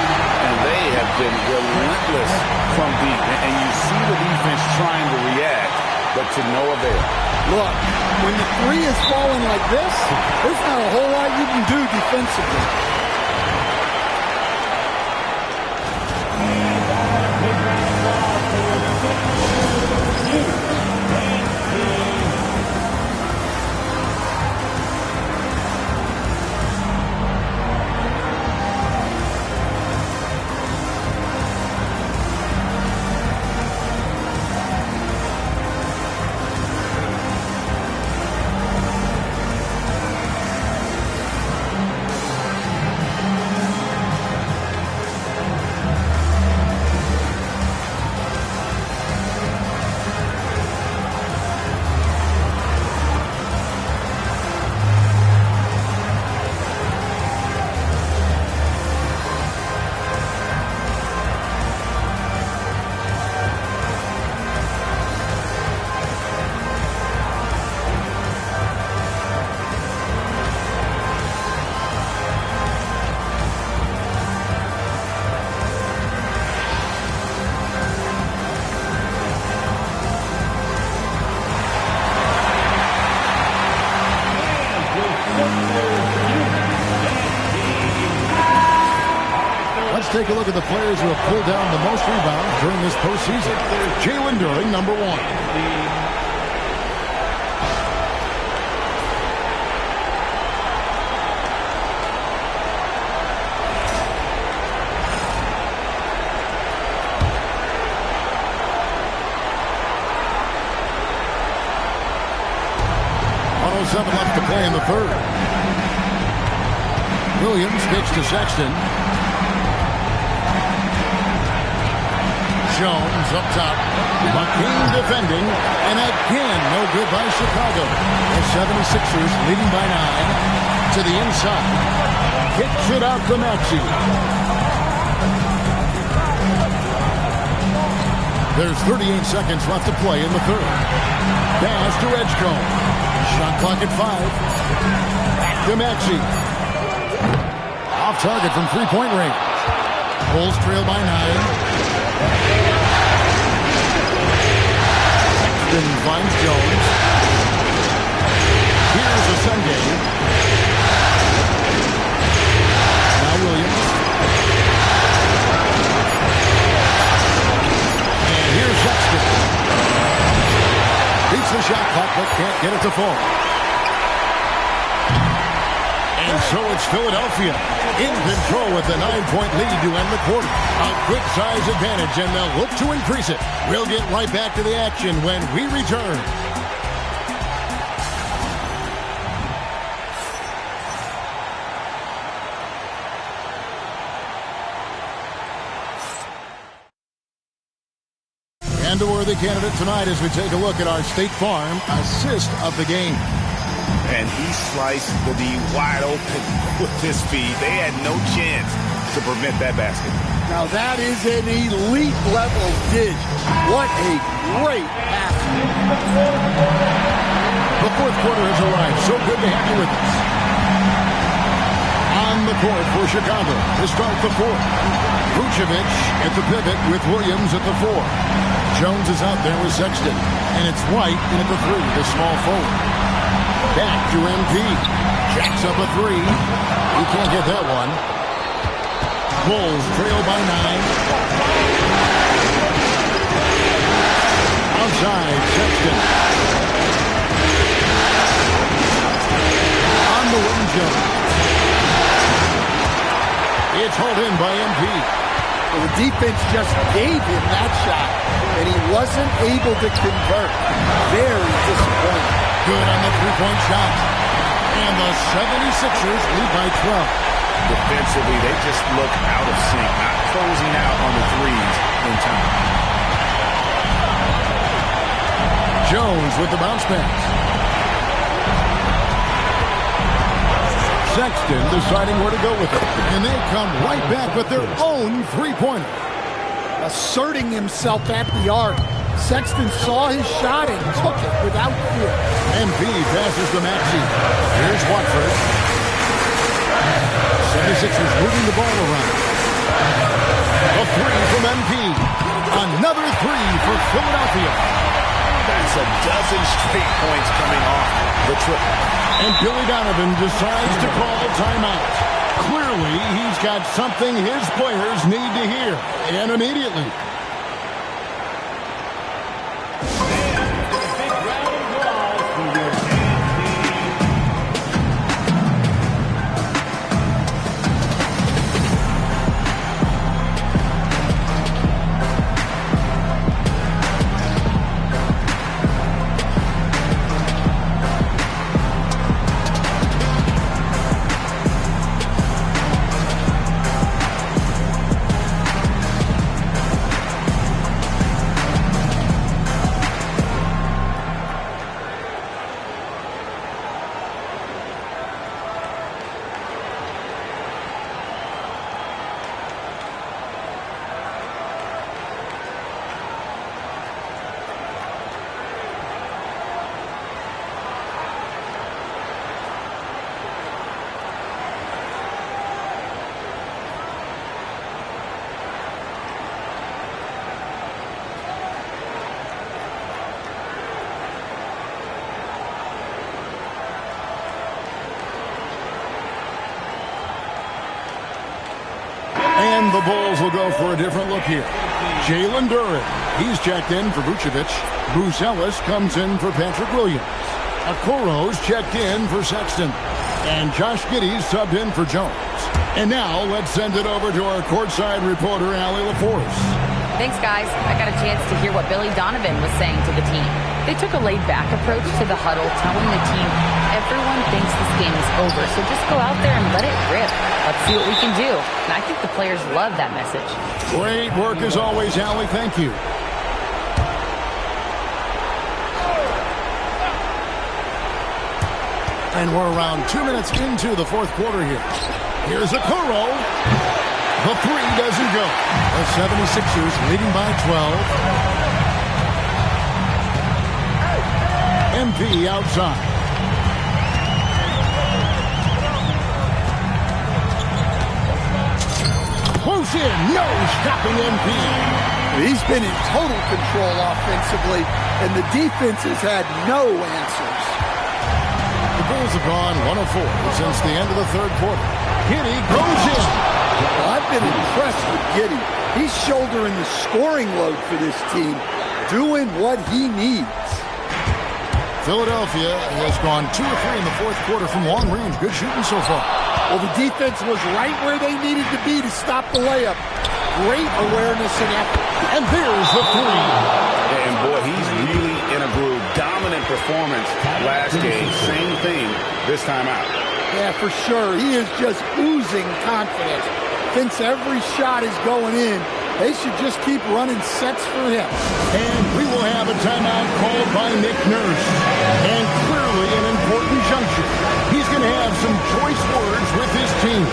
And they have been relentless from deep. And you see the defense trying to react, but to no avail. Look, when the 3 is falling like this, there's not a whole lot you can do defensively. Take a look at the players who have pulled down the most rebounds during this postseason. Jalen Duren, number 1. .107 left to play in the third. Williams pitch to Sexton. Jones up top. McCain defending. And again, no good by Chicago. The 76ers leading by 9 to the inside. Kicks it out to Maxey. There's 38 seconds left to play in the third. Pass to Edgecombe. Shot clock at 5. Back to Maxey. Off target from three-point range. Bulls trail by 9. Sexton finds Jones. Here's a Sunday. Now Williams. And here's Sexton. Beats the shot clock, but can't get it to fall. And so it's Philadelphia in control with a 9-point lead to end the quarter. A quick size advantage, and they'll look to increase it. We'll get right back to the action when we return. And a worthy candidate tonight as we take a look at our State Farm assist of the game. And he sliced the D wide open with his speed. They had no chance to prevent that basket. Now that is an elite level dig. What a great pass. The fourth quarter has arrived. So good to have you with us. On the court for Chicago to start the fourth. Vucevic at the pivot with Williams at the 4. Jones is out there with Sexton. And it's White in at the 3, the small forward. Back to MP. Jacks up a 3. He can't get that one. Bulls trail by 9. Outside, Sexton. On the wing, Jones. It's hauled in by MP. Well, the defense just gave him that shot, and he wasn't able to convert. Very disappointing. Good on the three-point shot. And the 76ers lead by 12. Defensively, they just look out of sync, not closing out on the threes in time. Jones with the bounce pass. Sexton deciding where to go with it. And they come right back with their own three-pointer. Asserting himself at the arc. Sexton saw his shot and took it without fear. MP passes to Maxey. Here's Watford. 76ers moving the ball around. A 3 from MP. Another 3 for Philadelphia. That's a dozen straight points coming off the triple. And Billy Donovan decides to call timeout. Clearly, he's got something his players need to hear. And immediately. And the Bulls will go for a different look here. Jalen Duren, he's checked in for Vucevic. Bruce Ellis comes in for Patrick Williams. Okoro's checked in for Sexton. And Josh Giddey's subbed in for Jones. And now let's send it over to our courtside reporter, Allie LaForce. Thanks, guys. I got a chance to hear what Billy Donovan was saying to the team. They took a laid-back approach to the huddle, telling the team, everyone thinks this game is over, so just go out there and let it rip. Let's see what we can do. And I think the players love that message. Great work as always, Allie. Thank you. And we're around 2 minutes into the fourth quarter here. Here's Okoro. The three doesn't go. The 76ers leading by 12. MP outside. Close in. No stopping MP. He's been in total control offensively, and the defense has had no answers. The Bulls have gone 1-4 since the end of the third quarter. Giddey goes in. Well, I've been impressed with Giddey. He's shouldering the scoring load for this team, doing what he needs. Philadelphia has gone 2 of 3 in the fourth quarter from long range. Good shooting so far. Well, the defense was right where they needed to be to stop the layup. Great awareness and effort. And there's the three. And boy, he's really in a groove. Dominant performance last game. Same thing this time out. Yeah, for sure. He is just oozing confidence. Thinks every shot is going in. They should just keep running sets for him. And we will have a timeout called by Nick Nurse. And clearly an important juncture. He's going to have some choice words with his team.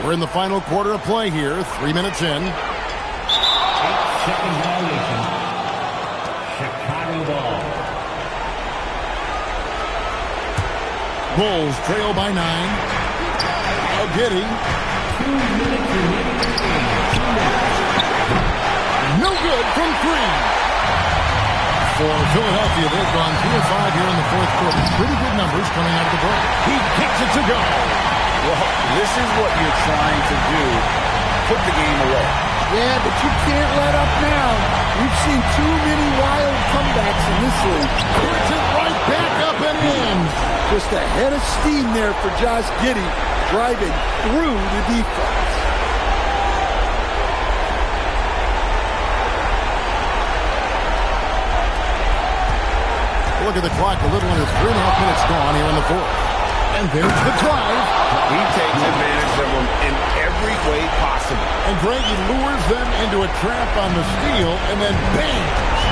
We're in the final quarter of play here, 3 minutes in. 8-second violation. Chicago ball. Bulls trail by 9. Now Giddey. 2 minutes remaining. No good from 3. For Philadelphia, they've gone 3 of 5 here in the fourth quarter. Pretty good numbers coming out of the break. He kicks it to go. Well, this is what you're trying to do. Put the game away. Yeah, but you can't let up now. We've seen too many wild comebacks in this league. Puts it right back up and in. Just a head of steam there for Josh Giddey, driving through the defense. Look at the clock, a little under 3.5 minutes gone here in the fourth. And there's the drive. He takes advantage of them in every way possible. And Greg, he lures them into a trap on the steal, and then bang,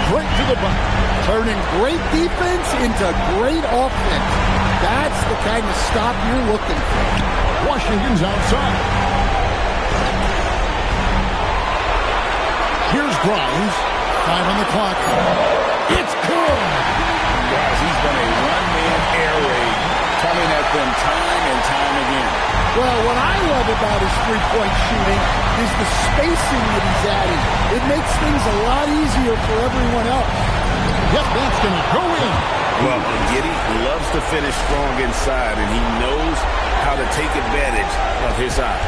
straight to the bucket. Turning great defense into great offense. That's the kind of stop you're looking for. Washington's outside. Here's Grimes. 5 on the clock. It's good. Guys, he's been a one-man air raid, coming at them time and time again. Well, what I love about his three-point shooting is the spacing that he's adding. It makes things a lot easier for everyone else. Yep, that's going to go in. Well, Giddey loves to finish strong inside, and he knows how to take advantage of his size.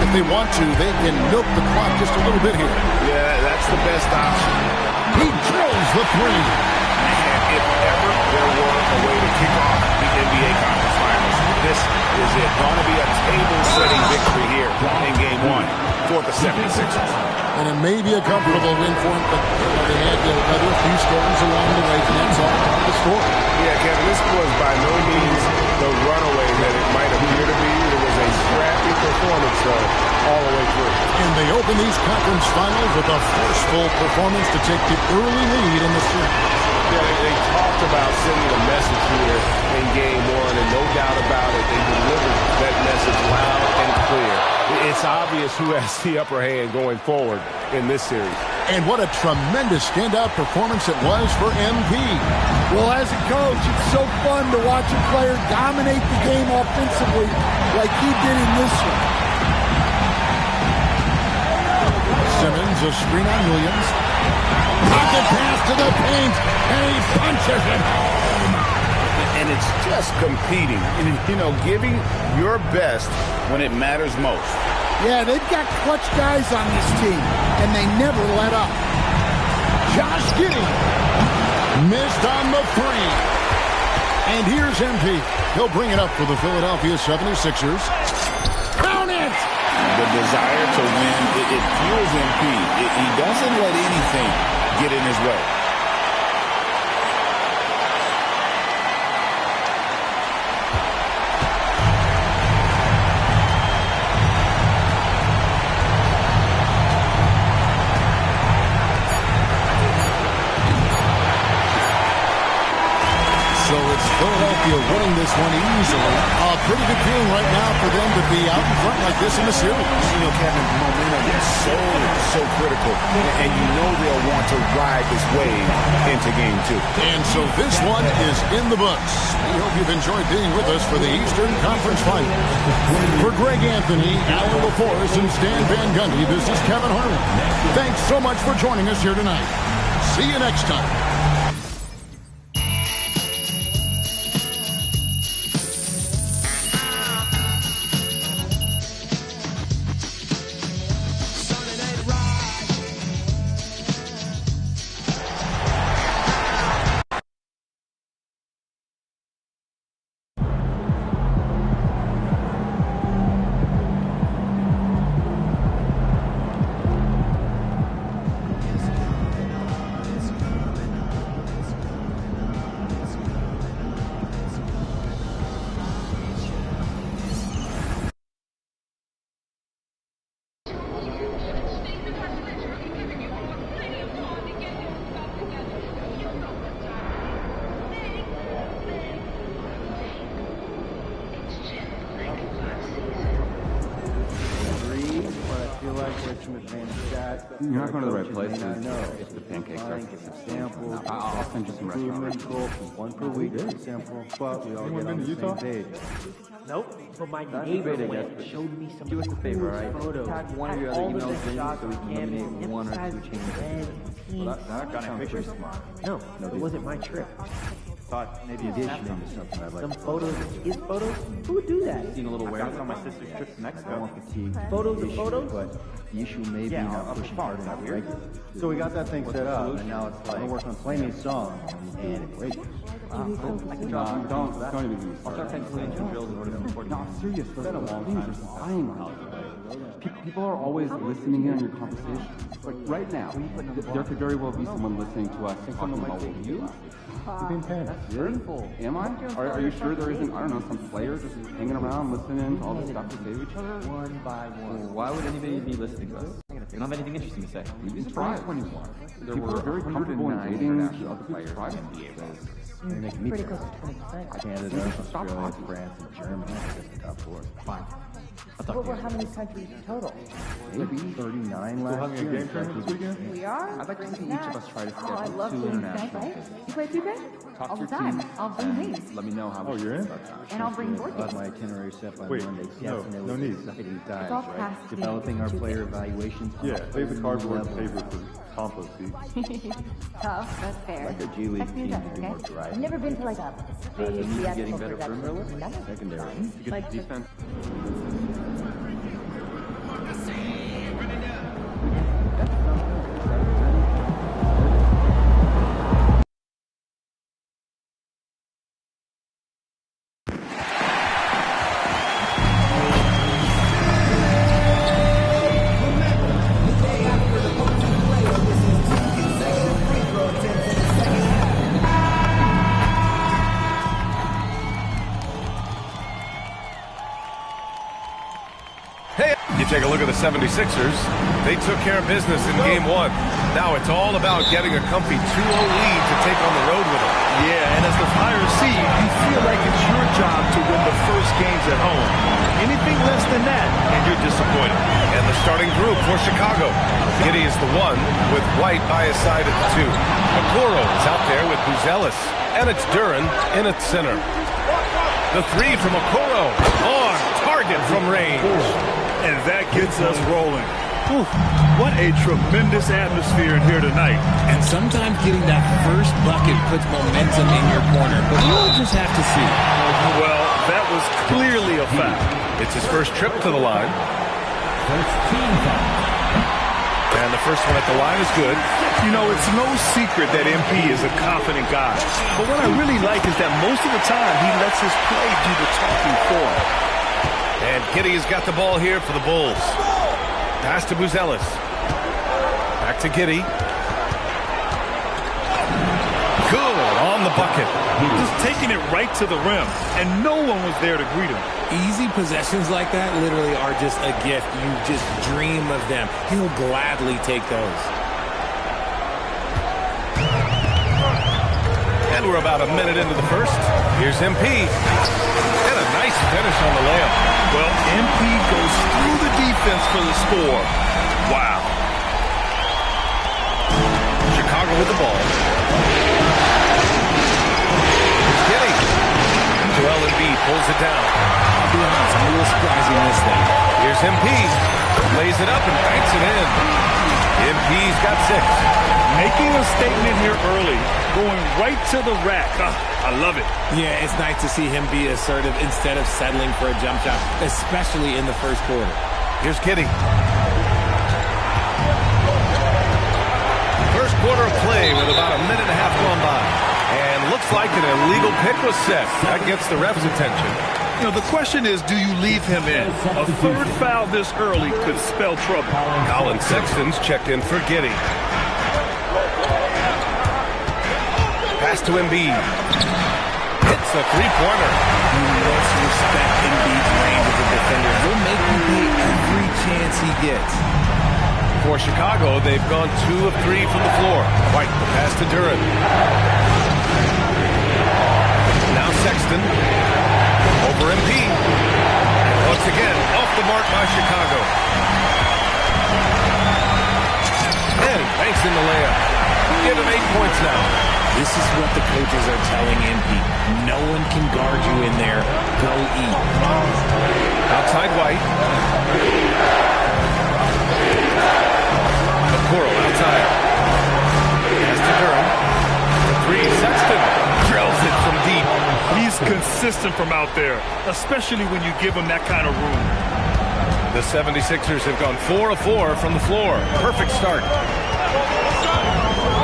If they want to, they can milk the clock just a little bit here. Yeah, that's the best option. He drills the three. And if ever there were a way to kick off the NBA Conference Finals, this is it. Going to be a table-setting victory here in Game 1 for the 76ers. And it may be a comfortable win for him, but they had to weather a few storms score. Yeah, Kevin, this was by no means the runaway that it might appear to be. It was a scrappy performance, though, all the way through. And they open these conference finals with a forceful performance to take the early lead in the series. Yeah, they talked about sending a message here in Game 1, and no doubt about it, they delivered that message loud and clear. It's obvious who has the upper hand going forward in this series. And what a tremendous standout performance it was for MP. Well, as a coach, it's so fun to watch a player dominate the game offensively like he did in this one. Simmons, a screen on Williams. Pocket pass to the paint, and he punches it home. And it's just competing, giving your best when it matters most. Yeah, they've got clutch guys on this team, and they never let up. Josh Giddey missed on the three. And here's MP. He'll bring it up for the Philadelphia 76ers. Count it! The desire to win, it fuels MP. He doesn't let anything get in his way. So it's Philadelphia winning this one easily. A pretty good feeling right now for them to be out in front like this in the series. Kevin, momentum is so critical. And they'll want to ride this wave into Game 2. And so this one is in the books. We hope you've enjoyed being with us for the Eastern Conference Finals. For Greg Anthony, Alan LaForce, and Stan Van Gundy, this is Kevin Harlan. Thanks so much for joining us here tonight. See you next time. You're not going to the right place. If the pancakes are samples, I'll send you some restaurant recipes. One per week. Sample. But we all get on the same page. Nope, but my That's neighbor great, I went guess, and showed me some do us a favor, all right? photos. Tag one of your other emails in so we can eliminate one or two changes. Well, that sounds pretty smart. No, it wasn't my trip. Thought maybe addition into something I'd like Some to photos, his photos? Who would do that? seen a little warehouse on my sister's trip to Mexico. More fatigue. Photos of photos? But the issue may be not pushing hard enough regularly. So we got that thing set up, and now it's like, we're working on playing these songs, and it breaks. Don't even get me started. I'll start penciling into drills in order to record. No, seriously, it's been a long time since dying on it. People are always listening in on your conversations. Like right now, there could very well be someone listening to us talking about you. You're being paid. Really? Am I? Are you sure there isn't, I don't know, some player just hanging around listening to all the stuff we say to each other? One by one. Well, why would anybody be listening to us? We don't have anything interesting to say. You'd be surprised. People are very comfortable in dating other players. They make me pretty close to 20%. Canada, Australia, France, and Germany are just the top four. Fine. What were how many countries total? Maybe 39 last year. Game tournament this weekend? We are? I'd like to see each of us try to I schedule love 2 games. international Right? visits. You play 2K? Talk All to the your time. team. I'll bring and these. let me know how you're in? And I'll bring board I'll have games. my itinerary set by Wait, Monday. no, Yes, and it no was need. exciting It's all times, right? past Developing our player evaluations. Yeah, save the cardboard table for compost seats. Tough, that's fair. Like a G League Text me team, that, maybe okay? more dry. I've never been to like a big The need getting theatrical better perimeter production. list? Never. Secondary. Like defense. look at the 76ers. They took care of business in Game 1. Now it's all about getting a comfy 2-0 lead to take on the road with them. Yeah, and as the higher seed, you feel like it's your job to win the first games at home. Anything less than that, and you're disappointed. And the starting group for Chicago. Giddey is the 1, with White by his side at the 2. Okoro is out there with Buzelis. And it's Duren in at center. The 3 from Okoro. On target from range. And that gets us rolling. Whew, what a tremendous atmosphere in here tonight. And sometimes getting that first bucket puts momentum in your corner. But we'll just have to see. Well, that was clearly a foul. It's his first trip to the line. And the first one at the line is good. You know, it's no secret that MP is a confident guy. But what I really like is that most of the time he lets his play do the talking for him. And Giddey has got the ball here for the Bulls. Pass to Buzelis. Back to Giddey. Good on the bucket. Just taking it right to the rim, and no one was there to greet him. Easy possessions like that literally are just a gift. You just dream of them. He'll gladly take those. And we're about a minute into the first. Here's MP. And a nice finish on the layup. Well, MP goes through the defense for the score. Wow. Chicago with the ball. Giddey. Joel Embiid pulls it down. I'll be honest, I'm a little surprised he missed that. Here's MP. Lays it up and banks it in. MP's got 6. Making a statement here early. Going right to the rack. I love it. Yeah, it's nice to see him be assertive instead of settling for a jump shot, especially in the first quarter. Here's Giddey. First quarter of play with about a minute and a half gone by. And looks like an illegal pick was set. That gets the ref's attention. You know, the question is, do you leave him in? A third foul this early could spell trouble. Colin Sexton's checked in for Giddey. Pass to Embiid. Hits a three-pointer. You must respect Embiid's range as a defender. He'll make you pay every chance he gets. For Chicago, they've gone 2 of 3 from the floor. White, the pass to Duren. Now Sexton. Over MP. Once again, off the mark by Chicago. And banks in the layup. Give him 8 points now. This is what the coaches are telling MP. No one can guard you in there. Go eat. Outside White. Okoro outside. Pass to Duren. The 3, Sexton. Drills it from deep. He's consistent from out there, especially when you give him that kind of room. The 76ers have gone 4 of 4 from the floor. Perfect start.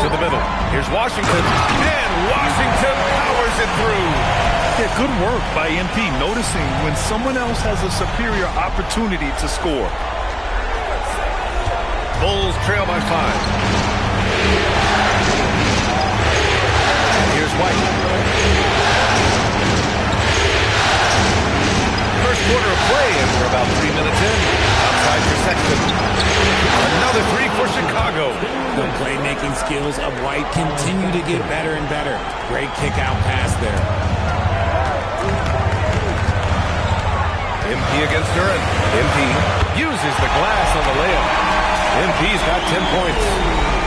To the middle. Here's Washington. And Washington powers it through. Yeah, good work by MP, noticing when someone else has a superior opportunity to score. Bulls trail by 5. Here's White. First quarter of play, and we're about 3 minutes in. Outside for Sexton. Another 3 for Chicago. The playmaking skills of White continue to get better and better. Great kick-out pass there. MP against Duren. MP uses the glass on the layup. MP's got 10 points.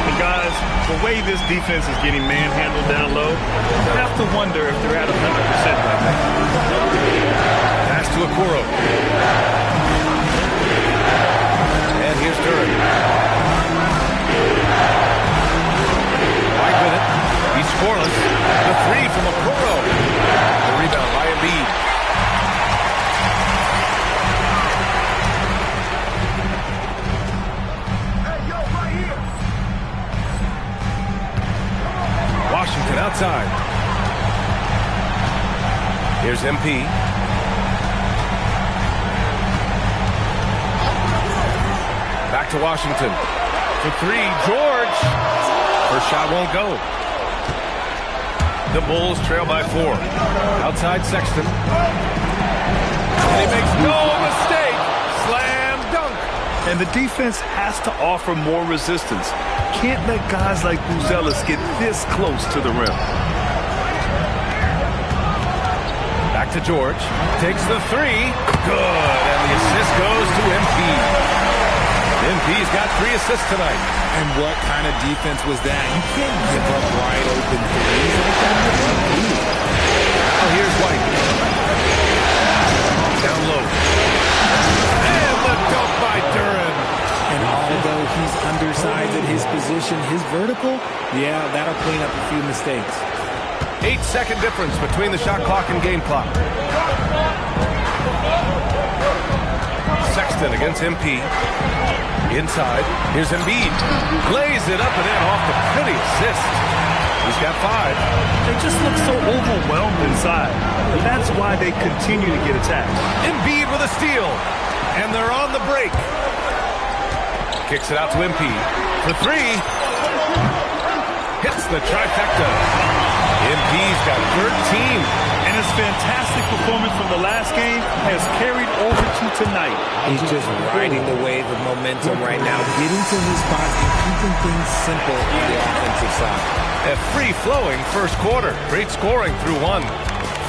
And guys, the way this defense is getting manhandled down low, you have to wonder if they're at 100% right now. Pass to Okoro. And here's Duren. White with it. He's scoreless. The 3 from Okoro. The rebound by Embiid. Washington outside. Here's MP. Back to Washington. For 3, George. First shot won't go. The Bulls trail by 4. Outside Sexton. And he makes no mistake. Slam dunk. And the defense has to offer more resistance. Can't let guys like Buzelis get this close to the rim. Back to George. Takes the three. Good. And the assist goes to MP. MP's got 3 assists tonight. And what kind of defense was that? You can't give up wide open threes like that. Oh, here's White. Down low. And the dunk by Duren. And although he's undersized at his position, his vertical, yeah, that'll clean up a few mistakes. 8-second difference between the shot clock and game clock. Sexton against MP. Inside. Here's Embiid. Lays it up and in off the pretty assist. He's got 5. They just look so overwhelmed inside. And that's why they continue to get attacked. Embiid with a steal. And they're on the break. Kicks it out to MP. For 3. Hits the trifecta. MP's got 13. And his fantastic performance from the last game has carried over to tonight. He's just riding the wave of momentum right now, getting to his spots and keeping things simple on the offensive side. A free-flowing first quarter. Great scoring through 1.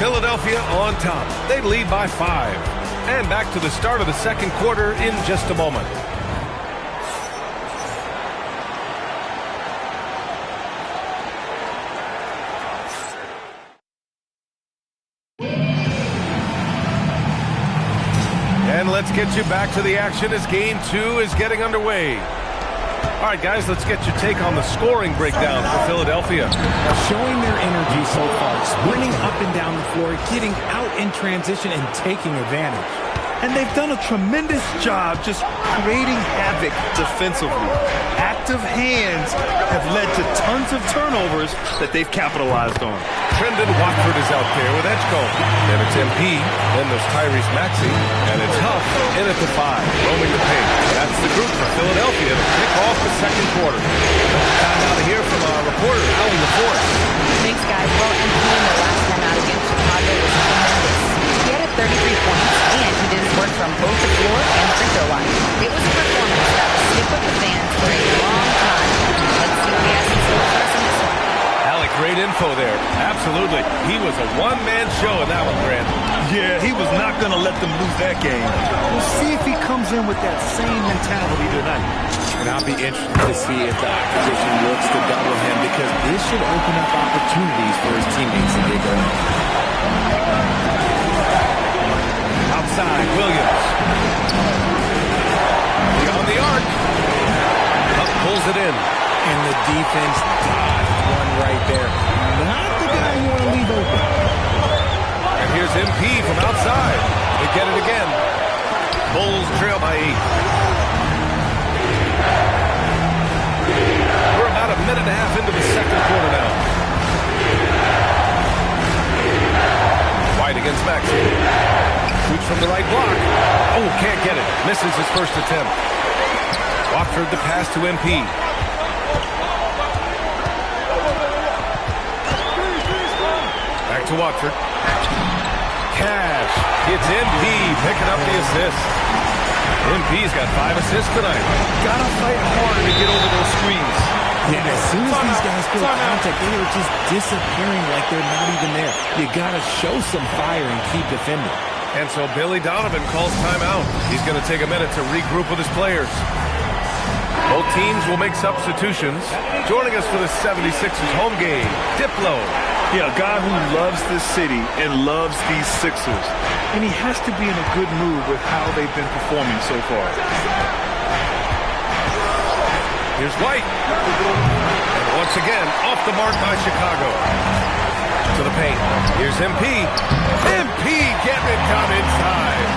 Philadelphia on top. They lead by 5. And back to the start of the second quarter in just a moment. And let's get you back to the action as Game 2 is getting underway. All right, guys, let's get your take on the scoring breakdown for Philadelphia. Showing their energy so far, sprinting up and down the floor, getting out in transition and taking advantage. And they've done a tremendous job just creating havoc defensively. Active hands have led to tons of turnovers that they've capitalized on. Trendon Watford is out there with Edgecombe. Then it's MP. Then there's Tyrese Maxey. And it's Huff in at the 5, roaming the paint. That's the group for Philadelphia to kick off the second quarter. Time out to hear from our reporter, Allie LaForce. Thanks, guys. Well, MP in the last time out against Chicago was tremendous. He had 33 points, and he did his work from both the floor and the free throw line. It was a performance that will stick with the fans for a long time. Let's see what he has in store for us in this one. Alec, great info there. Absolutely. He was a one-man show in that one, Grant. Yeah, he was not going to let them lose that game. We'll see if he comes in with that same mentality tonight. And I'll be interested to see if the opposition looks to double him, because this should open up opportunities for his teammates to get going. Outside, Williams. Beyond the arc. Up pulls it in. And the defense dodged one right there. Not the guy you want to leave open. And here's MP from outside. They get it again. Bulls trail by 8. We're about a minute and a half into the second quarter now. White against Maxey. Shoots from the right block. Oh, can't get it. Misses his first attempt. Watford the pass to MP. Back to Watford. Cash. It's MP picking up the assist. MP's got 5 assists tonight. Gotta fight harder to get over those screens. Yeah, as soon as these guys feel contact, they are just disappearing like they're not even there. You gotta show some fire and keep defending. And so Billy Donovan calls timeout. He's going to take a minute to regroup with his players. Both teams will make substitutions. Joining us for the 76ers home game, Diplo. Yeah, a guy who loves this city and loves these Sixers. And he has to be in a good mood with how they've been performing so far. Here's White. And once again, off the mark by Chicago. To the paint. Here's MP. MP getting it done inside.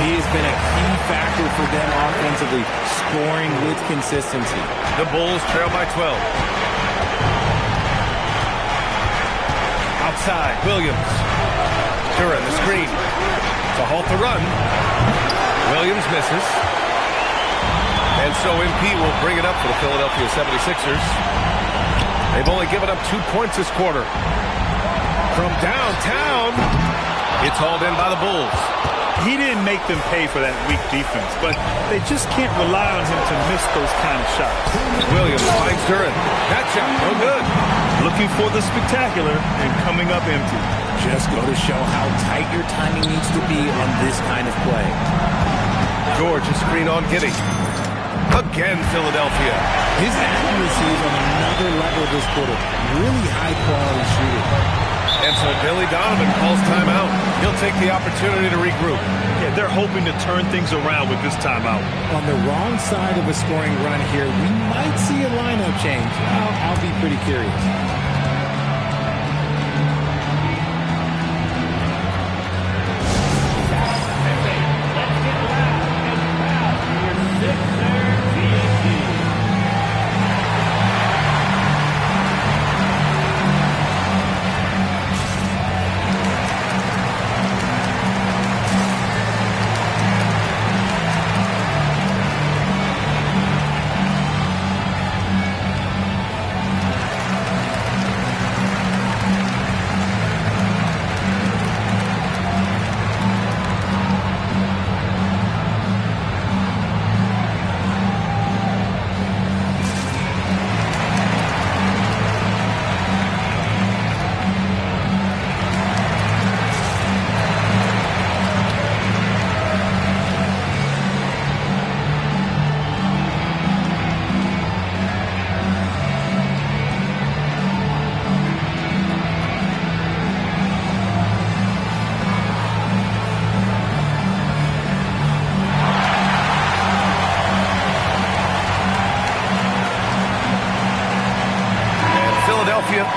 He has been a key factor for them offensively, scoring with consistency. The Bulls trail by 12. Outside, Williams. Duren the screen. To halt the run. Williams misses. And so MP will bring it up for the Philadelphia 76ers. They've only given up 2 points this quarter. From downtown, it's hauled in by the Bulls. He didn't make them pay for that weak defense, but they just can't rely on him to miss those kind of shots. Williams finds Duren. That shot, no good. Looking for the spectacular and coming up empty. Just go to show how tight your timing needs to be on this kind of play. George is screen on Giddey. Again, Philadelphia. His accuracy is on another level this quarter. Really high-quality shooting. And so Billy Donovan calls timeout. He'll take the opportunity to regroup. Yeah, they're hoping to turn things around with this timeout. On the wrong side of a scoring run here, we might see a lineup change. I'll be pretty curious.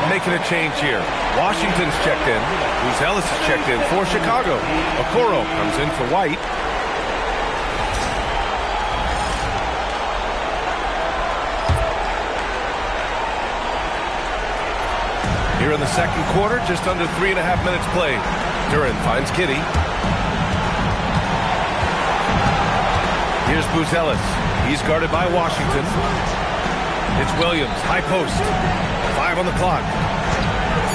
Making a change here. Washington's checked in. Buzelis is checked in for Chicago. Okoro comes in for White. Here in the second quarter, just under 3.5 minutes played. Duren finds Giddey. Here's Buzelis. He's guarded by Washington. It's Williams, high post. 5 on the clock.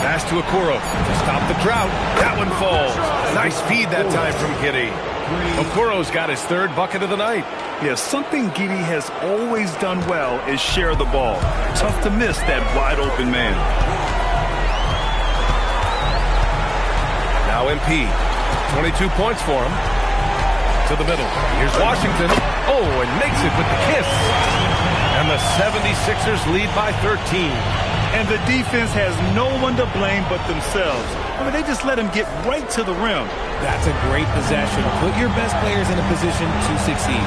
Pass to Okoro to stop the drought. That one falls. Nice feed that time from Giddey. Okoro's got his 3rd bucket of the night. Yeah, something Giddey has always done well is share the ball. Tough to miss that wide open man. Now MP. 22 points for him. To the middle. Here's Washington. Oh, and makes it with the kiss. And the 76ers lead by 13. And the defense has no one to blame but themselves. I mean, they just let him get right to the rim. That's a great possession. Put your best players in a position to succeed.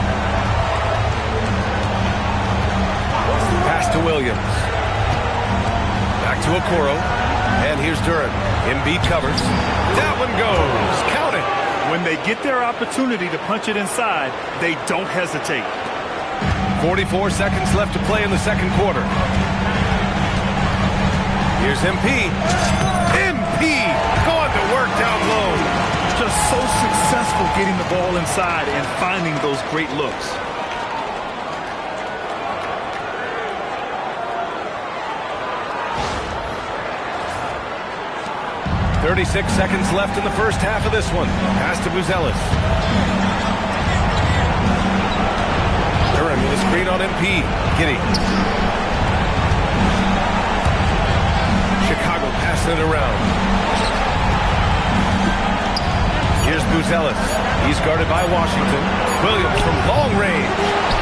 Pass to Williams. Back to Okoro. And here's Duren. Embiid covers. That one goes. Count it. When they get their opportunity to punch it inside, they don't hesitate. 44 seconds left to play in the second quarter. Here's MP. MP going to work down low. Just so successful getting the ball inside and finding those great looks. .36 seconds left in the first half of this one. Pass to Buzelis. Duren with a screen on MP. Giddey. Chicago passing it around. Here's Buzelis. He's guarded by Washington. Williams from long range.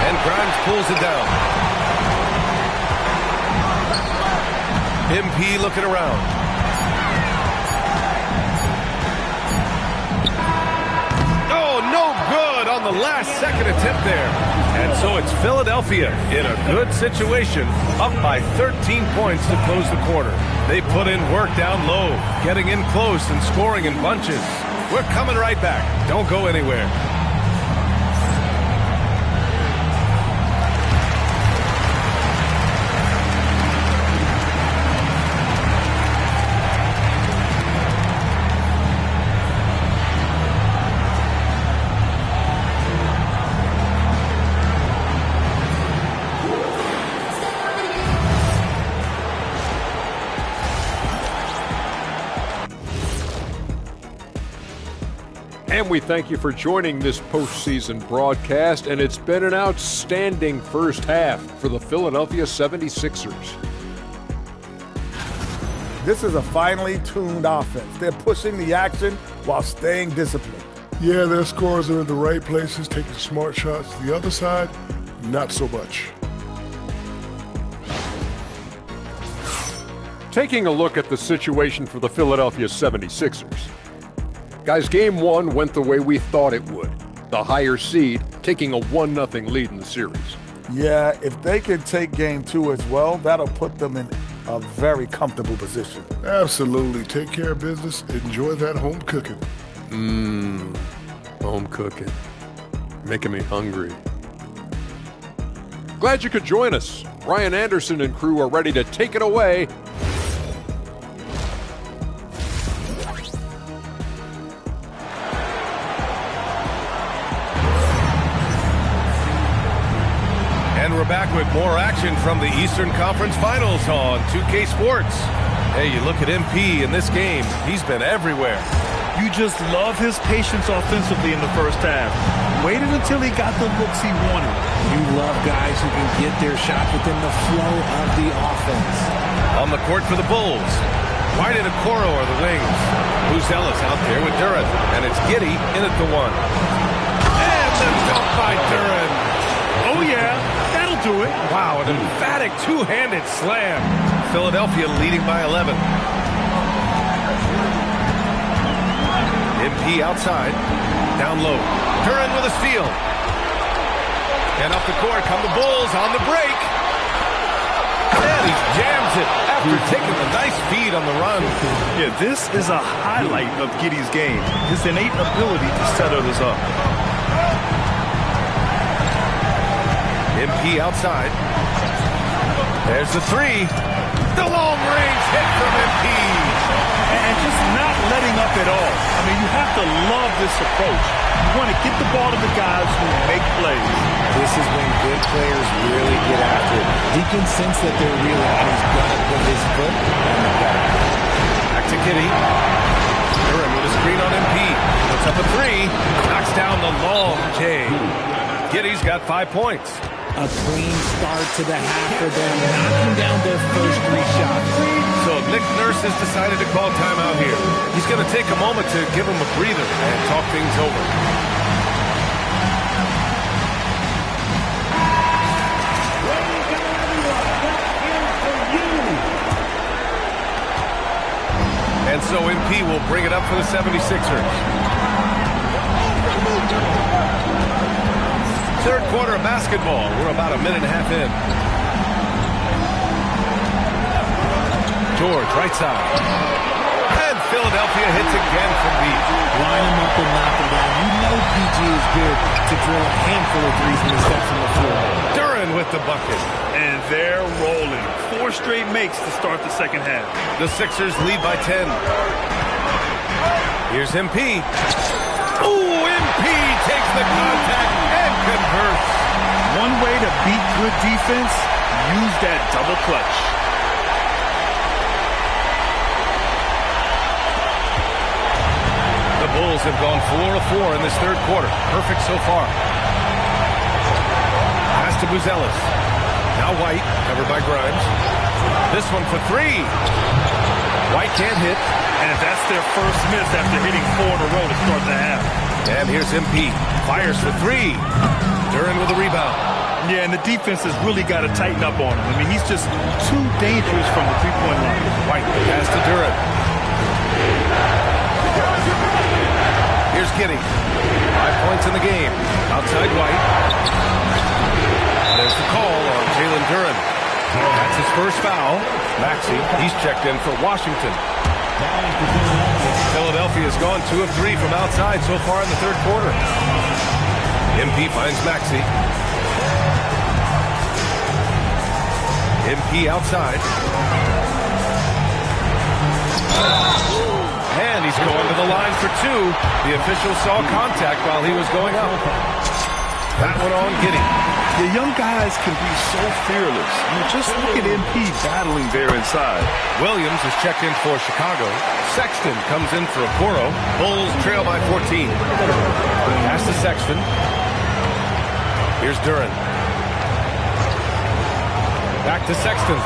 And Grimes pulls it down. MP looking around. On the last second attempt there. And so it's Philadelphia in a good situation, up by 13 points to close the quarter. They put in work down low, getting in close and scoring in bunches. We're coming right back. Don't go anywhere. And we thank you for joining this postseason broadcast, and it's been an outstanding first half for the Philadelphia 76ers. This is a finely tuned offense. They're pushing the action while staying disciplined. Yeah, their scores are in the right places, taking smart shots. The other side, not so much. Taking a look at the situation for the Philadelphia 76ers. Guys, game one went the way we thought it would. The higher seed taking a 1-0 lead in the series. Yeah, if they can take game two as well, that'll put them in a very comfortable position. Absolutely. Take care of business. Enjoy that home cooking. Home cooking. Making me hungry. Glad you could join us. Ryan Anderson and crew are ready to take it away. And we're back with more action from the Eastern Conference Finals on 2K Sports. Hey, you look at MP in this game, he's been everywhere. You just love his patience offensively in the first half. Waited until he got the looks he wanted. You love guys who can get their shot within the flow of the offense. On the court for the Bulls, White and Okoro are the wings. Buzelis out there with Duren, and it's Giddey in at the one. And the dunk by Duren. Oh, yeah. That'll do it. Wow, an emphatic two-handed slam. Philadelphia leading by 11. MP outside. Down low. Duren with a steal. And up the court come the Bulls on the break. And he jams it after taking a nice feed on the run. Yeah, this is a highlight of Giddey's game. His innate ability to set others up. MP outside. There's the three. The long-range hit from MP. And just not letting up at all. I mean, you have to love this approach. You want to get the ball to the guys who make plays. This is when good players really get after it. He can sense that they're reeling, and he's going to put his foot on the gas. Back to Giddey. Duren with a screen on MP. Puts up a three. Knocks down the long J. Giddey's got 5 points. A clean start to the half for them, knocking down their first three shots. So Nick Nurse has decided to call timeout here. He's going to take a moment to give him a breather and talk things over. And so MP will bring it up for the 76ers. Third quarter of basketball. We're about a minute and a half in. George, right side. And Philadelphia hits again from deep. Line him up and knock him down. You know PG is good to drill a handful of threes when he steps on the floor. Duren with the bucket. And they're rolling. 4 straight makes to start the second half. The Sixers lead by 10. Here's MP. Ooh, MP takes the contact and converts. One way to beat good defense, use that double clutch. The Bulls have gone 4 of 4 in this third quarter. Perfect so far. Pass to Buzelis. Now White, covered by Grimes. This one for three. White can't hit. And if that's their first miss after hitting 4 in a row to start the half. And here's MP. Fires for three. Duren with a rebound. Yeah, and the defense has really got to tighten up on him. I mean, he's just too dangerous from the three-point line. White pass to Duren. Here's Giddey. 5 points in the game. Outside White. There's the call on Jalen Duren. That's his first foul. Maxey, he's checked in for Washington. Philadelphia has gone 2 of 3 from outside so far in the third quarter. MP finds Maxey. MP outside. And he's going to the line for 2. The official saw contact while he was going up. That one on Giddey. The young guys can be so fearless. I mean, just look at MP battling there inside. Williams is checked in for Chicago. Sexton comes in for Okoro. Bulls trail by 14. Pass to Sexton. Here's Duren. Back to Sexton.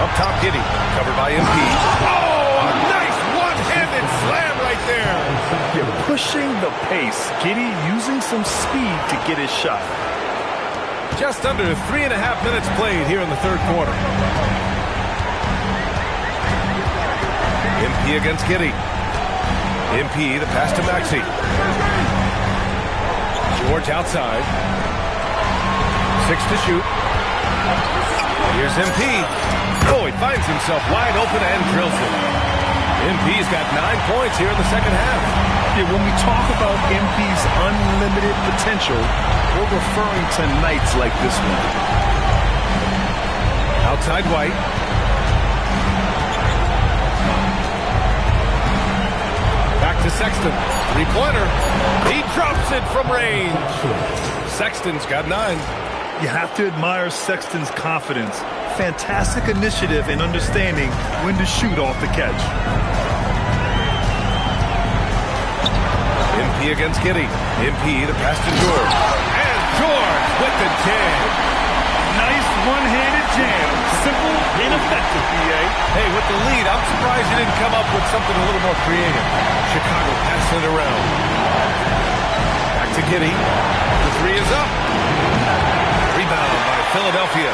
Up top, Giddey. Covered by MP. Oh, a nice one-handed slam right there. You're pushing the pace. Giddey using some speed to get his shot. Just under 3.5 minutes played here in the third quarter. MP against Giddey. MP, the pass to Maxey. George outside. 6 to shoot. Here's MP. Oh, he finds himself wide open and drills it. MP's got 9 points here in the second half. Yeah, when we talk about MP's unlimited potential, we're referring to nights like this one. Outside White. Back to Sexton. Three-pointer. He drops it from range. Sexton's got 9. You have to admire Sexton's confidence. Fantastic initiative in understanding when to shoot off the catch. MP against Giddey. MP, the pass to George. And George with the jam. Nice one-handed jam. Simple and effective, PA. Hey, with the lead, I'm surprised he didn't come up with something a little more creative. Chicago passing it around. Back to Giddey. The three is up. Rebound by Philadelphia.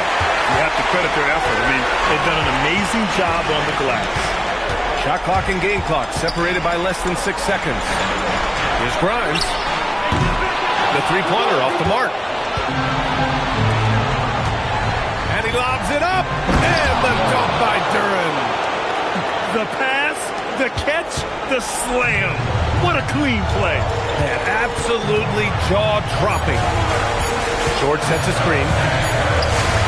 You have to credit their effort. I mean, they've done an amazing job on the glass. Shot clock and game clock separated by less than 6 seconds. Here's Grimes. The three-pointer off the mark. And he lobs it up. And the dunk by Duren. The pass, the catch, the slam. What a clean play. Man, absolutely jaw-dropping. George sets a screen.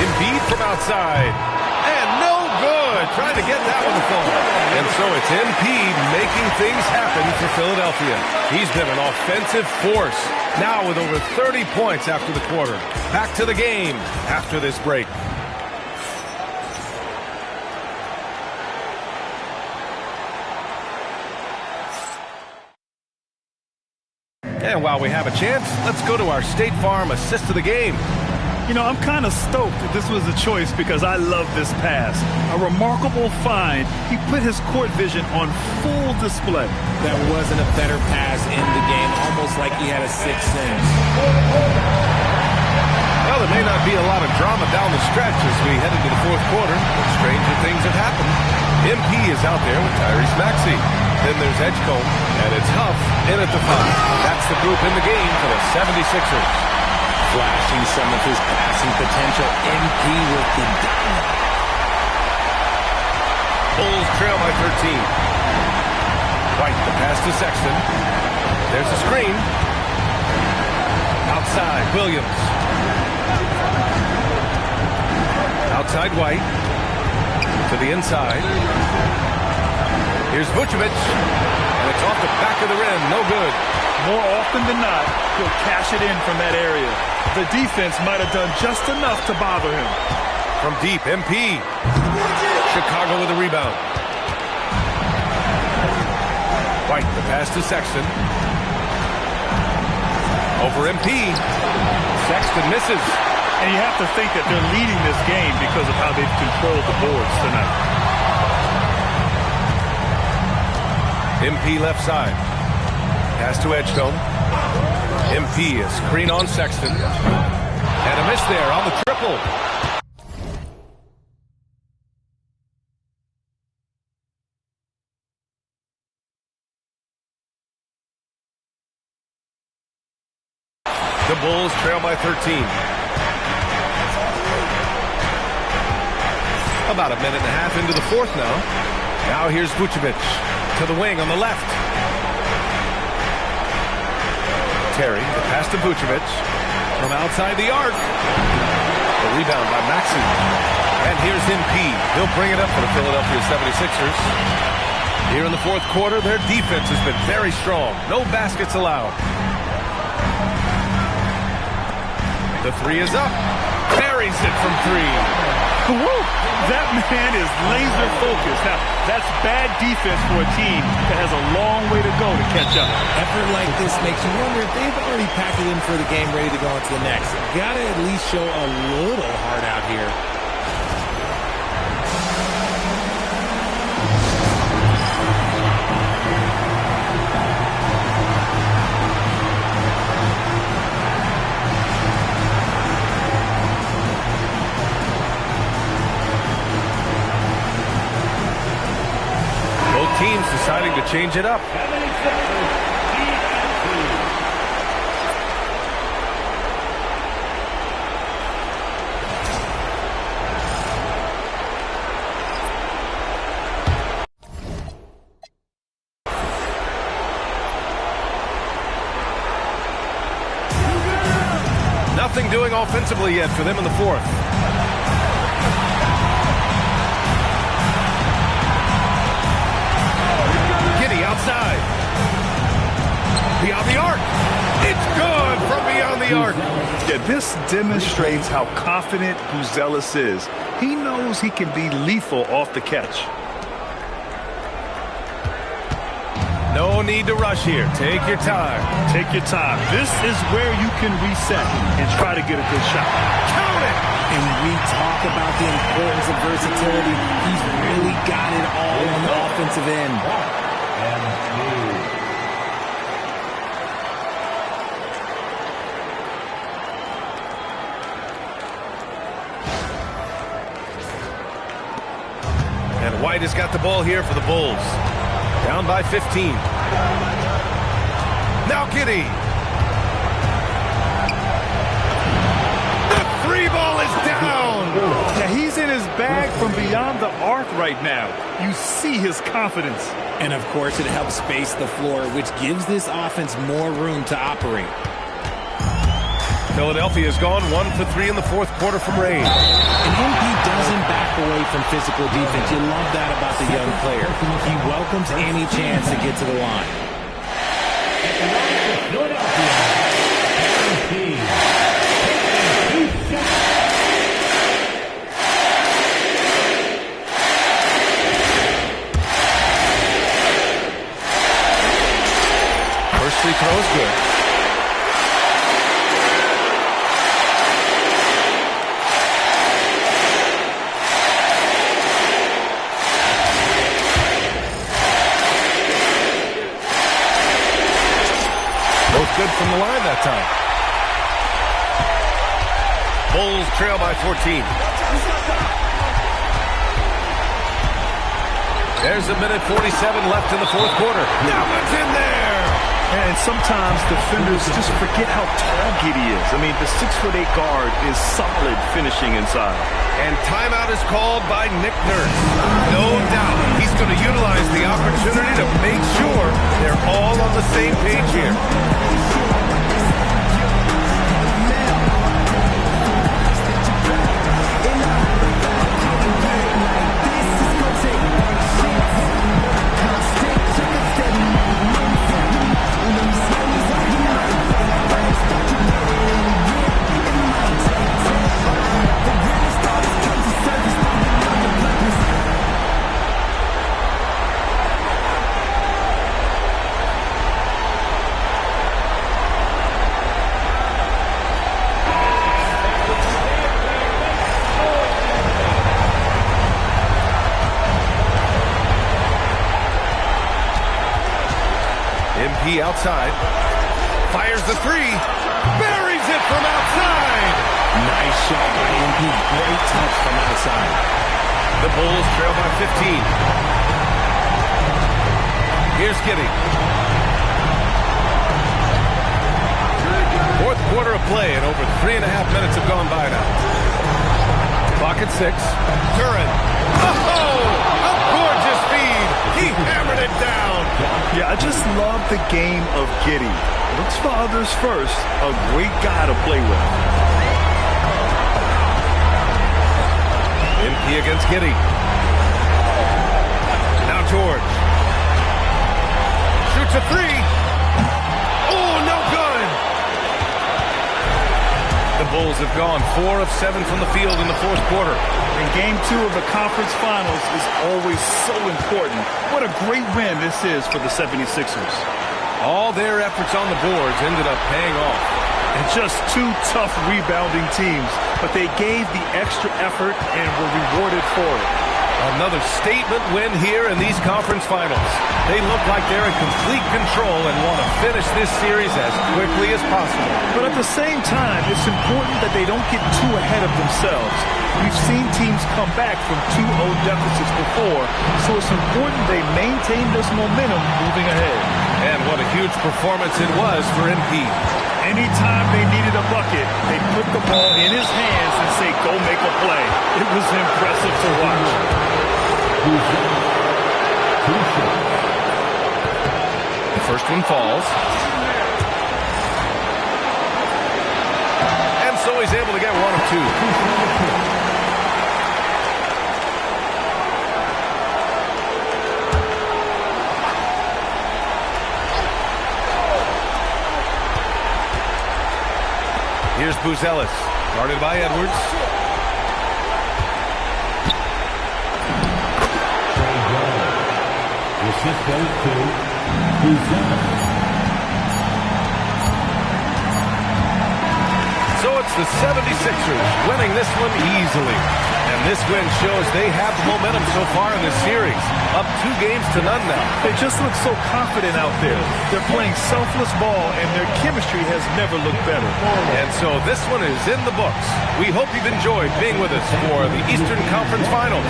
Embiid from outside. And no good. Trying to get that one to fall. And so it's Embiid making things happen for Philadelphia. He's been an offensive force. Now with over 30 points after the quarter. Back to the game after this break. And while we have a chance, let's go to our State Farm assist of the game. You know, I'm kind of stoked that this was a choice because I love this pass. A remarkable find. He put his court vision on full display. That wasn't a better pass in the game, almost like he had a sixth sense. Well, there may not be a lot of drama down the stretch as we head into the fourth quarter, but stranger things have happened. MP is out there with Tyrese Maxey. Then there's Edgecombe, and it's Huff in at the 5. That's the group in the game for the 76ers. Flashing some of his passing potential. MP with the diamond. Bulls trail by 13. White, the pass to Sexton. There's a screen. Outside, Williams. Outside, White. To the inside. Here's Vucevic. And it's off the back of the rim. No good. More often than not, he'll cash it in from that area. The defense might have done just enough to bother him. From deep, MP. Chicago with a rebound. White, the pass to Sexton. Over MP. Sexton misses. And you have to think that they're leading this game because of how they've controlled the boards tonight. MP left side. Pass to Edgecombe. MP, a screen on Sexton. And a miss there on the triple. The Bulls trail by 13. About a minute and a half into the fourth now. Now here's Vucevic to the wing on the left. Terry, the pass to Vucevic from outside the arc. The rebound by Maxey. And here's MP. He'll bring it up for the Philadelphia 76ers. Here in the fourth quarter, their defense has been very strong. No baskets allowed. The three is up. Buries it from three. Woo! That man is laser focused. Now, that's bad defense for a team that has a long way to go to catch up. Effort like this makes you wonder if they've already packed it in for the game, ready to go on to the next. Gotta at least show a little heart out here. Teams deciding to change it up. Nothing doing offensively yet for them in the fourth. Outside. Beyond the arc. It's good from beyond the arc. Yeah, this demonstrates how confident Buzelis is. He knows he can be lethal off the catch. No need to rush here. Take your time. Take your time. This is where you can reset and try to get a good shot. Count it! And we talk about the importance of versatility. He's really got it all on the offensive end. And White has got the ball here for the Bulls. Down by 15. Now Giddey. The three ball is down. Yeah, he's in his bag from beyond the arc right now. You see his confidence. And, of course, it helps space the floor, which gives this offense more room to operate. Philadelphia has gone 1 for 3 in the fourth quarter from range. And MP doesn't back away from physical defense. You love that about the young player. He welcomes any chance to get to the line. First free throw is good. Good from the line that time. Bulls trail by 14. There's a minute 47 left in the fourth quarter. Now it's in there. And sometimes defenders just forget how tall Giddey is. I mean, the 6'8" guard is solid finishing inside. And timeout is called by Nick Nurse. No doubt he's going to utilize the opportunity to make sure they're all on the same page here. MP outside. Fires the three. Buries it from outside. Nice shot by MP. Great touch from outside. The Bulls trail by 15. Here's Giddey. Fourth quarter of play, and over 3.5 minutes have gone by now. Clock at 6. Duren. Oh! A gorgeous feed. He hammered it down. Yeah, I just love the game of Giddey. Looks for others first. A great guy to play with. MP against Giddey. Now George. Shoots a three. Oh, no good. The Bulls have gone 4 of 7 from the field in the fourth quarter. And Game 2 of the conference finals is always so important. What a great win this is for the 76ers. All their efforts on the boards ended up paying off. And just two tough rebounding teams, but they gave the extra effort and were rewarded for it. Another statement win here in these conference finals. They look like they're in complete control and want to finish this series as quickly as possible. But at the same time, it's important that they don't get too ahead of themselves. We've seen teams come back from 2-0 deficits before, so it's important they maintain this momentum moving ahead. And what a huge performance it was for MP. Anytime they needed a bucket, they put the ball in his hands and say, go make a play. It was impressive to watch. The first one falls. And so he's able to get 1 of 2. Here's Buzelis, guarded by Edwards. Assist goes to Buzelis. So it's the 76ers winning this one easily. And this win shows they have the momentum so far in this series. Up 2 games to none now. They just look so confident out there. They're playing selfless ball, and their chemistry has never looked better. And so this one is in the books. We hope you've enjoyed being with us for the Eastern Conference Finals.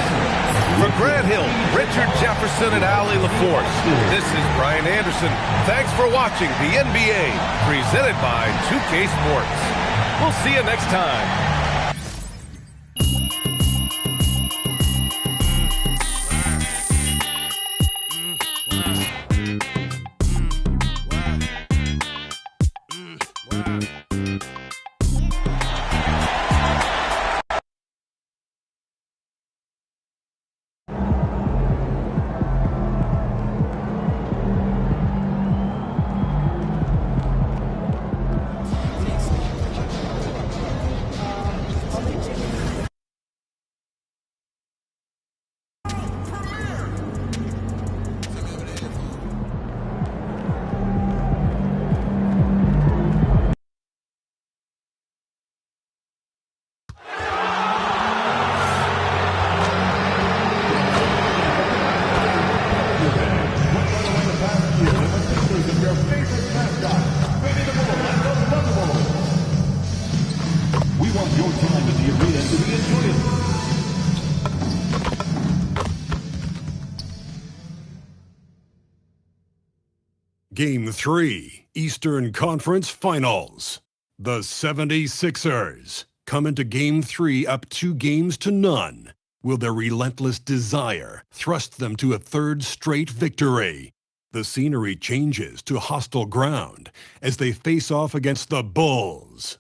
For Grant Hill, Richard Jefferson, and Allie LaForce, this is Brian Anderson. Thanks for watching the NBA, presented by 2K Sports. We'll see you next time. Game 3, Eastern Conference Finals. The 76ers come into Game 3 up 2 games to none. Will their relentless desire thrust them to a third straight victory? The scenery changes to hostile ground as they face off against the Bulls.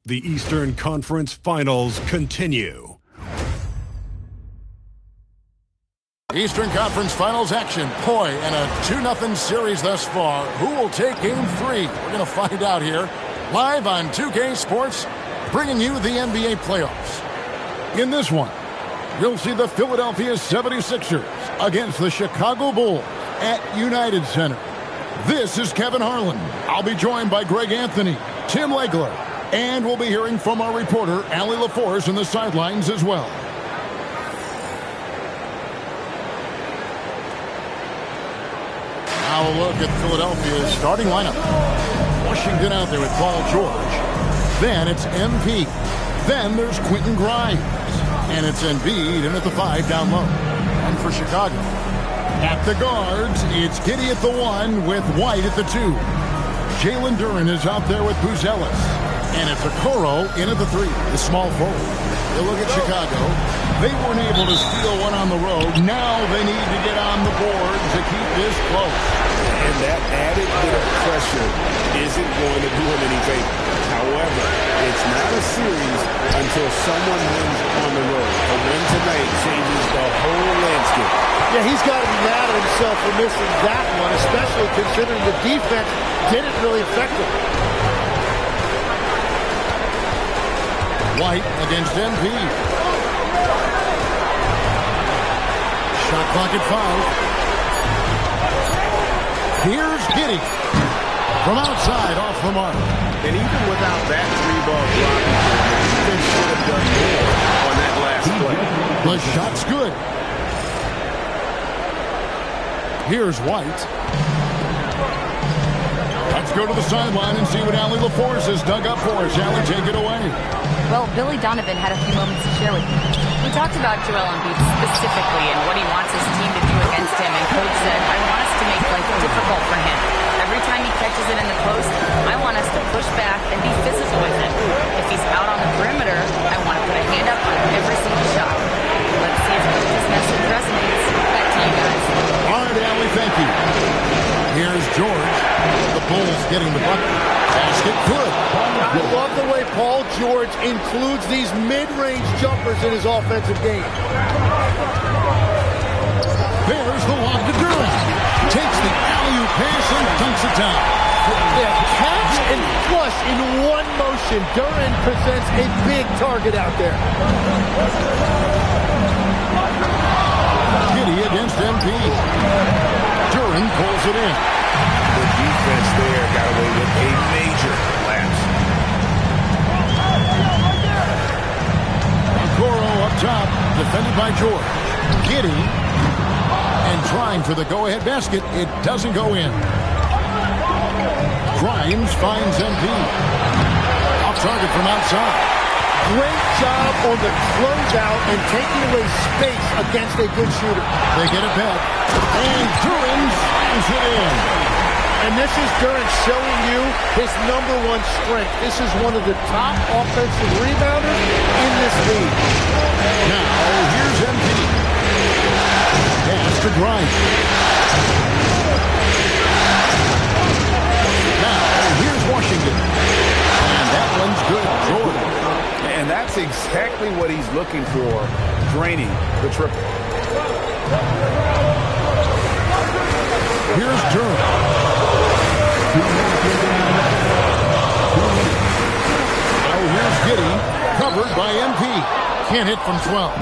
The Eastern Conference Finals continue. Eastern Conference Finals action. Boy, and a 2-0 series thus far. Who will take Game 3? We're going to find out here. Live on 2K Sports, bringing you the NBA playoffs. In this one, you'll see the Philadelphia 76ers against the Chicago Bulls at United Center. This is Kevin Harlan. I'll be joined by Greg Anthony, Tim Legler, and we'll be hearing from our reporter, Allie LaForce, on the sidelines as well. Now a look at Philadelphia's starting lineup. Washington out there with Paul George. Then it's MP. Then there's Quentin Grimes. And it's Embiid in at the 5 down low. And for Chicago, at the guards, it's Giddey at the 1 with White at the 2. Jalen Duren is out there with Buzelis. And it's Okoro in at the 3, the small forward. You look at Chicago. They weren't able to steal one on the road. Now they need to get on the board to keep this close. And that added bit of pressure isn't going to do him any favor. However, it's not a series until someone wins on the road. A win tonight changes the whole landscape. Yeah, he's got to be mad at himself for missing that one, especially considering the defense didn't really affect him. White against MP. Shot clock at 5. Here's Giddey. From outside, off the mark. And even without that 3-ball dropping, the defense should have done more on that last play. The shot's good. Here's White. Let's go to the sideline and see what Allie LaForce has dug up for us. Allie, take it away. Well, Billy Donovan had a few moments to share with me. We talked about Joel Embiid specifically and what he wants his team to do against him, and Coach said, I want us to make life difficult for him. Every time he catches it in the post, I want us to push back and be physical with him. If he's out on the perimeter, I want to put a hand up on every single shot. Let's see if Coach's message resonates. Back to you guys. All right, Allie, thank you. Here's George. The Bulls getting the bucket. Basket good. I love the way Paul George includes these mid-range jumpers in his offensive game. There's the lob to Durant. Takes the alley-oop pass and dunks it down. Yeah, catch and flush in one motion. Durant presents a big target out there. Giddey against MP. Durant pulls it in. The defense there got away with a major lapse. Okoro up top, defended by George. Giddey, and trying for the go-ahead basket. It doesn't go in. Grimes finds MP. Off target from outside. Great job on the closeout and taking away space against a good shooter. They get it back. And Durant slams it in. And this is Durant showing you his #1 strength. This is one of the top offensive rebounders in this league. Now, here's MP. Pass to Grimes. Now, here's Washington. And that one's good. Jordan. And that's exactly what he's looking for, draining the triple. Here's Durant. Oh, here's Giddey, covered by MP. Can't hit from 12.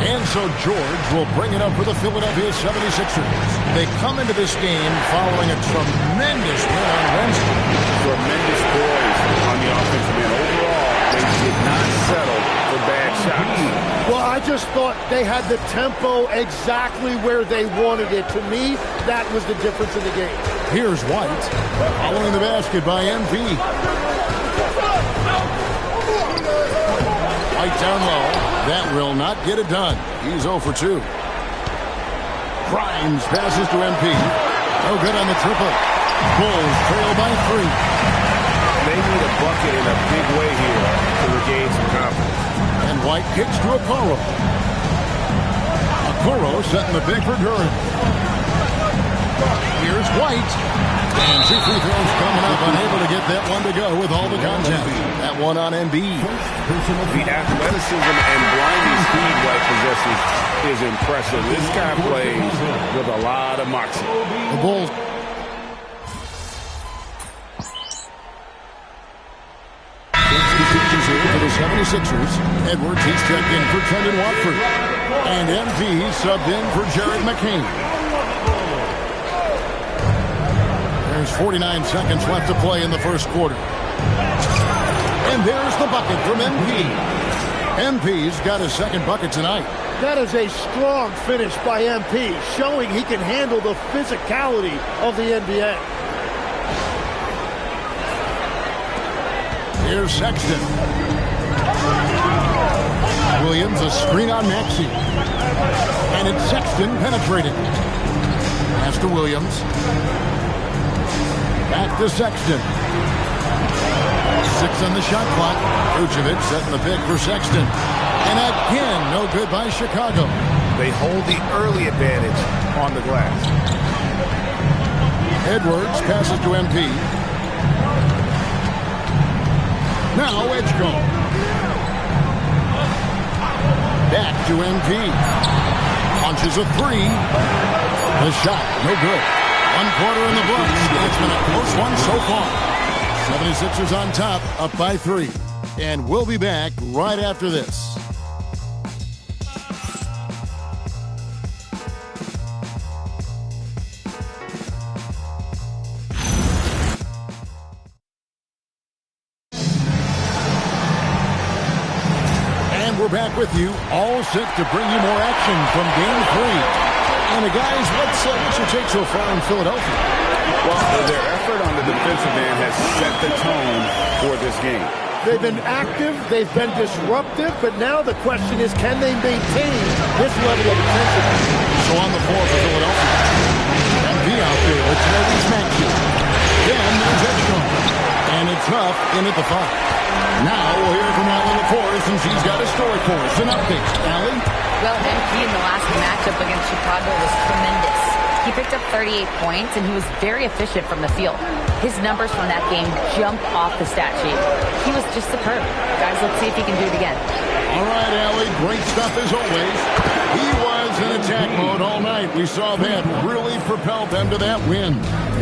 And so George will bring it up for the Philadelphia 76ers. They come into this game following a tremendous win on Wednesday. Tremendous poise on the offensive end. Overall, they did not settle for bad shots. Well, I just thought they had the tempo exactly where they wanted it. To me, that was the difference in the game. Here's White, following the basket by MP. White down low. That will not get it done. He's 0 for 2. Grimes passes to MP. No good on the triple. Bulls trail by 3. They need a bucket in a big way here to regain some confidence. And White kicks to Okoro. Okoro setting the pick for Durant. Here's White. And 2 free throws coming up. Unable to get that one to go with all the contact. That one on Embiid. The athleticism and blinding speed White possesses is impressive. This guy plays with a lot of moxie. The Bulls. Here for the 76ers. Edwards, he's checked in for Trendon Watford. And MP subbed in for Jared McCain. There's 49 seconds left to play in the first quarter. And there's the bucket from MP. MP's got his second bucket tonight. That is a strong finish by MP, showing he can handle the physicality of the NBA. Here's Sexton. Williams, a screen on Maxey. And it's Sexton penetrating. Pass to Williams. Back to Sexton. 6 on the shot clock. Vucevic setting the pick for Sexton. And again, no good by Chicago. They hold the early advantage on the glass. Edwards passes to MP. Now Edgecombe. Back to MP. On launches a three. The shot, no good. 1/4 in the books. It's been a close one so far. 76ers on top, up by 3. And we'll be back right after this. We're back with you, all set to bring you more action from Game 3. And guys, what's your take so far in Philadelphia? Well, their effort on the defensive end has set the tone for this game. They've been active, they've been disruptive, but now the question is, can they maintain this level of intensity? So on the floor for Philadelphia. MP out there, it's Tyrese Maxey. Then there's Edstrom. And it's up in at the 5. Now we'll hear from Allie LaForce since he's got a story for us. An update. Allie? Well, MP in the last matchup against Chicago was tremendous. He picked up 38 points, and he was very efficient from the field. His numbers from that game jumped off the stat sheet. He was just superb. Guys, let's see if he can do it again. All right, Allie, great stuff as always. He was in attack mode all night. We saw that really propelled them to that win.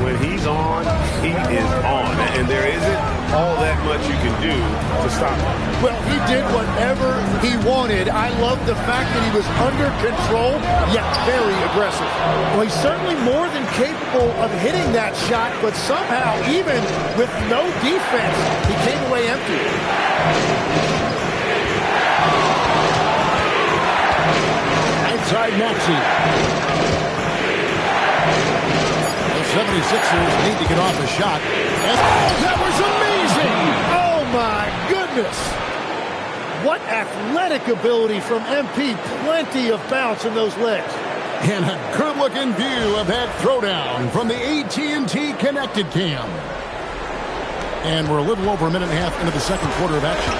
When he's on, he is on. And there isn't all that much you can do to stop him. Well, he did whatever he wanted. I love the fact that he was under control, yet very aggressive. Well, he's certainly more than capable of hitting that shot, but somehow, even with no defense, he came away empty. Outside Maxey. The 76ers need to get off a shot. And that was amazing! Oh, my goodness! What athletic ability from MP. Plenty of bounce in those legs. And a good-looking view of that throwdown from the AT&T Connected Cam. And we're a little over a minute and a half into the second quarter of action.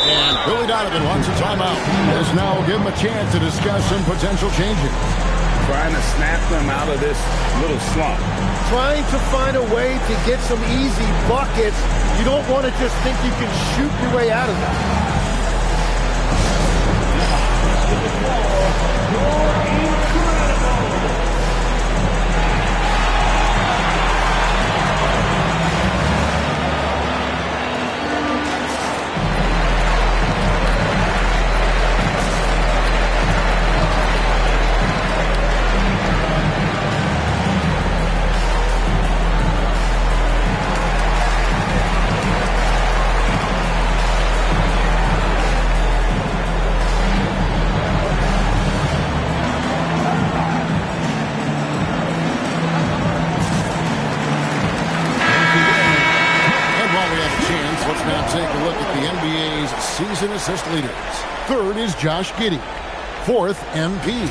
And Billy Donovan wants a timeout. This now will give him a chance to discuss some potential changes. Trying to snap them out of this little slump. Trying to find a way to get some easy buckets. You don't want to just think you can shoot your way out of that. Assist leaders. Third is Josh Giddey. Fourth, MP.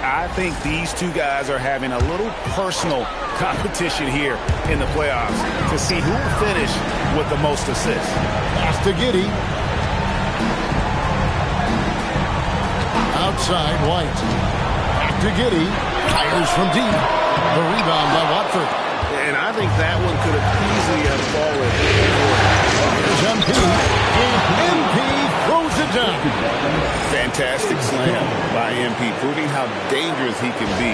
I think these two guys are having a little personal competition here in the playoffs to see who will finish with the most assists. Pass to Giddey. Outside White. Back to Giddey. Fires from deep. The rebound by Watford. And I think that one could have easily have fallen. Here's MP. MP throws it down. Fantastic slam by MP, proving how dangerous he can be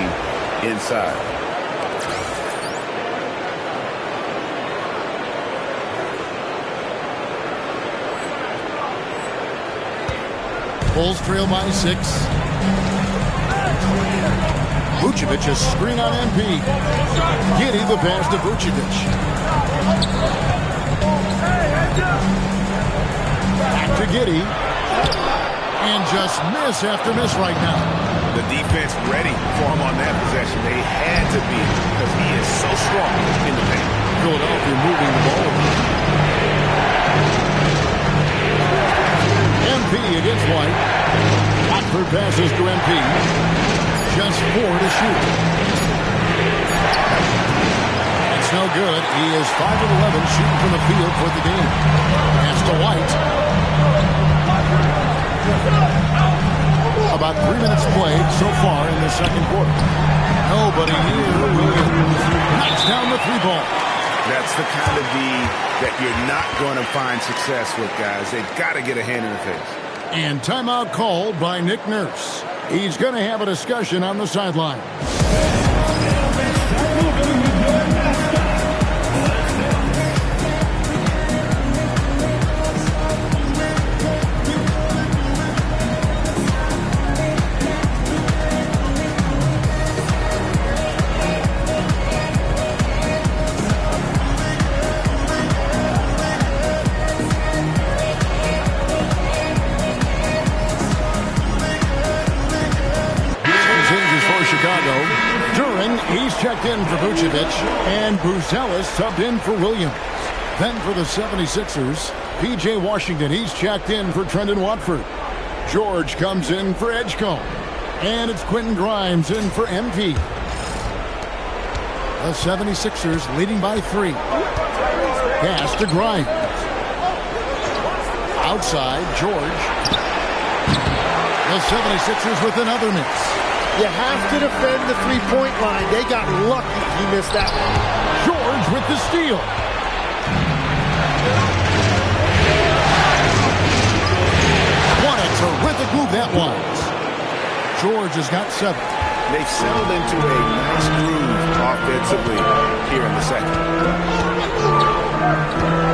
inside. Bulls trail by 6. Vucevic a screen on MP. Giddey the pass to Vucevic. Back to Giddey. And just miss after miss right now. The defense ready for him on that possession. They had to be because he is so strong in the paint. Philadelphia moving the ball around. MP against White. Watford passes to MP. Just 4 to shoot. It's no good. He is 5 of 11 shooting from the field for the game. Pass to White. About 3 minutes played so far in the second quarter. Nobody here Williams knocks down the 3-ball. That's the kind of D that you're not going to find success with, guys. They've got to get a hand in the face. And timeout called by Nick Nurse. He's going to have a discussion on the sideline. He's checked in for Vucevic, and Buzelis subbed in for Williams. Then for the 76ers, P.J. Washington, he's checked in for Trendon Watford. George comes in for Edgecombe, and it's Quentin Grimes in for MP. The 76ers leading by 3. Pass to Grimes. Outside, George. The 76ers with another miss. You have to defend the three-point line. They got lucky he missed that one. George with the steal. What a terrific move that was. George has got 7. They've settled into a nice groove offensively here in the second.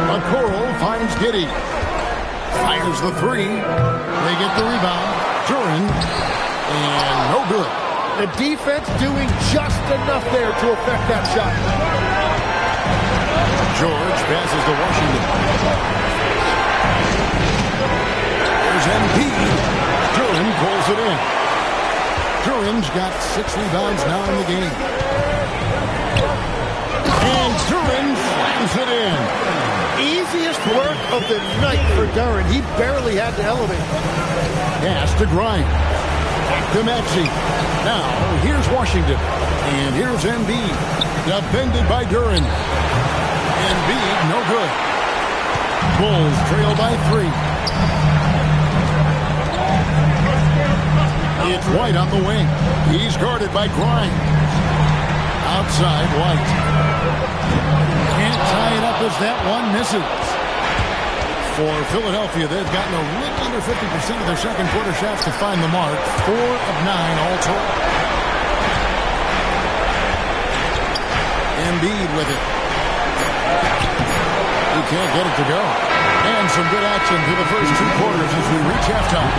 Okoro finds Giddey. Fires the 3. They get the rebound. Duren. And no good. The defense doing just enough there to affect that shot. George passes to Washington. There's Embiid. Duren pulls it in. Duren's got 6 rebounds now in the game. And Duren slams it in. Easiest work of the night for Duren. He barely had to elevate. Pass to Grimes. To Maxey. Now, here's Washington. And here's Embiid. Defended by Duren. Embiid, no good. Bulls trail by 3. It's White on the wing. He's guarded by Grimes. Outside, White. Can't tie it up as that one misses. For Philadelphia, they've gotten a little under 50% of their second quarter shots to find the mark. 4 of 9 all total. Embiid with it. He can't get it to go. And some good action through the first 2 quarters as we reach halftime.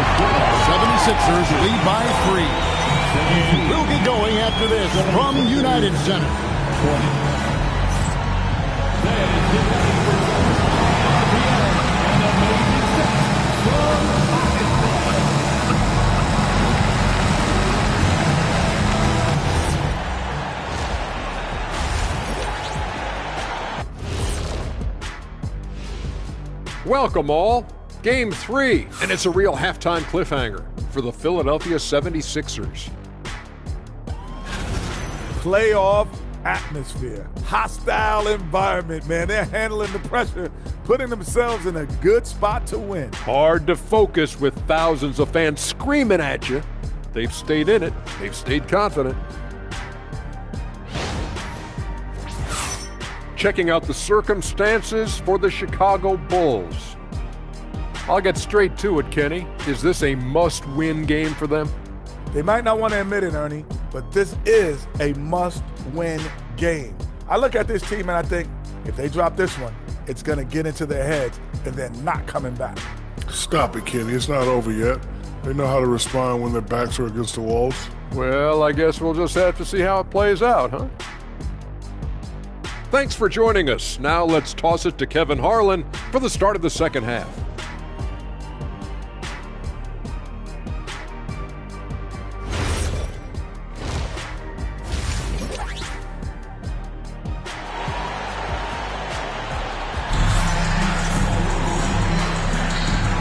76ers lead by 3. We'll get going after this from United Center. Welcome all. Game 3, and it's a real halftime cliffhanger for the Philadelphia 76ers. Playoff atmosphere. Hostile environment, man. They're handling the pressure, putting themselves in a good spot to win. Hard to focus with thousands of fans screaming at you. They've stayed in it. They've stayed confident. Checking out the circumstances for the Chicago Bulls. I'll get straight to it, Kenny. Is this a must-win game for them? They might not want to admit it, Ernie, but this is a must-win game. I look at this team and I think if they drop this one, it's going to get into their heads and then not coming back. Stop it, Kenny. It's not over yet. They know how to respond when their backs are against the walls. Well, I guess we'll just have to see how it plays out, huh? Thanks for joining us. Now let's toss it to Kevin Harlan for the start of the second half.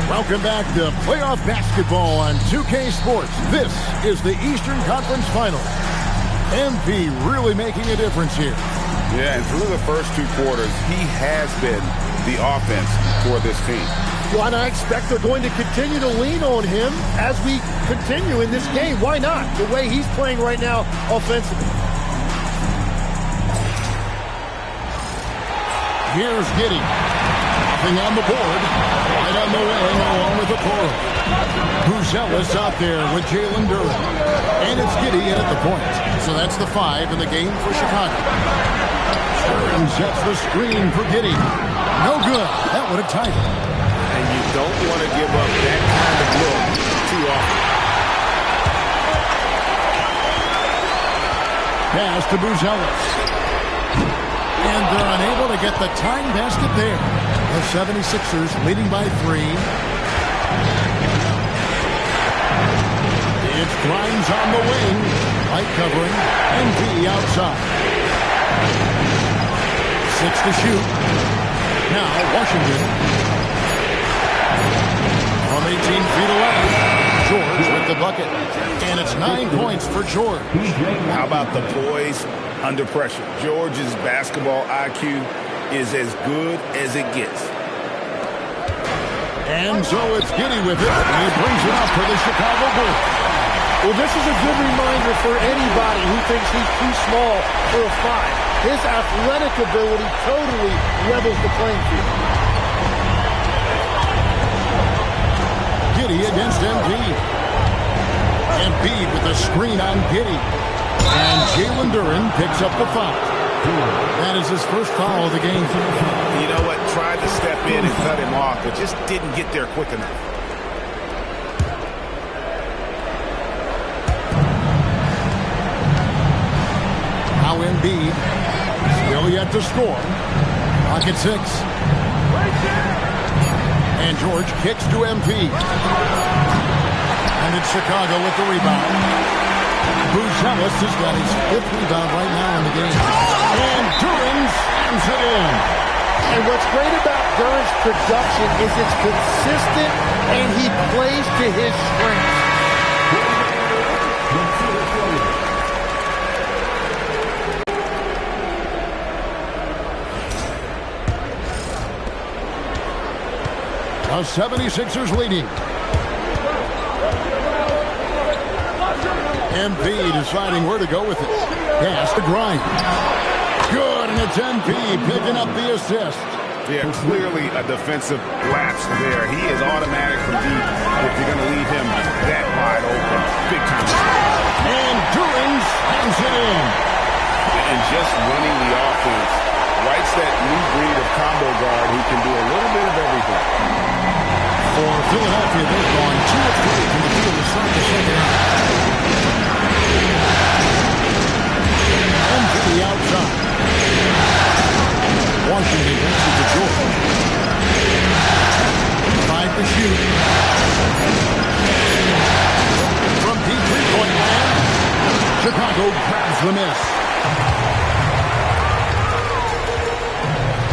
Welcome back to playoff basketball on 2K Sports. This is the Eastern Conference Final. MP really making a difference here. Yeah, and through the first 2 quarters, he has been the offense for this team. Well, and I expect they're going to continue to lean on him as we continue in this game. Why not? The way he's playing right now offensively. Here's Giddey. Nothing on the board. Right on the wing along with the Okoro. Buzelis out there with Jalen Duren. And it's Giddey in at the point. So that's the 5 in the game for Chicago. Duren sets the screen for Giddey. No good. That would have tied it. And you don't want to give up that kind of look too often. Pass to Buzelis. And they're unable to get the tying basket there. The 76ers leading by 3. It's Grimes on the wing. Light covering. And D outside. 6 to shoot. Now Washington. From 18 feet away. George with the bucket. And it's 9 points for George. How about the boys under pressure? George's basketball IQ is as good as it gets. And so it's Giddey with it. And he brings it up for the Chicago Bulls. Well, this is a good reminder for anybody who thinks he's too small for a 5. His athletic ability totally levels the playing field. Giddey against Embiid. Embiid with the screen on Giddey. And Jalen Duren picks up the foul. That is his first foul of the game. You know what? Tried to step in and cut him off, but just didn't get there quick enough. Now Embiid, still yet to score. Clock at 6. And George kicks to Embiid. And it's Chicago with the rebound. Buzelis has got his 5th rebound right now in the game. And Duren slams it in. And what's great about Duren's production is it's consistent and he plays to his strengths. The 76ers leading. Embiid deciding where to go with it. Pass to Grimes. Good, and it's Embiid picking up the assist. Yeah, clearly a defensive lapse there. He is automatic from deep if you're going to leave him that wide open. Big time. And Duren slams it in. And just running the offense. White's that new breed of combo guard who can do a little bit of everything. For Philadelphia, they've gone 2 of 3 from the field to start the second half. And to the outside. Washington gets it to George. 5 to shoot. From deep three-point land, Chicago grabs the miss.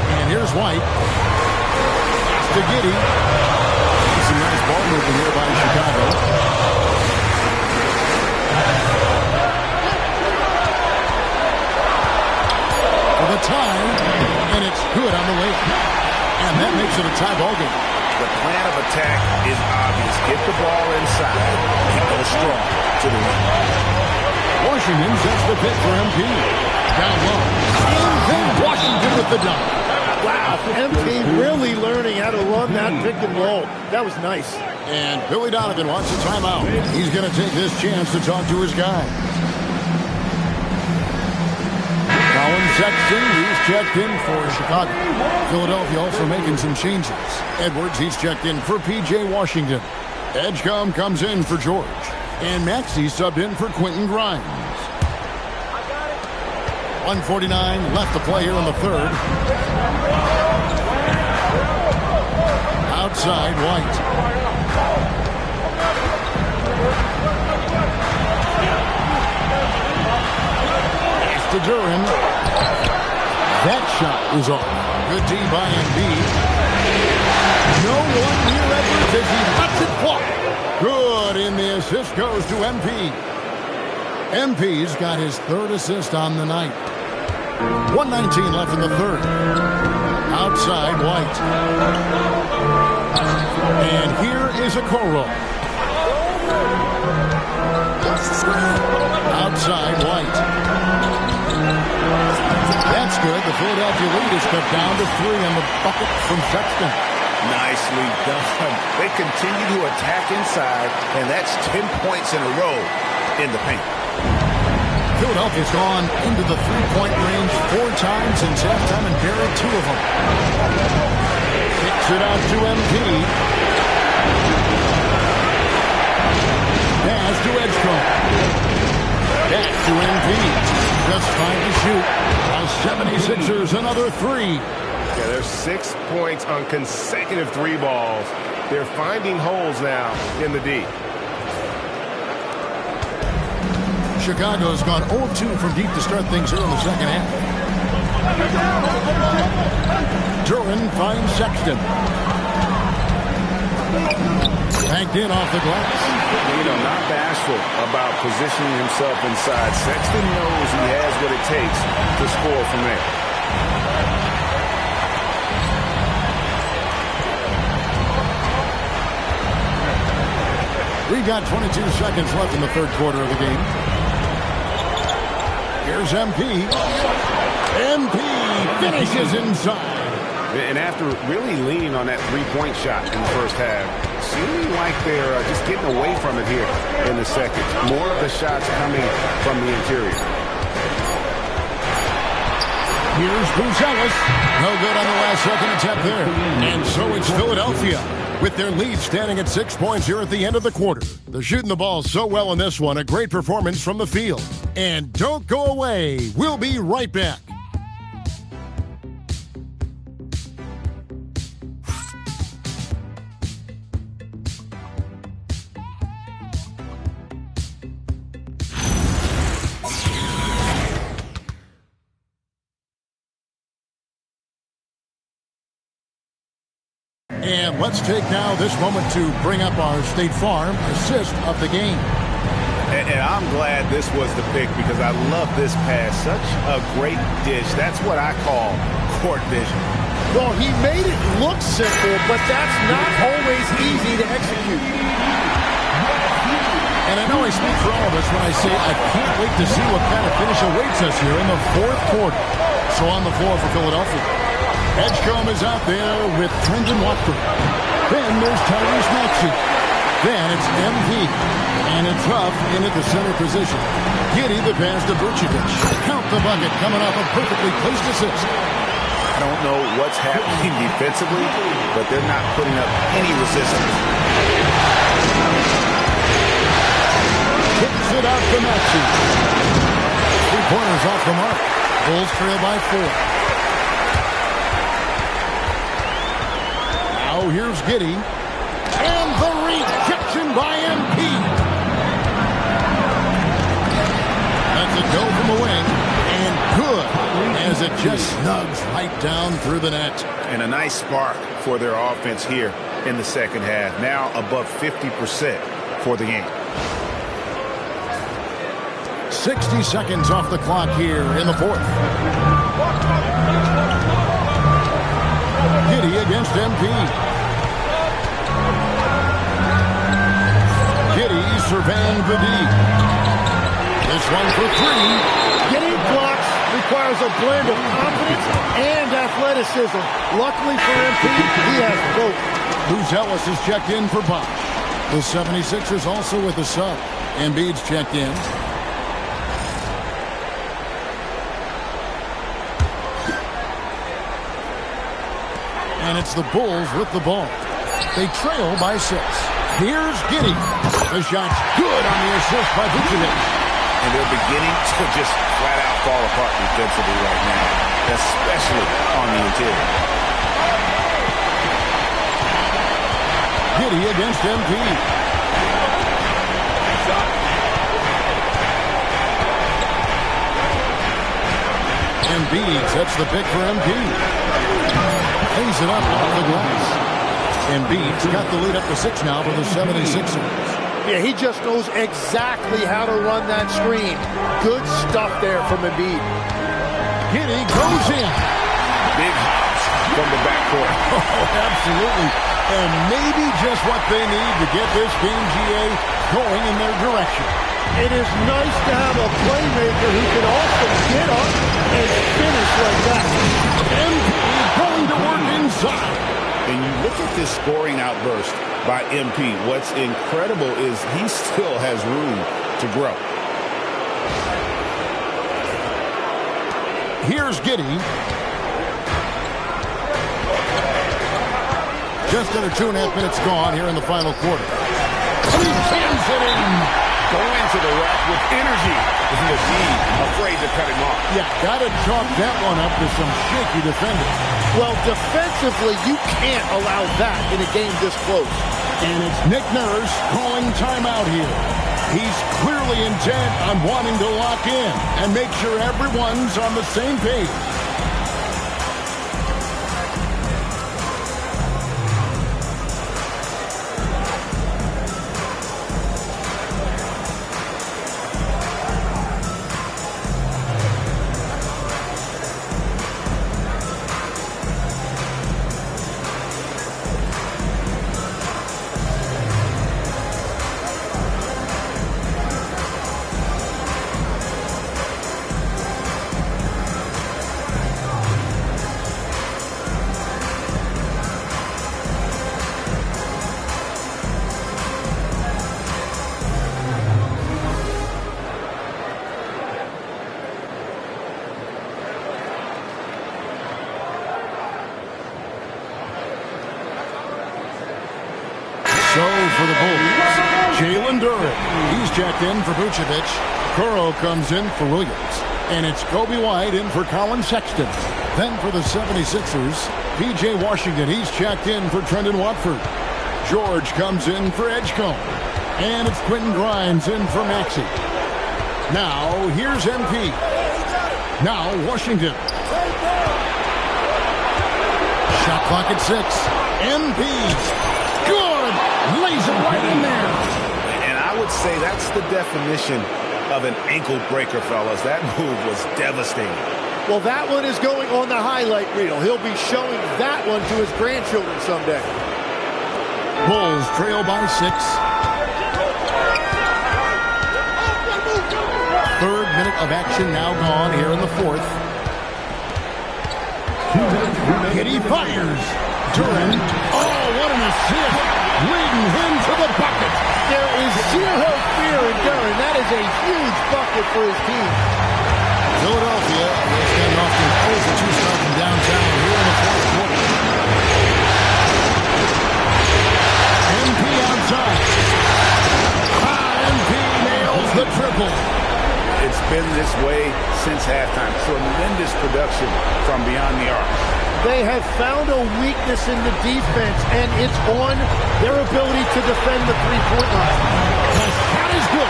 And here's White. Pass to Giddey. Some nice ball movement here by Chicago. For the time, and it's good on the way. And that makes it a tie ball game. The plan of attack is obvious. Get the ball inside and go strong to the rim. Washington sets the pick for MP. Down low. And then Washington with the dunk. Wow, MP really learning how to run that pick and roll. That was nice. And Billy Donovan wants a timeout. He's going to take this chance to talk to his guy. Colin Sexton, he's checked in for Chicago. Philadelphia also making some changes. Edwards, he's checked in for P.J. Washington. Edgecombe comes in for George. And Maxey subbed in for Quentin Grimes. 1:49 left to play here in the third. Outside, White. Pass to Duren. That shot is off. Good D by Embiid. No one near Edwards as he lets it fly. Good, and the assist goes to MP. MP's got his 3rd assist on the night. 1:19 left in the third. Outside, White. And here is Okoro. Outside, White. That's good. The Philadelphia lead is cut down to 3 on the bucket from Sexton. Nicely done. They continue to attack inside, and that's 10 points in a row in the paint. Philadelphia's gone into the three-point range 4 times since halftime and buried 2 of them. Kicks it out to MP. Pass to Edgecombe. Back to MP. Just 5 to shoot. Now 76ers another 3. Yeah, there's 6 points on consecutive 3 balls. They're finding holes now in the D. Chicago's gone 0-2 from deep to start things here in the second half. Duran finds Sexton. Banked in off the glass. You know, not bashful about positioning himself inside. Sexton knows he has what it takes to score from there. We've got 22 seconds left in the third quarter of the game. Here's MP. MP finishes inside. And after really leaning on that three-point shot in the first half, seeming like they're just getting away from it here in the second. More of the shots coming from the interior. Here's Buzelis. No good on the last second attempt there. And so it's Philadelphia with their lead standing at 6 points here at the end of the quarter. They're shooting the ball so well in this one. A great performance from the field. And don't go away. We'll be right back. And let's take now this moment to bring up our State Farm assist of the game. And I'm glad this was the pick because I love this pass. Such a great dish. That's what I call court vision. Well, he made it look simple, but that's not always easy to execute. And I know I speak for all of us when I say I can't wait to see what kind of finish awaits us here in the fourth quarter. So on the floor for Philadelphia. Edgecombe is out there with Brendan Watford. Then there's Tyrese Maxey. Then it's MP. And it's Huff in at the center position. Giddey the pass to Vucevic. Count the bucket coming off a perfectly placed assist. I don't know what's happening defensively, but they're not putting up any resistance. Kicks it out to Maxey. 3-pointers off the mark. Bulls trail by 4. Now here's Giddey. And the rejection by MP. That's a go from the wing. And good as it just snugs right down through the net. And a nice spark for their offense here in the second half. Now above 50% for the game. 60 seconds off the clock here in the fourth. Giddey against MP. Giddey surveying the D. This one for 3. Getting blocks requires a blend of confidence and athleticism. Luckily for MP, he has both. Buzelis is checked in for Bosch. The 76ers also with the sub. Embiid's checked in. And it's the Bulls with the ball. They trail by 6. Here's Giddey. The shot's good on the assist by Vucevic. And they're beginning to just flat out fall apart defensively right now, especially on the interior. Giddey against MP. Embiid sets the pick for MP. Lays it up off the glass. Embiid's got the lead up to 6 now for the 76ers. Yeah, he just knows exactly how to run that screen. Good stuff there from Embiid. Giddey goes in. Big hops from the backcourt. Oh, absolutely. And maybe just what they need to get this game, GA, going in their direction. It is nice to have a playmaker who can also get up and finish like that. MP going to work inside. And you look at this scoring outburst by MP. What's incredible is he still has room to grow. Here's Giddey. Just under 2.5 minutes gone here in the final quarter. He jams it in. Going into the rack with energy. The D afraid to cut him off. Yeah, got to chalk that one up to some shaky defending. Well, defensively, you can't allow that in a game this close. And it's Nick Nurse calling timeout here. He's clearly intent on wanting to lock in and make sure everyone's on the same page. So for the Bulls, Jalen Duren. He's checked in for Vucevic. Kuro comes in for Williams. And it's Kobe White in for Colin Sexton. Then for the 76ers, P.J. Washington. He's checked in for Trendon Watford. George comes in for Edgecombe. And it's Quentin Grimes in for Maxey. Now, here's MP. Now, Washington. Shot clock at 6. MP. Good. Lays it right in there. And I would say that's the definition of an ankle breaker, fellas. That move was devastating. Well, that one is going on the highlight reel. He'll be showing that one to his grandchildren someday. Bulls trail by 6. Third minute of action now gone here in the fourth. Giddey fires. Duren. Oh, what an assist. Leading him to the bucket. There is zero fear in Duren. That is a huge bucket for his team. Philadelphia will stand off to an 0-2 start from downtown here in the fourth quarter. MP outside. MP nails the triple. It's been this way since halftime. Tremendous production from beyond the arc. They have found a weakness in the defense, and it's on their ability to defend the three-point line. The shot is good.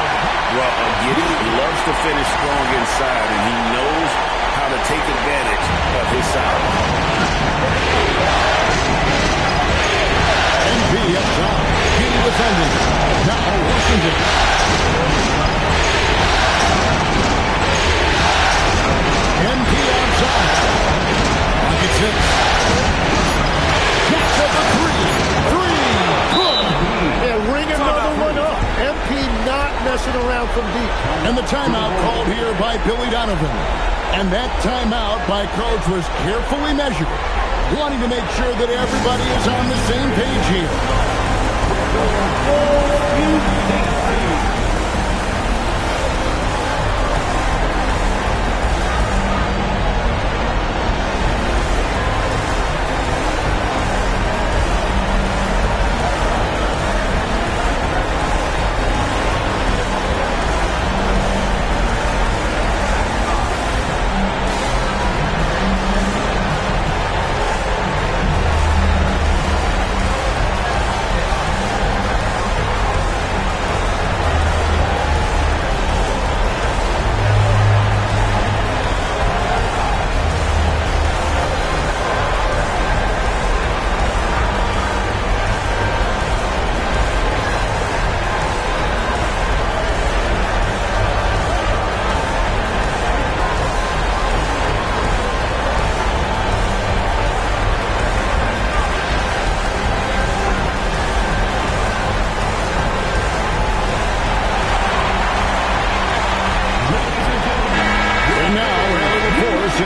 Well, Giddey loves to finish strong inside, and he knows how to take advantage of his size. MP up top. Giddey defending. Now Washington. MP outside. Pocket 6. Gets up a 3. Good. Yeah, ring another one up. MP not messing around from deep. And the timeout called here by Billy Donovan. And that timeout by Coach was carefully measured, wanting to make sure that everybody is on the same page here.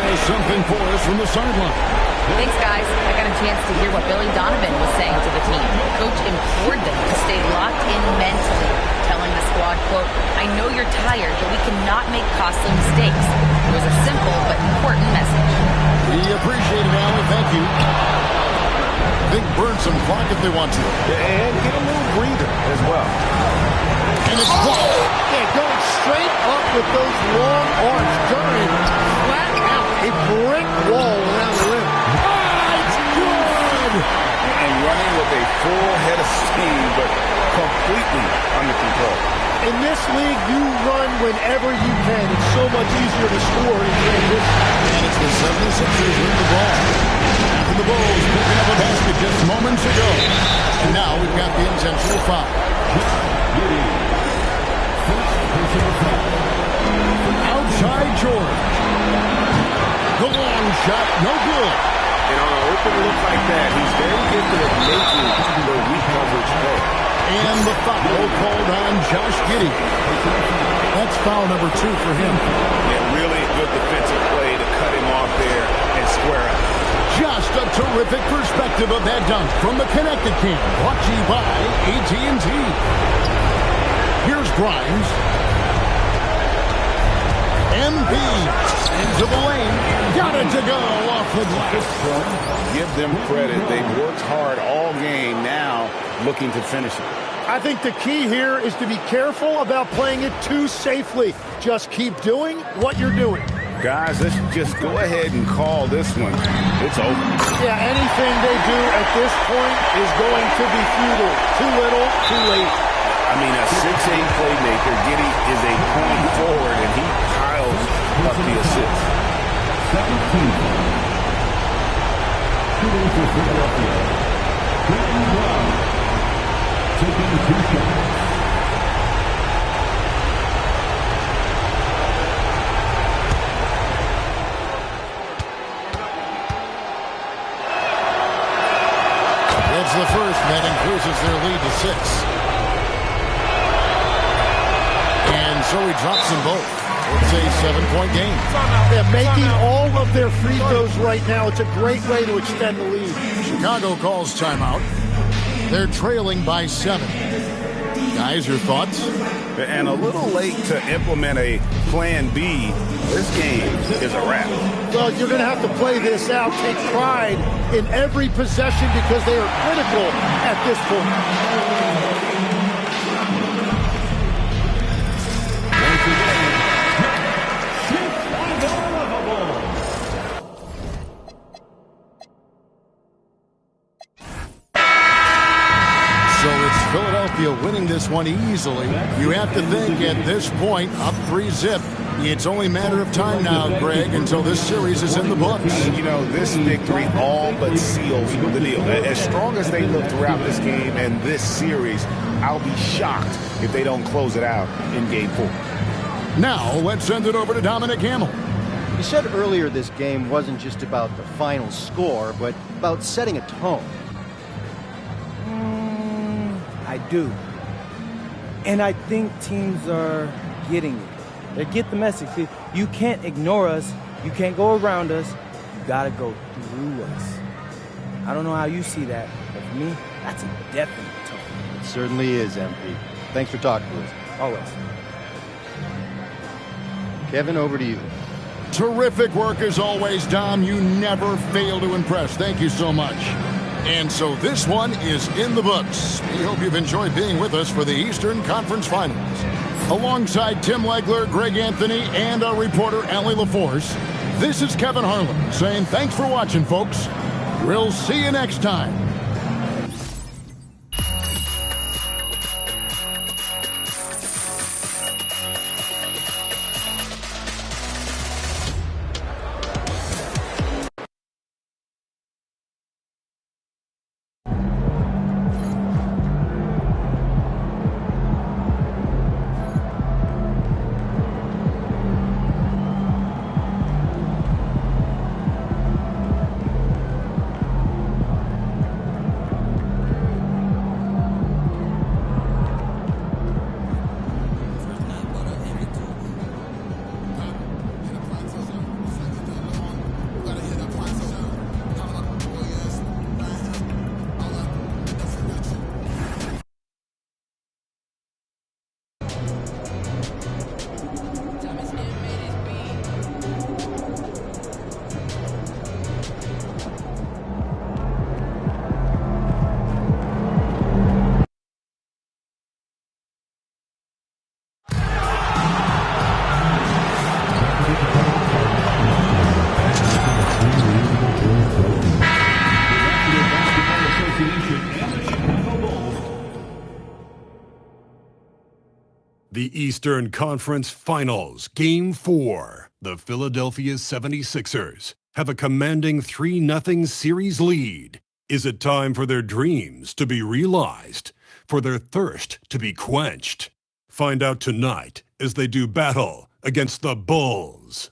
has something for us from the sideline. Thanks, guys. I got a chance to hear what Billy Donovan was saying to the team. Coach implored them to stay locked in mentally, telling the squad, quote, "I know you're tired, but we cannot make costly mistakes." It was a simple but important message. We appreciate it, Allie. Thank you. They can burn some clock if they want to. And get a little breather as well. And it's blocked. Yeah, going straight up with those long arms. Durant flat out a brick wall around the rim. It's good! And running with a full head of steam, but completely under control. In this league, you run whenever you can. It's so much easier to score in transition. And it's the 76ers with the ball. After the Bulls picking up a basket just moments ago. And now we've got the intentional foul. Outside George. The long shot, no good. And on an open look like that, he's very gifted at making the weak coverage play. And the foul called on Josh Giddey. That's foul number 2 for him. Yeah, really good defensive play to cut him off there and square up. Just a terrific perspective of that dunk from the Connected Cam. Brought to you by AT&T. Here's Grimes. MP into the lane. Got it to go off the glass. Give them credit. They've worked hard all game, now looking to finish it. I think the key here is to be careful about playing it too safely. Just keep doing what you're doing. Guys, let's just go ahead and call this one. It's over. Yeah, anything they do at this point is going to be futile. Too little, too late. I mean, a 6'8" playmaker. Giddey is a point forward, and he piles up the assist. Second team. Shooting for Philadelphia. Clayton Brown. Taking 2 shots. That's the first, and that increases their lead to 6. And so he drops them both. It's a 7-point game. They're making all of their free throws right now. It's a great way to extend the lead. Chicago calls timeout. They're trailing by 7. Guys, your thoughts? And a little late to implement a plan B. This game is a wrap. Well, you're going to have to play this out, take pride in every possession because they are critical at this point. Philadelphia winning this one easily. You have to think at this point, up 3-zip. It's only a matter of time now, Greg, until this series is in the books. You know, this victory all but seals the deal. As strong as they look throughout this game and this series, I'll be shocked if they don't close it out in Game 4. Now, let's send it over to Dominic Hamill. You said earlier this game wasn't just about the final score, but about setting a tone. I do. And I think teams are getting it. They get the message. You can't ignore us. You can't go around us. You got to go through us. I don't know how you see that, but for me, that's a definite tone. It certainly is, MP. Thanks for talking to us. Always. Kevin, over to you. Terrific work as always, Dom. You never fail to impress. Thank you so much. And so this one is in the books. We hope you've enjoyed being with us for the Eastern Conference Finals. Alongside Tim Legler, Greg Anthony, and our reporter, Allie LaForce, this is Kevin Harlan saying thanks for watching, folks. We'll see you next time. The Eastern Conference Finals, Game 4. The Philadelphia 76ers have a commanding 3-0 series lead. Is it time for their dreams to be realized? For their thirst to be quenched? Find out tonight as they do battle against the Bulls.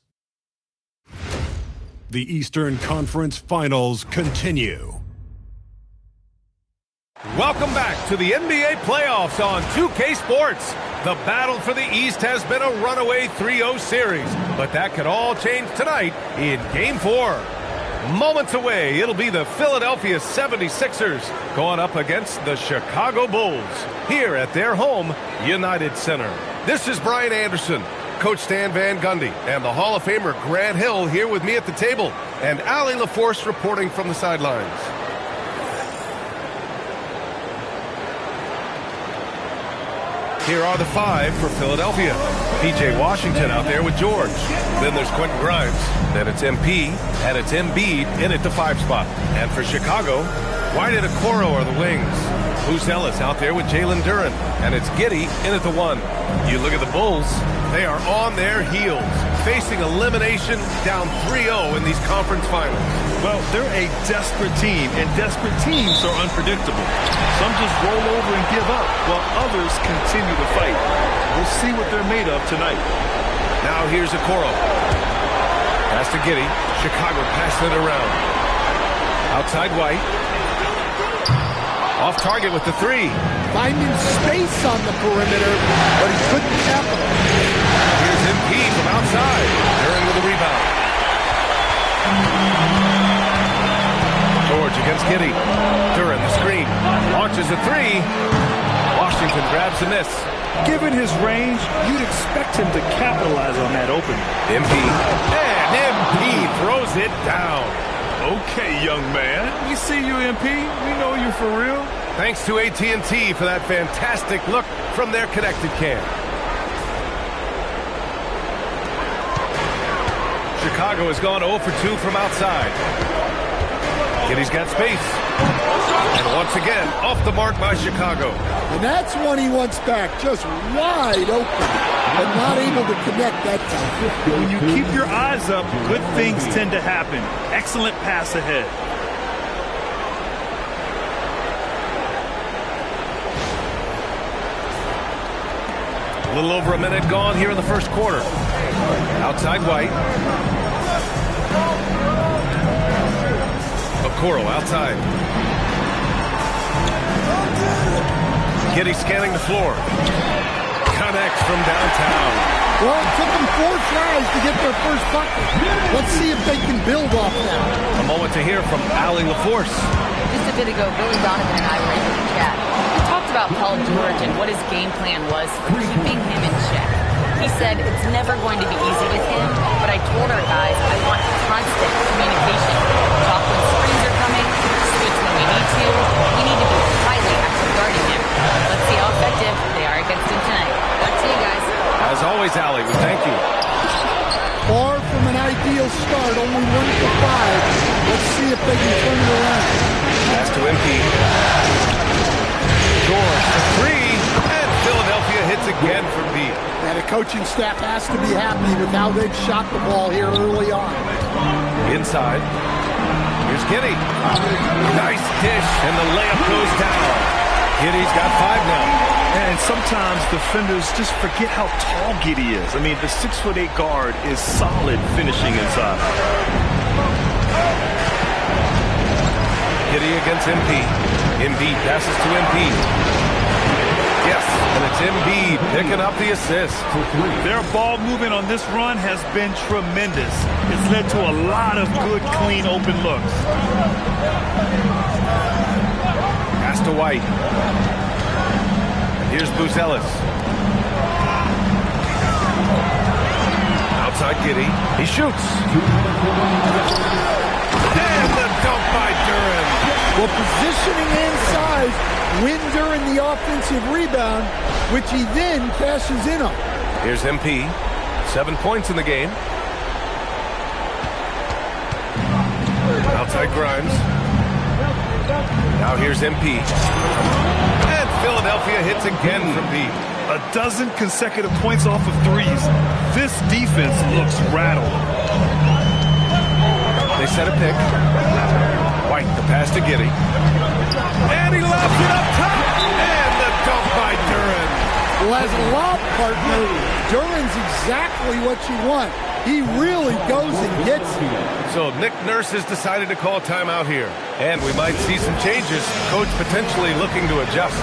The Eastern Conference Finals continue. Welcome back to the NBA playoffs on 2K Sports. The battle for the East has been a runaway 3-0 series, but that could all change tonight in Game 4. Moments away, it'll be the Philadelphia 76ers going up against the Chicago Bulls here at their home, United Center. This is Brian Anderson, Coach Stan Van Gundy, and the Hall of Famer Grant Hill here with me at the table, and Allie LaForce reporting from the sidelines. Here are the 5 for Philadelphia. P.J. Washington out there with George. Then there's Quentin Grimes. Then it's MP, and it's Embiid in at the 5 spot. And for Chicago, White and Okoro are the wings. Bruce Ellis out there with Jalen Duren. And it's Giddey in at the 1. You look at the Bulls, they are on their heels, facing elimination down 3-0 in these conference finals. Well, they're a desperate team, and desperate teams are unpredictable. Some just roll over and give up, while others continue to fight. We'll see what they're made of tonight. Now here's Okoro. Pass to Giddey. Chicago passing it around. Outside White. Off target with the 3. Finding space on the perimeter, but he couldn't capitalize. Here's MP from outside. Duren with the rebound. George against Giddey. Duren the screen. Launches a 3. Washington grabs a miss. Given his range, you'd expect him to capitalize on that opening. MP. And MP throws it down. Okay, young man. We see you, MP. We know you for real. Thanks to AT&T for that fantastic look from their connected cam. Chicago has gone 0 for 2 from outside. Giddey's got space. And once again, off the mark by Chicago. And that's one he wants back, just wide open, but not able to connect that time. When you keep your eyes up, good things tend to happen. Excellent pass ahead. A little over a minute gone here in the first quarter. Outside White. Okoro outside. Giddey scanning the floor. Connects from downtown. Well, it took them 4 tries to get their first bucket. Let's see if they can build off that. A moment to hear from Allie LaForce. Just a bit ago, Billy Donovan and I were able to chat. We talked about Paul George and what his game plan was for keeping him in check. He said it's never going to be easy with him, but I told our guys I want constant communication. Talk when screens are coming, switch when we need to. We need to be highly active guarding him. Let's see how effective they are against him tonight. Back to you guys. As always, Allie, we thank you. Far from an ideal start, only 1 for 5. Let's see if they can turn it around. Pass to MP. George for 3, and Philadelphia hits again for Beal. And the coaching staff has to be happy with how they've shot the ball here early on. Inside. Here's Giddey. Nice dish, and the layup goes down. Giddey's got 5 now. And sometimes defenders just forget how tall Giddey is. I mean, the 6'8" guard is solid finishing inside. Giddey against MP. Embiid passes to MP. Yes, and it's Embiid picking up the assist. Their ball movement on this run has been tremendous. It's led to a lot of good, clean, open looks. Pass to White. Here's Bruce Ellis. Outside Giddey. He shoots. And the dunk by Duren. Well, positioning and size win Duren the offensive rebound, which he then cashes in on. Here's MP. 7 points in the game. Outside Grimes. Now here's MP. And Philadelphia hits again from deep. A dozen consecutive points off of threes. This defense looks rattled. They set a pick. White, the pass to Giddey. And he lobs it up top. And the dunk by Duren. Well, as a lob partner, Duren's exactly what you want. He really goes and gets you. So Nick Nurse has decided to call timeout here. And we might see some changes. Coach potentially looking to adjust.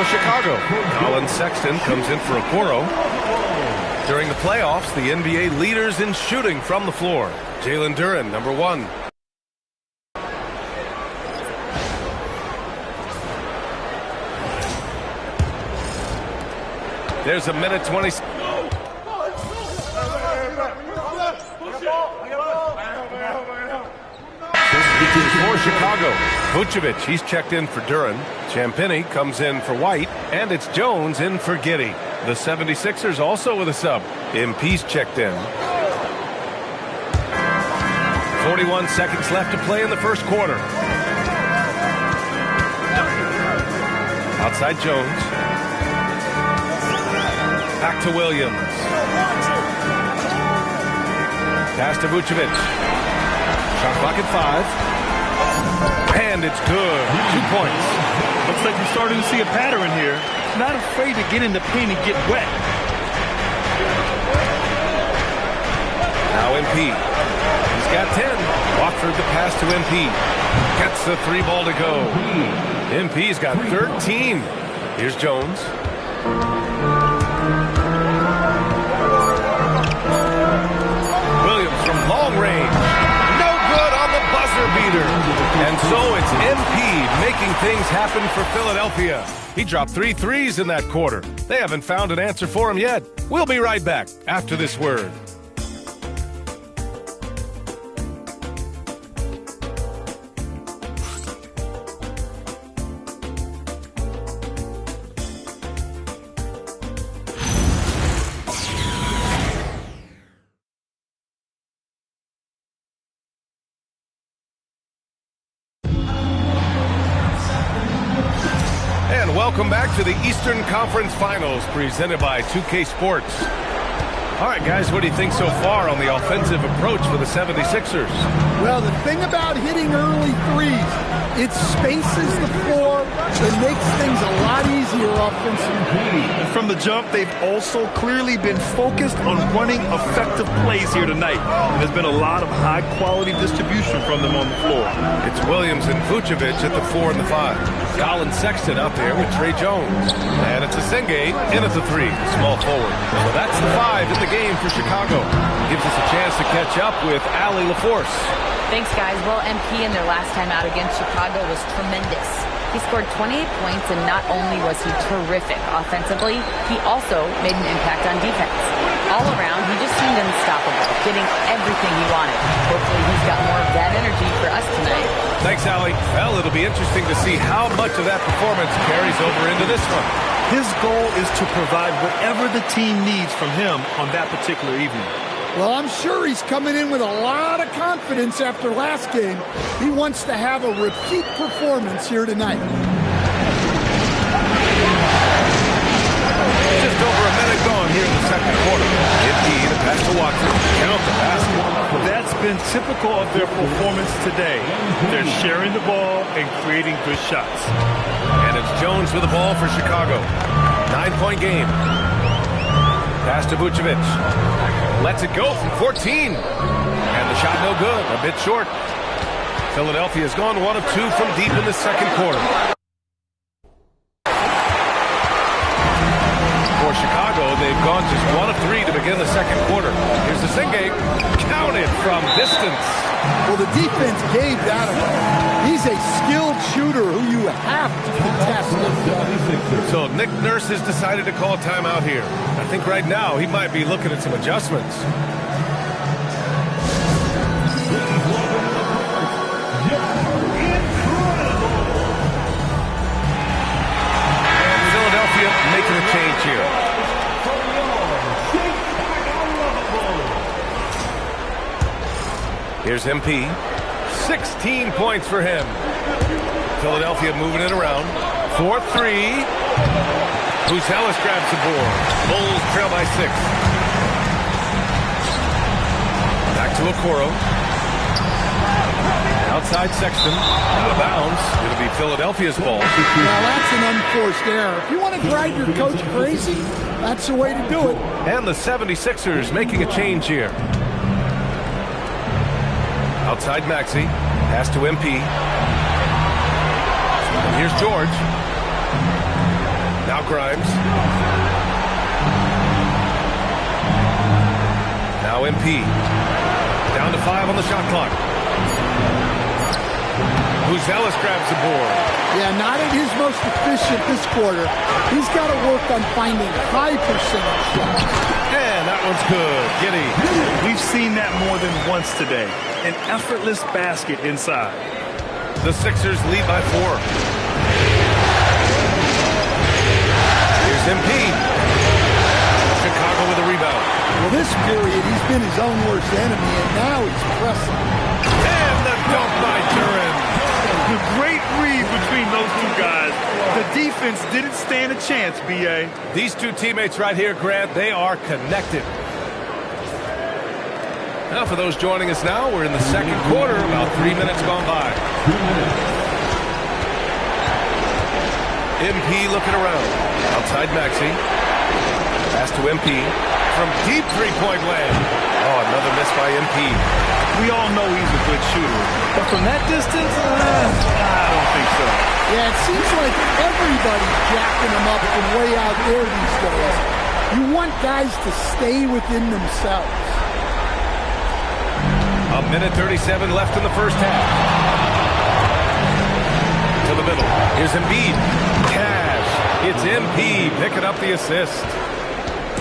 Chicago. Colin Sexton comes in for Okoro. During the playoffs, the NBA leaders in shooting from the floor. Jalen Duren, number 1. There's a minute 20. For Chicago, Vucevic, he's checked in for Duren. Champagnie comes in for White, and it's Jones in for Giddey. The 76ers also with a sub. MP's checked in. 41 seconds left to play in the first quarter. Outside Jones. Back to Williams. Pass to Vucevic. Shot clock at 5. And it's good. 2 points. Looks like we're starting to see a pattern here. Not afraid to get in the paint and get wet. Now MP. He's got 10. Watford the pass to MP. Gets the 3 ball to go. MP's got 13. Here's Jones. Williams from long range. No good on the buzzer beater. And so it's MP making things happen for Philadelphia. He dropped 3 threes in that quarter. They haven't found an answer for him yet. We'll be right back after this word. Welcome back to the Eastern Conference Finals presented by 2K Sports. All right, guys, what do you think so far on the offensive approach for the 76ers? Well, the thing about hitting early threes, it spaces the floor and makes things a lot easier offensively. And from the jump, they've also clearly been focused on running effective plays here tonight. And there's been a lot of high-quality distribution from them on the floor. It's Williams and Vucevic at the 4 and the 5. Colin Sexton out there with Trey Jones. And it's a Sengate in at the 3, small forward. So that's the 5 in the game for Chicago. Gives us a chance to catch up with Allie LaForce. Thanks, guys. Well, MP in their last time out against Chicago was tremendous. He scored 28 points, and not only was he terrific offensively, he also made an impact on defense. All around, he just seemed unstoppable, getting everything he wanted. Hopefully he's got more of that energy for us tonight. Thanks, Allie. Well, it'll be interesting to see how much of that performance carries over into this one. His goal is to provide whatever the team needs from him on that particular evening. Well, I'm sure he's coming in with a lot of confidence after last game. He wants to have a repeat performance here tonight. Just over a minute gone here in the second quarter. Indeed, a pass to Watson. Count the basket. That's been typical of their performance today. They're sharing the ball and creating good shots. And it's Jones with the ball for Chicago. 9-point game. Pass to Vucevic. Lets it go from 14. And the shot no good. A bit short. Philadelphia's gone 1 of 2 from deep in the second quarter. For Chicago, they've They've gone just 1 of 3 to begin the second quarter. Here's the Singate. Counted from distance. Well, the defense gave that away. He's a skilled shooter who you have to contest. So Nick Nurse has decided to call timeout here. I think right now he might be looking at some adjustments. Making a change here. Here's MP. 16 points for him. Philadelphia moving it around. 4-3. Buzelis grabs the board. Bulls trail by 6. Back to Okoro. Outside Sexton, out of bounds. It'll be Philadelphia's ball. Well, that's an unforced error. If you want to drive your coach crazy, that's the way to do it. And the 76ers making a change here. Outside Maxey, pass to MP. And here's George. Now Grimes. Now MP. Down to 5 on the shot clock. Buzelis grabs the board. Yeah, not at his most efficient this quarter. He's got to work on finding high percentage shots. And that one's good. Giddy. We've seen that more than once today. An effortless basket inside. The Sixers lead by 4. Here's MP. Chicago with a rebound. Well, this period, he's been his own worst enemy, and now he's pressing. And the dunk by Duran. The great read between those two guys. The defense didn't stand a chance, B.A. These two teammates right here, Grant, they are connected. Now, for those joining us now, we're in the second quarter, about 3 minutes gone by. MP looking around. Outside Maxey. Pass to MP. From deep three-point land. Oh, another miss by MP. We all know he's a good shooter. But from that distance, I don't think so. Yeah, it seems like everybody's jacking him up from way out there these days. You want guys to stay within themselves. A minute 37 left in the first half. To the middle. Here's Embiid. Cash. It's MP picking up the assist.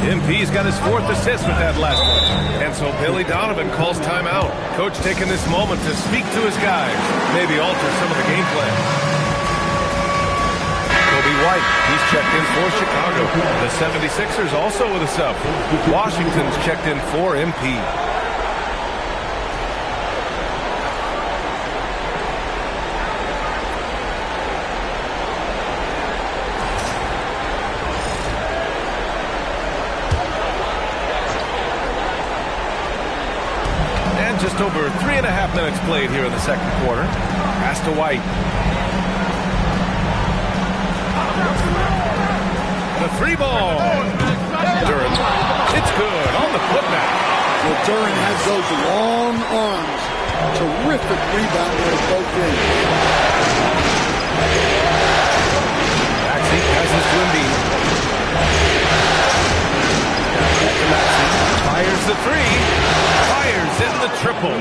MP's got his 4th assist with that last one. And so Billy Donovan calls timeout. Coach taking this moment to speak to his guys. Maybe alter some of the game plan. Kobe White, he's checked in for Chicago. The 76ers also with a sub. Washington's checked in for MP. Just over 3.5 minutes played here in the second quarter. Pass to White. The 3-ball. Duran. It's good on the putback. Well, Duran has those long arms. Terrific rebound with both ends. Maxey passes to Embiid. Fires the 3. Fires in the triple.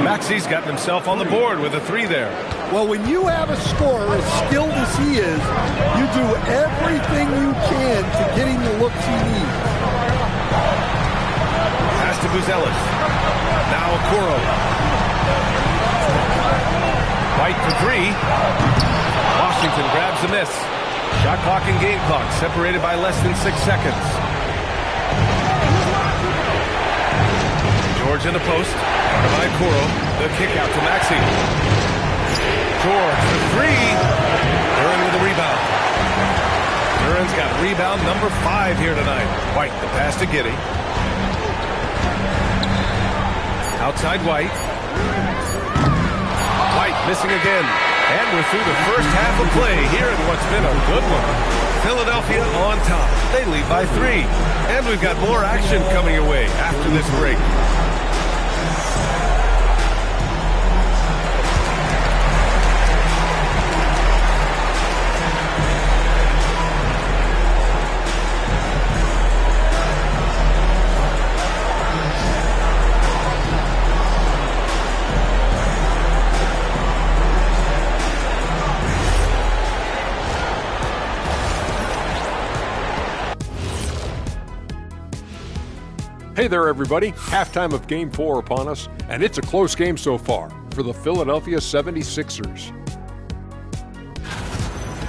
Maxey's gotten himself on the board with a 3 there. Well, when you have a scorer as skilled as he is, you do everything you can to get him the looks he needs. Pass to Buzelis. Now Okoro. White for 3. Washington grabs the miss. Shot clock and game clock separated by less than 6 seconds. George in the post. By Okoro. The kick out to Maxey. George for 3. Duran with the rebound. Duran's got rebound number 5 here tonight. White, the pass to Giddey. Outside White. White missing again. And we're through the first half of play here in what's been a good one. Philadelphia on top. They lead by 3. And we've got more action coming your way after this break. Hey there, everybody. Halftime of Game 4 upon us, and it's a close game so far for the Philadelphia 76ers.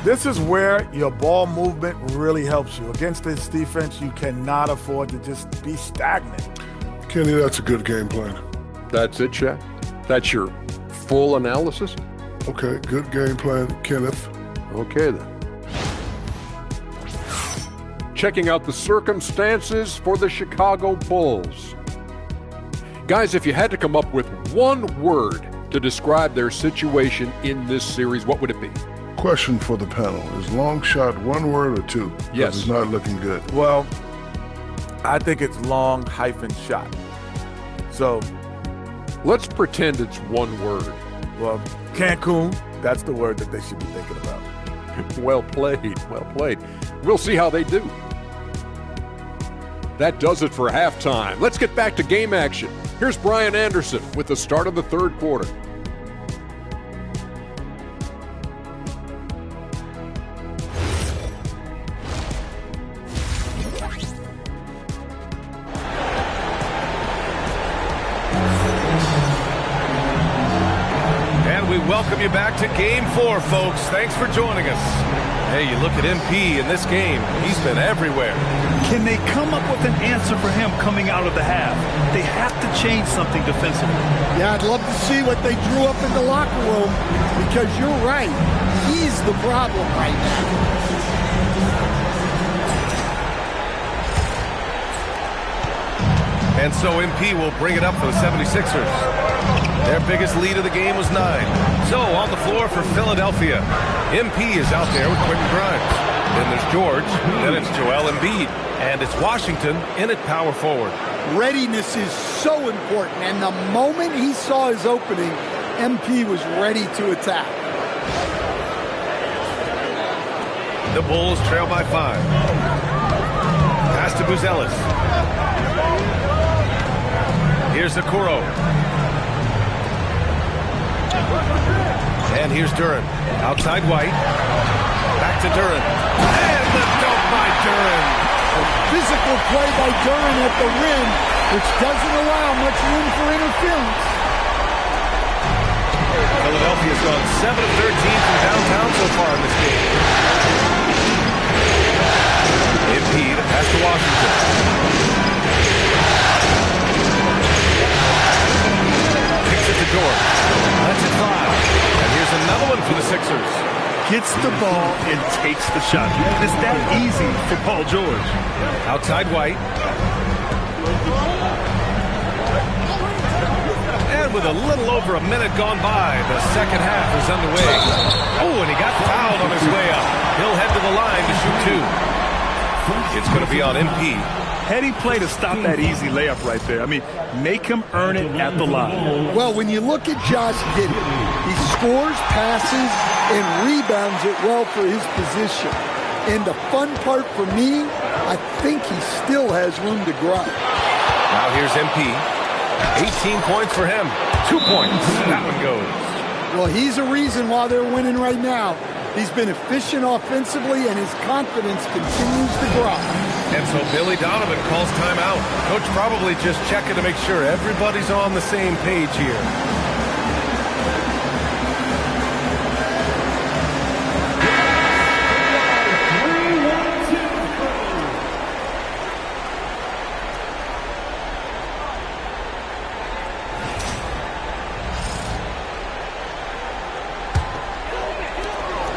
This is where your ball movement really helps you. Against this defense, you cannot afford to just be stagnant. Kenny, that's a good game plan. That's it, Shaq? That's your full analysis? Okay, good game plan, Kenneth. Okay, then. Checking out the circumstances for the Chicago Bulls. Guys, if you had to come up with one word to describe their situation in this series, what would it be? Question for the panel. Is long shot one word or two? Yes. It's not looking good. Well, I think it's long hyphen shot. So let's pretend it's one word. Well, Cancun, that's the word that they should be thinking about. Well played, well played. We'll see how they do. That does it for halftime. Let's get back to game action. Here's Brian Anderson with the start of the third quarter. And we welcome you back to Game 4, folks. Thanks for joining us. Hey, you look at MP in this game, he's been everywhere. Can they come up with an answer for him coming out of the half? They have to change something defensively. Yeah, I'd love to see what they drew up in the locker room, because you're right. He's the problem right now. And so MP will bring it up for the 76ers. Their biggest lead of the game was 9. So on the floor for Philadelphia, MP is out there with Quentin Grimes. Then there's George, then it's Joel Embiid, and it's Washington in at power forward. Readiness is so important, and the moment he saw his opening, MP was ready to attack. The Bulls trail by 5. Pass to Buzelis. Here's Okoro. And here's Duren. Outside White. Back to Duren. And the dunk by Duren. A physical play by Duren at the rim, which doesn't allow much room for interference. Philadelphia's gone 7 of 13 from downtown so far in this game. Embiid, pass to Washington. Kicks it to George. Lets it fly. And here's another one for the Sixers. Gets the ball and takes the shot. It's that easy for Paul George. Outside White. And with a little over a minute gone by, the second half is underway. Oh, and he got fouled on his way up. He'll head to the line to shoot 2. It's going to be on MP. Heady play to stop that easy layup right there. I mean, make him earn it at the line. Well, when you look at Josh Giddey, he scores, passes, and rebounds it well for his position. And the fun part for me, I think he still has room to grow. Now here's MP. 18 points for him. 2 points. That one goes. Well, he's a reason why they're winning right now. He's been efficient offensively, and his confidence continues to grow. And so Billy Donovan calls timeout. Coach probably just checking to make sure everybody's on the same page here.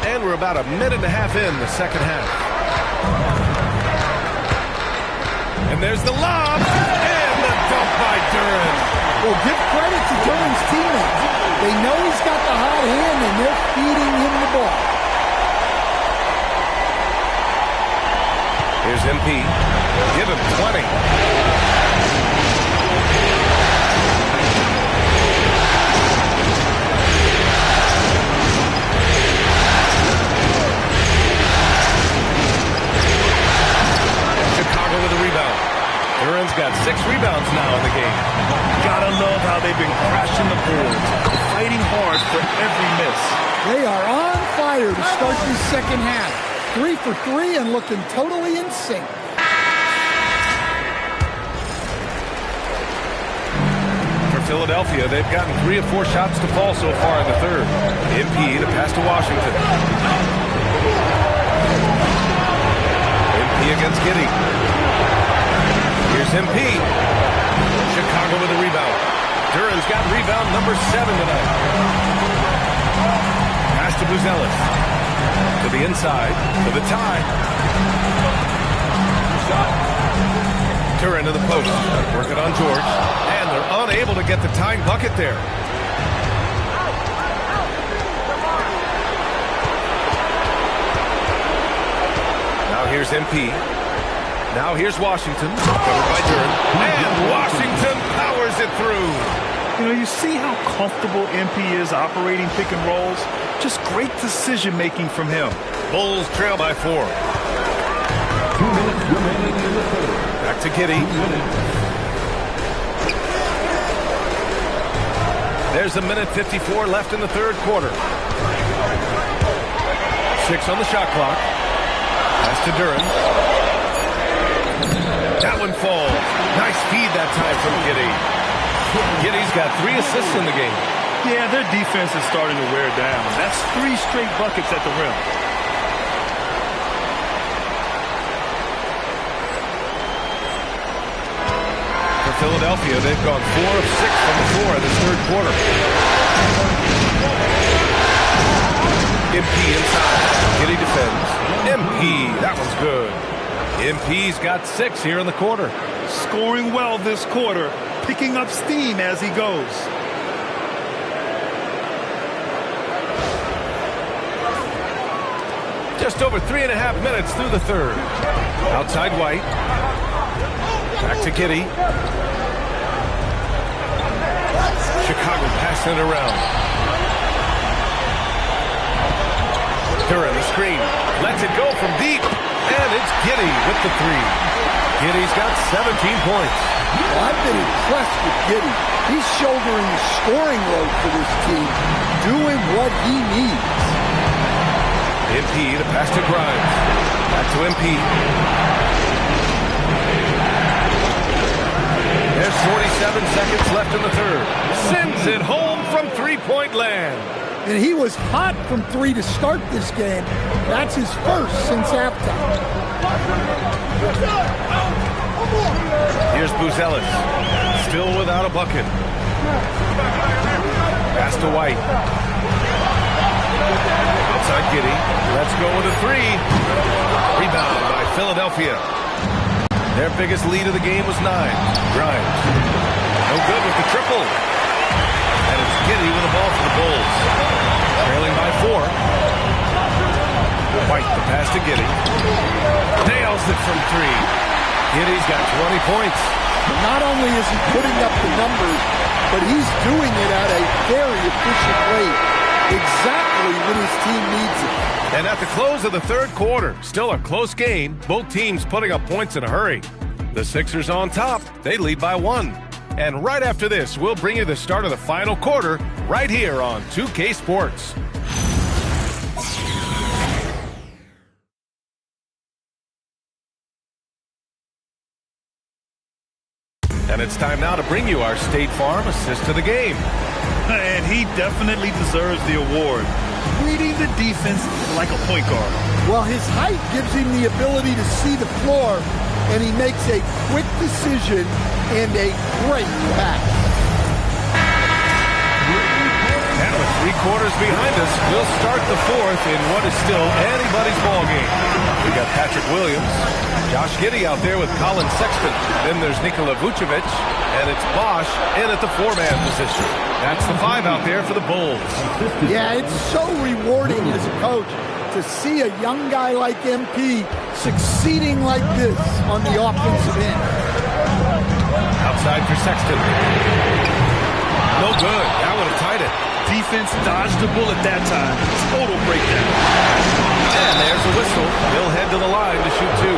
And we're about a minute and a half in the second half. And there's the lob, and the dunk by Duren. Well, give credit to Duren's teammates. They know he's got the hot hand, and they're feeding him the ball. Here's MP. Give him 20. Chicago with a rebound. Duren's got 6 rebounds now in the game. Gotta love how they've been crashing the boards, fighting hard for every miss. They are on fire to start the second half. 3 for 3 and looking totally in sync. Philadelphia, they've gotten 3 of 4 shots to fall so far in the third. MP to pass to Washington. MP against Giddey. Here's MP. Chicago with a rebound. Duran's got rebound number 7 tonight. Pass to Buzelis. To the inside. For the tie. Duran to the post. Working on George. And they're unable to get the tying bucket there. Now here's MP. Now here's Washington. Covered by Duran. And Washington powers it through. You know, you see how comfortable MP is operating pick and rolls? Just great decision-making from him. Bulls trail by 4. 2 minutes remaining in the third. Back to Giddey. There's 1:54 left in the third quarter. 6 on the shot clock. Pass to Duran. That one falls. Nice feed that time from Giddey. Giddey's got 3 assists in the game. Yeah, their defense is starting to wear down. That's 3 straight buckets at the rim. For Philadelphia, they've gone 4 of 6 from the floor in this third quarter. MP inside. Giddey defends. MP, that one's good. MP's got 6 here in the quarter. Scoring well this quarter, picking up steam as he goes. Just over 3.5 minutes through the third. Outside White. Back to Giddey. Chicago passing it around. Duran the screen. Lets it go from deep. And it's Giddey with the 3. Giddey's got 17 points. Well, I've been impressed with Giddey. He's shouldering the scoring load for this team, doing what he needs. MP to pass to Grimes. Back to MP. There's 47 seconds left in the third. Sends it home from three-point land. And he was hot from 3 to start this game. That's his first since halftime. Here's Buzelis. Still without a bucket. Pass to White. Outside Giddey. Let's go with a 3. Rebound by Philadelphia. Their biggest lead of the game was 9. Grimes. No good with the triple. And it's Giddey with the ball for the Bulls. Trailing by 4. White the pass to Giddey. Nails it from 3. Giddey's got 20 points. Not only is he putting up the numbers, but he's doing it at a very efficient rate. Exactly when his team needs it. And at the close of the third quarter, still a close game, both teams putting up points in a hurry. The Sixers on top, they lead by 1. And right after this, we'll bring you the start of the final quarter right here on 2K Sports. And it's time now to bring you our State Farm assist to the game. And he definitely deserves the award. Reading the defense like a point guard. Well, his height gives him the ability to see the floor, and he makes a quick decision and a great pass. And with 3 quarters behind us, we'll start the fourth in what is still anybody's ball game. We got Patrick Williams, Josh Giddey out there with Colin Sexton. Then there's Nikola Vucevic, and it's Bosch in at the 4-man position. That's the 5 out there for the Bulls. Yeah, it's so rewarding as a coach to see a young guy like MP succeeding like this on the offensive end. Outside for Sexton. No good. That would have tied it. Defense dodged the bullet that time. Total breakdown. And there's a whistle. He'll head to the line to shoot 2.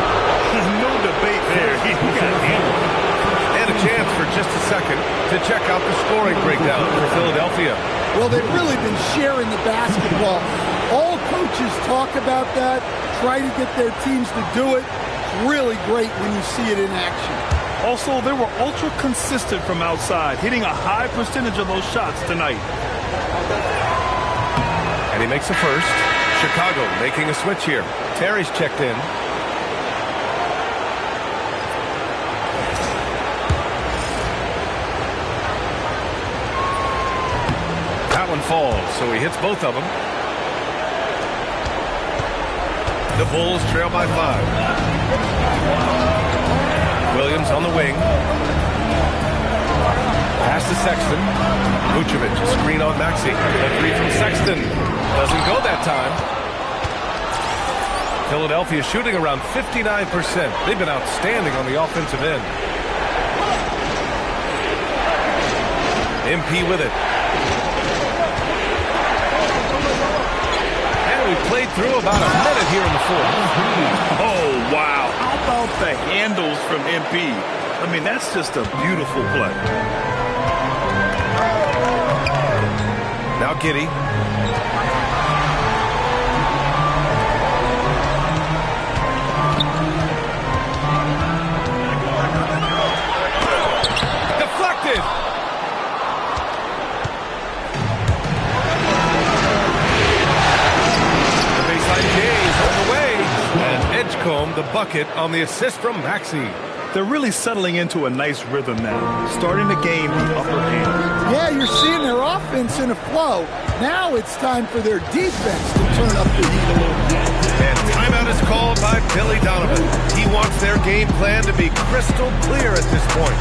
No debate there. He got hammered. And a chance for just a second to check out the scoring breakdown for Philadelphia. Well, they've really been sharing the basketball. All coaches talk about that, try to get their teams to do it. It's really great when you see it in action. Also, they were ultra consistent from outside, hitting a high percentage of those shots tonight. And he makes the first. Chicago making a switch here. Terry's checked in. That one falls, so he hits both of them. The Bulls trail by 5. Williams on the wing. Pass to Sexton. Vucevic, a screen on Maxey. A three from Sexton. Doesn't go that time. Philadelphia shooting around 59%. They've been outstanding on the offensive end. MP with it. And we played through about a minute here in the fourth. Oh, wow. How about the handles from MP? I mean, that's just a beautiful play. Now Giddey. Deflected. The baseline J is on the way. And Edgecombe the bucket on the assist from Maxey. They're really settling into a nice rhythm now, starting to gain the upper hand. Yeah, you're seeing their offense in a flow. Now it's time for their defense to turn up the heat a little bit. And timeout is called by Billy Donovan. He wants their game plan to be crystal clear at this point.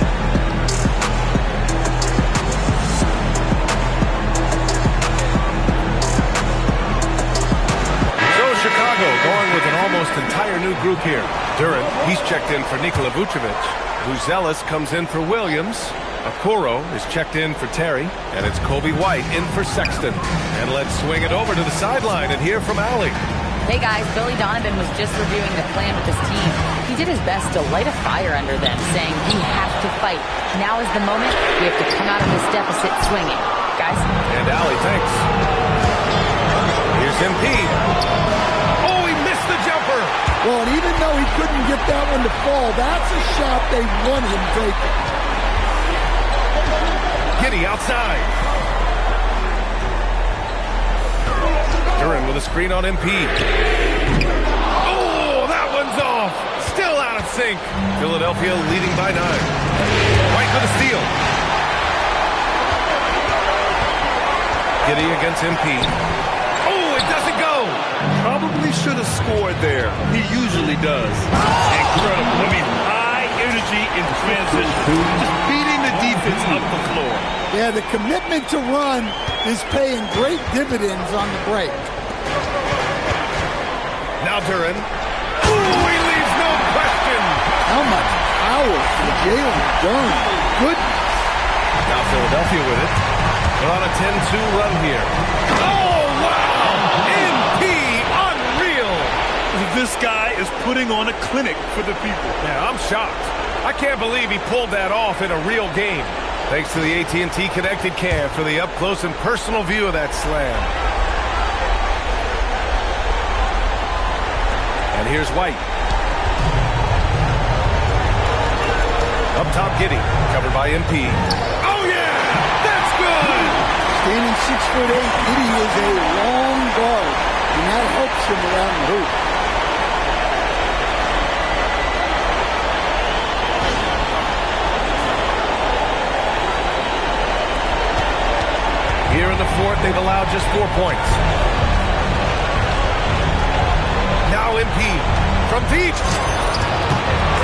So Chicago going with an almost entire new group here. Duran, he's checked in for Nikola Vucevic. Buzelis comes in for Williams. Okoro is checked in for Terry. And it's Kobe White in for Sexton. And let's swing it over to the sideline and hear from Allie. Hey guys, Billy Donovan was just reviewing the plan with his team. He did his best to light a fire under them, saying we have to fight. Now is the moment. We have to come out of this deficit swinging. Guys? And Allie, thanks. Here's MP. Oh, he missed the jumper. Well, and even though he couldn't get that one to fall, that's a shot they want him taking. Giddey outside. Duran with a screen on MP. Oh, that one's off. Still out of sync. Philadelphia leading by 9. White with a steal. Giddey against MP. Oh, it doesn't go. Probably should have scored there. He usually does. Incredible. I mean, high energy in transition. Just beating the defense up the floor. Yeah, the commitment to run is paying great dividends on the break. Now Duran. Ooh, he leaves no question. How much power for Jalen Duran. Goodness. Now Philadelphia with it. They're on a 10-2 run here. Oh, wow! MP, unreal! This guy is putting on a clinic for the people. Yeah, I'm shocked. I can't believe he pulled that off in a real game. Thanks to the AT&T Connected Cam for the up-close and personal view of that slam. And here's White. Up top, Giddey. Covered by MP. Oh, yeah! That's good! Standing 6'8", Giddey is a long guard, and that helps him around the hoop. Here in the fourth, they've allowed just 4 points. Now MP from deep.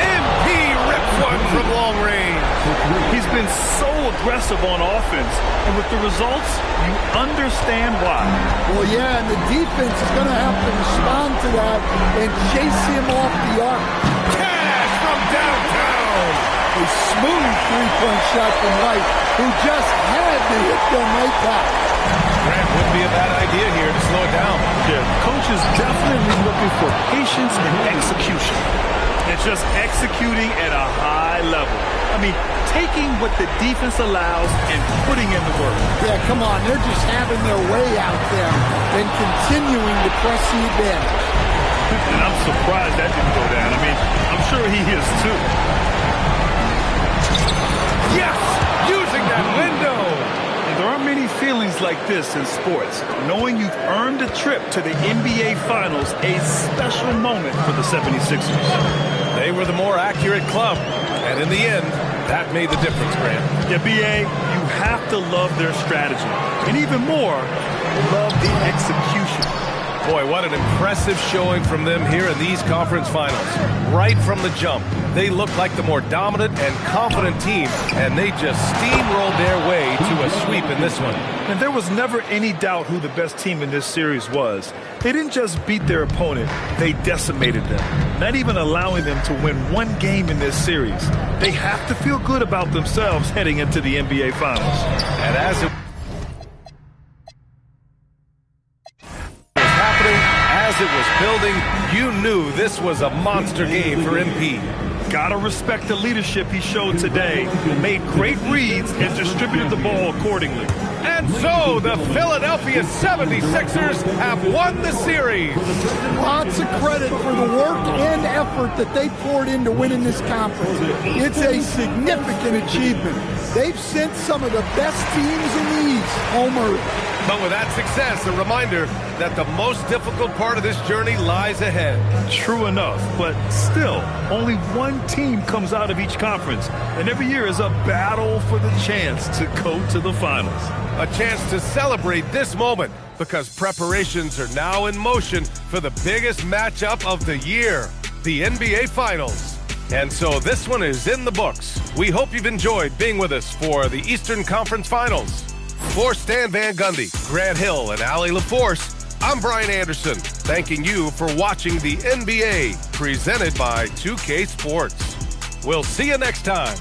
MP rips one from long range. He's been so aggressive on offense, and with the results, you understand why. Well, yeah, and the defense is going to have to respond to that and chase him off the arc. Cash from downtown. A smooth three-point shot from White, who just had to hit them right back. Grant wouldn't be a bad idea here to slow it down. Yeah, coach is definitely looking for patience and execution. It's just executing at a high level. I mean, taking what the defense allows and putting in the work. Yeah, come on. They're just having their way out there and continuing to press the advantage. And I'm surprised that didn't go down. I mean, I'm sure he is too. feelings like this in sports, knowing you've earned a trip to the NBA Finals, a special moment for the 76ers. They were the more accurate club, and in the end, that made the difference, Grant. Yeah, B.A., you have to love their strategy, and even more, love the execution. Boy, what an impressive showing from them here in these conference finals. Right from the jump, they looked like the more dominant and confident team, and they just steamrolled their way to a sweep in this one. And there was never any doubt who the best team in this series was. They didn't just beat their opponent, they decimated them, not even allowing them to win one game in this series. They have to feel good about themselves heading into the NBA Finals. And as it was building, you knew this was a monster game for MP. Gotta respect the leadership he showed today. Made great reads and distributed the ball accordingly. And so the Philadelphia 76ers have won the series. Lots of credit for the work and effort that they poured into winning this conference. It's a significant achievement. They've sent some of the best teams in the East home early. But with that success, a reminder that the most difficult part of this journey lies ahead. True enough, but still, only one team comes out of each conference, and every year is a battle for the chance to go to the finals. A chance to celebrate this moment, because preparations are now in motion for the biggest matchup of the year, the NBA Finals. And so this one is in the books. We hope you've enjoyed being with us for the Eastern Conference Finals. For Stan Van Gundy, Grant Hill, and Allie LaForce, I'm Brian Anderson, thanking you for watching the NBA, presented by 2K Sports. We'll see you next time.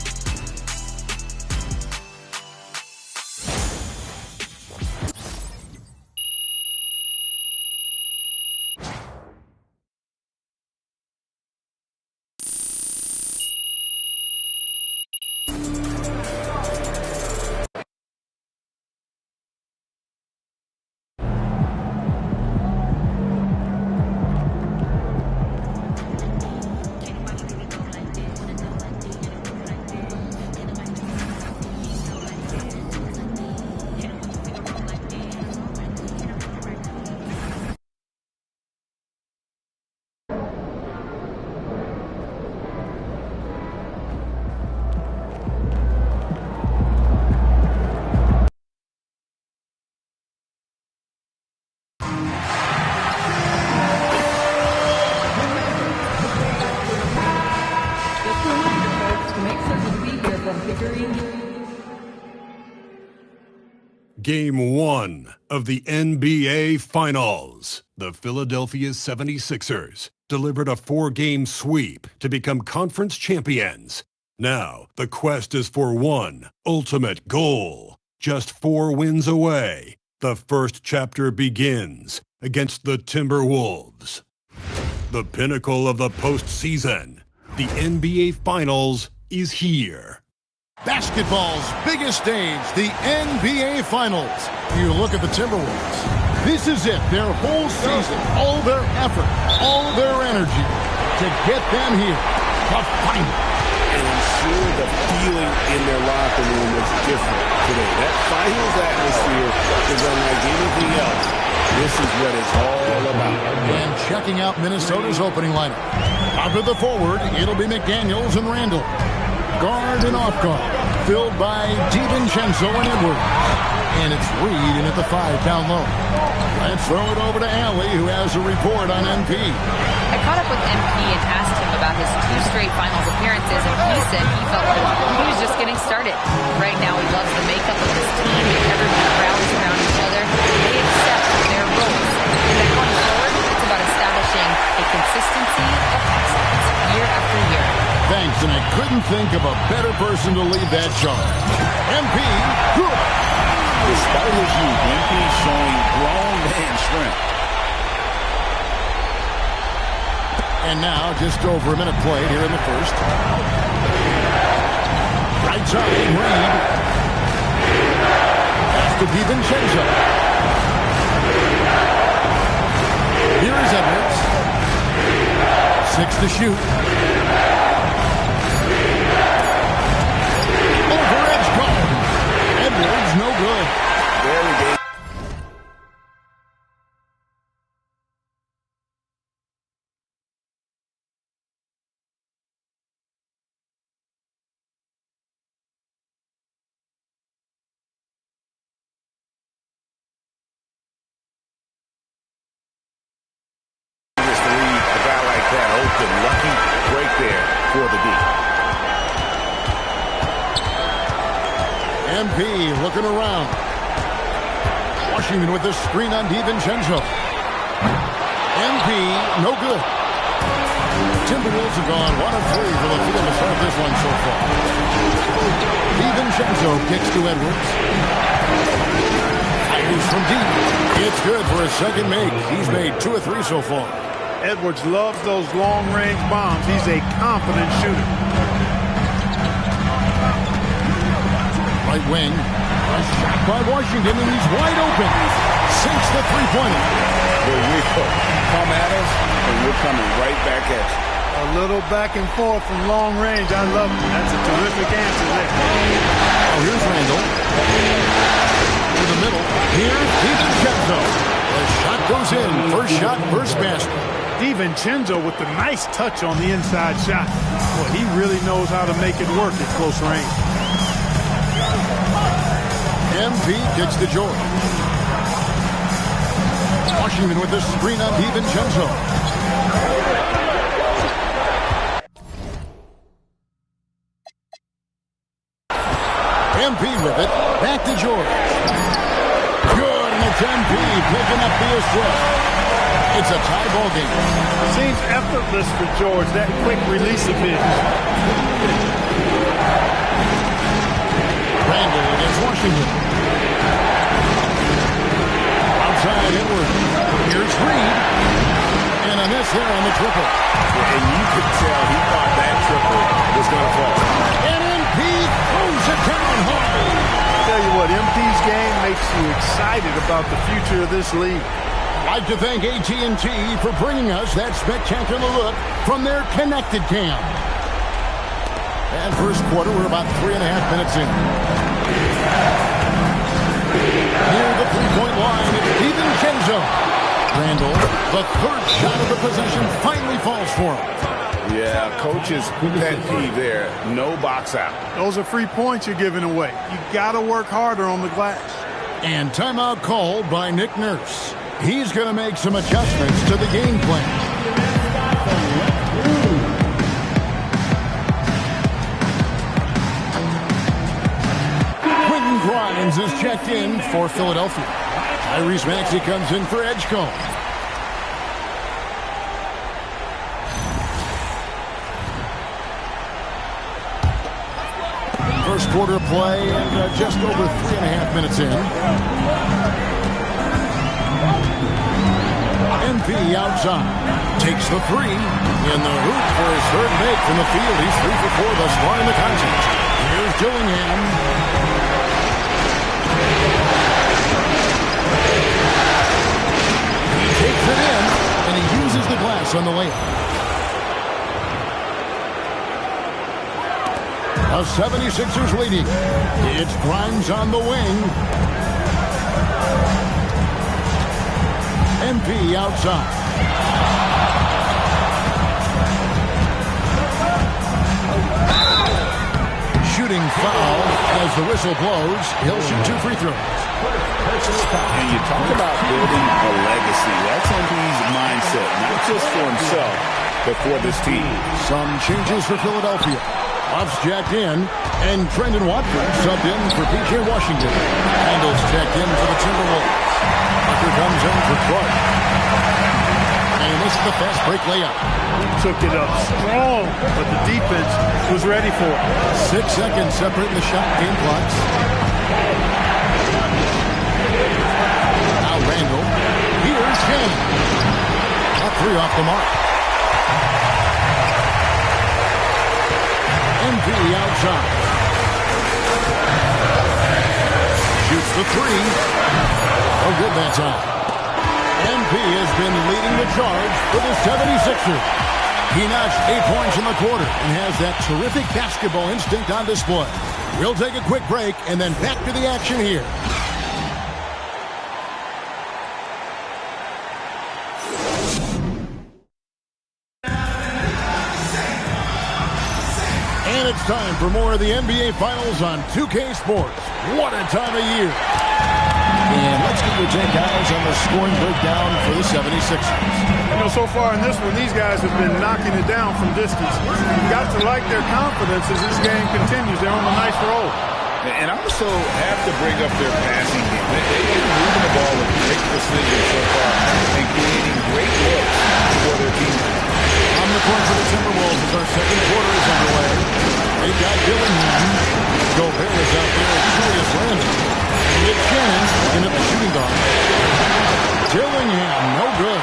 Game 1 of the NBA Finals. The Philadelphia 76ers delivered a 4-game sweep to become conference champions. Now, the quest is for one ultimate goal. Just 4 wins away. The first chapter begins against the Timberwolves. The pinnacle of the postseason. The NBA Finals is here. Basketball's biggest stage, the NBA Finals. You look at the Timberwolves. This is it, their whole season, all their effort, all their energy to get them here, the final. And I'm sure the feeling in their locker room is different today. That finals atmosphere is unlike anything else. This is what it's all about. And checking out Minnesota's opening lineup. Out to the forward, it'll be McDaniels and Randall. Guard and off guard, filled by DiVincenzo and Edwards. And it's Reed in at the 5 down low. Let's throw it over to Allie, who has a report on MP. I caught up with MP and asked him about his 2 straight finals appearances, and he said he felt like he was just getting started. Right now, he loves the makeup of his team, and everyone rallies around each other. They accept their roles. And then going forward, it's about establishing a consistency of excellence year after year. Thanks, and I couldn't think of a better person to lead that charge. MP, good. Despite his youth, MP is showing grown man strength. And now, just over a minute played here in the first. Right side, Reed. Pass to DiVincenzo. Here is Edwards. 6 to shoot. Over edge guard. Edwards, no good. There he gave MP looking around. Washington with the screen on DiVincenzo. MP, no good. Timberwolves have gone 1 of 3 for the field to start this one so far. DiVincenzo kicks to Edwards. Fires from deep. It's good for a second make. He's made 2 of 3 so far. Edwards loves those long-range bombs. He's a confident shooter. Right wing. A shot by Washington, and he's wide open. Sinks the three-pointer. Here we go. Come at us, and we're coming right back at you. A little back and forth from long range. I love it. That's a terrific answer there. Oh, here's Randall. In the middle. Here's DiVincenzo. The shot goes in. First shot, first basket. DiVincenzo with the nice touch on the inside shot. Boy, he really knows how to make it work at close range. MP gets to George. Washington with the screen on DiVincenzo. MP with it. Back to George. Good, and it's MP picking up the assist. It's a tie ball game. Seems effortless for George, that quick release of his. Randall against Washington. Outside Edwards. Here's Reed. And a miss there on the triple. And you could tell he thought that triple was going to fall. And MP throws it down hard. Tell you what, MP's game makes you excited about the future of this league. I'd like to thank AT&T for bringing us that spectacular look from their Connected Cam. And first quarter, we're about 3.5 minutes in. Near the three-point line, it's DiVincenzo. Randall, the third shot of the possession, finally falls for him. Yeah, coach's pet peeve there. No box out. Those are free points you're giving away. You got to work harder on the glass. And timeout called by Nick Nurse. He's going to make some adjustments to the game plan. Quentin Grimes is checked in for Philadelphia. Tyrese Maxey comes in for Edgecombe. First quarter play and just over 3.5 minutes in. MP outside. Takes the three. In the hoop for his third make from the field. He's 3 for 4 thus far in the contest. Here's Dillingham. He takes it in, and he uses the glass on the layup. The 76ers leading. It's Grimes on the wing. MP outside. Shooting foul as the whistle blows. He'll shoot 2 free throws. And you talk about building a legacy. That's MP's mindset, not just for himself, but for this team. Some changes for Philadelphia. Buffs jacked in, and Trendon Watford subbed in for P.J. Washington. Randall's checked in for the Timberwolves. Tucker comes in for Clark. And this is the fast break layup. Took it up strong, but the defense was ready for it. 6 seconds separating the shot game clocks. Now Randall. Here's Kane. A 3 off the mark. MP outside. Shoots the 3. Oh, good that time. MP has been leading the charge for the 76ers. He notched 8 points in the quarter and has that terrific basketball instinct on display. We'll take a quick break and then back to the action here. And it's time for more of the NBA Finals on 2K Sports. What a time of year. And let's get your take, guys, on the scoring breakdown for the 76ers. You know, so far in this one, these guys have been knocking it down from distance. You've got to like their confidence as this game continues. They're on a nice roll. And also have to bring up their passing game. They've been moving the ball with great precision so far and creating great looks for their teammates. On the court for the Timberwolves as our second quarter is underway. They've got Dillingham. Gobert is out there with Julius Randle. Nick Cannon looking at the shooting guard. Dillingham, no good.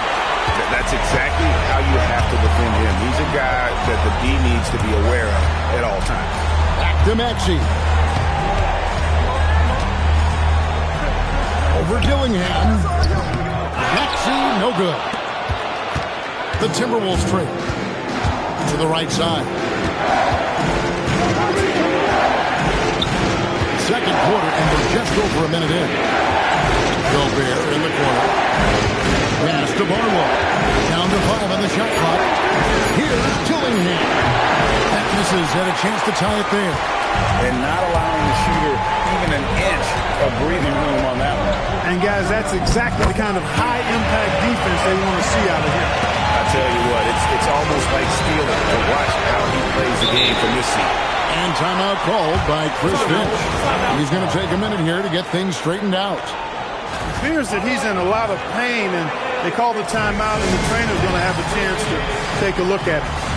That's exactly how you have to defend him. He's a guy that the D needs to be aware of at all times. Back to Maxey. Over Dillingham. Maxey, no good. The Timberwolves trade to the right side. Second quarter, and we're just over a minute in. Gobert in the corner. Pass to Barlow. Down to 5 on the shot clock. Here's Dillingham. That misses. Had a chance to tie it there. And not allowing the shooter even an inch of breathing room on that one. And guys, that's exactly the kind of high-impact defense they want to see out of him. I tell you what, it's almost like stealing to watch how he plays the game from this seat. And timeout called by Chris Finch. He's going to take a minute here to get things straightened out. It appears that he's in a lot of pain, and they call the timeout, and the trainer's going to have a chance to take a look at it.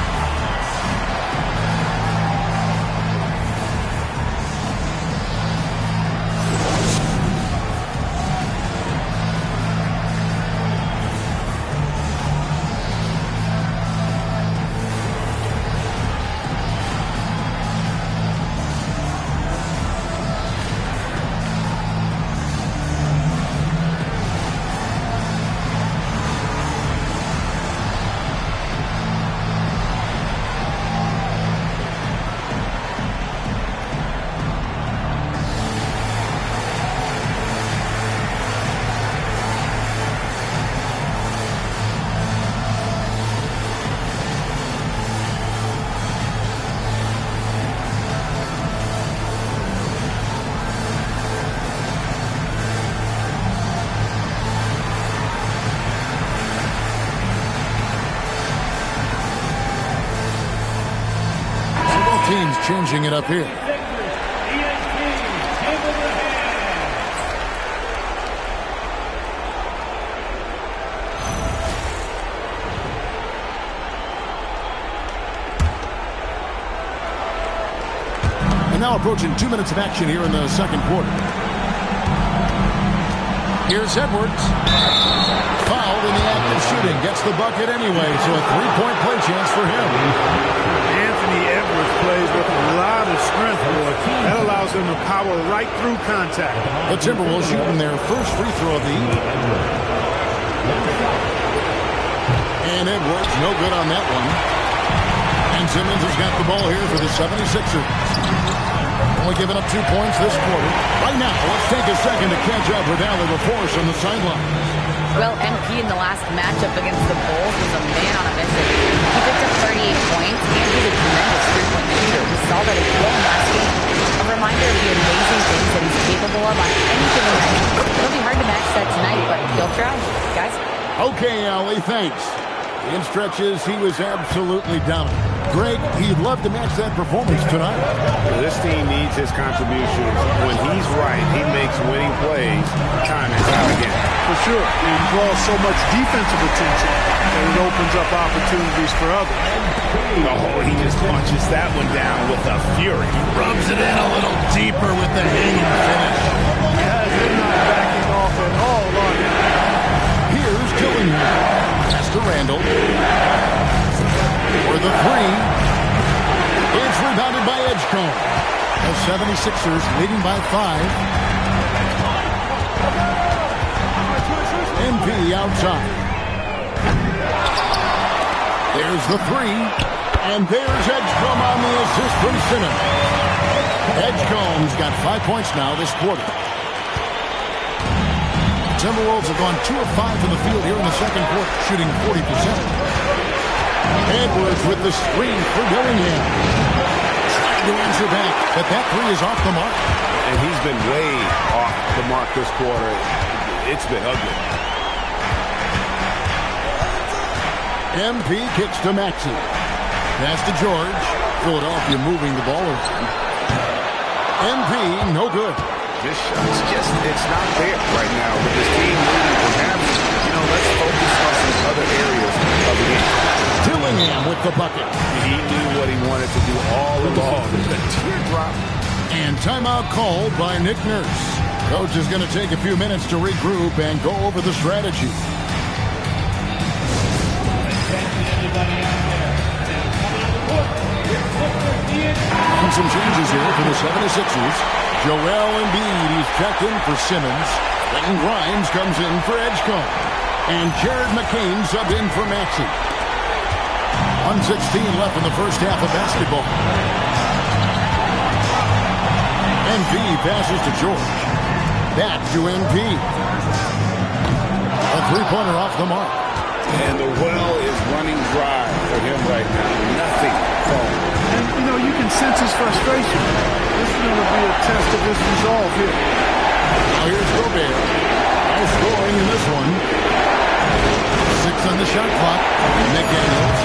Teams changing it up here. And now approaching 2 minutes of action here in the second quarter. Here's Edwards. Fouled in the act of shooting. Gets the bucket anyway, so a three-point play chance for him. Anthony Edwards plays with a lot of strength, boy. That allows him to power right through contact. The Timberwolves shooting their first free throw of the evening. And Edwards, no good on that one. And Simmons has got the ball here for the 76ers. Only giving up 2 points this quarter. Right now, let's take a second to catch up with Allie LaForce on the sideline. Well, MP in the last matchup against the Bulls was a man on a mission. He picked up 38 points and he's a tremendous three-point shooter. We saw that as well last game. A reminder of the amazing things that he's capable of on any given night. It'll be hard to match that tonight, but he'll try, guys. Okay, Allie, thanks. In stretches, he was absolutely dominant. Greg, he'd love to match that performance tonight. This team needs his contributions. When he's right, he makes winning plays time and time again. For sure. He draws so much defensive attention that it opens up opportunities for others. Oh, he just punches that one down with a fury. Rubs it in a little deeper with the hanging finish. Guys, they're not backing off at all, are they? Here's Dillingham. Pass to Randall. For the three. It's rebounded by Edgecombe. The 76ers leading by 5. MP outside. There's the three. And there's Edgecombe on the assist from Simmons. Edgecombe's got 5 points now this quarter. Timberwolves have gone 2 of 5 from the field here in the second quarter, shooting 40%. Edwards with the screen for Dillingham. Trying to answer back, but that three is off the mark. And he's been way off the mark this quarter. It's been ugly. MP kicks to Maxey. Pass to George. Philadelphia moving the ball around. MP, no good. This shot's just, it's not there right now with this team moving. Perhaps, let's focus on some other areas of the game. Dillingham with the bucket. He knew what he wanted to do all along. The teardrop. And timeout called by Nick Nurse. Coach is going to take a few minutes to regroup and go over the strategy. And some changes here for the 76ers. Joel Embiid, he's checked in for Simmons. Then Grimes comes in for Edgecombe. And Jared McCain subbed in for Maxey. 1:16 left in the first half of basketball. MP passes to George. Back to MP. A three-pointer off the mark. And the well is running dry for him right now. Nothing falling. And, you can sense his frustration. This is going to be a test of his resolve here. Now here's Gobert. No scoring in this one. 6 on the shot clock. McDaniels.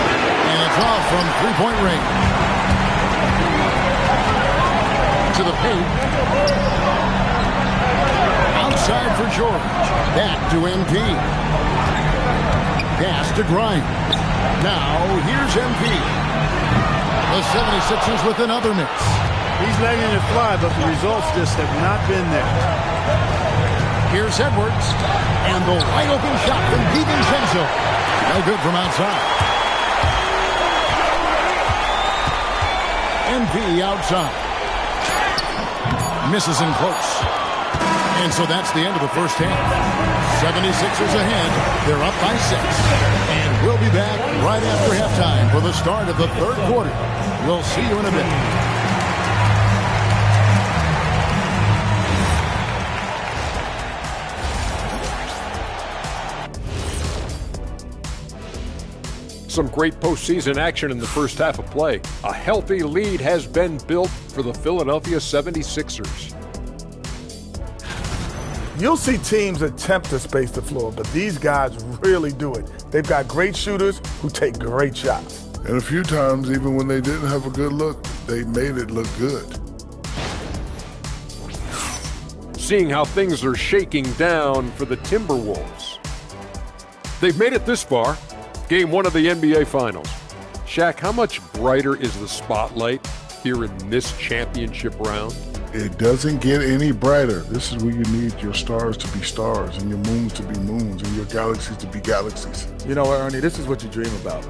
And it's off from three-point range. To the paint. Outside for George. Back to MP. Pass to Grimes. Now here's MP. The 76ers with another miss. He's letting it fly, but the results just have not been there. Here's Edwards. And the wide open shot from DiVincenzo. No good from outside. MP outside. Misses in close. And so that's the end of the first half. 76ers ahead. They're up by 6. And we'll be back right after halftime for the start of the third quarter. We'll see you in a bit. Some great postseason action in the first half of play. A healthy lead has been built for the Philadelphia 76ers. You'll see teams attempt to space the floor, but these guys really do it. They've got great shooters who take great shots. And a few times, even when they didn't have a good look, they made it look good. Seeing how things are shaking down for the Timberwolves. They've made it this far. Game 1 of the NBA Finals. Shaq, how much brighter is the spotlight here in this championship round? It doesn't get any brighter. This is where you need your stars to be stars and your moons to be moons and your galaxies to be galaxies. You know what, Ernie? This is what you dream about.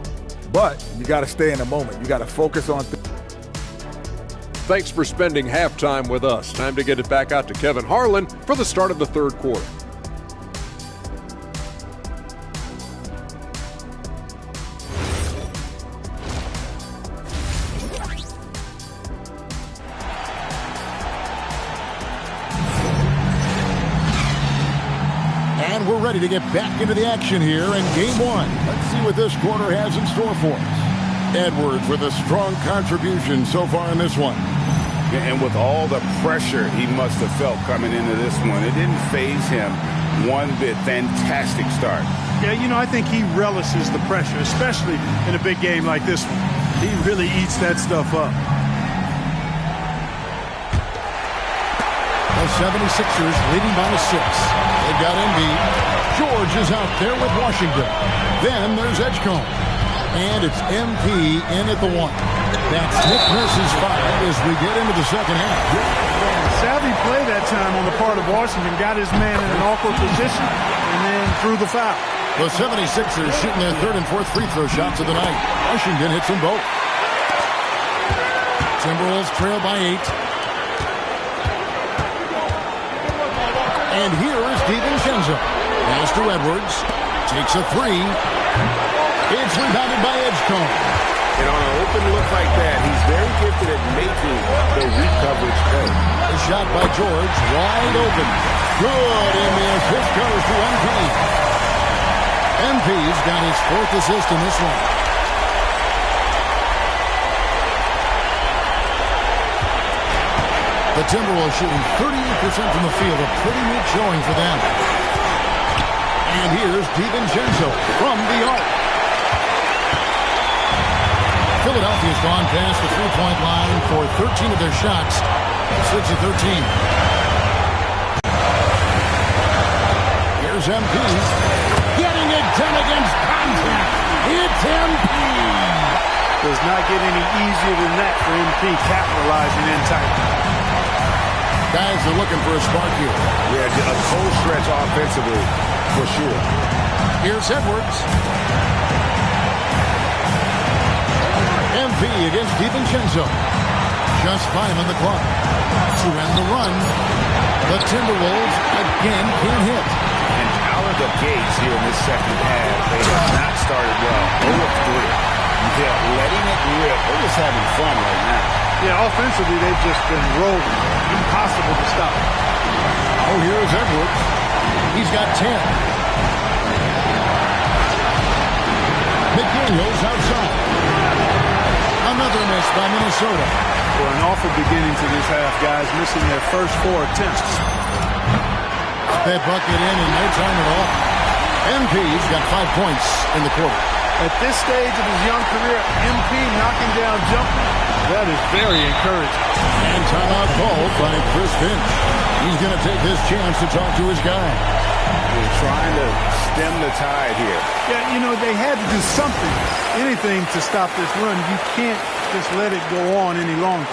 But you got to stay in the moment. You got to focus on things. Thanks for spending halftime with us. Time to get it back out to Kevin Harlan for the start of the third quarter. And we're ready to get back into the action here in Game 1. Let's see what this quarter has in store for us. Edwards with a strong contribution so far in this one. And with all the pressure he must have felt coming into this one, it didn't faze him one bit. Fantastic start. Yeah, I think he relishes the pressure, especially in a big game like this one. He really eats that stuff up. The 76ers leading by 6. They've got Embiid. George is out there with Washington. Then there's Edgecombe. And it's MP in at the 1. That's Nick Nurse's 5 as we get into the second half. Savvy play that time on the part of Washington. Got his man in an awkward position and then threw the foul. The 76ers shooting their third and fourth free throw shots of the night. Washington hits them both. Timberwolves trail by 8. And here is DiVincenzo. Pass to Edwards. Takes a 3. It's rebounded by Edgecombe. And on an open look like that, he's very gifted at making the weak coverage play. A shot by George, wide open. Good, and the assist goes to MP. MP's got his 4th assist in this one. The Timberwolves shooting 38% from the field, a pretty neat showing for them. And here's DiVincenzo from the arc. Philadelphia's gone past the three-point line for 13 of their shots. Switch to 13. Here's MP. Getting it done against contact. It's MP. Does not get any easier than that for MP capitalizing in tight. Guys are looking for a spark here. Yeah, a cold stretch offensively, for sure. Here's Edwards. MP against DiVincenzo. Just 5 on the clock. To end the run, the Timberwolves again can't hit. And out of the gates here in this second half, they have not started well. 0-3. Yeah, letting it rip. They're just having fun right now. Yeah, offensively, they've just been rolling. Impossible to stop. Oh, here's Edwards. He's got 10. McDaniels outside. Another miss by Minnesota. For an awful beginning to this half, guys, missing their first 4 attempts. They bucket in no time at all. MP's got 5 points in the quarter. At this stage of his young career, MP knocking down jumpers, that is very encouraging. And timeout called by Chris Finch. He's going to take this chance to talk to his guy. We're trying to stem the tide here. Yeah, you know, they had to do something, anything to stop this run. You can't just let it go on any longer.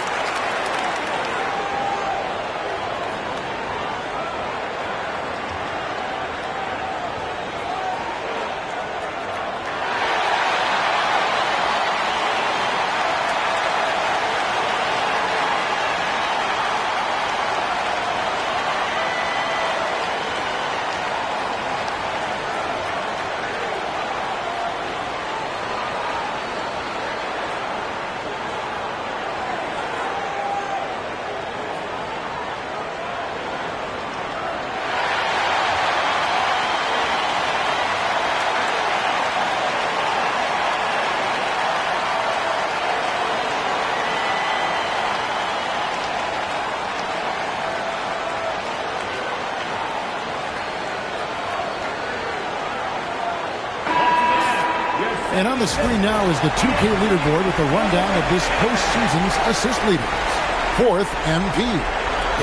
And on the screen now is the 2K leaderboard with a rundown of this postseason's assist leaders. 4th, MP.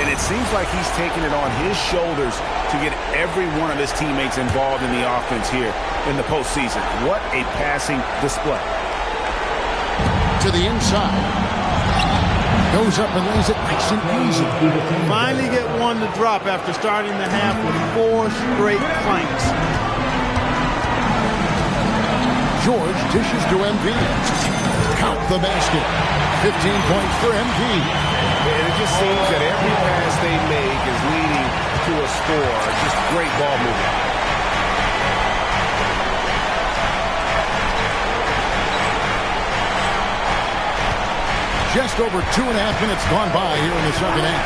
And it seems like he's taking it on his shoulders to get every one of his teammates involved in the offense here in the postseason. What a passing display. To the inside. Goes up and lays it nice and easy. Finally get one to drop after starting the half with 4 straight planks. George dishes to MP. Count the basket. 15 points for MP. And it just seems that every pass they make is leading to a score. Just great ball movement. Just over 2.5 minutes gone by here in the second half.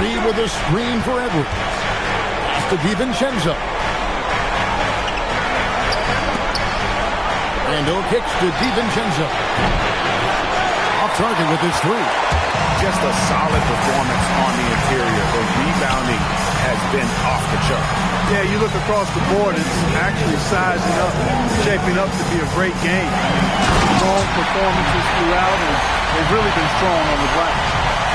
Reed with a screen for Edwards. Pass to DiVincenzo. Randall kicks to DiVincenzo. Off target with his 3. Just a solid performance on the interior. The rebounding has been off the chart. Yeah, you look across the board, it's actually sizing up, shaping up to be a great game. Strong performances throughout, and they've really been strong on the glass.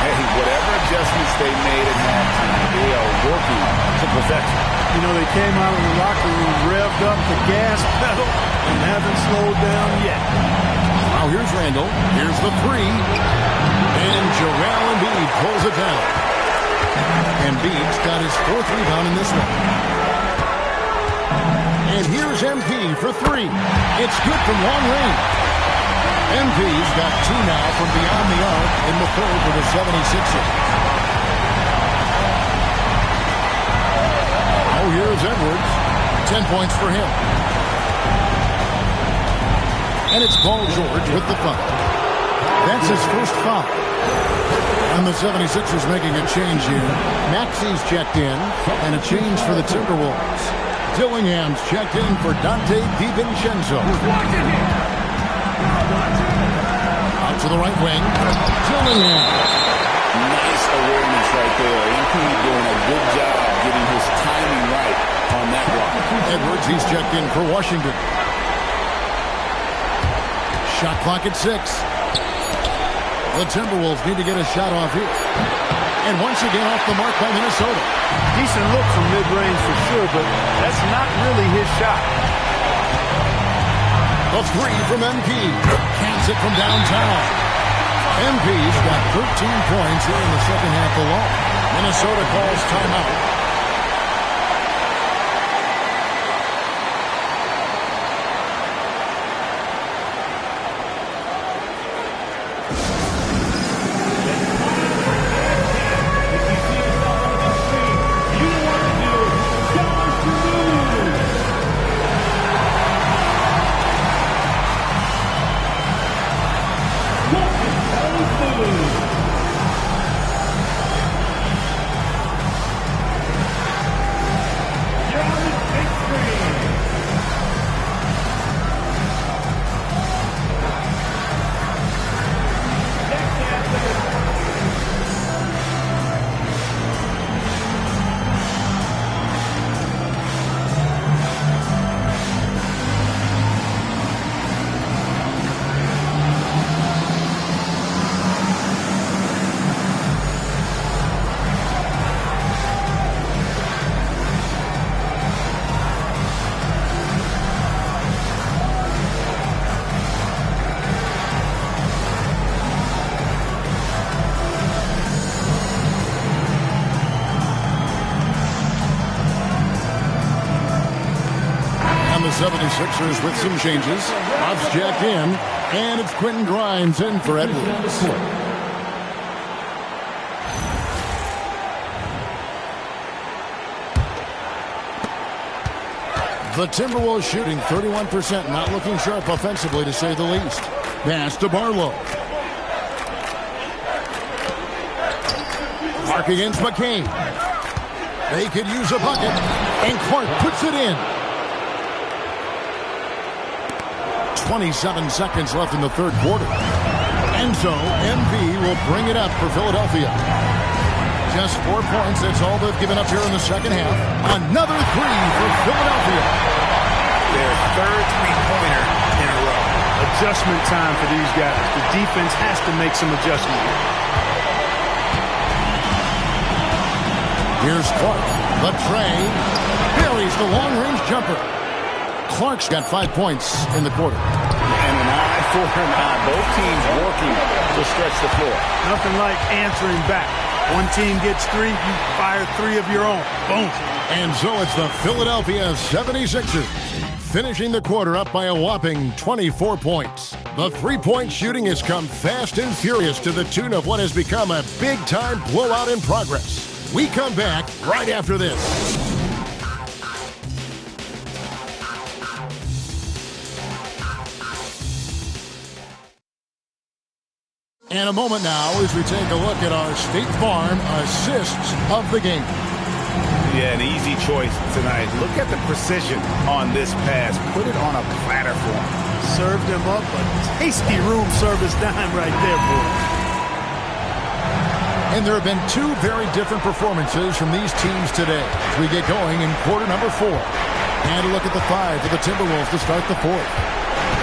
Hey, whatever adjustments they made at halftime, they are working to perfection. You know, they came out of the locker room, revved up the gas pedal, and haven't slowed down yet. Now here's Randall. Here's the 3. And Joel Embiid pulls it down. Embiid's got his 4th rebound in this one. And here's MP for 3. It's good from long range. MP's got 2 now from beyond the arc in the 3rd for the 76ers. Oh, here's Edwards. 10 points for him. And it's Paul George with the foul. That's his first foul. And the 76ers making a change here. Maxey's checked in, and a change for the Timberwolves. Dillingham's checked in for Dante DiVincenzo. Out to the right wing. Dillingham. Nice awareness right there. MP doing a good job getting his timing right on that block. Edwards, he's checked in for Washington. Shot clock at 6. The Timberwolves need to get a shot off here. And once again off the mark by Minnesota. Decent look from mid-range for sure, but that's not really his shot. A three from MP. Cans it from downtown. MP's got 13 points here in the second half alone. Minnesota calls timeout. The 76ers with some changes. Hobbs jacked in, and it's Quentin Grimes in for Edwards. The Timberwolves shooting 31%, not looking sharp offensively to say the least. Pass to Barlow. Mark against McCain. They could use a bucket, and Clark puts it in. 27 seconds left in the third quarter. And so, MV will bring it up for Philadelphia. Just 4 points, that's all they've given up here in the second half. Another three for Philadelphia. Their third three-pointer in a row. Adjustment time for these guys. The defense has to make some adjustments. Here's Clark. The tray. Buries the long-range jumper. Clark's got 5 points in the quarter. And an eye for an eye. Both teams working to stretch the floor. Nothing like answering back. One team gets three, you fire three of your own. Boom. And so it's the Philadelphia 76ers finishing the quarter up by a whopping 24 points. The three-point shooting has come fast and furious to the tune of what has become a big-time blowout in progress. We come back right after this. And a moment now as we take a look at our State Farm assists of the game. Yeah, an easy choice tonight. Look at the precision on this pass. Put it on a platter for him. Served him up a tasty room service dime right there, boy. And there have been two very different performances from these teams today as we get going in quarter number 4. And a look at the 5 for the Timberwolves to start the 4th.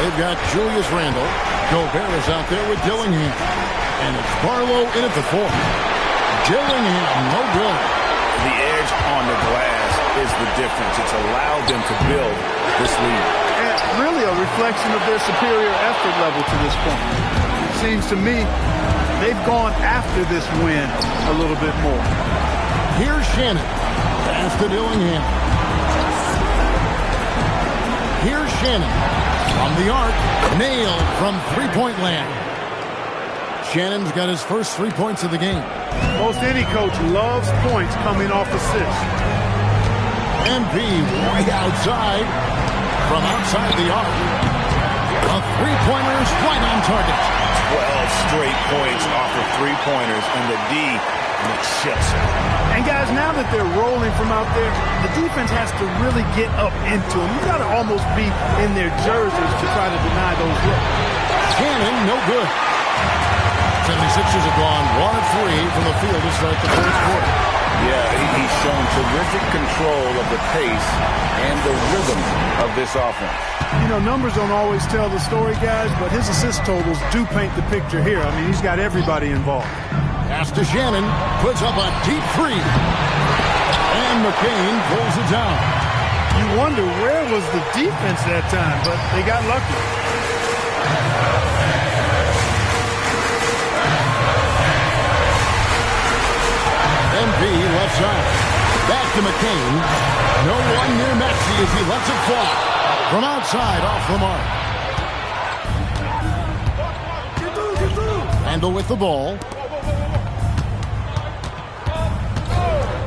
They've got Julius Randle. Gobert is out there with Dillingham. And it's Barlow in at the 4th. Dillingham, no good. The edge on the glass is the difference. It's allowed them to build this lead. And really a reflection of their superior effort level to this point. It seems to me they've gone after this win a little bit more. Here's Shannon. Pass to Dillingham. Here's Shannon. From the arc, nailed from three-point land. Shannon's got his first 3 points of the game. Most any coach loves points coming off assists. MP way outside. From outside the arc. A three-pointer is right on target. 12 straight points off of three-pointers, and the D looks chips. And guys, now that they're rolling from out there, the defense has to really get up into them. You got to almost be in their jerseys to try to deny those looks. Shannon, no good. 76ers have gone 1 of 3 from the field to start the fourth quarter. Yeah, he He's shown terrific control of the pace and the rhythm of this offense. You know, numbers don't always tell the story, guys, but his assist totals do paint the picture here. I mean, he's got everybody involved. Pass to Shannon, puts up a deep three. And McCain pulls it down. You wonder where was the defense that time, but they got lucky. MP left side. Back to McCain. No one near Maxey as he lets it fly. From outside, off the mark. Randall with the ball.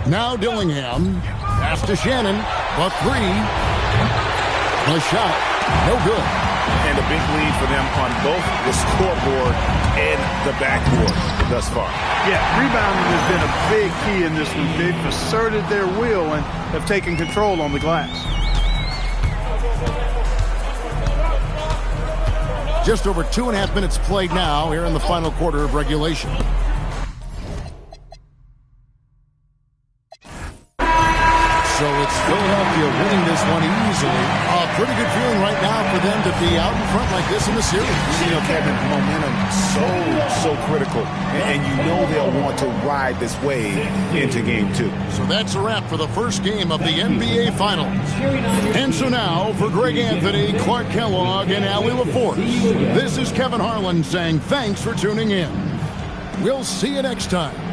Now Dillingham. Pass to Shannon. A three. A shot. No good. And a big lead for them on both the scoreboard and the backboard thus far. Yeah, rebounding has been a big key in this one. They've asserted their will and have taken control on the glass. Just over 2.5 minutes played now here in the final quarter of regulation. So it's Philadelphia winning this one easily. A pretty good feeling right now for them to be out in front like this in the series. You know, Kevin, momentum so critical. And you know they'll want to ride this wave into game 2. So that's a wrap for the first game of the NBA Finals. And so now, for Greg Anthony, Clark Kellogg, and Allie LaForce, this is Kevin Harlan saying thanks for tuning in. We'll see you next time.